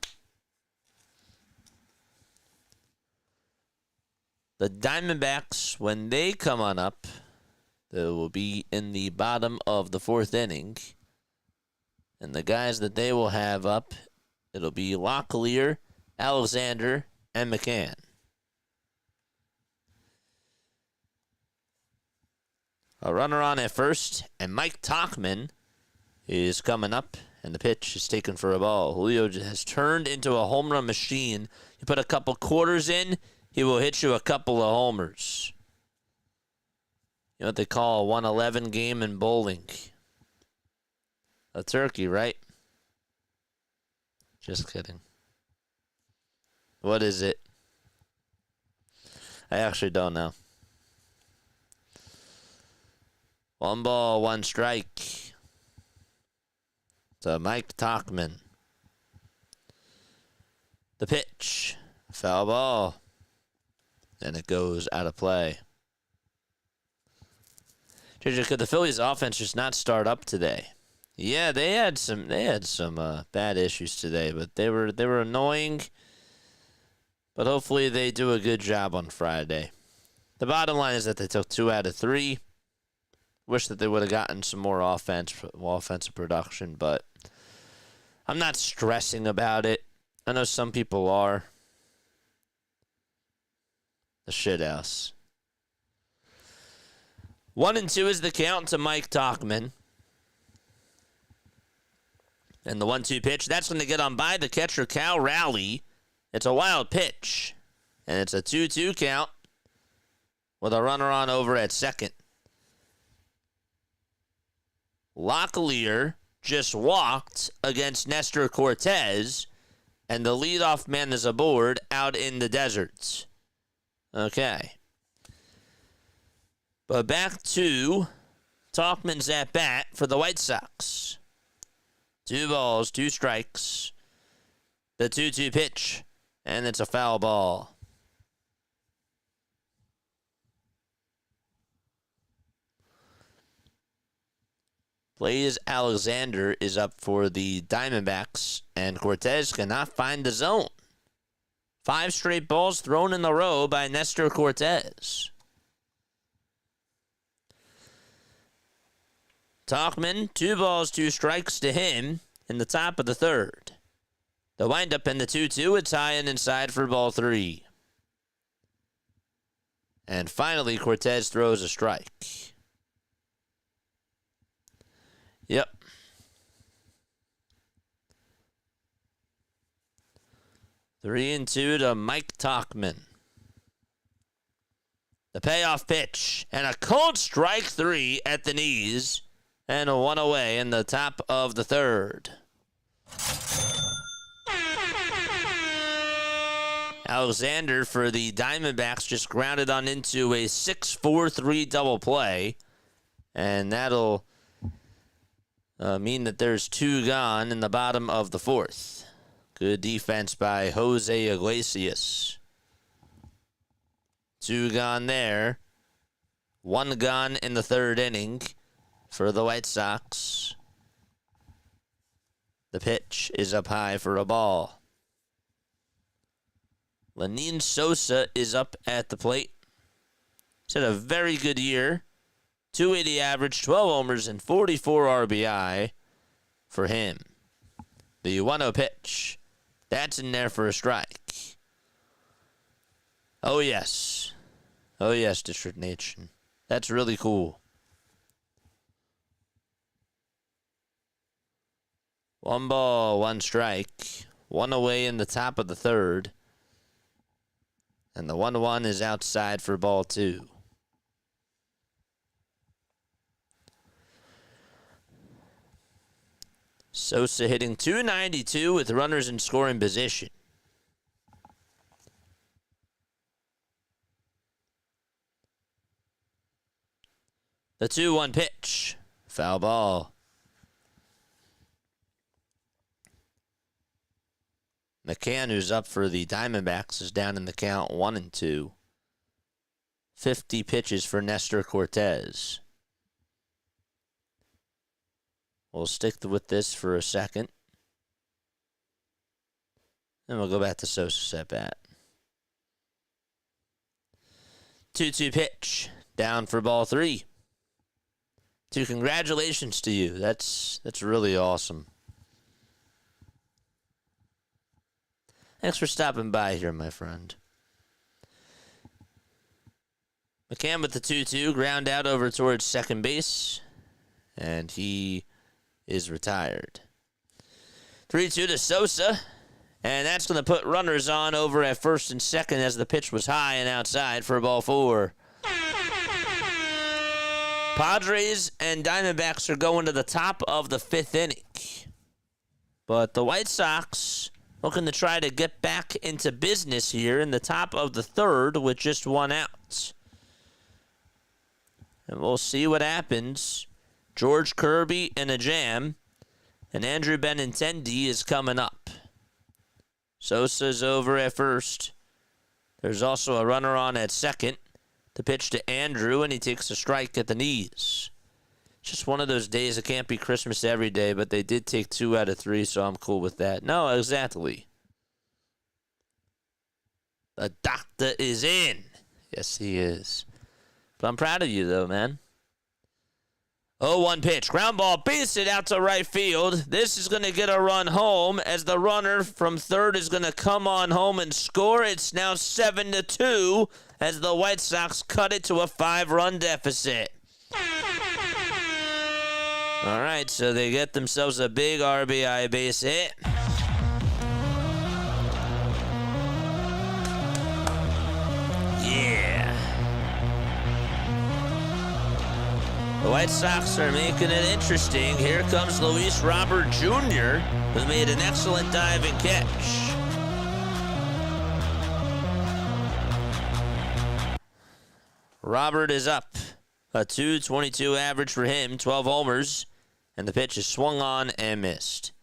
The Diamondbacks, when they come on up, they will be in the bottom of the 4th inning. And the guys that they will have up, it'll be Locklear, Alexander, and McCann. A runner on at first, and Mike Tauchman is coming up, and the pitch is taken for a ball. Julio has turned into a home run machine. You put a couple quarters in, he will hit you a couple of homers. You know what they call a 111 game in bowling? A turkey, right? Just kidding. What is it? I actually don't know. 1 ball, 1 strike. To Mike Tauchman. The pitch. Foul ball. And it goes out of play. Could the Phillies offense just not start up today? Yeah, they had some bad issues today, but they were annoying. But hopefully they do a good job on Friday. The bottom line is that they took 2 out of 3. Wish that they would have gotten some more offensive production, but I'm not stressing about it. I know some people are. The shit house. 1-2 is the count to Mike Tauchman. And the 1-2 pitch, that's going to get on by the catcher, Cal Rowley. It's a wild pitch. And it's a 2-2 count with a runner on over at second. Locklear just walked against Nestor Cortez, and the leadoff man is aboard out in the deserts. Okay. But back to Tauchman's at bat for the White Sox. 2 balls, 2 strikes. The 2-2 pitch, and it's a foul ball. Blaze Alexander is up for the Diamondbacks, and Cortez cannot find the zone. 5 straight balls thrown in a row by Nestor Cortez. Tauchman, 2 balls, 2 strikes to him in the top of the third. The windup in the 2-2, it's high and inside for ball 3. And finally, Cortez throws a strike. Yep. Three and 2 to Mike Tauchman. The payoff pitch and a cold strike 3 at the knees and a 1 away in the top of the third. Alexander for the Diamondbacks just grounded on into a 6-4-3 double play, and that'll mean that there's 2 gone in the bottom of the 4th. Good defense by Jose Iglesias. 2 gone there. 1 gone in the 3rd inning for the White Sox. The pitch is up high for a ball. Lenyn Sosa is up at the plate. He's had a very good year. 280 average, 12 homers, and 44 RBI for him. The 1-0 pitch. That's in there for a strike. Oh, yes. Oh, yes, District Nation. That's really cool. 1 ball, 1 strike. 1 away in the top of the third. And the 1-1 is outside for ball 2. Sosa hitting .292 with runners in scoring position. The 2-1 pitch. Foul ball. McCann, who's up for the Diamondbacks, is down in the count 1-2. 50 pitches for Nestor Cortez. We'll stick with this for a second. Then we'll go back to Sosa's at bat. 2-2 pitch. Down for ball 3. Congratulations to you. That's really awesome. Thanks for stopping by here, my friend. McCann with the 2-2. Ground out over towards second base. And he is retired. 3-2 to Sosa. And that's going to put runners on over at first and second as the pitch was high and outside for ball 4. Padres and Diamondbacks are going to the top of the 5th inning. But the White Sox looking to try to get back into business here in the top of the 3rd with just 1 out. And we'll see what happens. George Kirby in a jam, and Andrew Benintendi is coming up. Sosa's over at first. There's also a runner on at second. The pitch to Andrew, and he takes a strike at the knees. Just one of those days. It can't be Christmas every day, but they did take 2 out of 3, so I'm cool with that. No, exactly. The doctor is in. Yes, he is. But I'm proud of you, though, man. 0-1 pitch. Ground ball, base it out to right field. This is going to get a run home as the runner from third is going to come on home and score. It's now 7-2 as the White Sox cut it to a 5-run deficit. All right, so they get themselves a big RBI base hit. Yeah. The White Sox are making it interesting. Here comes Luis Robert Jr., who made an excellent diving catch. Robert is up. A .222 average for him, 12 homers, and the pitch is swung on and missed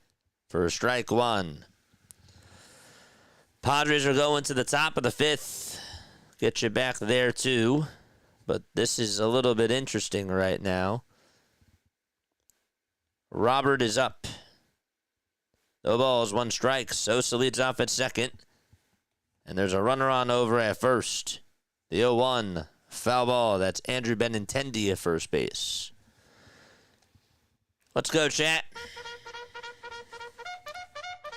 for strike one. Padres are going to the top of the fifth. Get you back there too, but this is a little bit interesting right now. Robert is up. No balls, one strike. Sosa leads off at second, and there's a runner on over at first. The 0-1. Foul ball. That's Andrew Benintendi at first base. Let's go, chat.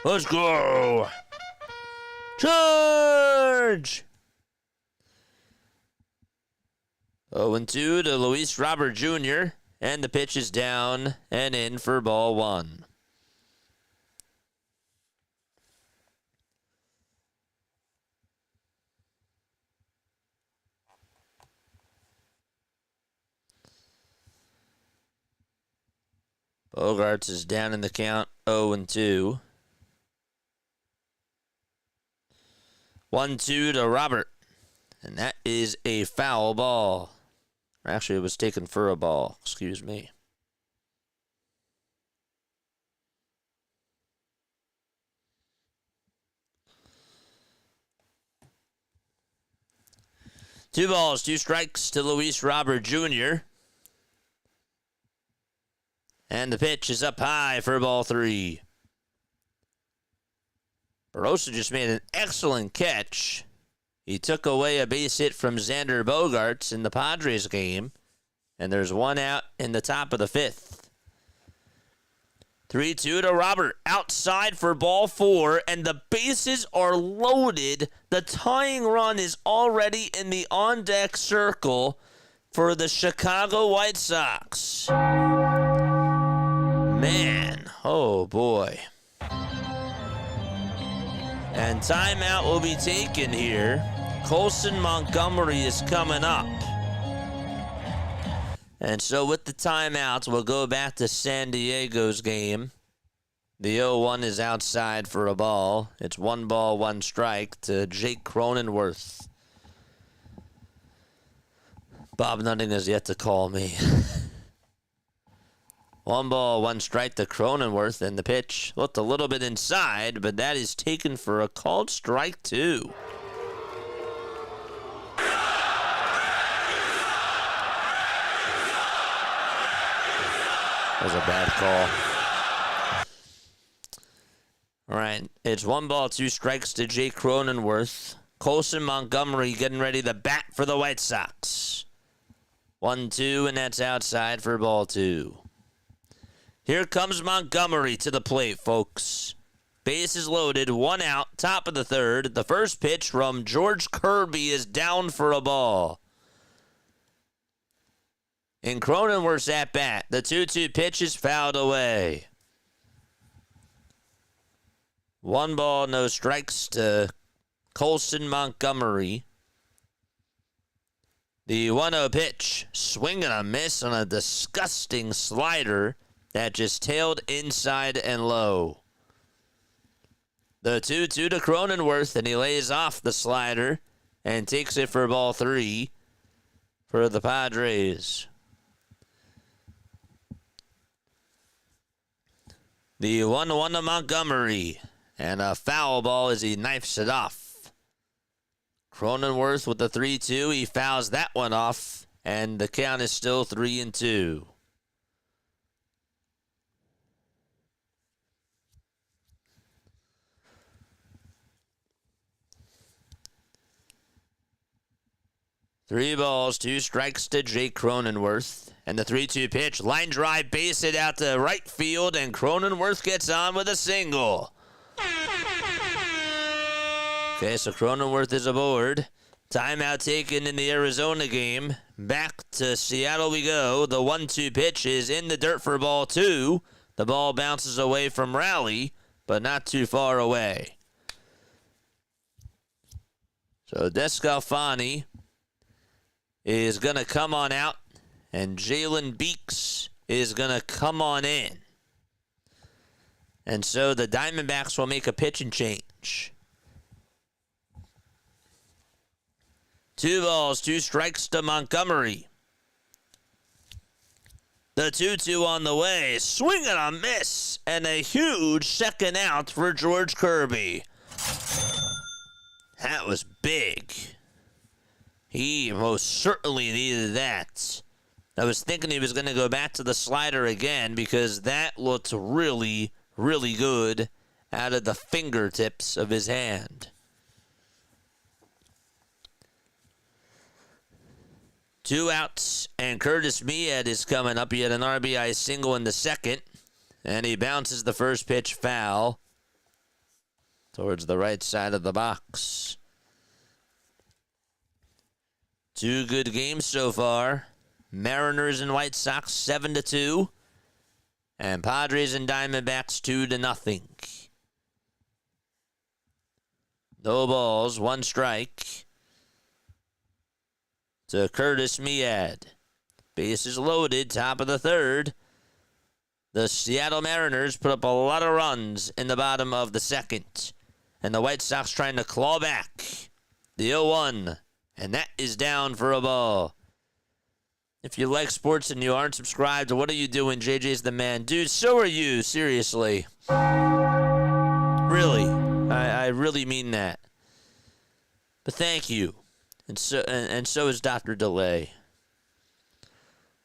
Let's go. Charge! 0-2 to Luis Robert Jr. And the pitch is down and in for ball one. Bogarts is down in the count, 0-2. 1-2 to Robert. And that is a foul ball. Or actually, it was taken for a ball. Excuse me. Two balls, two strikes to Luis Robert Jr. And the pitch is up high for ball three. Barossa just made an excellent catch. He took away a base hit from Xander Bogaerts in the Padres game. And there's one out in the top of the fifth. 3-2 to Robert. Outside for ball four. And the bases are loaded. The tying run is already in the on-deck circle for the Chicago White Sox. Man, oh boy. And timeout will be taken here. Colson Montgomery is coming up. And so with the timeouts, we'll go back to San Diego's game. The 0-1 is outside for a ball. It's 1 ball, 1 strike to Jake Cronenworth. Bob Nutting has yet to call me. 1 ball, 1 strike to Cronenworth, and the pitch looked a little bit inside, but that is taken for a called strike 2. That was a bad call. All right, it's 1 ball, 2 strikes to Jake Cronenworth. Colson Montgomery getting ready to bat for the White Sox. 1-2, and that's outside for ball 2. Here comes Montgomery to the plate, folks. Bases loaded, 1 out, top of the third. The first pitch from George Kirby is down for a ball. In Cronenworth's at bat, the 2-2 pitch is fouled away. 1 ball, no strikes to Colson Montgomery. The 1-0 pitch, swing and a miss on a disgusting slider that just tailed inside and low. The 2-2 to Cronenworth, and he lays off the slider and takes it for ball 3 for the Padres. The 1-1 to Montgomery, and a foul ball as he knifes it off. Cronenworth with the 3-2, he fouls that one off, and the count is still 3-2. Three balls, 2 strikes to Jake Cronenworth. And the 3-2 pitch, line drive, base hit out to right field, and Cronenworth gets on with a single. Okay, so Cronenworth is aboard. Timeout taken in the Arizona game. Back to Seattle we go. The 1-2 pitch is in the dirt for ball 2. The ball bounces away from Raleigh, but not too far away. So Descalfani is going to come on out, and Jalen Beeks is going to come on in. And so the Diamondbacks will make a pitching change. 2 balls, 2 strikes to Montgomery. The 2-2 on the way. Swing and a miss. And a huge second out for George Kirby. That was big. He most certainly needed that. I was thinking he was going to go back to the slider again because that looked really, really good out of the fingertips of his hand. 2 outs, and Curtis Mead is coming up. He had an RBI single in the second, and he bounces the first pitch foul towards the right side of the box. 2 good games so far. Mariners and White Sox 7-2, and Padres and Diamondbacks 2-0. No balls, 1 strike to Curtis Mead. Bases loaded, top of the third. The Seattle Mariners put up a lot of runs in the bottom of the second, and the White Sox trying to claw back. The 0-1, and that is down for a ball. If you like sports and you aren't subscribed, what are you doing? JJ's the man. Dude, so are you, seriously. Really. I really mean that. But thank you. And so is Dr. Delay.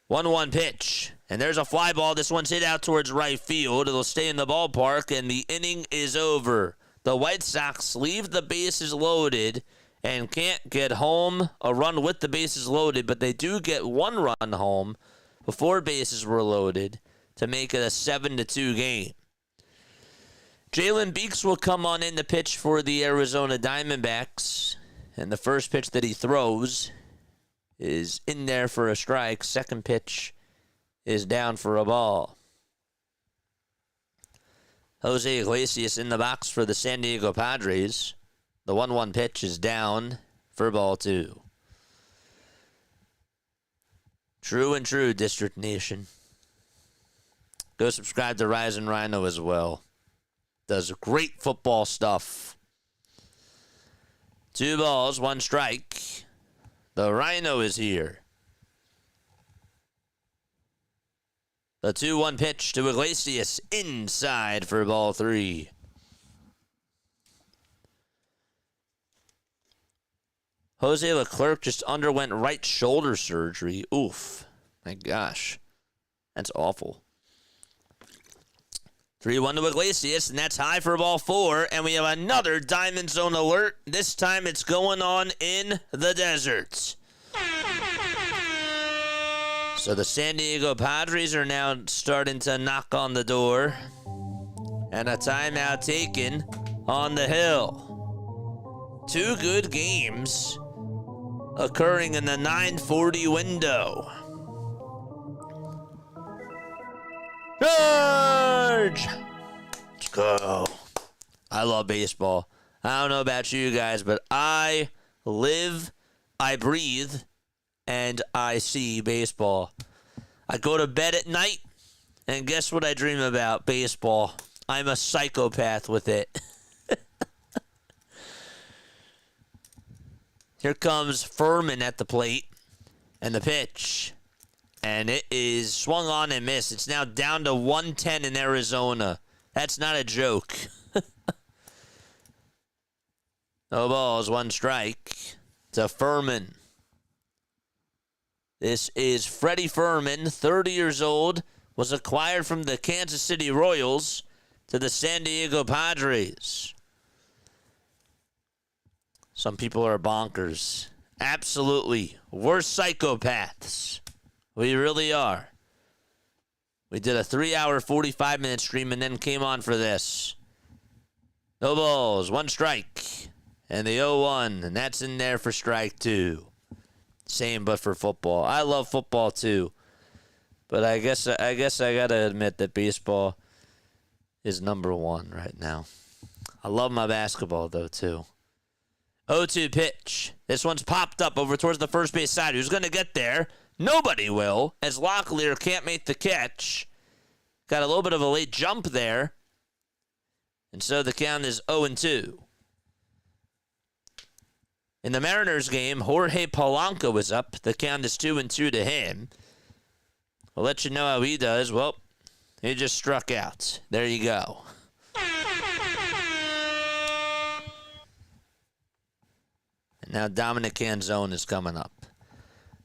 1-1 pitch. And there's a fly ball. This one's hit out towards right field. It'll stay in the ballpark, and the inning is over. The White Sox leave the bases loaded and can't get home a run with the bases loaded, but they do get 1 run home before bases were loaded to make it a 7-2 game. Jalen Beeks will come on in to pitch for the Arizona Diamondbacks. And the first pitch that he throws is in there for a strike. Second pitch is down for a ball. Jose Iglesias in the box for the San Diego Padres. The 1-1 pitch is down for ball 2. True and true, District Nation. Go subscribe to Rise and Rhino as well. Does great football stuff. 2 balls, 1 strike. The Rhino is here. The 2-1 pitch to Iglesias inside for ball 3. Jose Leclerc just underwent right shoulder surgery. Oof. My gosh. That's awful. 3-1 to Iglesias, and that's high for ball 4. And we have another Diamond Zone alert. This time it's going on in the desert. So the San Diego Padres are now starting to knock on the door. And a timeout taken on the hill. 2 good games occurring in the 9:40 window. Charge! Let's go. I love baseball. I don't know about you guys, but I live, I breathe, and I see baseball. I go to bed at night, and guess what I dream about? Baseball. I'm a psychopath with it. Here comes Furman at the plate, and the pitch. And it is swung on and missed. It's now down to 110 in Arizona. That's not a joke. No balls, 1 strike to Furman. This is Freddie Furman, 30 years old, was acquired from the Kansas City Royals to the San Diego Padres. Some people are bonkers. Absolutely. We're psychopaths. We really are. We did a 3-hour, 45-minute stream and then came on for this. No balls, 1 strike. and the 0-1, and that's in there for strike 2. Same, but for football. I love football too, but I guess I gotta admit that baseball is number 1 right now. I love my basketball though too. 0-2 pitch. This one's popped up over towards the first base side. Who's gonna get there? Nobody will, as Locklear can't make the catch. Got a little bit of a late jump there, and so the count is 0-2. In the Mariners game, Jorge Polanco was up. The count is 2-2 to him. I'll let you know how he does. Well, he just struck out. There you go. And now Dominic Canzone is coming up.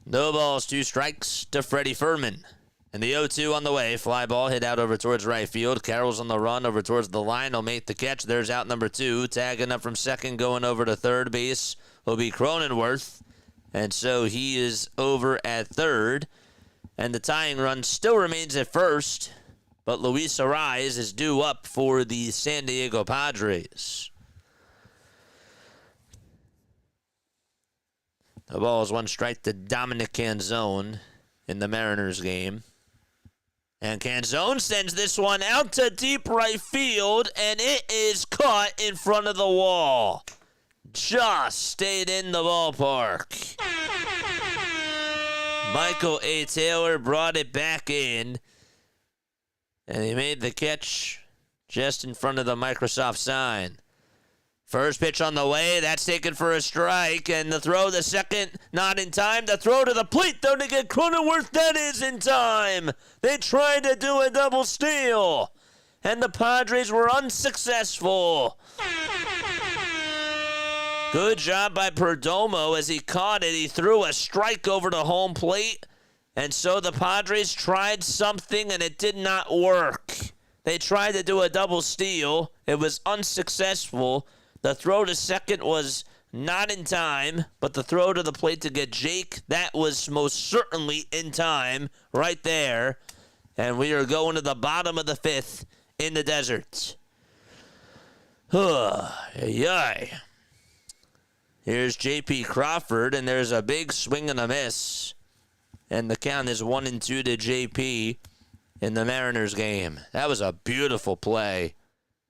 No balls, 2 strikes to Freddie Furman. And the 0-2 on the way. Fly ball hit out over towards right field. Carroll's on the run over towards the line. He'll make the catch. There's out number 2. Tagging up from second, going over to third base will be Cronenworth. And so he is over at third. And the tying run still remains at first. But Luis Arraez is due up for the San Diego Padres. The ball is 1 strike to Dominic Canzone in the Mariners game. And Canzone sends this one out to deep right field, and it is caught in front of the wall. Just stayed in the ballpark. Michael A. Taylor brought it back in, and he made the catch just in front of the Microsoft sign. First pitch on the way, that's taken for a strike, and the throw to second, not in time. The throw to the plate, though, to get Cronenworth, that is in time. They tried to do a double steal, and the Padres were unsuccessful. Good job by Perdomo as he caught it. He threw a strike over to home plate, and so the Padres tried something, and it did not work. They tried to do a double steal. It was unsuccessful. The throw to second was not in time, but the throw to the plate to get Jake, that was most certainly in time right there. And we are going to the bottom of the 5th in the desert. Yay. Here's J.P. Crawford, and there's a big swing and a miss. And the count is 1-2 to J.P. in the Mariners game. That was a beautiful play.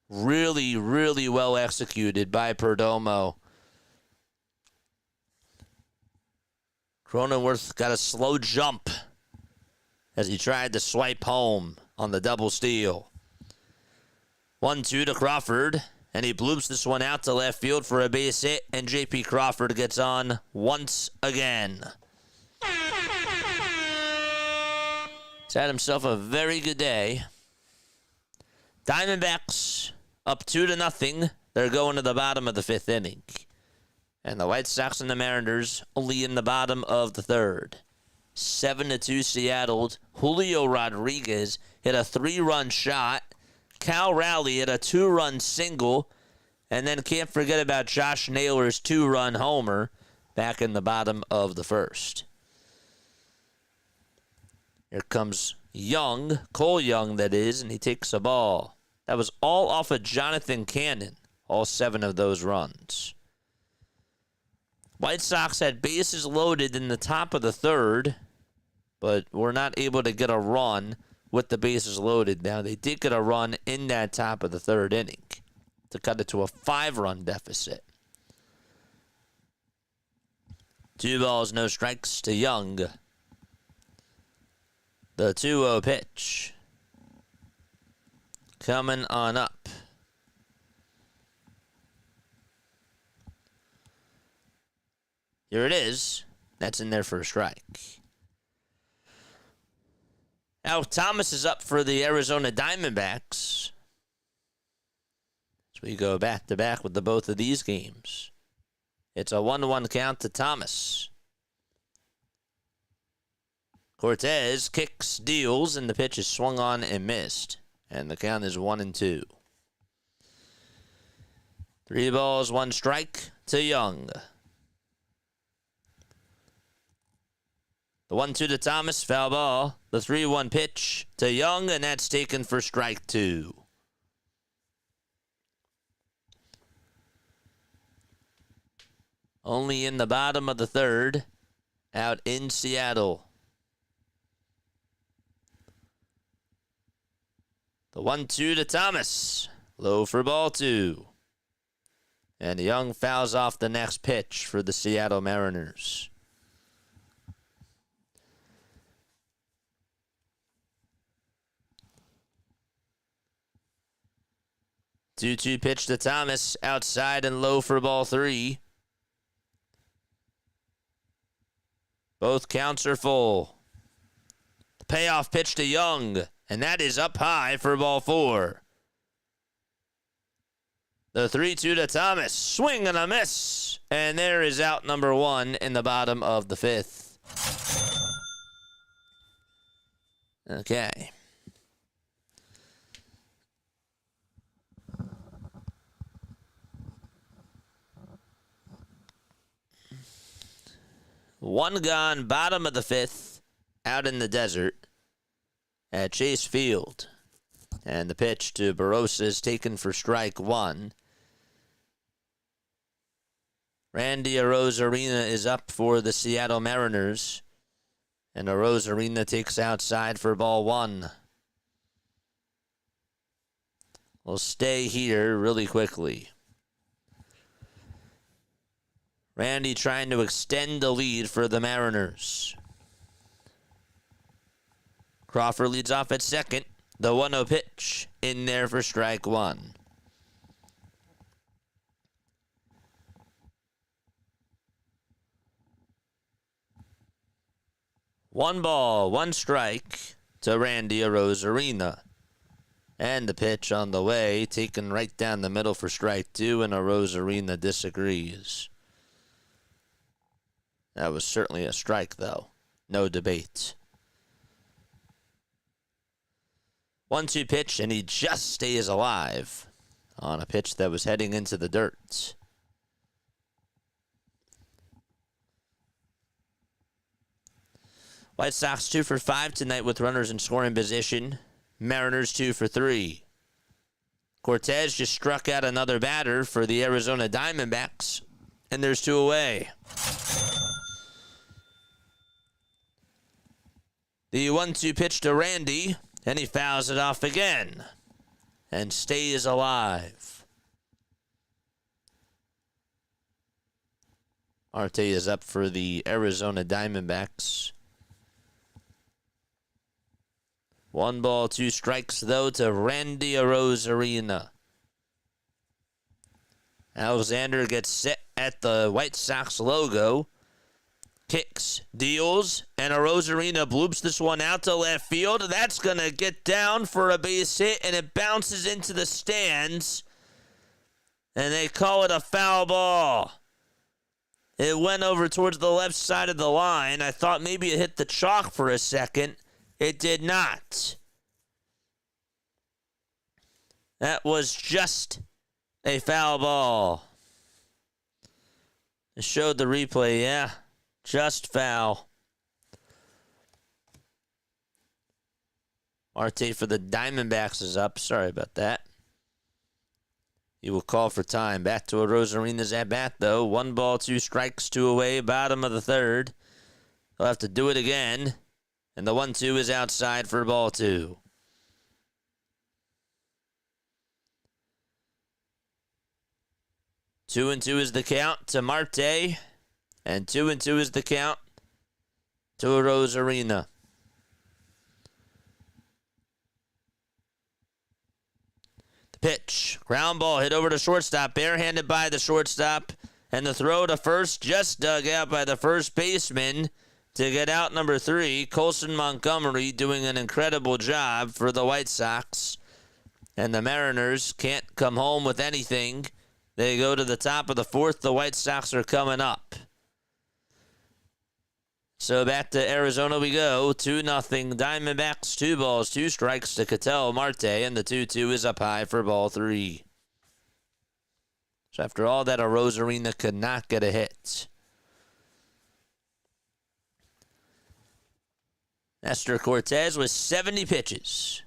Really, really well executed by Perdomo. Cronenworth got a slow jump as he tried to swipe home on the double steal. 1-2 to Crawford, and he bloops this one out to left field for a base hit, and J.P. Crawford gets on once again. He's had himself a very good day. Diamondbacks up 2-0. They're going to the bottom of the 5th inning. And the White Sox and the Mariners only in the bottom of the 3rd. 7-2 Seattle. Julio Rodriguez hit a 3-run shot. Cal Raleigh hit a 2-run single. And then can't forget about Josh Naylor's 2-run homer back in the bottom of the 1st. Here comes Young, Cole Young that is, and he takes a ball. That was all off of Jonathan Cannon, all 7 of those runs. White Sox had bases loaded in the top of the 3rd, but were not able to get a run with the bases loaded. Now, they did get a run in that top of the 3rd inning to cut it to a 5-run deficit. 2 balls, no strikes to Young. The 2-0 pitch. Coming on up. Here it is. That's in there for a strike. Now Thomas is up for the Arizona Diamondbacks. So we go back to back with the both of these games. It's a 1-1 count to Thomas. Cortez kicks, deals, and the pitch is swung on and missed. And the count is 1-2. 3 balls, 1 strike to Young. The 1-2 to Thomas, foul ball. The 3-1 pitch to Young, and that's taken for strike 2. Only in the bottom of the third, out in Seattle. The 1-2 to Thomas. Low for ball 2. And Young fouls off the next pitch for the Seattle Mariners. Two-two pitch to Thomas, outside and low for ball 3. Both counts are full. The payoff pitch to Young, and that is up high for ball 4. The 3-2 to Thomas, swing and a miss, and there is out number 1 in the bottom of the 5th. Okay. One gone, bottom of the 5th, out in the desert at Chase Field. And the pitch to Barossa is taken for strike 1. Randy Arozarena is up for the Seattle Mariners. And Arozarena takes outside for ball 1. We'll stay here really quickly. Randy trying to extend the lead for the Mariners. Crawford leads off at second. The 1-0 pitch in there for strike 1. One ball, one strike to Randy Arozarena. And the pitch on the way, taken right down the middle for strike 2, and Arozarena disagrees. That was certainly a strike, though. No debate. 1-2 pitch, and he just stays alive on a pitch that was heading into the dirt. White Sox 2 for 5 tonight with runners in scoring position. Mariners 2 for 3. Cortez just struck out another batter for the Arizona Diamondbacks, and there's 2 away. The 1-2 pitch to Randy, and he fouls it off again and stays alive. Marte is up for the Arizona Diamondbacks. 1 ball, 2 strikes, though, to Randy Arozarena. Alexander gets set at the White Sox logo. Kicks, deals, and Arozarena bloops this one out to left field. That's going to get down for a base hit, and it bounces into the stands. And they call it a foul ball. It went over towards the left side of the line. I thought maybe it hit the chalk for a second. It did not. That was just a foul ball. It showed the replay, yeah. Just foul. Marte for the Diamondbacks is up. Sorry about that. He will call for time. Back to Arozarena's at bat, though. 1 ball, 2 strikes, 2 away. Bottom of the 3rd. He'll have to do it again. And the 1-2 is outside for ball 2. Two and 2 is the count to Marte. And 2-2 is the count to Arozarena. The pitch. Ground ball hit over to shortstop. Barehanded by the shortstop. And the throw to first just dug out by the first baseman to get out number 3. Colson Montgomery doing an incredible job for the White Sox. And the Mariners can't come home with anything. They go to the top of the 4th. The White Sox are coming up. So back to Arizona we go. 2-0 Diamondbacks. 2 balls, 2 strikes to Ketel Marte. And the 2-2 is up high for ball 3. So after all that, Arozarena could not get a hit. Nestor Cortez with 70 pitches.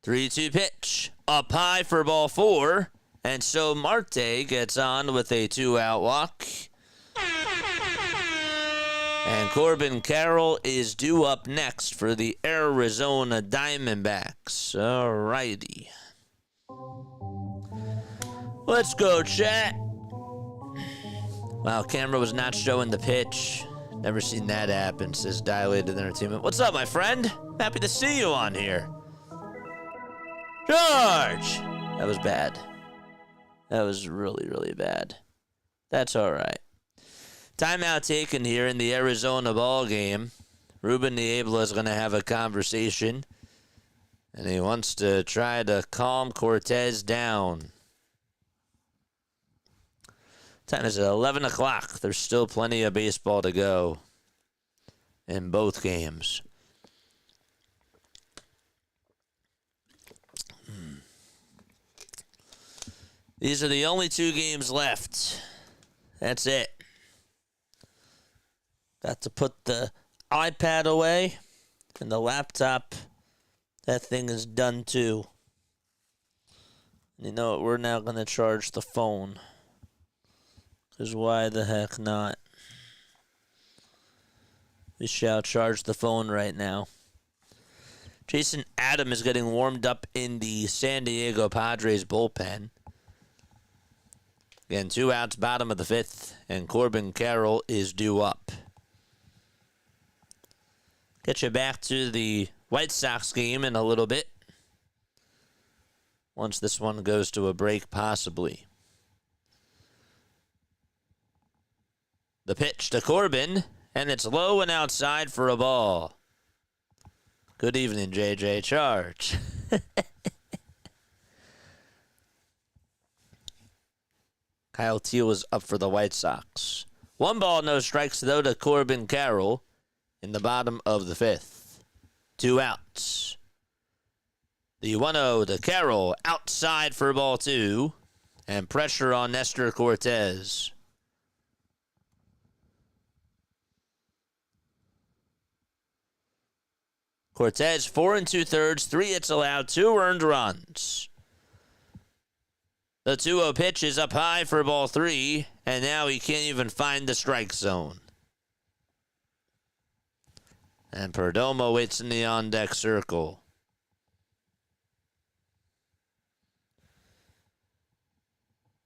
3-2 pitch. Up high for ball 4. And so Marte gets on with a 2-out walk. And Corbin Carroll is due up next for the Arizona Diamondbacks. All righty. Let's go, chat. Wow, camera was not showing the pitch. Never seen that happen, says Dilated Entertainment. What's up, my friend? Happy to see you on here. George! That was bad. That was really, really bad. That's all right. Timeout taken here in the Arizona ball game. Ruben Niebla is going to have a conversation, and he wants to try to calm Cortez down. Time is 11 o'clock. There's still plenty of baseball to go in both games. These are the only 2 games left. That's it. Got to put the iPad away and the laptop. That thing is done too. You know what? We're now going to charge the phone. Because why the heck not? We shall charge the phone right now. Jason Adam is getting warmed up in the San Diego Padres bullpen. Again, 2 outs, bottom of the 5th, and Corbin Carroll is due up. Get you back to the White Sox game in a little bit. Once this one goes to a break, possibly. The pitch to Corbin, and it's low and outside for a ball. Good evening, JJ. Charge. Kyle Teal is up for the White Sox. 1 ball, no strikes, though, to Corbin Carroll in the bottom of the 5th. 2 outs. The 1-0 to Carroll, outside for ball 2, and pressure on Nestor Cortez. Cortez, 4 2/3, 3 hits allowed, 2 earned runs. The 2-0 pitch is up high for ball 3, and now he can't even find the strike zone. And Perdomo waits in the on-deck circle.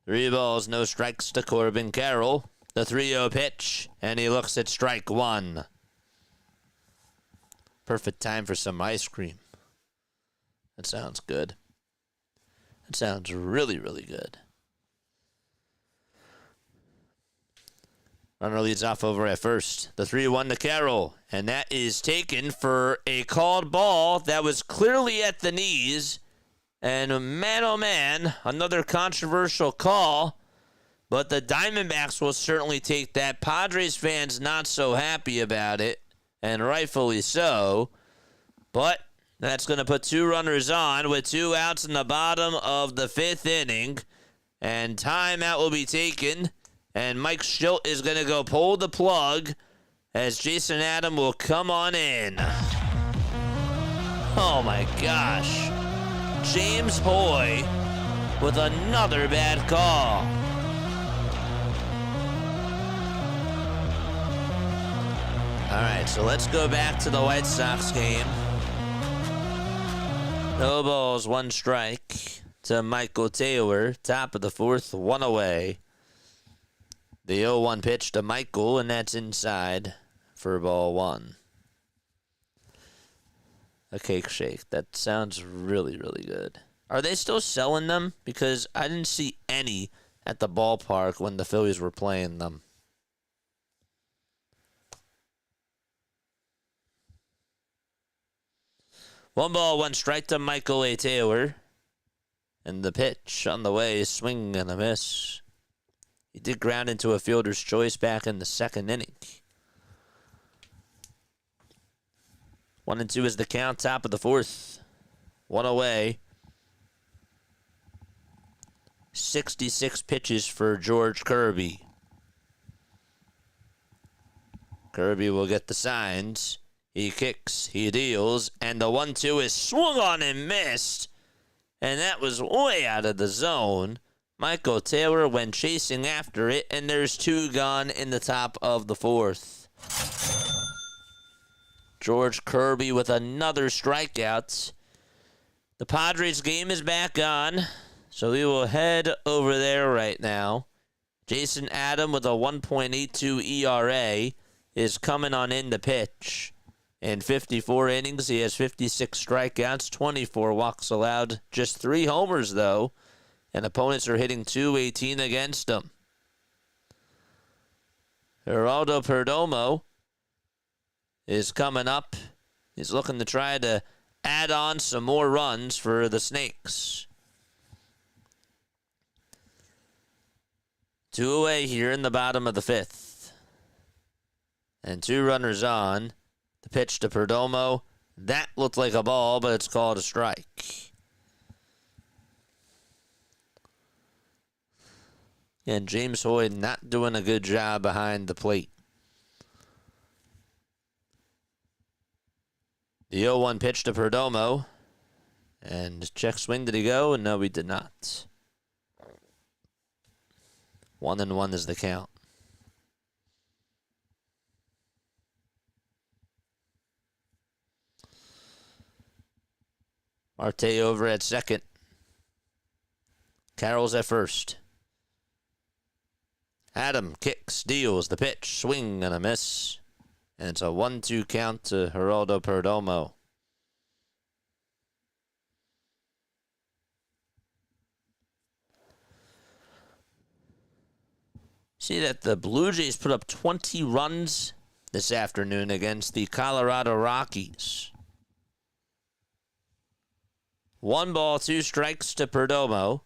Three balls, no strikes to Corbin Carroll. The 3-0 pitch, and he looks at strike 1. Perfect time for some ice cream. That sounds good. That sounds really, really good. Runner leads off over at first. The 3-1 to Carroll, and that is taken for a called ball that was clearly at the knees. And man, oh man, another controversial call. But the Diamondbacks will certainly take that. Padres fans not so happy about it, and rightfully so. But that's going to put 2 runners on with 2 outs in the bottom of the 5th inning. And timeout will be taken. And Mike Schilt is going to go pull the plug as Jason Adam will come on in. Oh my gosh. James Hoy with another bad call. All right, so let's go back to the White Sox game. No balls, 1 strike to Michael Taylor. Top of the 4th, 1 away. The 0-1 pitch to Michael, and that's inside for ball 1. A cake shake. That sounds really, really good. Are they still selling them? Because I didn't see any at the ballpark when the Phillies were playing them. One ball, 1 strike to Michael A. Taylor. And the pitch on the way, swing and a miss. He did ground into a fielder's choice back in the 2nd inning. 1-2 is the count, top of the 4th. 1 away. 66 pitches for George Kirby. Kirby will get the signs. He kicks, he deals, and the 1-2 is swung on and missed. And that was way out of the zone. Michael Taylor went chasing after it, and there's 2 gone in the top of the 4th. George Kirby with another strikeout. The Padres game is back on, so we will head over there right now. Jason Adam with a 1.82 ERA is coming on in to pitch. In 54 innings, he has 56 strikeouts, 24 walks allowed, just 3 homers, though, and opponents are hitting .218 against him. Geraldo Perdomo is coming up. He's looking to try to add on some more runs for the Snakes. 2 away here in the bottom of the 5th. And 2 runners on. The pitch to Perdomo. That looked like a ball, but it's called a strike. And James Hoy not doing a good job behind the plate. The 0-1 pitch to Perdomo. And check swing, did he go? No, he did not. 1-1 is the count. Marte over at second. Carroll's at first. Adam kicks, deals the pitch, swing and a miss. And it's a 1-2 count to Geraldo Perdomo. See that the Blue Jays put up 20 runs this afternoon against the Colorado Rockies. 1 ball, 2 strikes to Perdomo.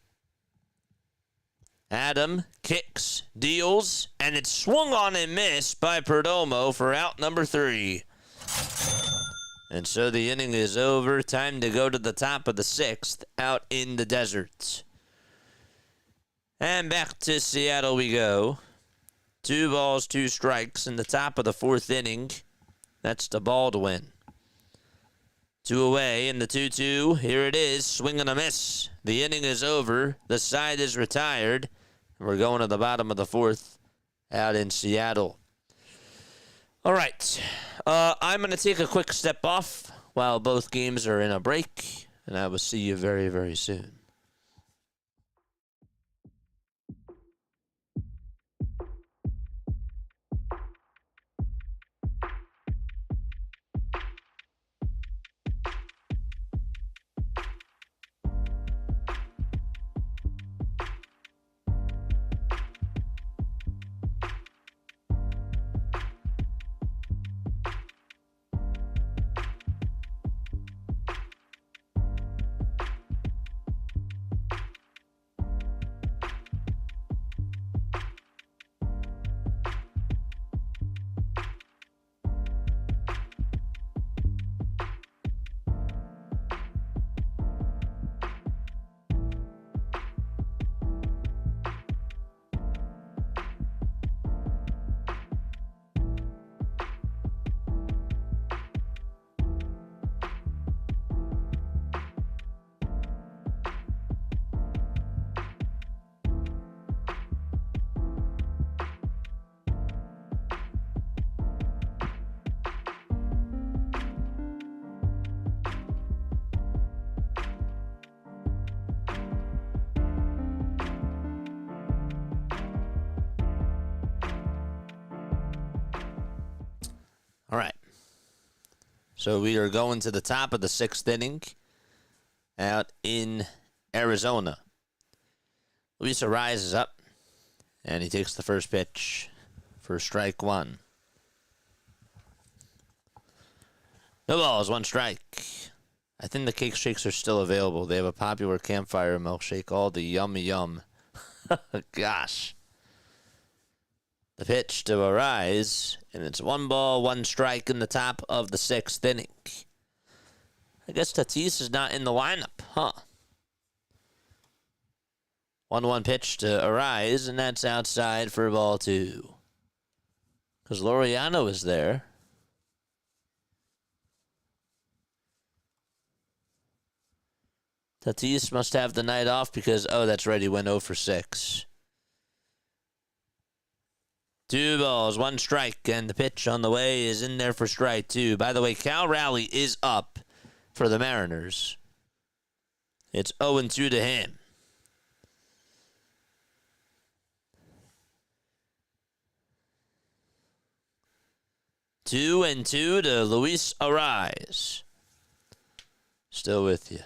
Adam kicks, deals, and it's swung on and missed by Perdomo for out number 3. And so the inning is over. Time to go to the top of the 6th out in the desert. And back to Seattle we go. 2 balls, 2 strikes in the top of the 4th inning. That's to Baldwin. 2 away in the 2-2. Here it is. Swing and a miss. The inning is over. The side is retired. We're going to the bottom of the 4th out in Seattle. All right. I'm going to take a quick step off while both games are in a break. And I will see you very, very soon. All right. So we are going to the top of the 6th inning out in Arizona. Luis Arraez is up, and he takes the first pitch for strike 1. No balls, 1 strike. I think the cake shakes are still available. They have a popular campfire milkshake called the Yum Yum. Gosh. The pitch to Arraez, and it's 1 ball, 1 strike in the top of the 6th inning. I guess Tatis is not in the lineup, huh? 1-1 pitch to Arraez, and that's outside for ball 2. Because Laureano is there. Tatis must have the night off because, oh, that's right, he went 0 for 6. 2 balls, 1 strike, and the pitch on the way is in there for strike 2. By the way, Cal Raleigh is up for the Mariners. It's 0-2 to him. Two and 2 to Luis Ariz. Still with you.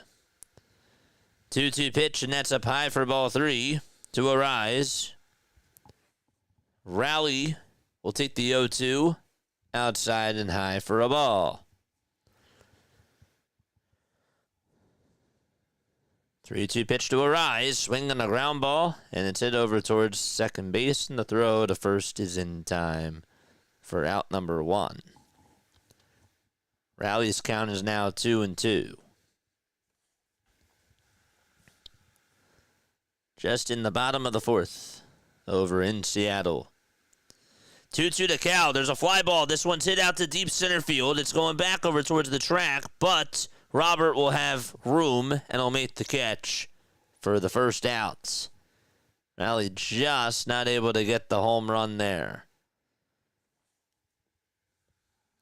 2-2 pitch, and that's up high for ball 3 to Ariz. Raleigh will take the 0-2 outside and high for a ball. 3-2 pitch to Ariz. Swing on a ground ball, and it's hit over towards second base, and the throw to first is in time for out number 1. Raleigh's count is now 2-2. Just in the bottom of the 4th over in Seattle. 2-2 to Cal. There's a fly ball. This one's hit out to deep center field. It's going back over towards the track, but Robert will have room and will make the catch for the first out. Raleigh just not able to get the home run there.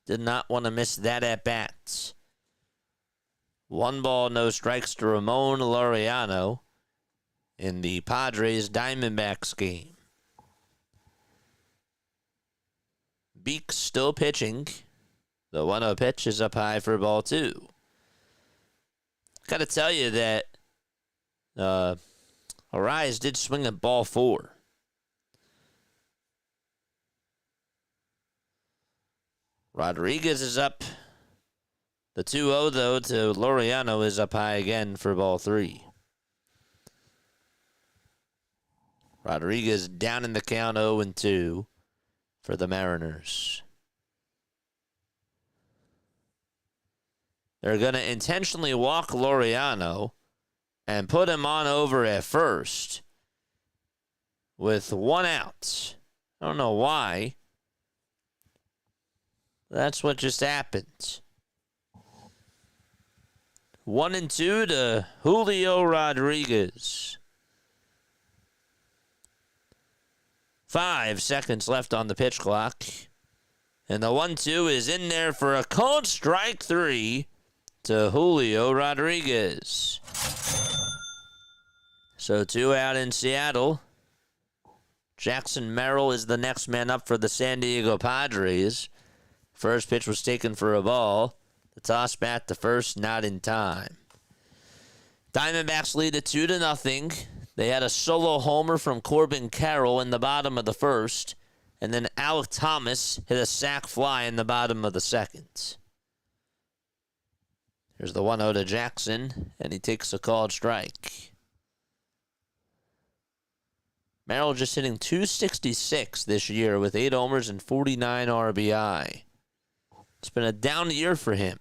Did not want to miss that at bats. 1 ball, no strikes to Ramon Laureano in the Padres Diamondbacks game. Beeks still pitching. The 1-0 pitch is up high for ball 2. Got to tell you that Ariz did swing at ball 4. Rodriguez is up. The 2-0, though, to Laureano is up high again for ball 3. Rodriguez down in the count 0-2 for the Mariners. They're going to intentionally walk Laureano and put him on over at first with 1 out. I don't know why. That's what just happened. 1-2 to Julio Rodriguez. 5 seconds left on the pitch clock. And the 1-2 is in there for a called strike 3 to Julio Rodriguez. So 2 out in Seattle. Jackson Merrill is the next man up for the San Diego Padres. First pitch was taken for a ball. The toss back to first, not in time. Diamondbacks lead it 2-0. They had a solo homer from Corbin Carroll in the bottom of the first. And then Alec Thomas hit a sac fly in the bottom of the second. Here's the 1-0 to Jackson, and he takes a called strike. Merrill just hitting .266 this year with 8 homers and 49 RBI. It's been a down year for him.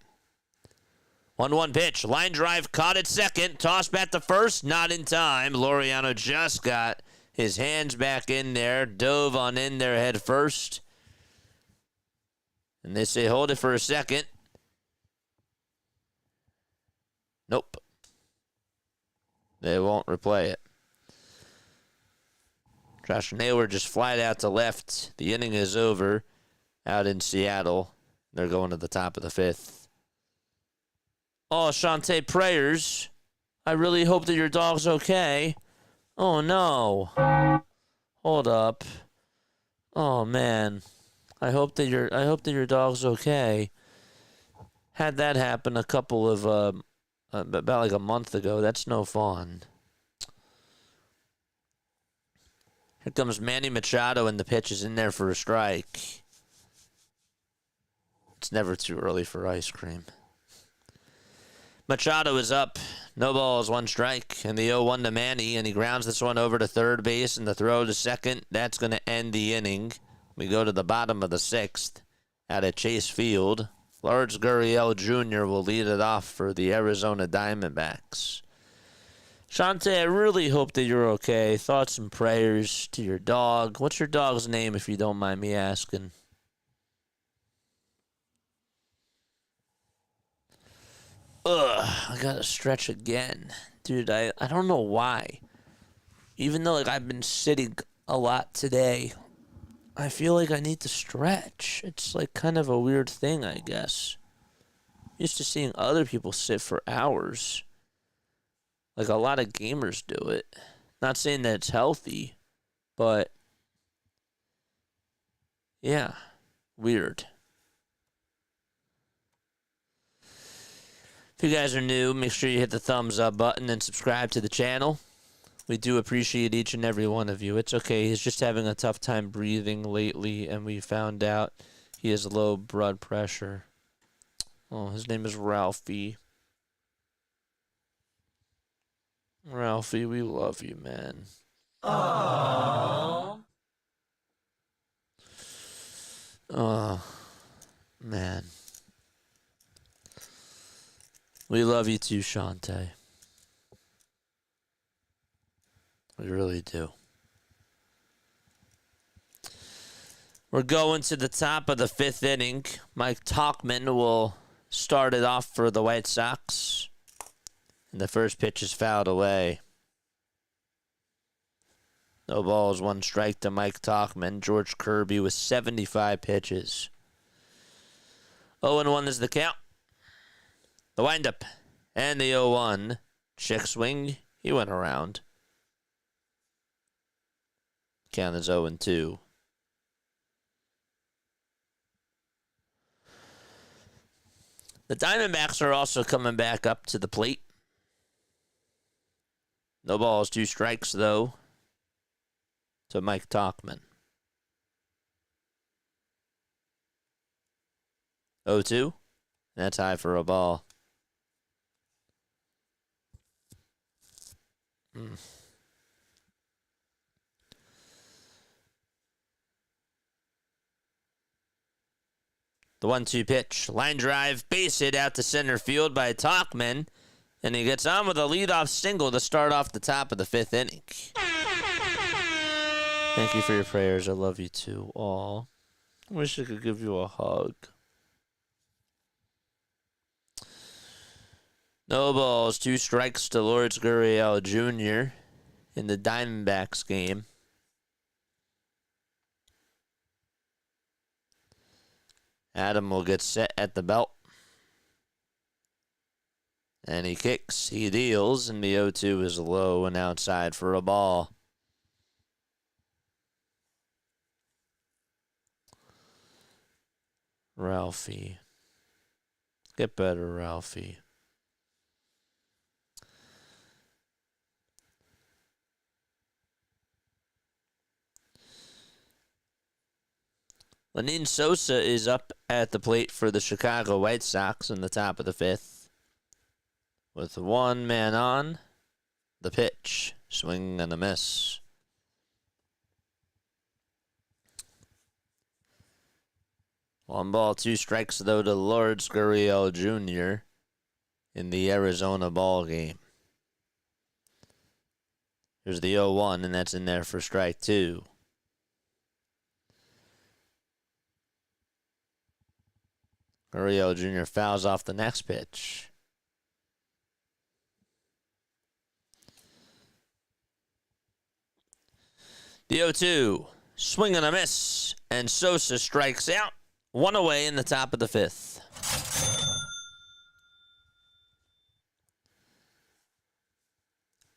1-1 pitch. Line drive caught at second. Toss back to first. Not in time. Laureano just got his hands back in there. Dove on in there head first. And they say hold it for a second. Nope. They won't replay it. Josh Naylor just flied out to left. The inning is over out in Seattle. They're going to the top of the 5th. Oh, Shantae, prayers. I really hope that your dog's okay. Oh, no. Hold up. Oh, man. I hope that your dog's okay. Had that happen a couple of, about like a month ago. That's no fun. Here comes Manny Machado, and the pitch is in there for a strike. It's never too early for ice cream. Machado is up. No balls, 1 strike. And the 0-1 to Manny, and he grounds this one over to third base, and the throw to second. That's going to end the inning. We go to the bottom of the 6th out at Chase Field. Lawrence Gurriel Jr. will lead it off for the Arizona Diamondbacks. Shantae, I really hope that you're okay. Thoughts and prayers to your dog. What's your dog's name, if you don't mind me asking? I gotta stretch again. Dude, I don't know why. Even though, like, I've been sitting a lot today, I feel like I need to stretch. It's, like, kind of a weird thing, I guess. Used to seeing other people sit for hours. Like, a lot of gamers do it. Not saying that it's healthy, but yeah, weird. If you guys are new, make sure you hit the thumbs up button and subscribe to the channel. We do appreciate each and every one of you. It's okay. He's just having a tough time breathing lately, and we found out he has low blood pressure. Oh, his name is Ralphie. Ralphie, we love you, man. Aww. Oh, man. We love you too, Shantae. We really do. We're going to the top of the 5th inning. Mike Tauchman will start it off for the White Sox. And the first pitch is fouled away. No balls, 1 strike to Mike Tauchman. George Kirby with 75 pitches. 0-1 is the count. The windup and the 0-1. Check swing. He went around. Count is 0-2. The Diamondbacks are also coming back up to the plate. No balls, 2 strikes, though, to Mike Tauchman. 0-2. That's high for a ball. The 1-2 pitch. Line drive, base hit out to center field by Tauchman. And he gets on with a leadoff single to start off the top of the 5th inning. Thank you for your prayers. I love you too, all. I wish I could give you a hug. No balls, 2 strikes to Lourdes Gurriel Jr. in the Diamondbacks game. Adam will get set at the belt. And he kicks, he deals, and the 0-2 is low and outside for a ball. Ralphie. Get better, Ralphie. Lenyn Sosa is up at the plate for the Chicago White Sox in the top of the 5th. With 1 man on, the pitch, swing and a miss. One ball, 2 strikes, though, to Lourdes Gurriel Jr. in the Arizona ball game. Here's the 0-1, and that's in there for strike 2. Gurriel Jr. fouls off the next pitch. The 0-2, swing and a miss, and Sosa strikes out. 1 away in the top of the 5th.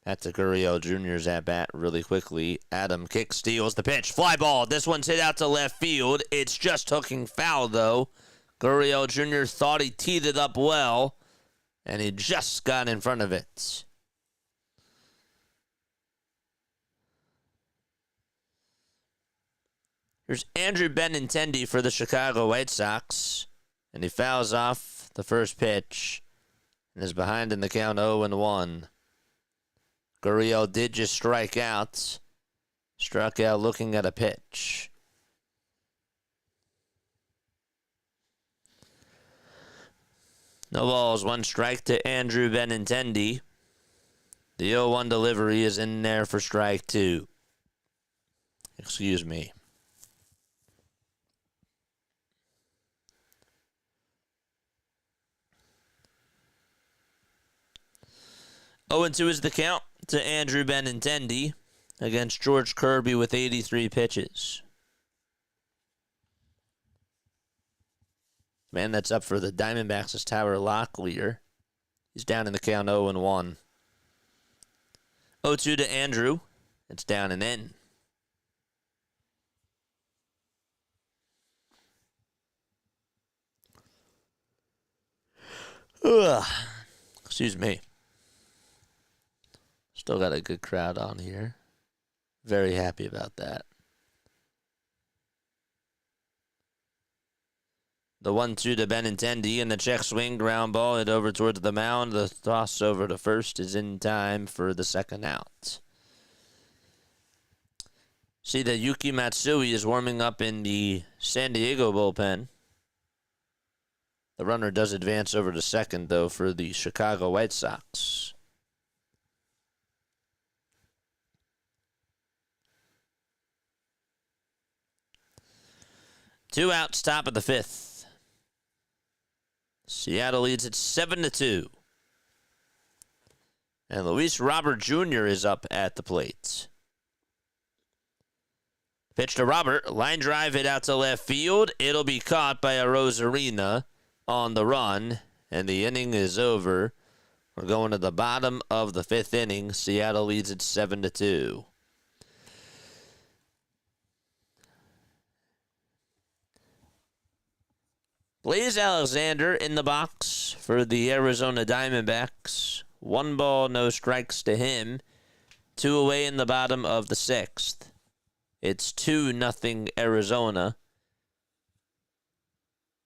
That's a Gurriel Jr.'s at bat really quickly. Adam kicks, steals the pitch. Fly ball. This one's hit out to left field. It's just hooking foul, though. Gurriel Jr. thought he teed it up well, and he just got in front of it. Here's Andrew Benintendi for the Chicago White Sox, and he fouls off the first pitch and is behind in the count 0-1. Gurriel did just strike out. Struck out looking at a pitch. No balls, 1 strike to Andrew Benintendi. The 0-1 delivery is in there for strike 2. Excuse me. 0-2 is the count to Andrew Benintendi against George Kirby with 83 pitches. Man that's up for the Diamondbacks is Tyler Locklear. He's down in the count 0-1. 0-2 to Andrew. It's down and in. Ugh. Excuse me. Still got a good crowd on here. Very happy about that. The 1-2 to Benintendi and the check swing, ground ball, hit over towards the mound. The toss over to first is in time for the second out. See that Yuki Matsui is warming up in the San Diego bullpen. The runner does advance over to second, though, for the Chicago White Sox. Two outs, top of the fifth. Seattle leads it 7-2. And Luis Robert Jr. is up at the plate. Pitch to Robert. Line drive hit out to left field. It'll be caught by a Rosarina on the run. And the inning is over. We're going to the bottom of the fifth inning. Seattle leads it 7-2. Blaze Alexander in the box for the Arizona Diamondbacks. 1 ball, no strikes to him. 2 away in the bottom of the sixth. It's 2-0 Arizona.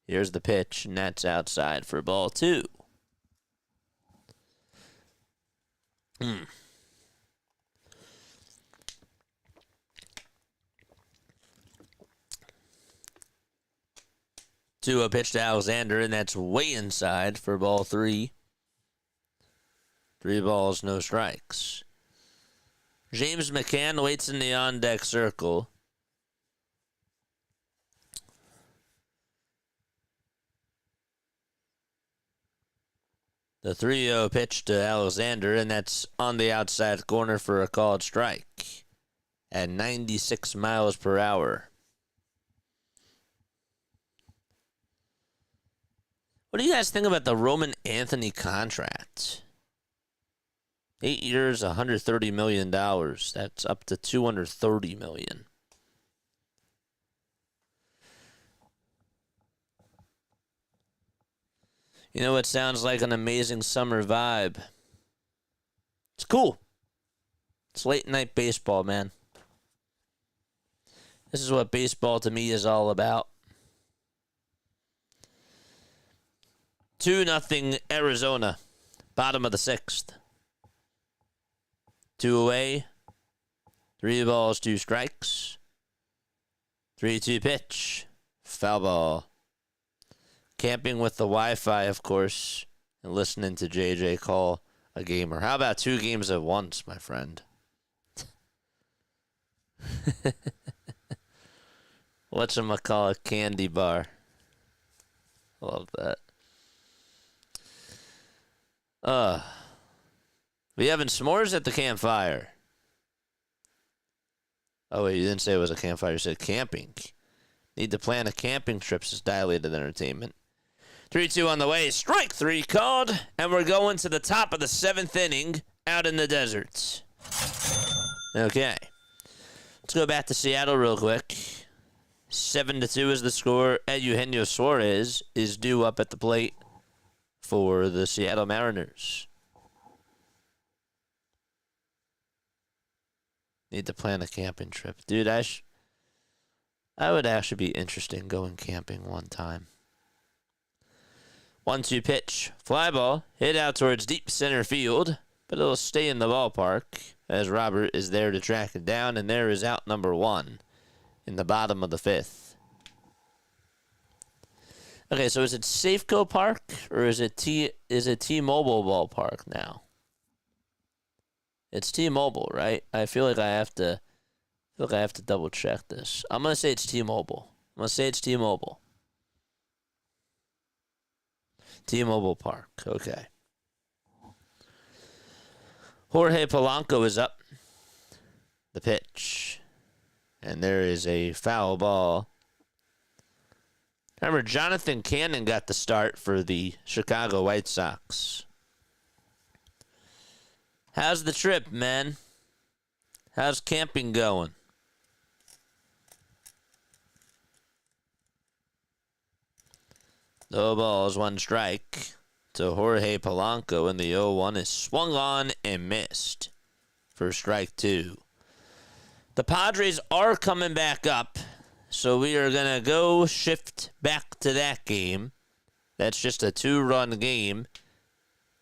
Here's the pitch, and that's outside for ball 2. A pitch to Alexander, and that's way inside for ball 3. 3 balls, no strikes. James McCann waits in the on-deck circle. The 3-0 pitch to Alexander, and that's on the outside corner for a called strike at 96 miles per hour. What do you guys think about the Roman Anthony contract? 8 years, $130 million. That's up to $230 million. You know, it sounds like an amazing summer vibe. It's cool. It's late night baseball, man. This is what baseball to me is all about. 2-0 Arizona. Bottom of the sixth. 2 away. 3 balls, 2 strikes. 3-2 pitch. Foul ball. Camping with the Wi-Fi, of course, and listening to JJ call a gamer. How about 2 games at once, my friend? Whatchamacallit, candy bar. Love that. We having s'mores at the campfire. Oh, wait, you didn't say it was a campfire. You said camping. Need to plan a camping trip, says Dilated Entertainment. 3-2 on the way. Strike 3 called. And we're going to the top of the 7th inning out in the desert. Okay. Let's go back to Seattle real quick. 7-2 is the score. Eugenio Suarez is due up at the plate for the Seattle Mariners. Need to plan a camping trip. Dude, I would actually be interested in going camping one time. 1-2 pitch. Fly ball. Hit out towards deep center field, but it'll stay in the ballpark as Robert is there to track it down, and there is out number 1 in the bottom of the 5th. Okay, so is it Safeco Park or is it T-Mobile Ballpark now? It's T-Mobile, right? I feel like I have to double check this. I'm gonna say it's T-Mobile. T-Mobile Park. Okay. Jorge Polanco is up. The pitch. And there is a foul ball. Remember, Jonathan Cannon got the start for the Chicago White Sox. How's the trip, man? How's camping going? No balls, one strike to Jorge Polanco, and the 0-1 is swung on and missed for strike 2. The Padres are coming back up, so we are going to go shift back to that game. That's just a 2-run game,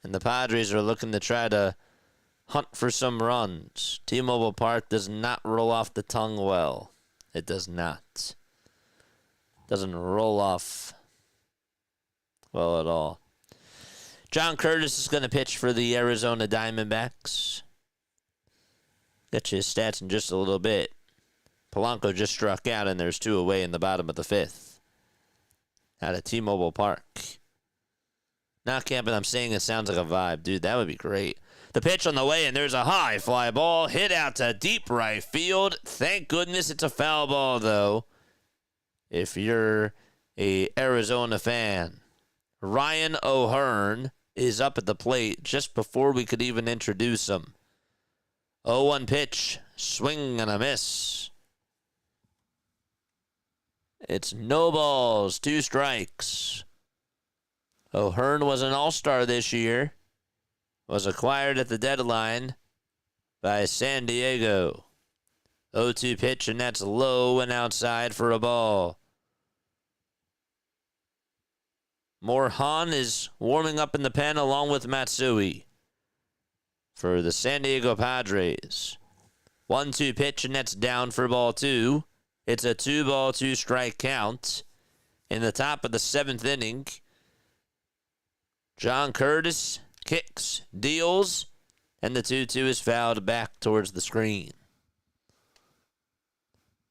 and the Padres are looking to try to hunt for some runs. T-Mobile Park does not roll off the tongue well. It does not. Doesn't roll off well at all. John Curtis is going to pitch for the Arizona Diamondbacks. Get you his stats in just a little bit. Polanco just struck out, and there's 2 away in the bottom of the 5th. Out of T-Mobile Park. Not camping, I'm saying it sounds like a vibe. Dude, that would be great. The pitch on the way, and there's a high fly ball hit out to deep right field. Thank goodness it's a foul ball, though, if you're a Arizona fan. Ryan O'Hearn is up at the plate just before we could even introduce him. 0-1 pitch, swing and a miss. It's no balls, 2 strikes. O'Hearn was an all-star this year. Was acquired at the deadline by San Diego. 0-2 pitch, and that's low and outside for a ball. Morhan is warming up in the pen along with Matsui for the San Diego Padres. 1-2 pitch, and that's down for ball 2. It's a 2-ball, 2-strike count in the top of the 7th inning. John Curtis kicks, deals, and the 2-2 is fouled back towards the screen.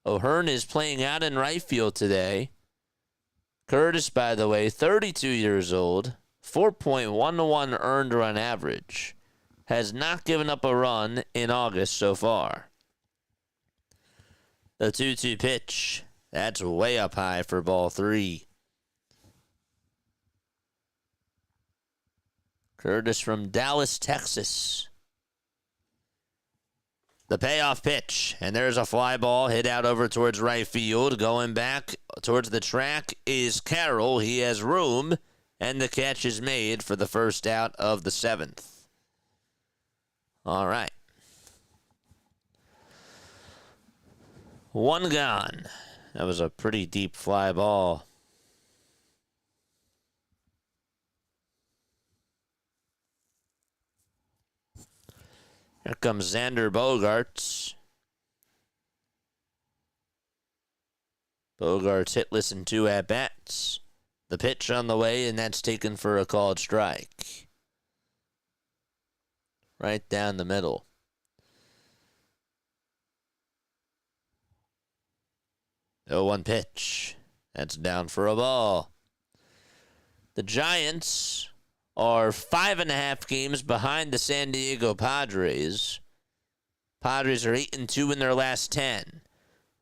O'Hearn is playing out in right field today. Curtis, by the way, 32 years old, 4.11 earned run average, has not given up a run in August so far. The 2-2 pitch, that's way up high for ball 3. Curtis from Dallas, Texas. The payoff pitch, and there's a fly ball hit out over towards right field. Going back towards the track is Carroll. He has room, and the catch is made for the first out of the 7th. All right. 1 gone. That was a pretty deep fly ball. Here comes Xander Bogaerts. Bogaerts hitless in 2 at-bats. The pitch on the way, and that's taken for a called strike. Right down the middle. The 0-1 pitch. That's down for a ball. The Giants are 5.5 games behind the San Diego Padres. Padres are 8-2 in their last 10.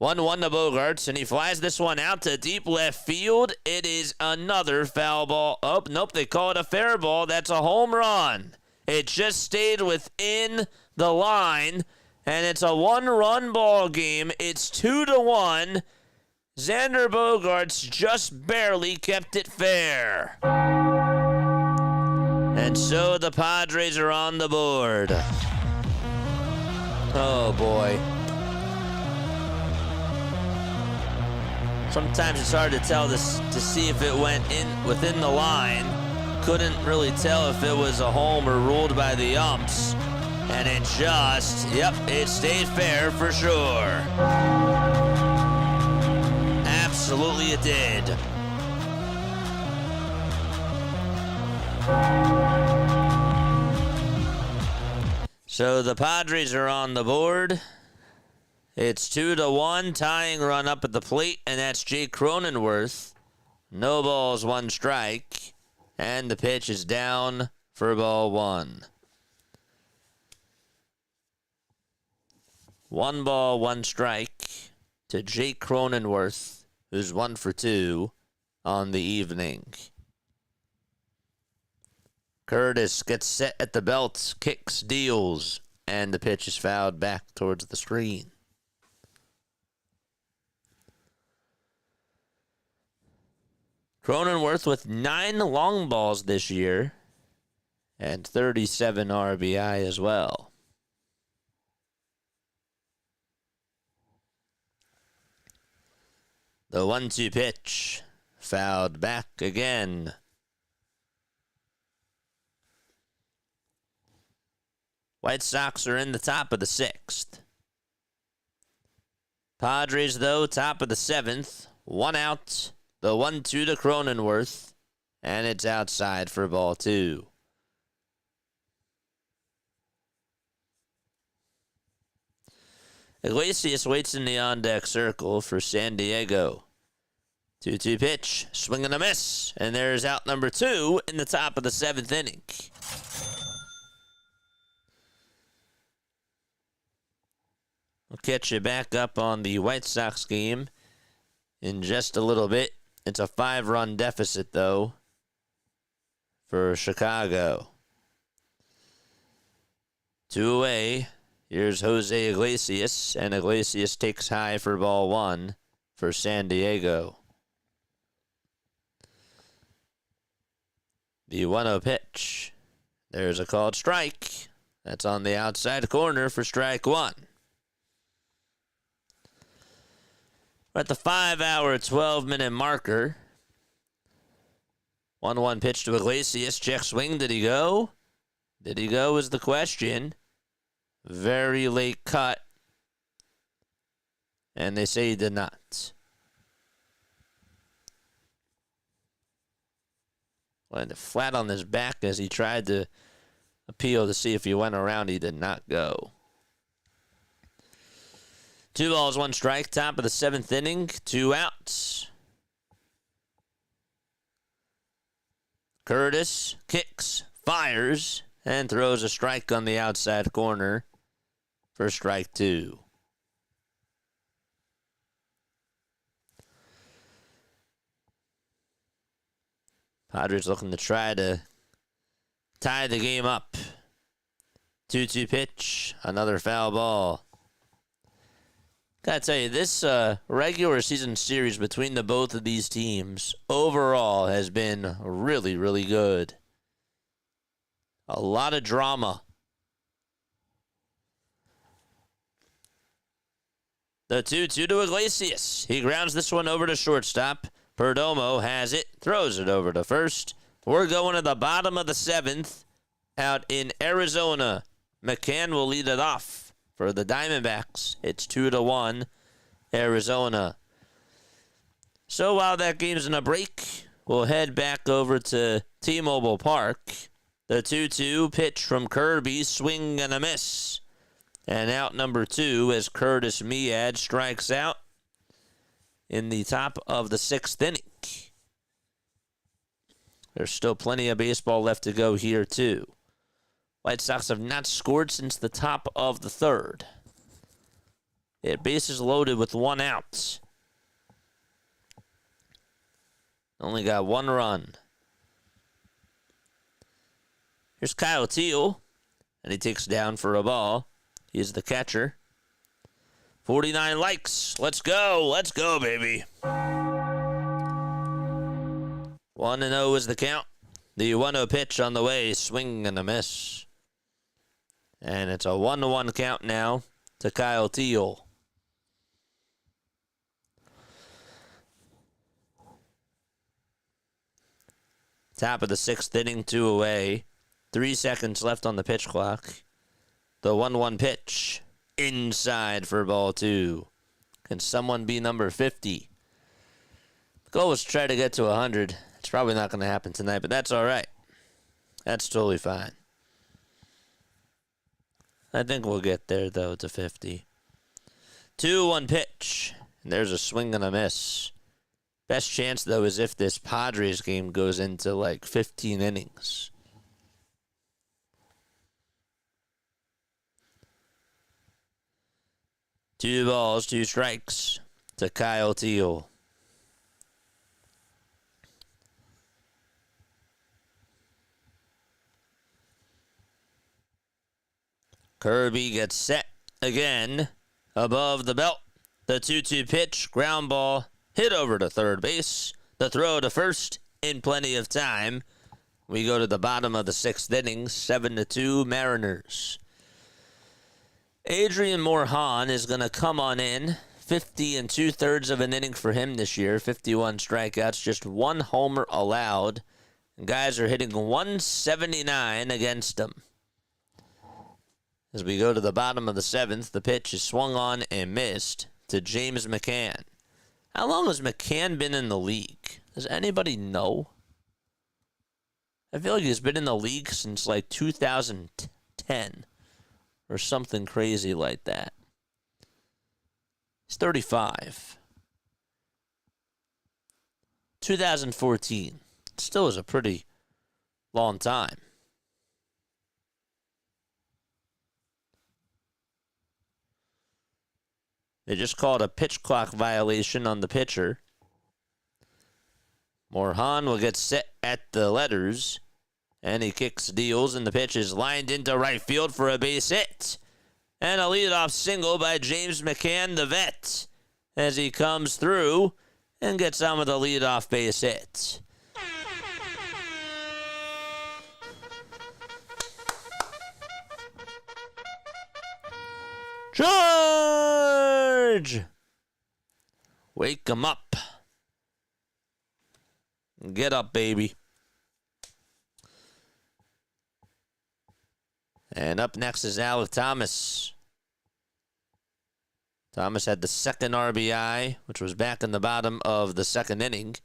1-1 to Bogaerts, and he flies this one out to deep left field. It is another foul ball. Oh, nope, they call it a fair ball. That's a home run. It just stayed within the line, and it's a 1-run ball game. It's 2-1. Xander Bogaerts just barely kept it fair. And so the Padres are on the board. Oh, boy. Sometimes it's hard to tell this to see if it went in within the line. Couldn't really tell if it was a home or ruled by the umps. And it just, yep, it stayed fair for sure. Absolutely it did. So the Padres are on the board. It's 2-1, tying run up at the plate, and that's Jake Cronenworth. No balls, 1 strike, and the pitch is down for ball 1. 1 ball, 1 strike to Jake Cronenworth, who's 1 for 2 on the evening. Curtis gets set at the belt, kicks, deals, and the pitch is fouled back towards the screen. Cronenworth with 9 long balls this year and 37 RBI as well. The 1-2 pitch, fouled back again. White Sox are in the top of the 6th. Padres, though, top of the 7th. 1 out. The 1-2 to Cronenworth. And it's outside for ball 2. Iglesias waits in the on-deck circle for San Diego. 2-2 pitch. Swing and a miss. And there's out number 2 in the top of the 7th inning. We'll catch you back up on the White Sox game in just a little bit. It's a 5-run deficit, though, for Chicago. 2 away. Here's Jose Iglesias, and Iglesias takes high for ball 1 for San Diego. The 1-0 pitch. There's a called strike. That's on the outside corner for strike 1. We're at the 5-hour, 12-minute marker. 1-1 pitch to Iglesias. Check swing. Did he go? Did he go is the question. Very late cut. And they say he did not. Went flat on his back as he tried to appeal to see if he went around. He did not go. 2 balls, 1 strike, top of the 7th inning, 2 outs. Curtis kicks, fires, and throws a strike on the outside corner for strike 2. Padres looking to try to tie the game up. 2-2 pitch, another foul ball. Gotta tell you, this regular season series between the both of these teams overall has been really, really good. A lot of drama. The 2-2 to Iglesias. He grounds this one over to shortstop. Perdomo has it, throws it over to first. We're going to the bottom of the 7th out in Arizona. McCann will lead it off. For the Diamondbacks, it's 2-1, Arizona. So while that game's in a break, we'll head back over to T-Mobile Park. The 2-2 pitch from Kirby, swing and a miss. And out number 2 as Curtis Mead strikes out in the top of the 6th inning. There's still plenty of baseball left to go here, too. White Sox have not scored since the top of the 3rd. Their bases loaded with 1 out. Only got 1 run. Here's Kyle Teal, and he takes down for a ball. He is the catcher. 49 likes. Let's go. Let's go, baby. 1-0 is the count. The 1-0 pitch on the way. Swing and a miss. And it's a 1-1 count now to Kyle Teal. Top of the 6th inning, 2 away. 3 seconds left on the pitch clock. The 1-1 pitch. Inside for ball 2. Can someone be number 50? The goal was to try to get to 100. It's probably not going to happen tonight, but that's all right. That's totally fine. I think we'll get there, though, to 50. 2-1 pitch. And there's a swing and a miss. Best chance, though, is if this Padres game goes into, like, 15 innings. 2 balls, 2 strikes to Kyle Teal. Kirby gets set again above the belt. The 2-2 pitch, ground ball, hit over to third base. The throw to first in plenty of time. We go to the bottom of the 6th inning, 7-2 Mariners. Adrian Morejon is going to come on in. 50 2/3 of an inning for him this year. 51 strikeouts, just 1 homer allowed. And guys are hitting 179 against him. As we go to the bottom of the 7th, the pitch is swung on and missed to James McCann. How long has McCann been in the league? Does anybody know? I feel like he's been in the league since like 2010 or something crazy like that. He's 35. 2014. Still is a pretty long time. They just called a pitch clock violation on the pitcher. Morejon will get set at the letters, and he kicks, deals, and the pitch is lined into right field for a base hit. And a leadoff single by James McCann, the vet, as he comes through and gets on with a leadoff base hit. George! Wake him up. Get up, baby. And up next is Alec Thomas. Thomas had the 2nd RBI, which was back in the bottom of the 2nd inning.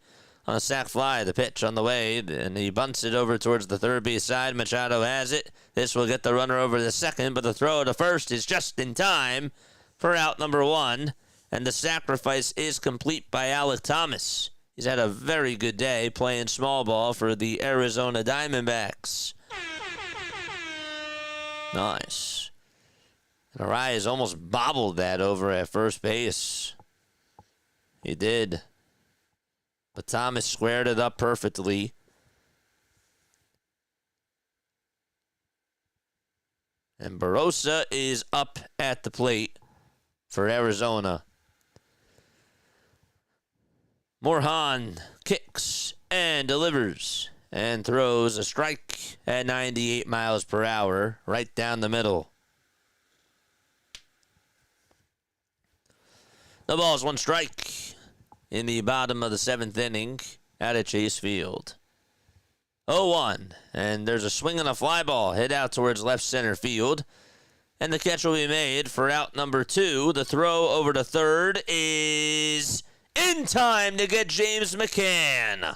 On a sac fly, the pitch on the way, and he bunts it over towards the third base side. Machado has it. This will get the runner over the second, but the throw to first is just in time for out number 1. And the sacrifice is complete by Alec Thomas. He's had a very good day playing small ball for the Arizona Diamondbacks. Nice. And Arias almost bobbled that over at first base. He did. But Thomas squared it up perfectly. And Barossa is up at the plate for Arizona. Morejon kicks and delivers and throws a strike at 98 miles per hour right down the middle. The ball's 1 strike in the bottom of the 7th inning out at Chase Field. 0-1, and there's a swing and a fly ball hit out towards left center field. And the catch will be made for out number 2. The throw over to third is in time to get James McCann.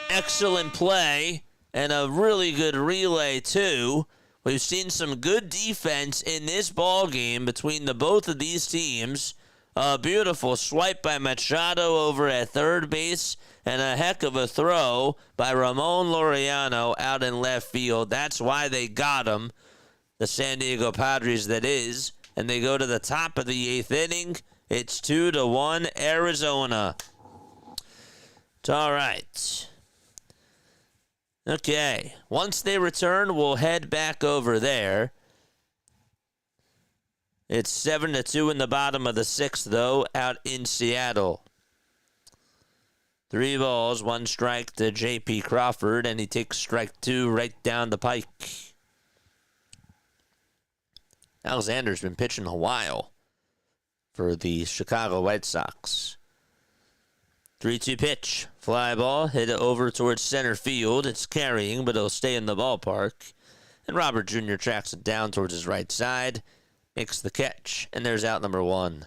Excellent play and a really good relay, too. We've seen some good defense in this ball game between the both of these teams. A beautiful swipe by Machado over at third base, and a heck of a throw by Ramon Laureano out in left field. That's why they got him, the San Diego Padres, that is. And they go to the top of the 8th inning. It's 2-1 Arizona. It's all right. Okay, once they return, we'll head back over there. It's 7-2 in the bottom of the 6th, though, out in Seattle. 3 balls, 1 strike to J.P. Crawford, and he takes strike 2 right down the pike. Alexander's been pitching a while for the Chicago White Sox. 3-2 pitch. Fly ball. Hit it over towards center field. It's carrying, but it'll stay in the ballpark. And Robert Jr. tracks it down towards his right side. Makes the catch. And there's out number 1.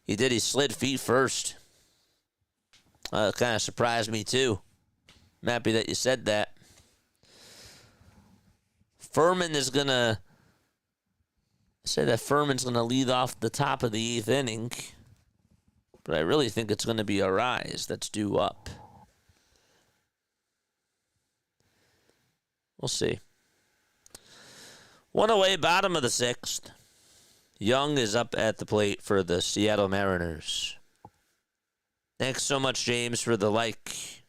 He did. He slid feet first. Kind of surprised me, too. I'm happy that you said that. Furman is going to... say that Furman's going to lead off the top of the 8th inning. But I really think it's going to be a rise that's due up. We'll see. 1 away, bottom of the 6th. Young is up at the plate for the Seattle Mariners. Thanks so much, James, for the like.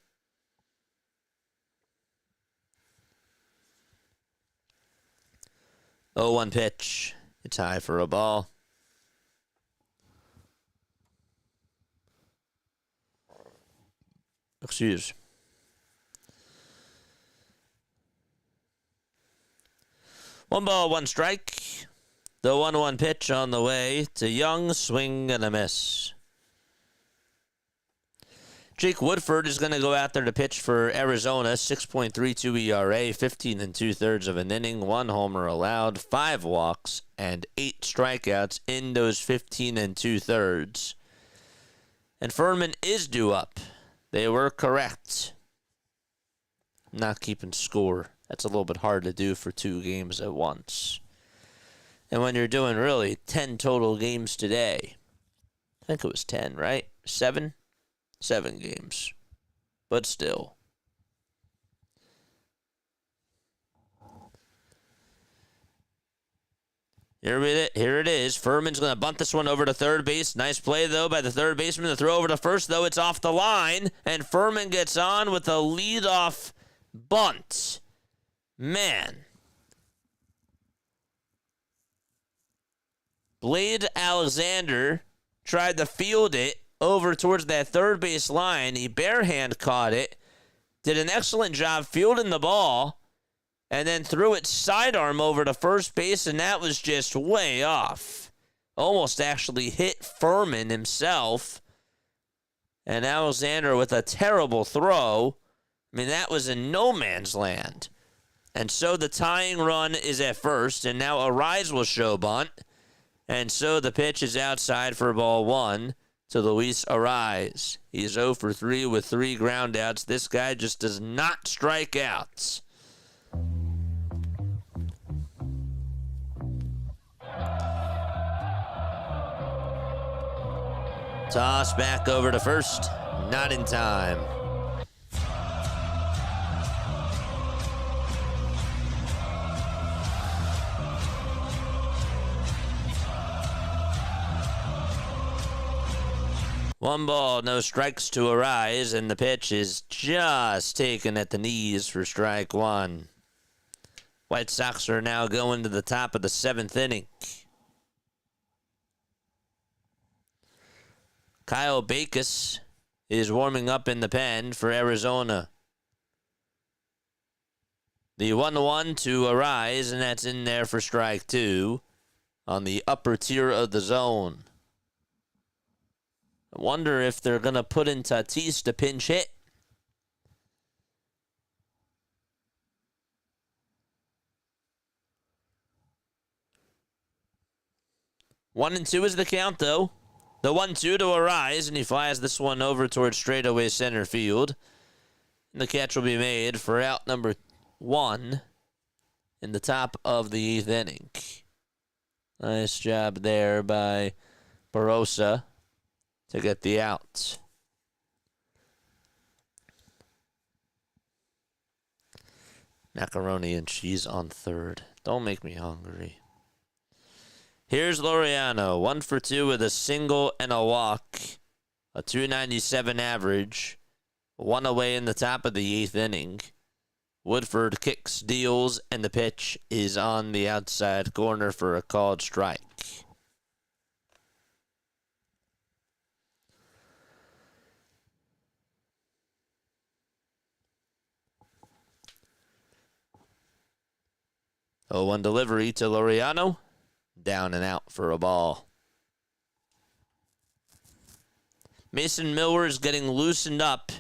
Oh, 1 pitch. It's high for a ball. Excuse. One ball, 1 strike. The 1-1 pitch on the way to Young. Swing and a miss. Jake Woodford is going to go out there to pitch for Arizona. 6.32 ERA, 15 2/3 of an inning, 1 homer allowed, 5 walks, and 8 strikeouts in those 15 2/3. And Furman is due up. They were correct. Not keeping score. That's a little bit hard to do for 2 games at once. And when you're doing really 10 total games today, I think it was 10, right? 7? 7 games. But still. Here it is. Furman's going to bunt this one over to third base. Nice play, though, by the third baseman. The throw over to first, though. It's off the line. And Furman gets on with a leadoff bunt. Man. Blade Alexander tried to field it over towards that third base line. He barehand caught it, did an excellent job fielding the ball, and then threw it sidearm over to first base, and that was just way off. Almost actually hit Furman himself. And Alexander with a terrible throw. I mean, that was in no man's land. And so the tying run is at first, and now Arise will show bunt. And so the pitch is outside for ball 1 to Luis Arise. He's 0 for 3 with 3 groundouts. This guy just does not strike out. Toss back over to first. Not in time. One ball, no strikes to Arise, and the pitch is just taken at the knees for strike 1. White Sox are now going to the top of the 7th inning. Kyle Bacus is warming up in the pen for Arizona. The 1-1 to Arise, and that's in there for strike 2 on the upper tier of the zone. I wonder if they're going to put in Tatis to pinch hit. One and 2 is the count, though. The 1-2 to Arise, and he flies this one over towards straightaway center field. And the catch will be made for out number 1 in the top of the 8th inning. Nice job there by Barossa to get the out. Macaroni and cheese on third. Don't make me hungry. Here's Laureano, 1 for 2 with a single and a walk. A 297 average. 1 away in the top of the 8th inning. Woodford kicks, deals, and the pitch is on the outside corner for a called strike. Oh, 1 delivery to Laureano. Down and out for a ball. Mason Miller is getting loosened up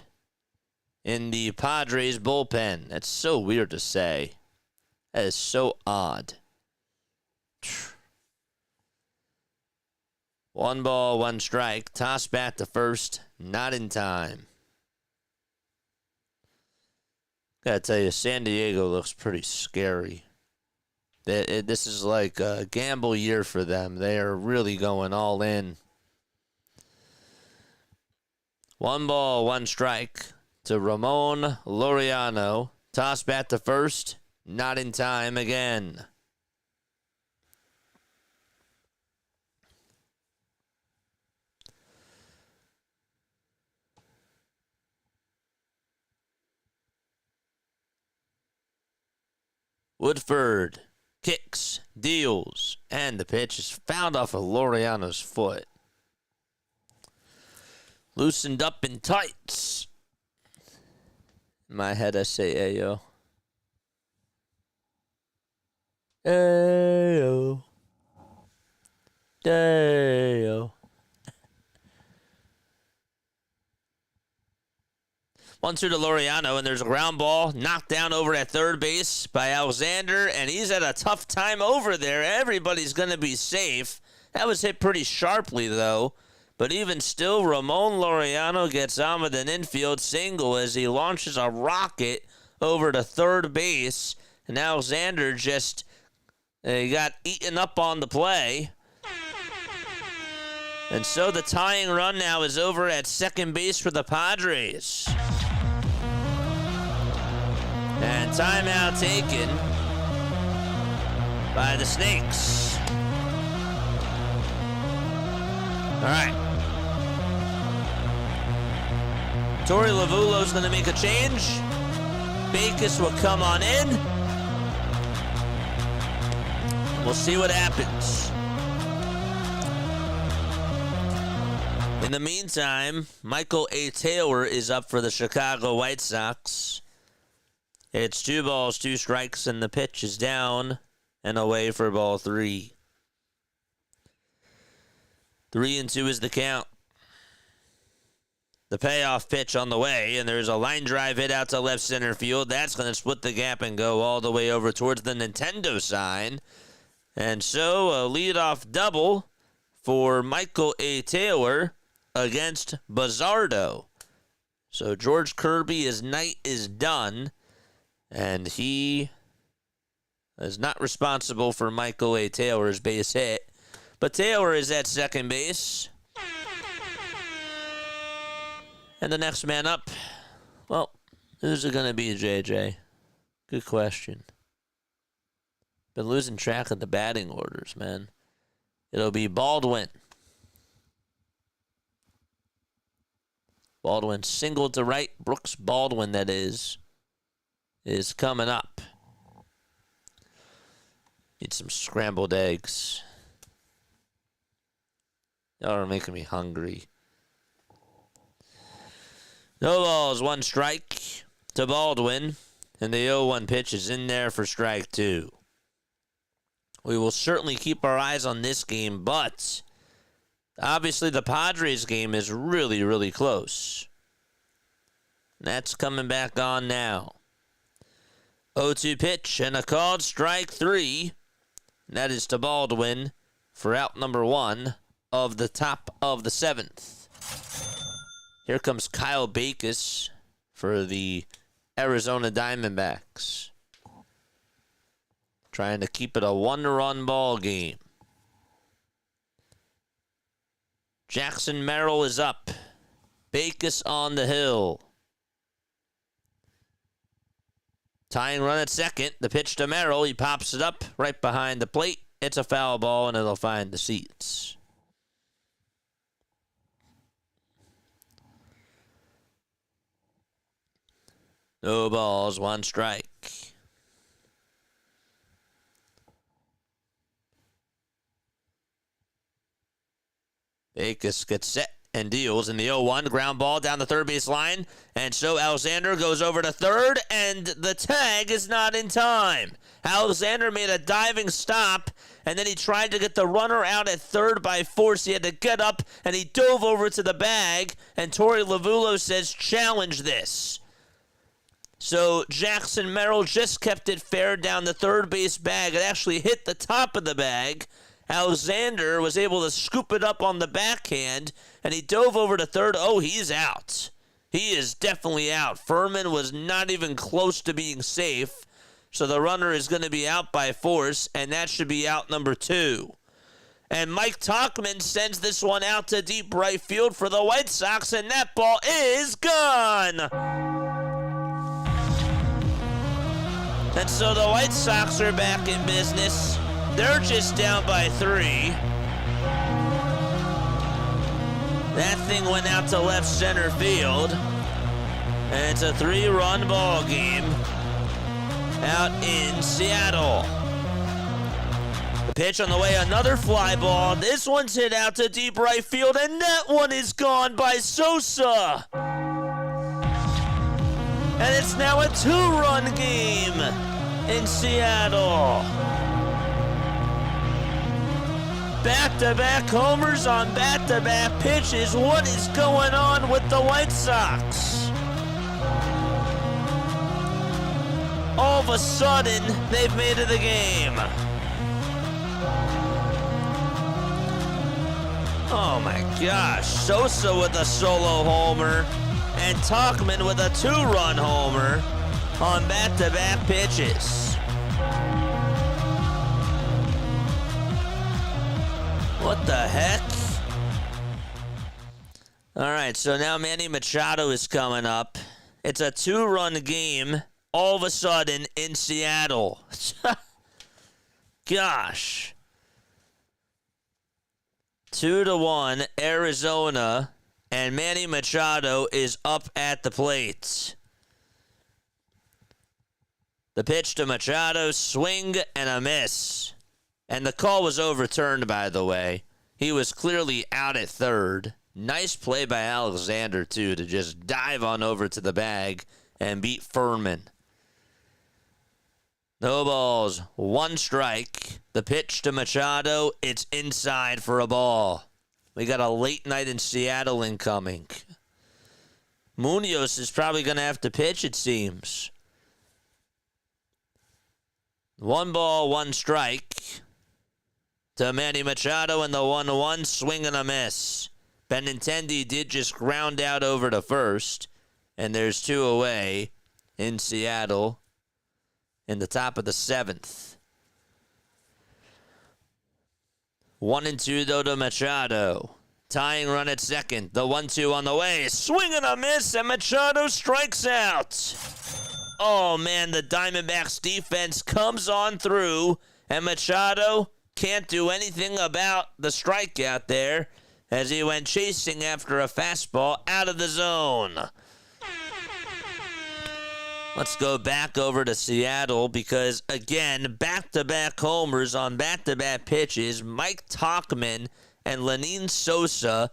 in the Padres bullpen. That's so weird to say. That is so odd. 1 ball, 1 strike. Toss back to first. Not in time. Gotta tell you, San Diego looks pretty scary. This is like a gamble year for them. They are really going all in. 1 ball, 1 strike to Ramon Laureano. Toss back to first. Not in time again. Woodford kicks, deals, and the pitch is fouled off of Laureano's foot. Loosened up in tights. In my head, I say Ayo. Ayo. Ayo. 1-2 to Laureano, and there's a ground ball knocked down over at third base by Alexander, and he's had a tough time over there. Everybody's going to be safe. That was hit pretty sharply, though. But even still, Ramon Laureano gets on with an infield single as he launches a rocket over to third base, and Alexander just got eaten up on the play. And so the tying run now is over at second base for the Padres. And timeout taken by the Snakes. All right. Torey Lovullo's going to make a change. Backus will come on in. We'll see what happens. In the meantime, Michael A. Taylor is up for the Chicago White Sox. It's 2 balls, 2 strikes, and the pitch is down and away for ball 3. 3-2 is the count. The payoff pitch on the way, and there's a line drive hit out to left center field. That's going to split the gap and go all the way over towards the Nintendo sign. And so a leadoff double for Michael A. Taylor against Bazardo. So George Kirby's night is done. And he is not responsible for Michael A. Taylor's base hit. But Taylor is at second base. And the next man up, well, who's it going to be, JJ? Good question. Been losing track of the batting orders, man. It'll be Baldwin. Baldwin singled to right. Brooks Baldwin, that is coming up. Need some scrambled eggs. Y'all are making me hungry. No balls, 1 strike to Baldwin. And the 0-1 pitch is in there for strike 2. We will certainly keep our eyes on this game, but obviously the Padres game is really, really close. That's coming back on now. 0-2 pitch and a called strike 3. And that is to Baldwin for out number 1 of the top of the 7th. Here comes Kyle Backus for the Arizona Diamondbacks. Trying to keep it a 1-run ball game. Jackson Merrill is up. Backus on the hill. Tying run at second. The pitch to Merrill. He pops it up right behind the plate. It's a foul ball, and it'll find the seats. No balls, 1 strike. Backus gets set and deals in the 0-1. Ground ball down the third base line. And so Alexander goes over to third, and the tag is not in time. Alexander made a diving stop, and then he tried to get the runner out at third by force. He had to get up, and he dove over to the bag, and Torey Lovullo says, challenge this. So Jackson Merrill just kept it fair down the third base bag. It actually hit the top of the bag. Alexander was able to scoop it up on the backhand, and he dove over to third. Oh, he's out. He is definitely out. Furman was not even close to being safe, so the runner is going to be out by force, and that should be out number 2. And Mike Tauchman sends this one out to deep right field for the White Sox, and that ball is gone. And so the White Sox are back in business. They're just down by 3. That thing went out to left center field. And it's a 3-run ball game. out in Seattle. The pitch on the way, another fly ball. This one's hit out to deep right field, and that one is gone by Sosa. And it's now a 2-run game in Seattle. Back-to-back homers on back-to-back pitches. What is going on with the White Sox? All of a sudden, they've made it a game. Oh my gosh. Sosa with a solo homer and Tauchman with a 2-run homer on back-to-back pitches. What the heck? All right, so now Manny Machado is coming up. It's a 2-run game all of a sudden in Seattle. Gosh. 2-1 Arizona, and Manny Machado is up at the plate. The pitch to Machado, swing and a miss. And the call was overturned, by the way. He was clearly out at third. Nice play by Alexander, too, to just dive on over to the bag and beat Furman. No balls, 1 strike. The pitch to Machado, it's inside for a ball. We got a late night in Seattle incoming. Munoz is probably going to have to pitch, it seems. 1 ball, 1 strike. To Manny Machado, and the 1-1, swing and a miss. Benintendi did just ground out over to first, and there's 2 away in Seattle in the top of the 7th. 1-2 though to Machado. Tying run at second. The 1-2 on the way. Swing and a miss, and Machado strikes out. Oh man, the Diamondbacks defense comes on through, and Machado can't do anything about the strikeout there as he went chasing after a fastball out of the zone. Let's go back over to Seattle because, again, back-to-back homers on back-to-back pitches. Mike Tauchman and Lenyn Sosa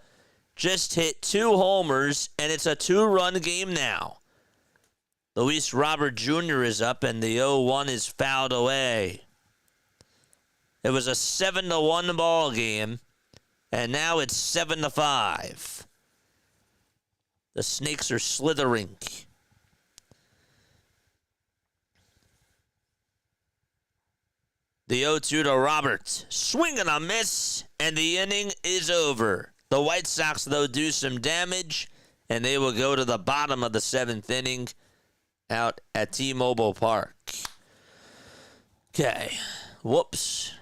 just hit 2 homers, and it's a 2-run game now. Luis Robert Jr. is up, and the 0-1 is fouled away. It was a 7-1 ball game, and now it's 7-5. The Snakes are slithering. The 0-2 to Roberts. Swing and a miss, and the inning is over. The White Sox, though, do some damage, and they will go to the bottom of the 7th inning out at T-Mobile Park. Okay. Whoops.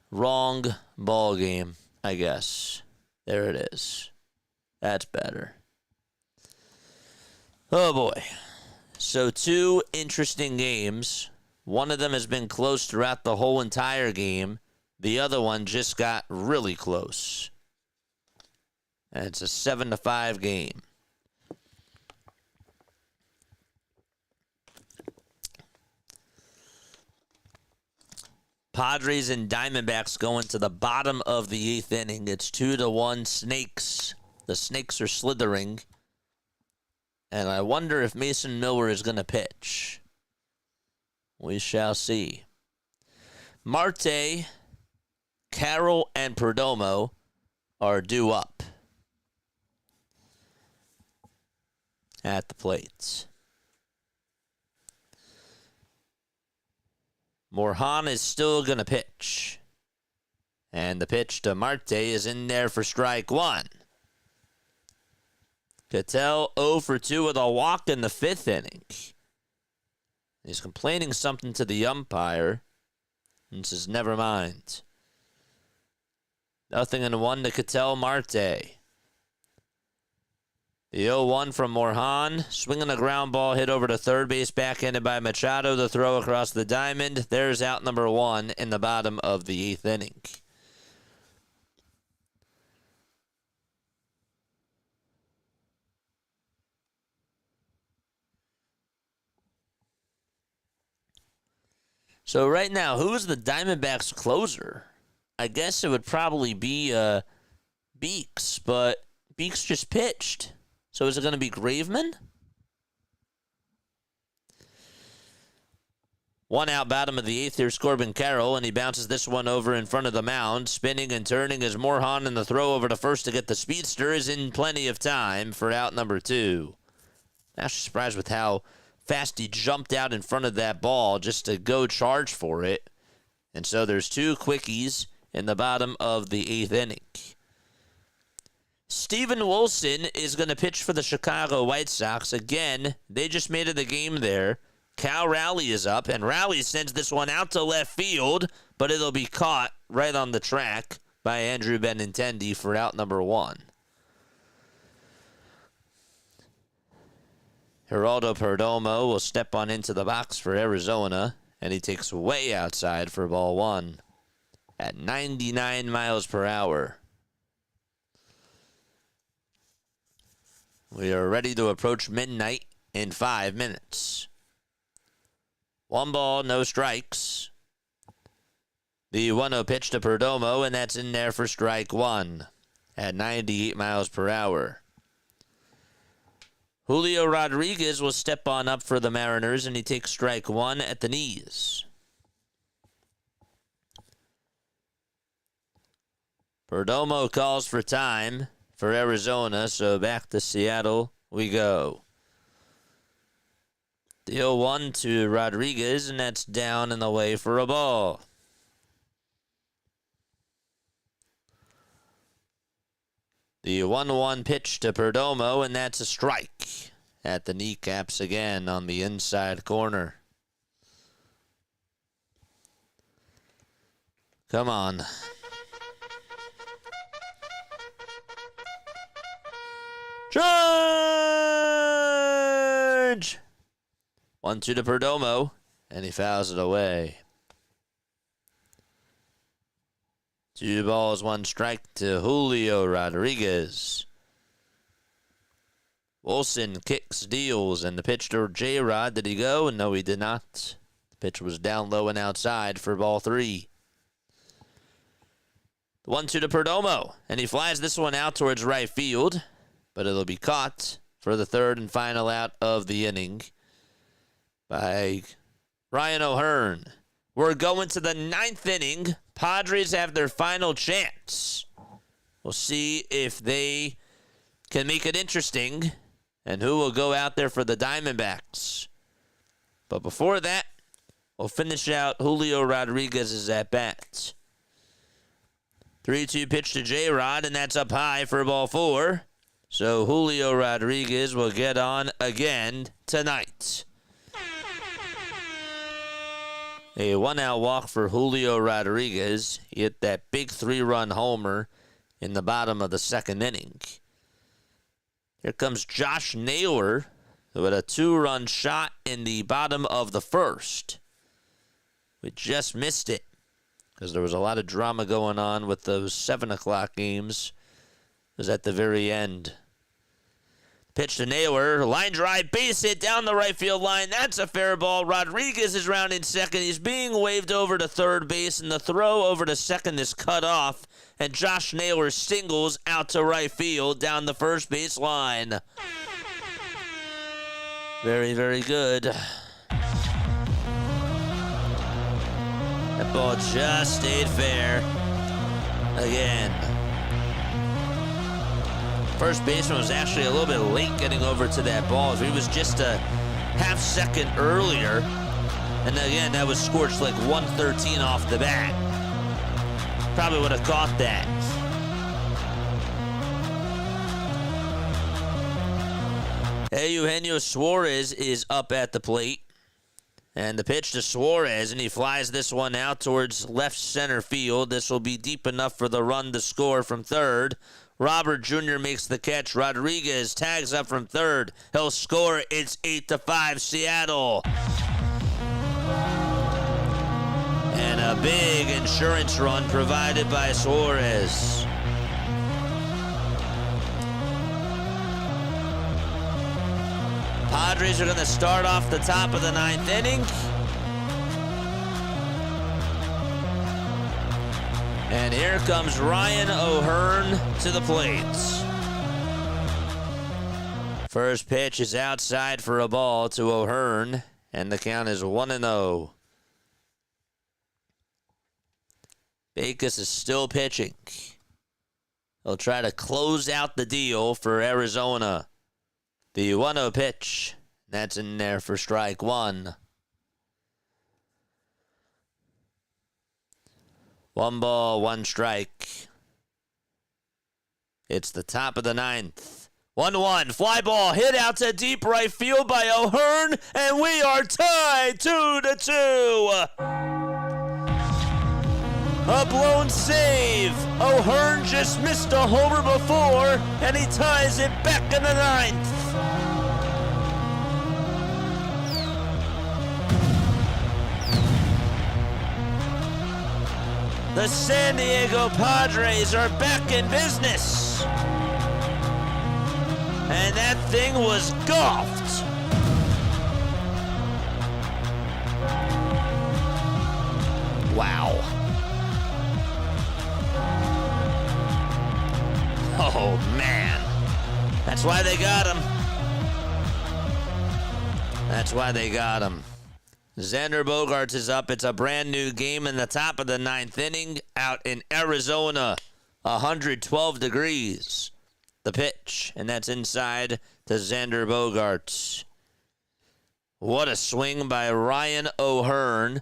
Wrong ball game, I guess. There it is. That's better. Oh, boy. So 2 interesting games. One of them has been close throughout the whole entire game. The other one just got really close. And it's a 7-5 game. Padres and Diamondbacks going to the bottom of the 8th inning. It's 2-1 Snakes. The Snakes are slithering. And I wonder if Mason Miller is going to pitch. We shall see. Marte, Carroll, and Perdomo are due up at the plates. Morhan is still going to pitch. And the pitch to Marte is in there for strike 1. Cattell 0 for 2 with a walk in the 5th inning. He's complaining something to the umpire and says, never mind. 0-1 to Cattell Marte. The 0-1 from Morhan. Swinging a ground ball hit over to third base, backhanded by Machado. The throw across the diamond. There's out number 1 in the bottom of the 8th inning. So right now, who is the Diamondbacks closer? I guess it would probably be Beeks, but Beeks just pitched. So is it going to be Graveman? 1 out, bottom of the 8th. Here's Corbin Carroll, and he bounces this one over in front of the mound. Spinning and turning as Morejon, and the throw over to first to get the speedster is in plenty of time for out number 2. Actually surprised with how fast he jumped out in front of that ball just to go charge for it. And so there's 2 quickies in the bottom of the 8th inning. Steven Wilson is going to pitch for the Chicago White Sox. Again, they just made it a game there. Cal Raleigh is up, and Raleigh sends this one out to left field, but it'll be caught right on the track by Andrew Benintendi for out number 1. Geraldo Perdomo will step on into the box for Arizona, and he takes way outside for ball 1 at 99 miles per hour. We are ready to approach midnight in 5 minutes. 1 ball, no strikes. The 1-0 pitch to Perdomo, and that's in there for strike 1 at 98 miles per hour. Julio Rodriguez will step on up for the Mariners, and he takes strike 1 at the knees. Perdomo calls for time for Arizona, so back to Seattle we go. The 0-1 to Rodriguez, and that's down and away for a ball. The 1-1 pitch to Perdomo, and that's a strike at the kneecaps again on the inside corner. Come on. Charge! 1-2 to Perdomo, and he fouls it away. 2 balls, 1 strike to Julio Rodriguez. Wilson kicks, deals, and the pitch to J-Rod. Did he go? No, he did not. The pitch was down low and outside for ball 3. 1-2 to Perdomo, and he flies this one out towards right field, but it'll be caught for the 3rd and final out of the inning by Ryan O'Hearn. We're going to the 9th inning. Padres have their final chance. We'll see if they can make it interesting and who will go out there for the Diamondbacks. But before that, we'll finish out Julio Rodriguez's at-bat. 3-2 pitch to J-Rod, and that's up high for ball 4. So Julio Rodriguez will get on again tonight. A 1-out walk for Julio Rodriguez. He hit that big 3-run homer in the bottom of the 2nd inning. Here comes Josh Naylor with a 2-run shot in the bottom of the 1st. We just missed it because there was a lot of drama going on with those 7 o'clock games. It was at the very end. Pitch to Naylor, line drive, base hit down the right field line. That's a fair ball. Rodriguez is rounding second. He's being waved over to third base, and the throw over to second is cut off. And Josh Naylor singles out to right field down the first base line. Very, very good. That ball just stayed fair again. First baseman was actually a little bit late getting over to that ball. If he was just a half second earlier, and again, that was scorched like 113 off the bat, probably would have caught that. Eugenio Suarez is up at the plate. And the pitch to Suarez, and he flies this one out towards left center field. This will be deep enough for the run to score from third. Robert Jr. makes the catch. Rodriguez tags up from third. He'll score. It's 8-5 Seattle. And a big insurance run provided by Suarez. Padres are going to start off the top of the 9th inning. And here comes Ryan O'Hearn to the plate. First pitch is outside for a ball to O'Hearn, and the count is 1-0. Backus is still pitching. He'll try to close out the deal for Arizona. The 1-0 pitch. That's in there for strike one. 1 ball, 1 strike. It's the top of the ninth. 1-1. Fly ball hit out to deep right field by O'Hearn, and we are tied 2-2. A blown save. O'Hearn just missed a homer before, and he ties it back in the ninth. The San Diego Padres are back in business. And that thing was golfed. Wow. Oh, man. That's why they got him. That's why they got him. Xander Bogaerts is up. It's a brand new game in the top of the ninth inning out in Arizona. 112 degrees. The pitch, and that's inside to Xander Bogaerts. What a swing by Ryan O'Hearn.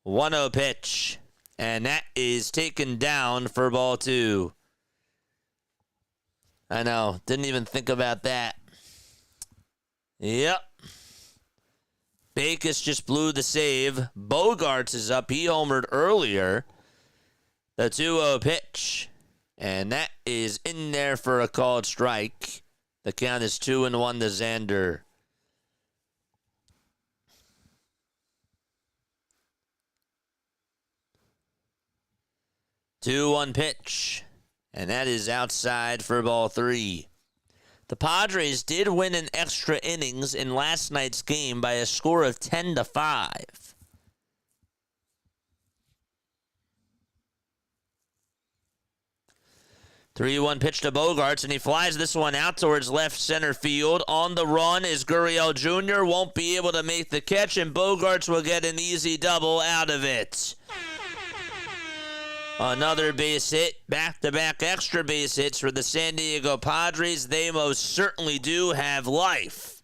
1-0 pitch, and that is taken down for ball two. I know, didn't even think about that. Yep. Backus just blew the save. Bogaerts is up. He homered earlier. The 2-0 pitch. And that is in there for a called strike. The count is 2-1 to Xander. Two-one pitch. And that is outside for ball three. The Padres did win in extra innings in last night's game by a score of 10-5. 3-1 pitch to Bogaerts, and he flies this one out towards left center field. On the run is Gurriel Jr. Won't be able to make the catch, and Bogaerts will get an easy double out of it. Another base hit, back-to-back extra base hits for the San Diego Padres. They most certainly do have life.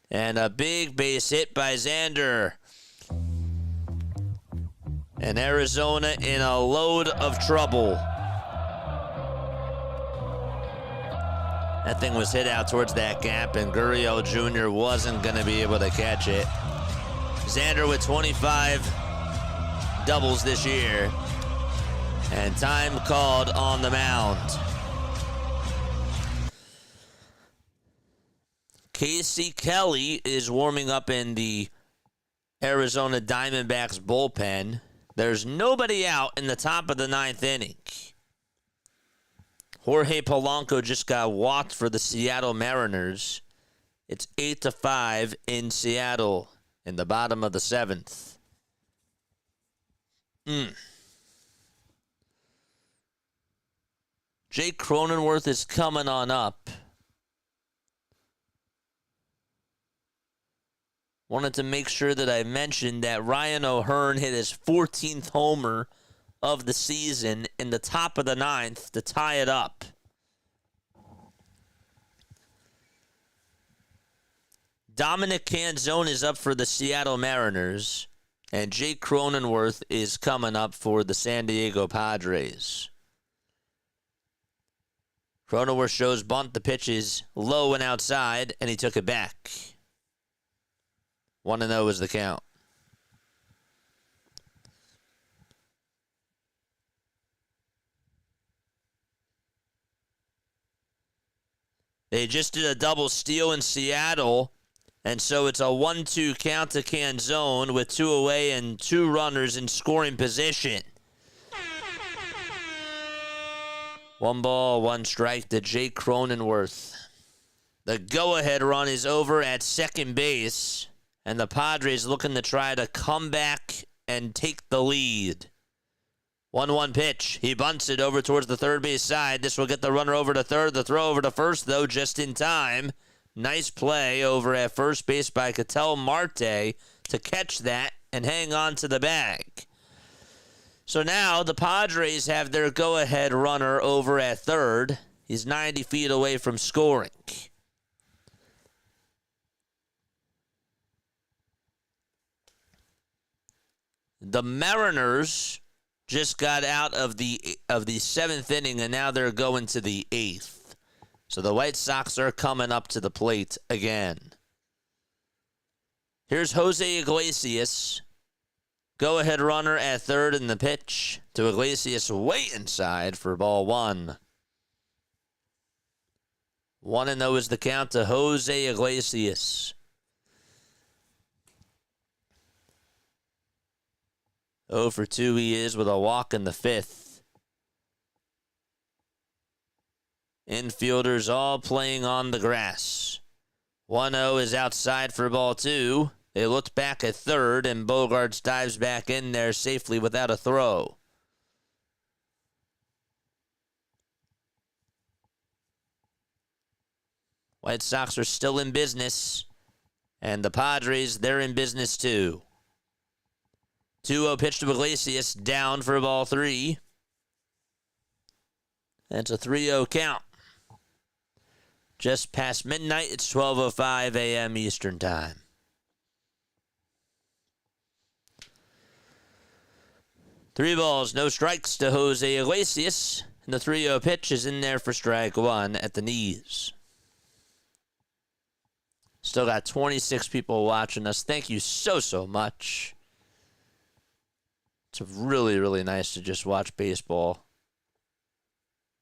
And a big base hit by Xander. And Arizona in a load of trouble. That thing was hit out towards that gap, and Gurriel Jr. wasn't going to be able to catch it. Xander with 25 doubles this year. And time called on the mound. Casey Kelly is warming up in the Arizona Diamondbacks bullpen. There's nobody out in the top of the ninth inning. Jorge Polanco just got walked for the Seattle Mariners. It's 8-5 in Seattle in the bottom of the seventh. Jake Cronenworth is coming on up. Wanted to make sure that I mentioned that Ryan O'Hearn hit his 14th homer of the season in the top of the ninth to tie it up. Dominic Canzone is up for the Seattle Mariners, and Jake Cronenworth is coming up for the San Diego Padres. Cronenworth shows bunt. The pitch is low and outside, and he took it back. 1-0 is the count. They just did a double steal in Seattle, and so it's a 1-2 count to Canzone with 2 away and 2 runners in scoring position. 1 ball, 1 strike to Jake Cronenworth. The go-ahead run is over at second base, and the Padres looking to try to come back and take the lead. 1-1 pitch. He bunts it over towards the third base side. This will get the runner over to third. The throw over to first, though, just in time. Nice play over at first base by Ketel Marte to catch that and hang on to the bag. So now the Padres have their go-ahead runner over at third. He's 90 feet away from scoring. The Mariners just got out of the seventh inning, and now they're going to the eighth. So the White Sox are coming up to the plate again. Here's Jose Iglesias. Go-ahead runner at third in the pitch to Iglesias way inside for ball one. 1-0 is the count to Jose Iglesias. 0 for 2 he is with a walk in the fifth. Infielders all playing on the grass. 1-0 is outside for ball two. They looked back at third, and Bogaerts dives back in there safely without a throw. White Sox are still in business, and the Padres, they're in business too. 2-0 pitch to Iglesias, down for ball three. That's a 3-0 count. Just past midnight, it's 12:05 a.m. Eastern Time. Three balls, no strikes to Jose Iglesias, and the 3-0 pitch is in there for strike one at the knees. Still got 26 people watching us. Thank you so much. It's really, really nice to just watch baseball.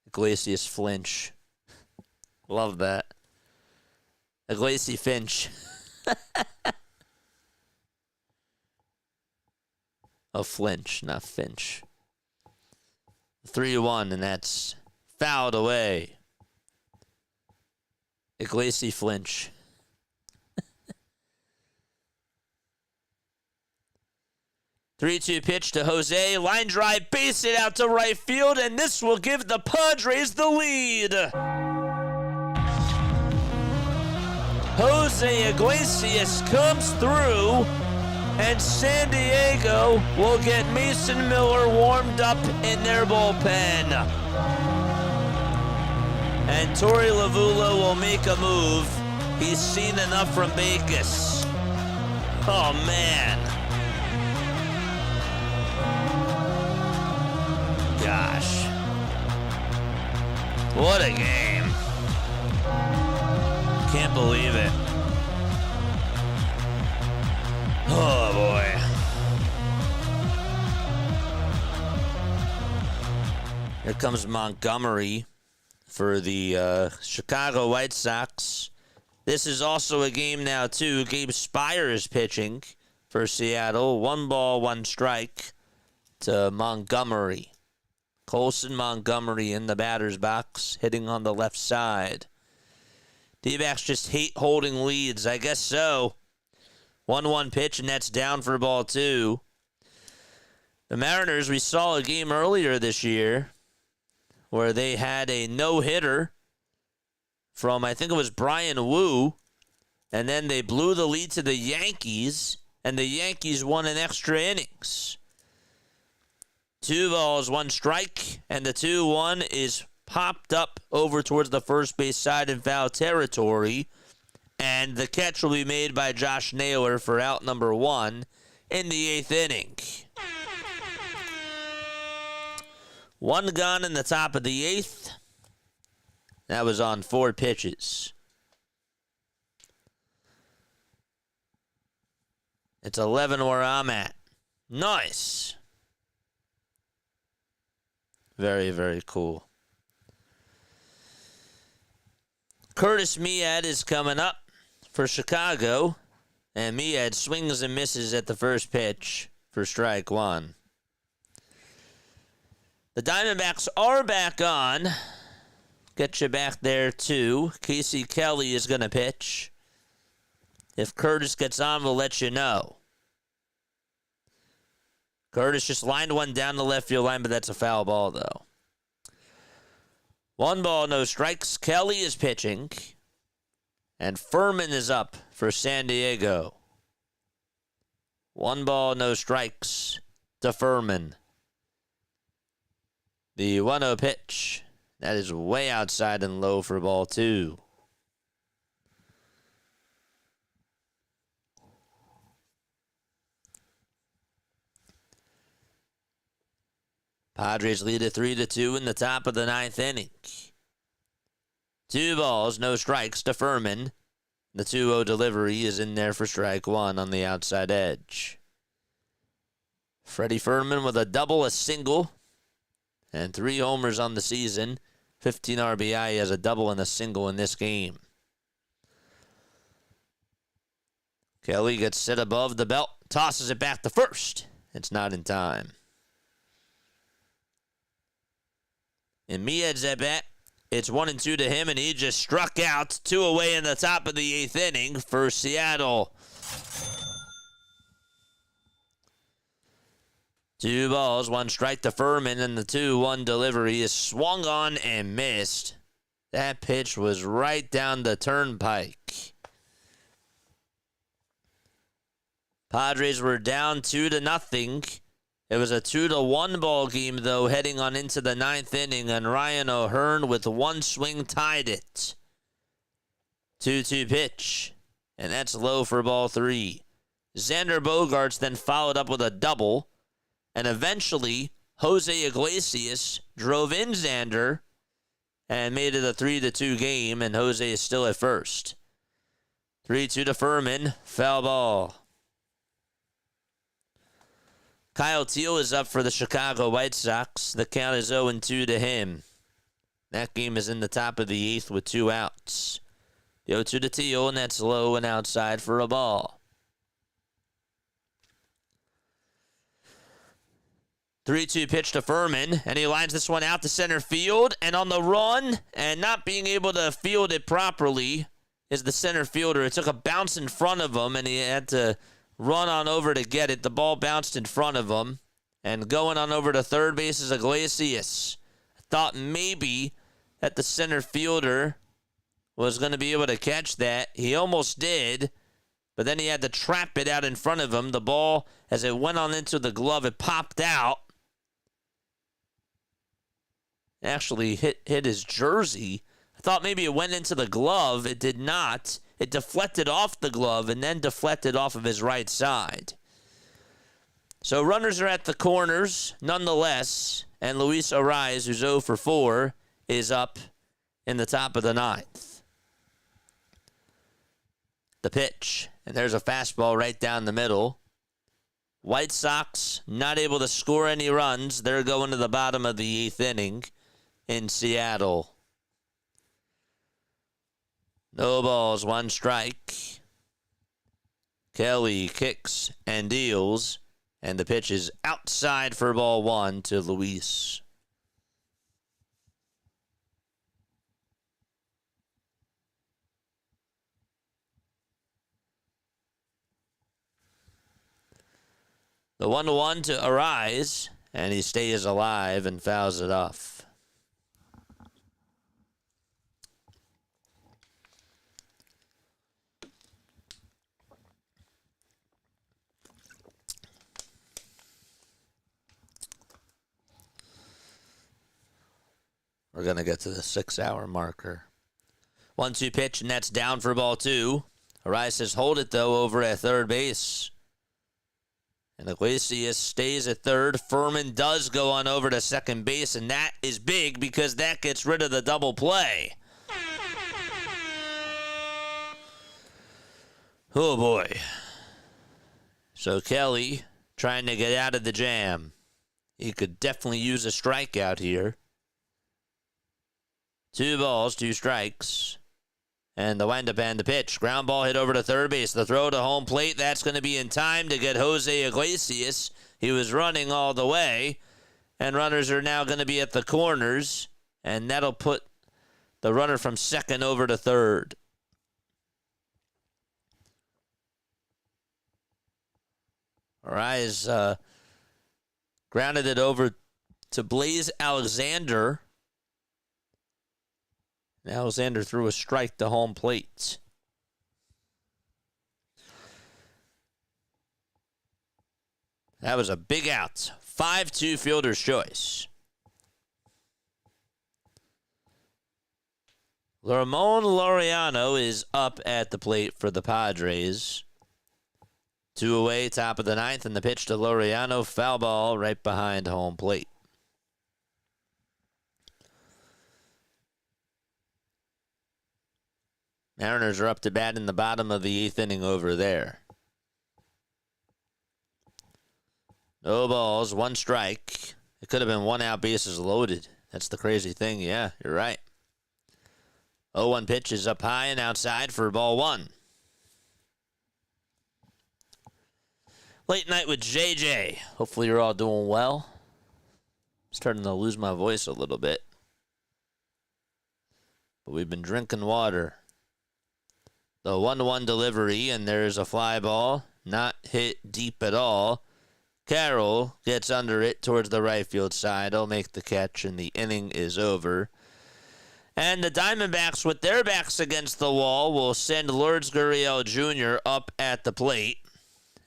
Iglesias flinch. Love that. Iglesias Finch. Oh, flinch, not Finch. 3-1, and that's fouled away. Iglesias flinch. 3-2 pitch to Jose. Line drive, base it out to right field, and this will give the Padres the lead. Jose Iglesias comes through, and San Diego will get Mason Miller warmed up in their bullpen. And Torey Lovullo will make a move. He's seen enough from Vegas. Oh, man. Gosh. What a game. Can't believe it. Oh, boy. Here comes Montgomery for the Chicago White Sox. This is also a game now, too. Gabe Spire is pitching for Seattle. 1 ball, 1 strike to Montgomery. Colson Montgomery in the batter's box, hitting on the left side. D-backs just hate holding leads. I guess so. 1-1 pitch, and that's down for ball two. The Mariners, we saw a game earlier this year where they had a no-hitter from, I think it was Brian Wu, and then they blew the lead to the Yankees, and the Yankees won in extra innings. 2 balls, 1 strike, and the 2-1 is popped up over towards the first base side in foul territory, and the catch will be made by Josh Naylor for out number 1 in the 8th inning. 1 gone in the top of the 8th. That was on 4 pitches. It's 11 where I'm at. Nice. Very, very cool. Curtis Mead is coming up for Chicago, and Mead swings and misses at the first pitch for strike 1. The Diamondbacks are back on. Get you back there, too. Casey Kelly is going to pitch. If Curtis gets on, we'll let you know. Curtis just lined one down the left field line, but that's a foul ball, though. 1 ball, no strikes. Kelly is pitching. And Furman is up for San Diego. 1 ball, no strikes to Furman. The 1-0 pitch. That is way outside and low for ball 2. Padres lead it 3-2 in the top of the 9th inning. 2 balls, no strikes to Furman. The 2-0 delivery is in there for strike 1 on the outside edge. Freddie Furman with a double, a single, and 3 homers on the season. 15 RBI. He has a double and a single in this game. Kelly gets set above the belt, tosses it back to first. It's not in time. And Miad's at bat. It's 1-2 to him, and he just struck out. 2 away in the top of the 8th inning for Seattle. 2 balls, 1 strike to Furman, and the 2-1 delivery is swung on and missed. That pitch was right down the turnpike. Padres were down 2-0. It was a 2-1 ball game, though, heading on into the 9th inning, and Ryan O'Hearn with 1 swing tied it. 2-2 pitch, and that's low for ball 3. Xander Bogaerts then followed up with a double, and eventually Jose Iglesias drove in Xander and made it a 3-2 game, and Jose is still at first. 3-2 to Furman, foul ball. Kyle Teal is up for the Chicago White Sox. The count is 0-2 to him. That game is in the top of the 8th with 2 outs. The 0-2 to Teal, and that's low and outside for a ball. 3-2 pitch to Furman, and he lines this one out to center field, and on the run, and not being able to field it properly, is the center fielder. It took a bounce in front of him, and he had to run on over to get it. The ball bounced in front of him. And going on over to third base is Iglesias. I thought maybe that the center fielder was going to be able to catch that. He almost did. But then he had to trap it out in front of him. The ball, as it went on into the glove, it popped out. Actually hit his jersey. I thought maybe it went into the glove. It did not. It deflected off the glove and then deflected off of his right side. So runners are at the corners nonetheless, and Luis Ariz, who's 0 for 4, is up in the top of the 9th. The pitch, and there's a fastball right down the middle. White Sox not able to score any runs. They're going to the bottom of the 8th inning in Seattle. No balls, 1 strike. Kelly kicks and deals, and the pitch is outside for ball 1 to Luis. The 1-1 to Ariz, and he stays alive and fouls it off. We're going to get to the 6-hour marker. 1-2 pitch, and that's down for ball 2. Ariz says hold it, though, over at third base. And Iglesias stays at third. Furman does go on over to second base, and that is big because that gets rid of the double play. Oh, boy. So Kelly trying to get out of the jam. He could definitely use a strikeout here. 2 balls, 2 strikes. And the windup and the pitch. Ground ball hit over to third base. The throw to home plate. That's going to be in time to get Jose Iglesias. He was running all the way. And runners are now going to be at the corners. And that'll put the runner from second over to third. Ariz Grounded it over to Blaze Alexander. Alexander threw a strike to home plate. That was a big out. 5-2 fielder's choice. Ramon Laureano is up at the plate for the Padres. 2 away, top of the ninth, and the pitch to Laureano. Foul ball right behind home plate. Mariners are up to bat in the bottom of the 8th inning over there. No balls, 1 strike. It could have been 1 out, bases loaded. That's the crazy thing. Yeah, you're right. 0-1 pitch is up high and outside for ball 1. Late night with JJ. Hopefully you're all doing well. I'm starting to lose my voice a little bit. But we've been drinking water. The 1-1 delivery, and there's a fly ball. Not hit deep at all. Carroll gets under it towards the right field side. He'll make the catch, and the inning is over. And the Diamondbacks, with their backs against the wall, will send Lourdes Gurriel Jr. up at the plate.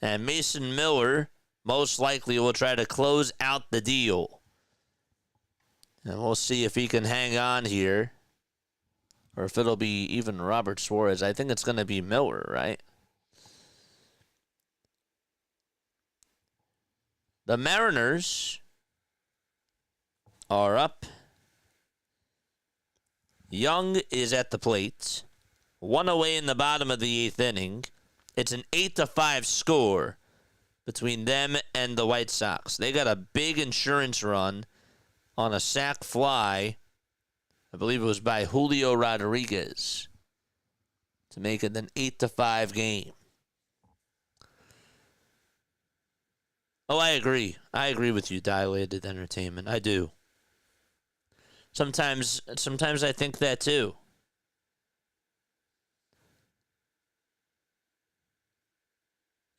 And Mason Miller most likely will try to close out the deal. And we'll see if he can hang on here. Or if it'll be even Robert Suarez. I think it's going to be Miller, right? The Mariners are up. Young is at the plate. 1 away in the bottom of the 8th inning. It's an 8-5 score between them and the White Sox. They got a big insurance run on a sac fly. I believe it was by Julio Rodriguez to make it an 8-5 game. Oh, I agree. I agree with you, Dilated Entertainment. I do. Sometimes I think that too.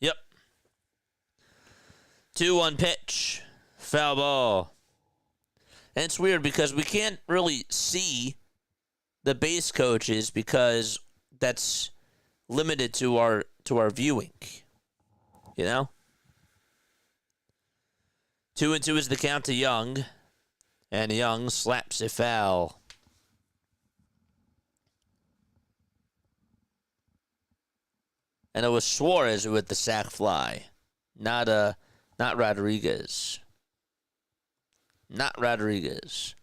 Yep. 2-1 pitch. Foul ball. And it's weird because we can't really see the base coaches because that's limited to our viewing. You know? 2-2 is the count to Young. And Young slaps a foul. And it was Suarez with the sac fly. Not Rodriguez. Not Rodriguez.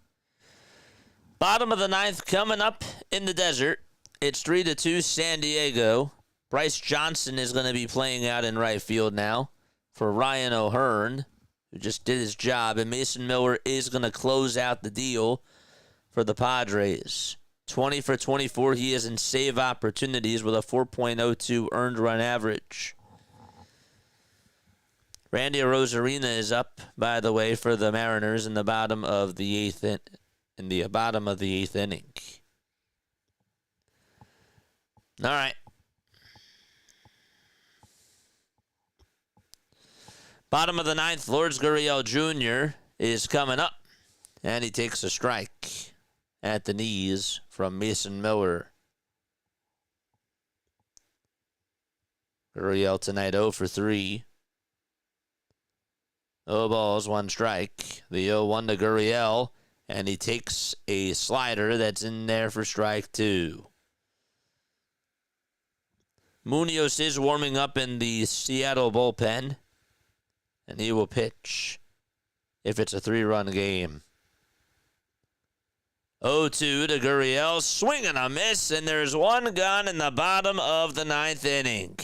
Bottom of the 9th coming up in the desert. It's 3-2 San Diego. Bryce Johnson is going to be playing out in right field now for Ryan O'Hearn, who just did his job. And Mason Miller is going to close out the deal for the Padres. 20 for 24. He is in save opportunities with a 4.02 earned run average. Randy Arozarena is up, by the way, for the Mariners in the bottom of the 8th inning. All right. Bottom of the 9th, Lourdes Gurriel Jr. is coming up, and he takes a strike at the knees from Mason Miller. Gurriel tonight 0 for 3. 0 balls, 1 strike. The 0-1 to Gurriel, and he takes a slider that's in there for strike 2. Munoz is warming up in the Seattle bullpen, and he will pitch if it's a 3-run game. 0-2 to Gurriel, swing and a miss, and there's 1 gone in the bottom of the 9th inning.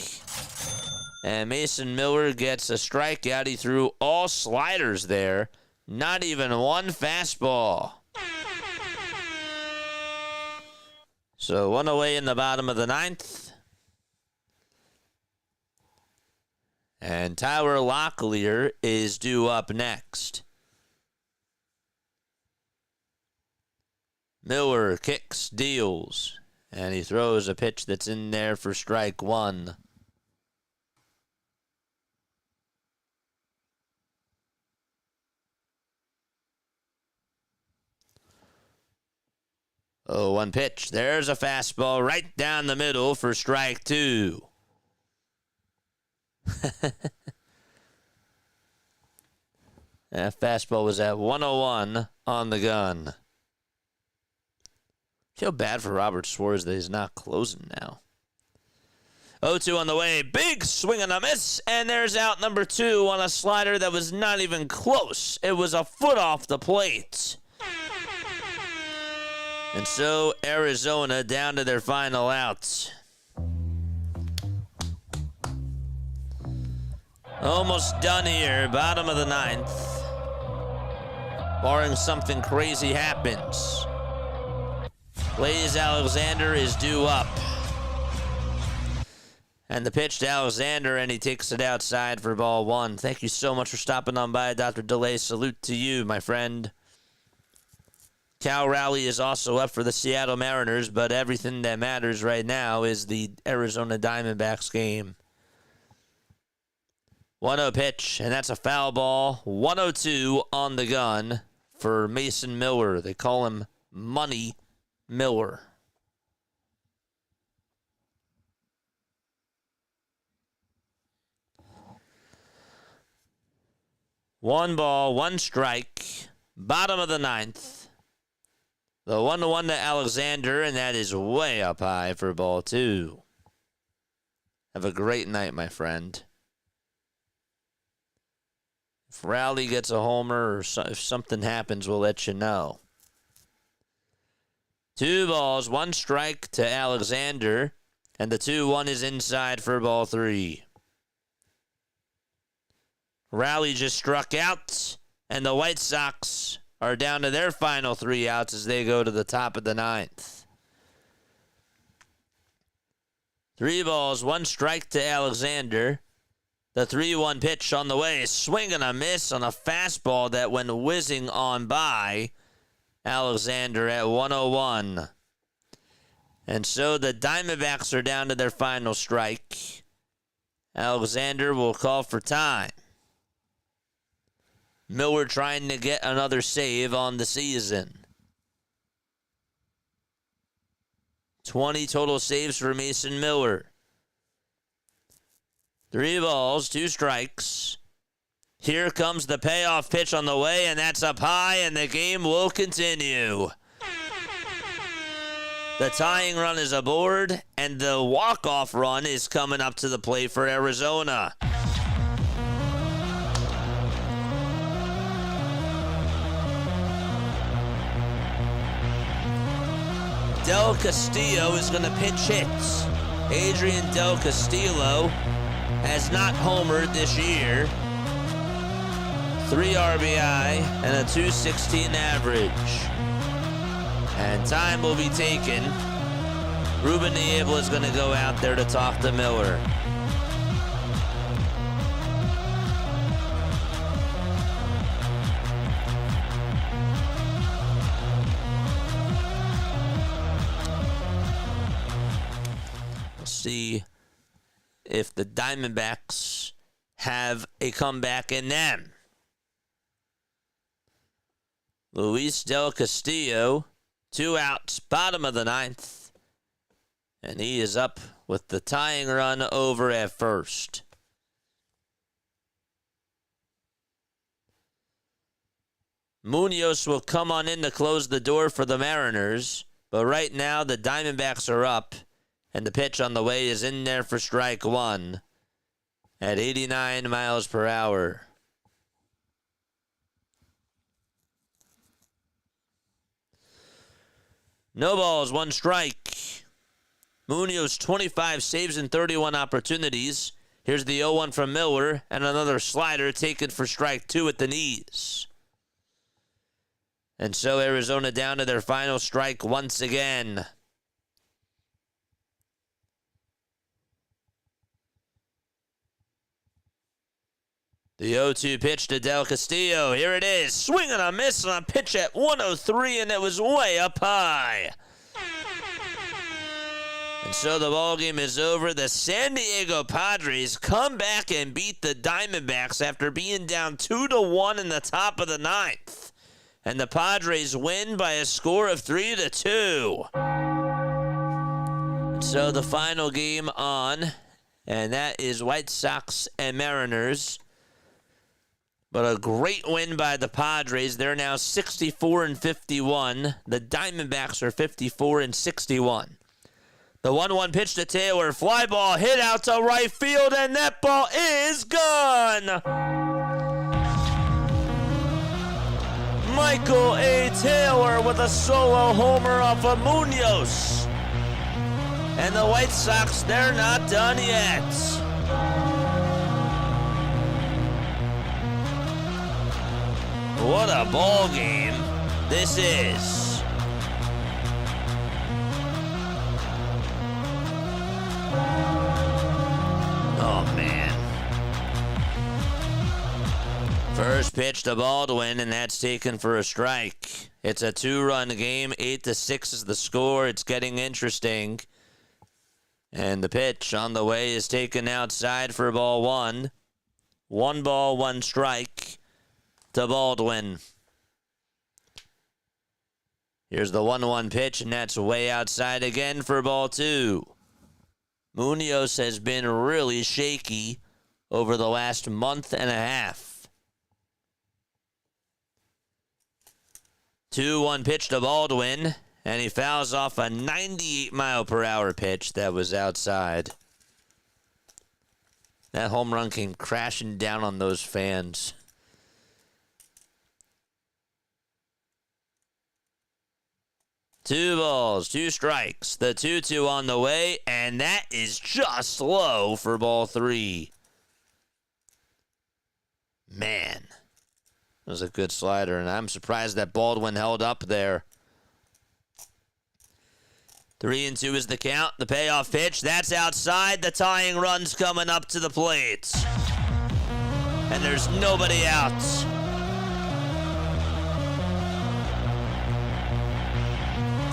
And Mason Miller gets a strikeout. He threw all sliders there. Not even 1 fastball. So 1 away in the bottom of the 9th. And Tyler Locklear is due up next. Miller kicks, deals, and he throws a pitch that's in there for strike 1. 0-1 pitch. There's a fastball right down the middle for strike 2. That fastball was at 101 on the gun. Feel bad for Robert Suarez that he's not closing now. 0-2 on the way. Big swing and a miss. And there's out number 2 on a slider that was not even close. It was a foot off the plate. And so Arizona down to their final outs. Almost done here. Bottom of the 9th. Barring something crazy happens. Blaze Alexander is due up. And the pitch to Alexander, and he takes it outside for ball 1. Thank you so much for stopping on by, Dr. DeLay. Salute to you, my friend. Cal Rowley is also up for the Seattle Mariners, but everything that matters right now is the Arizona Diamondbacks game. 1-0 pitch, and that's a foul ball. 102 on the gun for Mason Miller. They call him Money Miller. One ball, one strike. Bottom of the 9th. The 1-1 to Alexander, and that is way up high for ball 2. Have a great night, my friend. If Rowley gets a homer or if something happens, we'll let you know. 2 balls, 1 strike to Alexander, and the 2-1 is inside for ball 3. Rowley just struck out, and the White Sox are down to their final 3 outs as they go to the top of the 9th. 3 balls, 1 strike to Alexander. The 3-1 pitch on the way. Swing and a miss on a fastball that went whizzing on by Alexander at 101. And so the Diamondbacks are down to their final strike. Alexander will call for time. Miller trying to get another save on the season. 20 total saves for Mason Miller. 3 balls, 2 strikes. Here comes the payoff pitch on the way, and that's up high, and the game will continue. The tying run is aboard, and the walk-off run is coming up to the plate for Arizona. Del Castillo is going to pinch hit. Adrian Del Castillo has not homered this year. 3 RBI and a .216 average. And time will be taken. Ruben Niebla is going to go out there to talk to Miller. See if the Diamondbacks have a comeback in them. Luis Del Castillo, 2 outs, bottom of the 9th. And he is up with the tying run over at first. Munoz will come on in to close the door for the Mariners. But right now the Diamondbacks are up. And the pitch on the way is in there for strike 1 at 89 miles per hour. No balls, 1 strike. Munoz 25 saves and 31 opportunities. Here's the 0-1 from Miller and another slider taken for strike 2 at the knees. And so Arizona down to their final strike once again. The 0-2 pitch to Del Castillo. Here it is. Swing and a miss on a pitch at 103, and it was way up high. And so the ballgame is over. The San Diego Padres come back and beat the Diamondbacks after being down 2-1 in the top of the 9th. And the Padres win by a score of 3-2. So the final game on, and that is White Sox and Mariners. But a great win by the Padres. They're now 64-51. The Diamondbacks are 54-61. The 1-1 pitch to Taylor. Fly ball hit out to right field, and that ball is gone. Michael A. Taylor with a solo homer off of Munoz. And the White Sox, they're not done yet. What a ball game this is. Oh, man. First pitch to Baldwin, and that's taken for a strike. It's a 2-run game. 8-6 is the score. It's getting interesting. And the pitch on the way is taken outside for ball 1. 1 ball, 1 strike to Baldwin. Here's the 1-1 pitch, and that's way outside again for ball 2. Munoz has been really shaky over the last month and a half. 2-1 pitch to Baldwin, and he fouls off a 98-mile-per-hour pitch that was outside. That home run came crashing down on those fans. Two balls, 2 strikes. The 2-2 on the way, and that is just low for ball 3. Man, that was a good slider, and I'm surprised that Baldwin held up there. 3-2 is the count. The payoff pitch, that's outside. The tying run's coming up to the plate. And there's nobody out.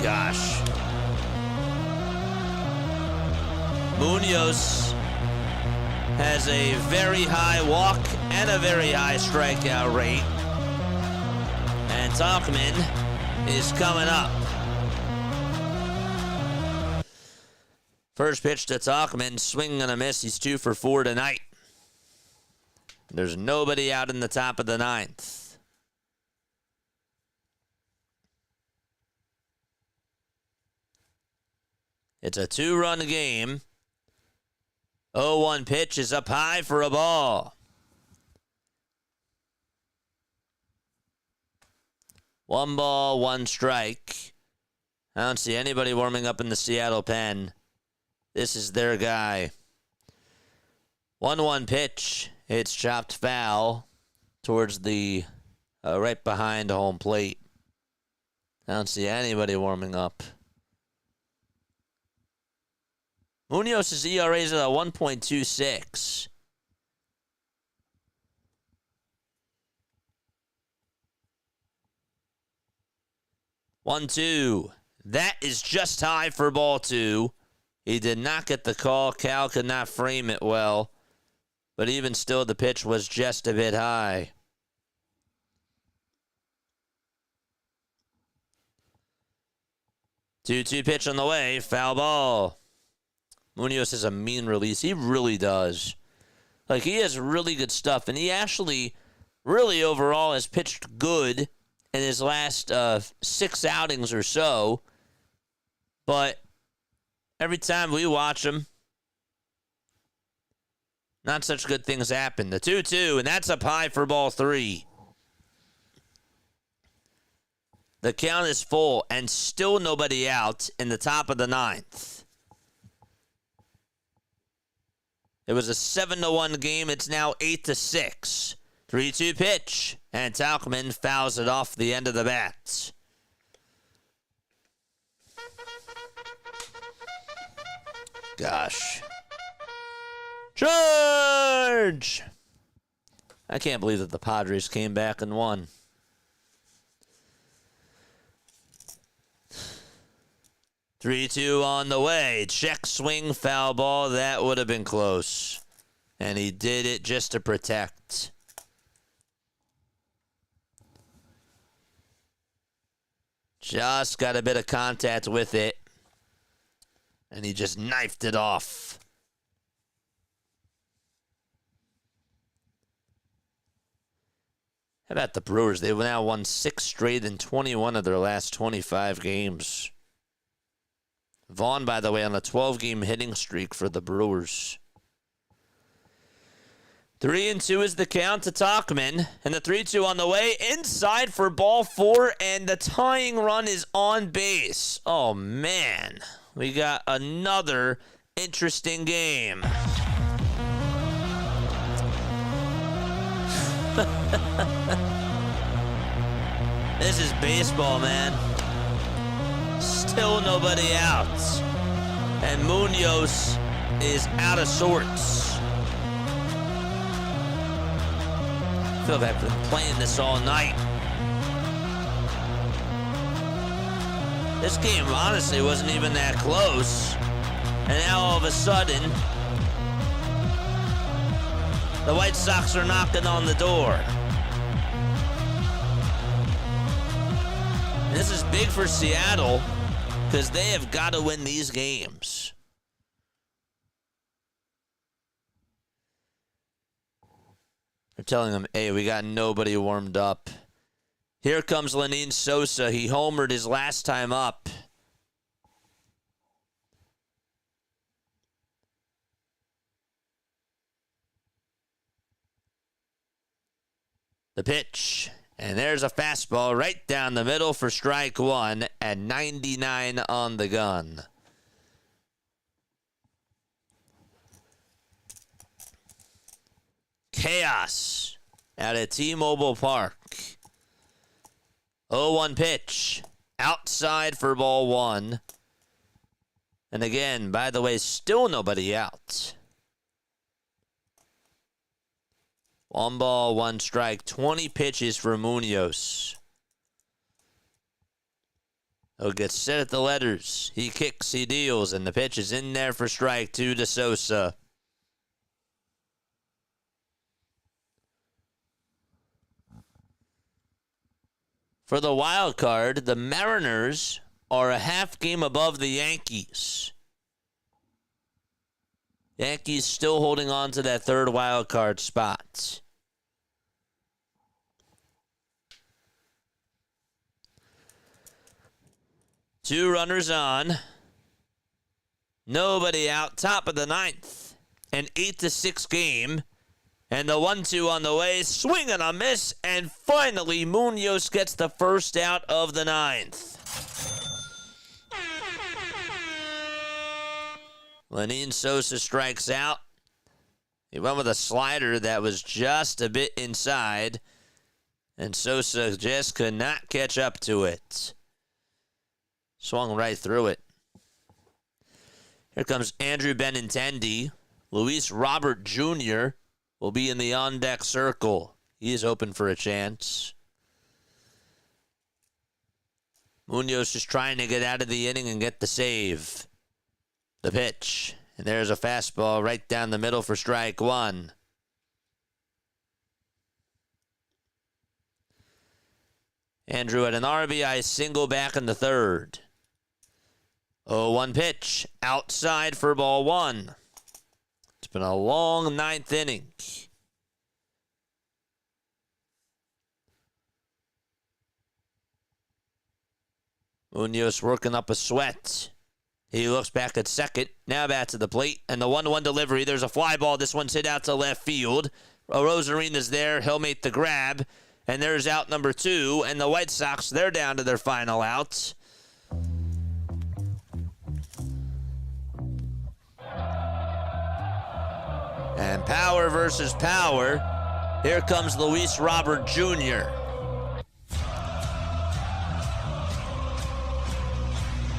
Gosh. Munoz has a very high walk and a very high strikeout rate. And Tauchman is coming up. First pitch to Tauchman, swing and a miss. He's 2 for 4 tonight. There's nobody out in the top of the 9th. It's a 2-run game. 0-1 pitch is up high for a ball. 1 ball, 1 strike. I don't see anybody warming up in the Seattle pen. This is their guy. 1-1 pitch. It's chopped foul towards the right behind home plate. I don't see anybody warming up. Munoz's ERA is at a 1.26. One, 2. That is just high for ball 2. He did not get the call. Cal could not frame it well. But even still, the pitch was just a bit high. 2-2 pitch on the way. Foul ball. Munoz has a mean release. He really does. Like, he has really good stuff. And he actually, really overall, has pitched good in his last 6 outings or so. But every time we watch him, not such good things happen. The 2-2, and that's up high for ball 3. The count is full, and still nobody out in the top of the 9th. It was a 7-1 game. It's now 8-6. 3-2 pitch, and Tauchman fouls it off the end of the bat. Gosh. Charge! I can't believe that the Padres came back and won. Three-two on the way. Check swing, foul ball. That would have been close. And he did it just to protect. Just got a bit of contact with it. And he just knifed it off. How about the Brewers? They've now won 6 straight in 21 of their last 25 games. Vaughn, by the way, on a 12-game hitting streak for the Brewers. 3-2 is the count to Tauchman. And the 3-2 on the way. Inside for ball 4. And the tying run is on base. Oh, man. We got another interesting game. This is baseball, man. Still nobody out. And Munoz is out of sorts. I feel like I've been playing this all night. This game, honestly, wasn't even that close. And now all of a sudden, the White Sox are knocking on the door. And this is big for Seattle because they have got to win these games. They're telling them, hey, we got nobody warmed up. Here comes Lenyn Sosa. He homered his last time up. The pitch. And there's a fastball right down the middle for strike 1 at 99 on the gun. Chaos out at T-Mobile Park. 0-1 pitch. Outside for ball 1. And again, by the way, still nobody out. 1 ball, 1 strike. 20 pitches for Munoz. He'll get set at the letters. He kicks, he deals, and the pitch is in there for strike 2 to Sosa. For the wild card, the Mariners are a half game above the Yankees. Yankees still holding on to that 3rd wild card spot. Two runners on. Nobody out. Top of the 9th. An 8-6 game. And the 1-2 on the way. Swing and a miss. And finally, Munoz gets the first out of the 9th. Lenyn Sosa strikes out. He went with a slider that was just a bit inside. And Sosa just could not catch up to it. Swung right through it. Here comes Andrew Benintendi. Luis Robert Jr. will be in the on-deck circle. He is open for a chance. Munoz just trying to get out of the inning and get the save. The pitch. And there's a fastball right down the middle for strike 1. Andrew had an RBI single back in the 3rd. 0-1 pitch. Outside for ball 1. It's been a long 9th inning. Munoz working up a sweat. He looks back at second. Now back to the plate. And the 1-1 delivery. There's a fly ball. This one's hit out to left field. Rosarena's there. He'll make the grab. And there's out number 2. And the White Sox, they're down to their final out. And power versus power. Here comes Luis Robert Jr.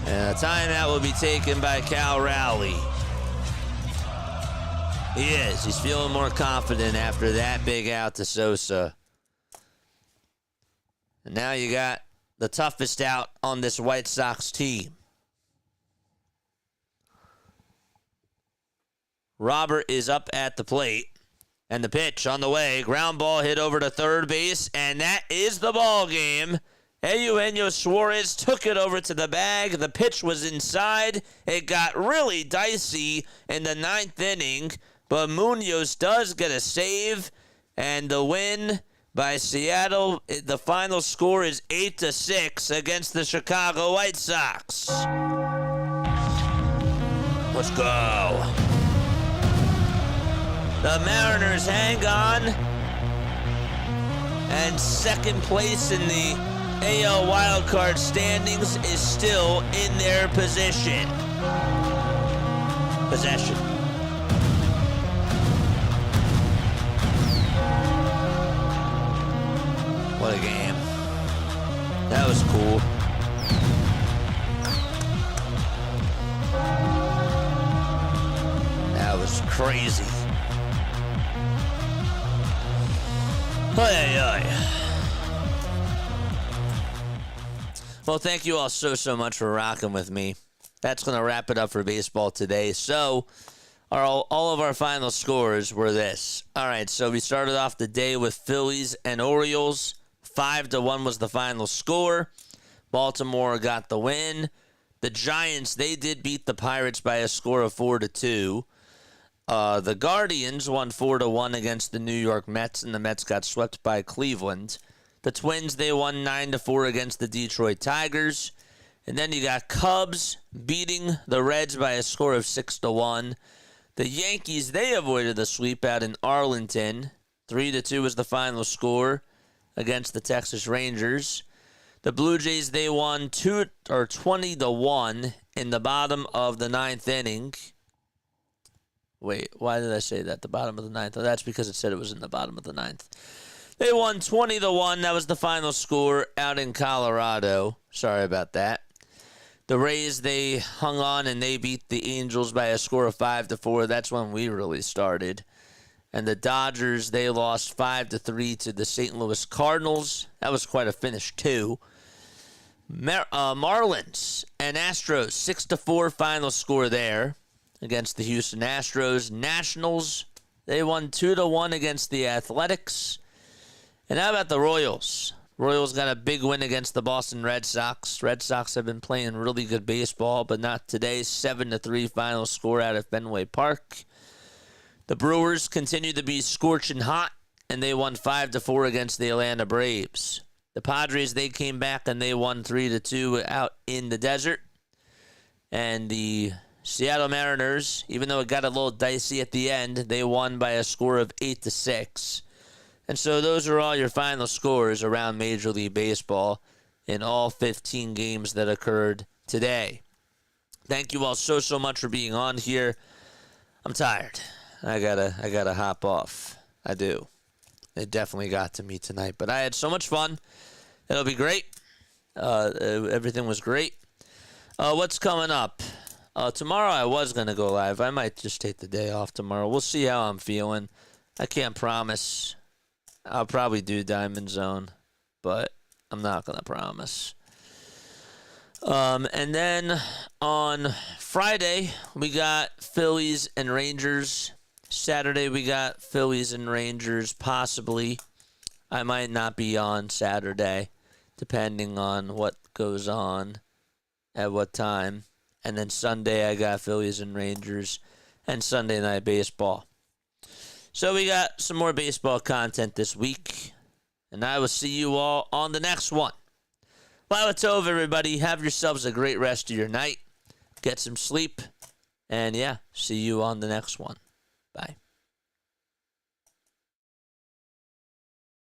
And a timeout will be taken by Cal Rowley. He is. He's feeling more confident after that big out to Sosa. And now you got the toughest out on this White Sox team. Robert is up at the plate. And the pitch on the way. Ground ball hit over to third base. And that is the ball game. Eugenio Suarez took it over to the bag. The pitch was inside. It got really dicey in the 9th inning, but Munoz does get a save, and the win by Seattle. The final score is 8-6 against the Chicago White Sox. Let's go. The Mariners hang on, and second place in the AL wildcard standings is still in their possession. What a game. That was cool. That was crazy. Oy, oy. Well, thank you all so much for rocking with me. That's going to wrap it up for baseball today. So, all of our final scores were this. All right, so we started off the day with Phillies and Orioles. 5-1 was the final score. Baltimore got the win. The Giants, they did beat the Pirates by a score of 4-2. The Guardians won 4-1 against the New York Mets, and the Mets got swept by Cleveland. The Twins, they won 9-4 against the Detroit Tigers. And then you got Cubs beating the Reds by a score of 6-1. The Yankees, they avoided the sweep out in Arlington. 3-2 was the final score against the Texas Rangers. The Blue Jays, they won 20-1 in the bottom of the 9th inning. Wait, why did I say that? The bottom of the 9th? Oh, that's because it said it was in the bottom of the 9th. They won 20-1. That was the final score out in Colorado. Sorry about that. The Rays, they hung on and they beat the Angels by a score of 5-4. That's when we really started. And the Dodgers, they lost 5-3 to the St. Louis Cardinals. That was quite a finish, too. Marlins and Astros, 6-4 final score there against the Houston Astros. Nationals, they won 2-1 against the Athletics. And how about the Royals? Royals got a big win against the Boston Red Sox. Red Sox have been playing really good baseball, but not today. 7-3 final score out of Fenway Park. The Brewers continue to be scorching hot, and they won 5-4 against the Atlanta Braves. The Padres, they came back, and they won 3-2 out in the desert. And the Seattle Mariners, even though it got a little dicey at the end, they won by a score of 8-6. And so those are all your final scores around Major League Baseball in all 15 games that occurred today. Thank you all so much for being on here. I'm tired. I gotta hop off. I do. It definitely got to me tonight, but I had so much fun. It'll be great. Everything was great. What's coming up? Tomorrow I was gonna go live. I might just take the day off tomorrow. We'll see how I'm feeling. I can't promise. I'll probably do Diamond Zone, but I'm not going to promise. And then on Friday, we got Phillies and Rangers. Saturday, we got Phillies and Rangers, possibly. I might not be on Saturday, depending on what goes on at what time. And then Sunday, I got Phillies and Rangers and Sunday Night Baseball. So we got some more baseball content this week, and I will see you all on the next one. Well, it's over, everybody. Have yourselves a great rest of your night. Get some sleep, and yeah, see you on the next one.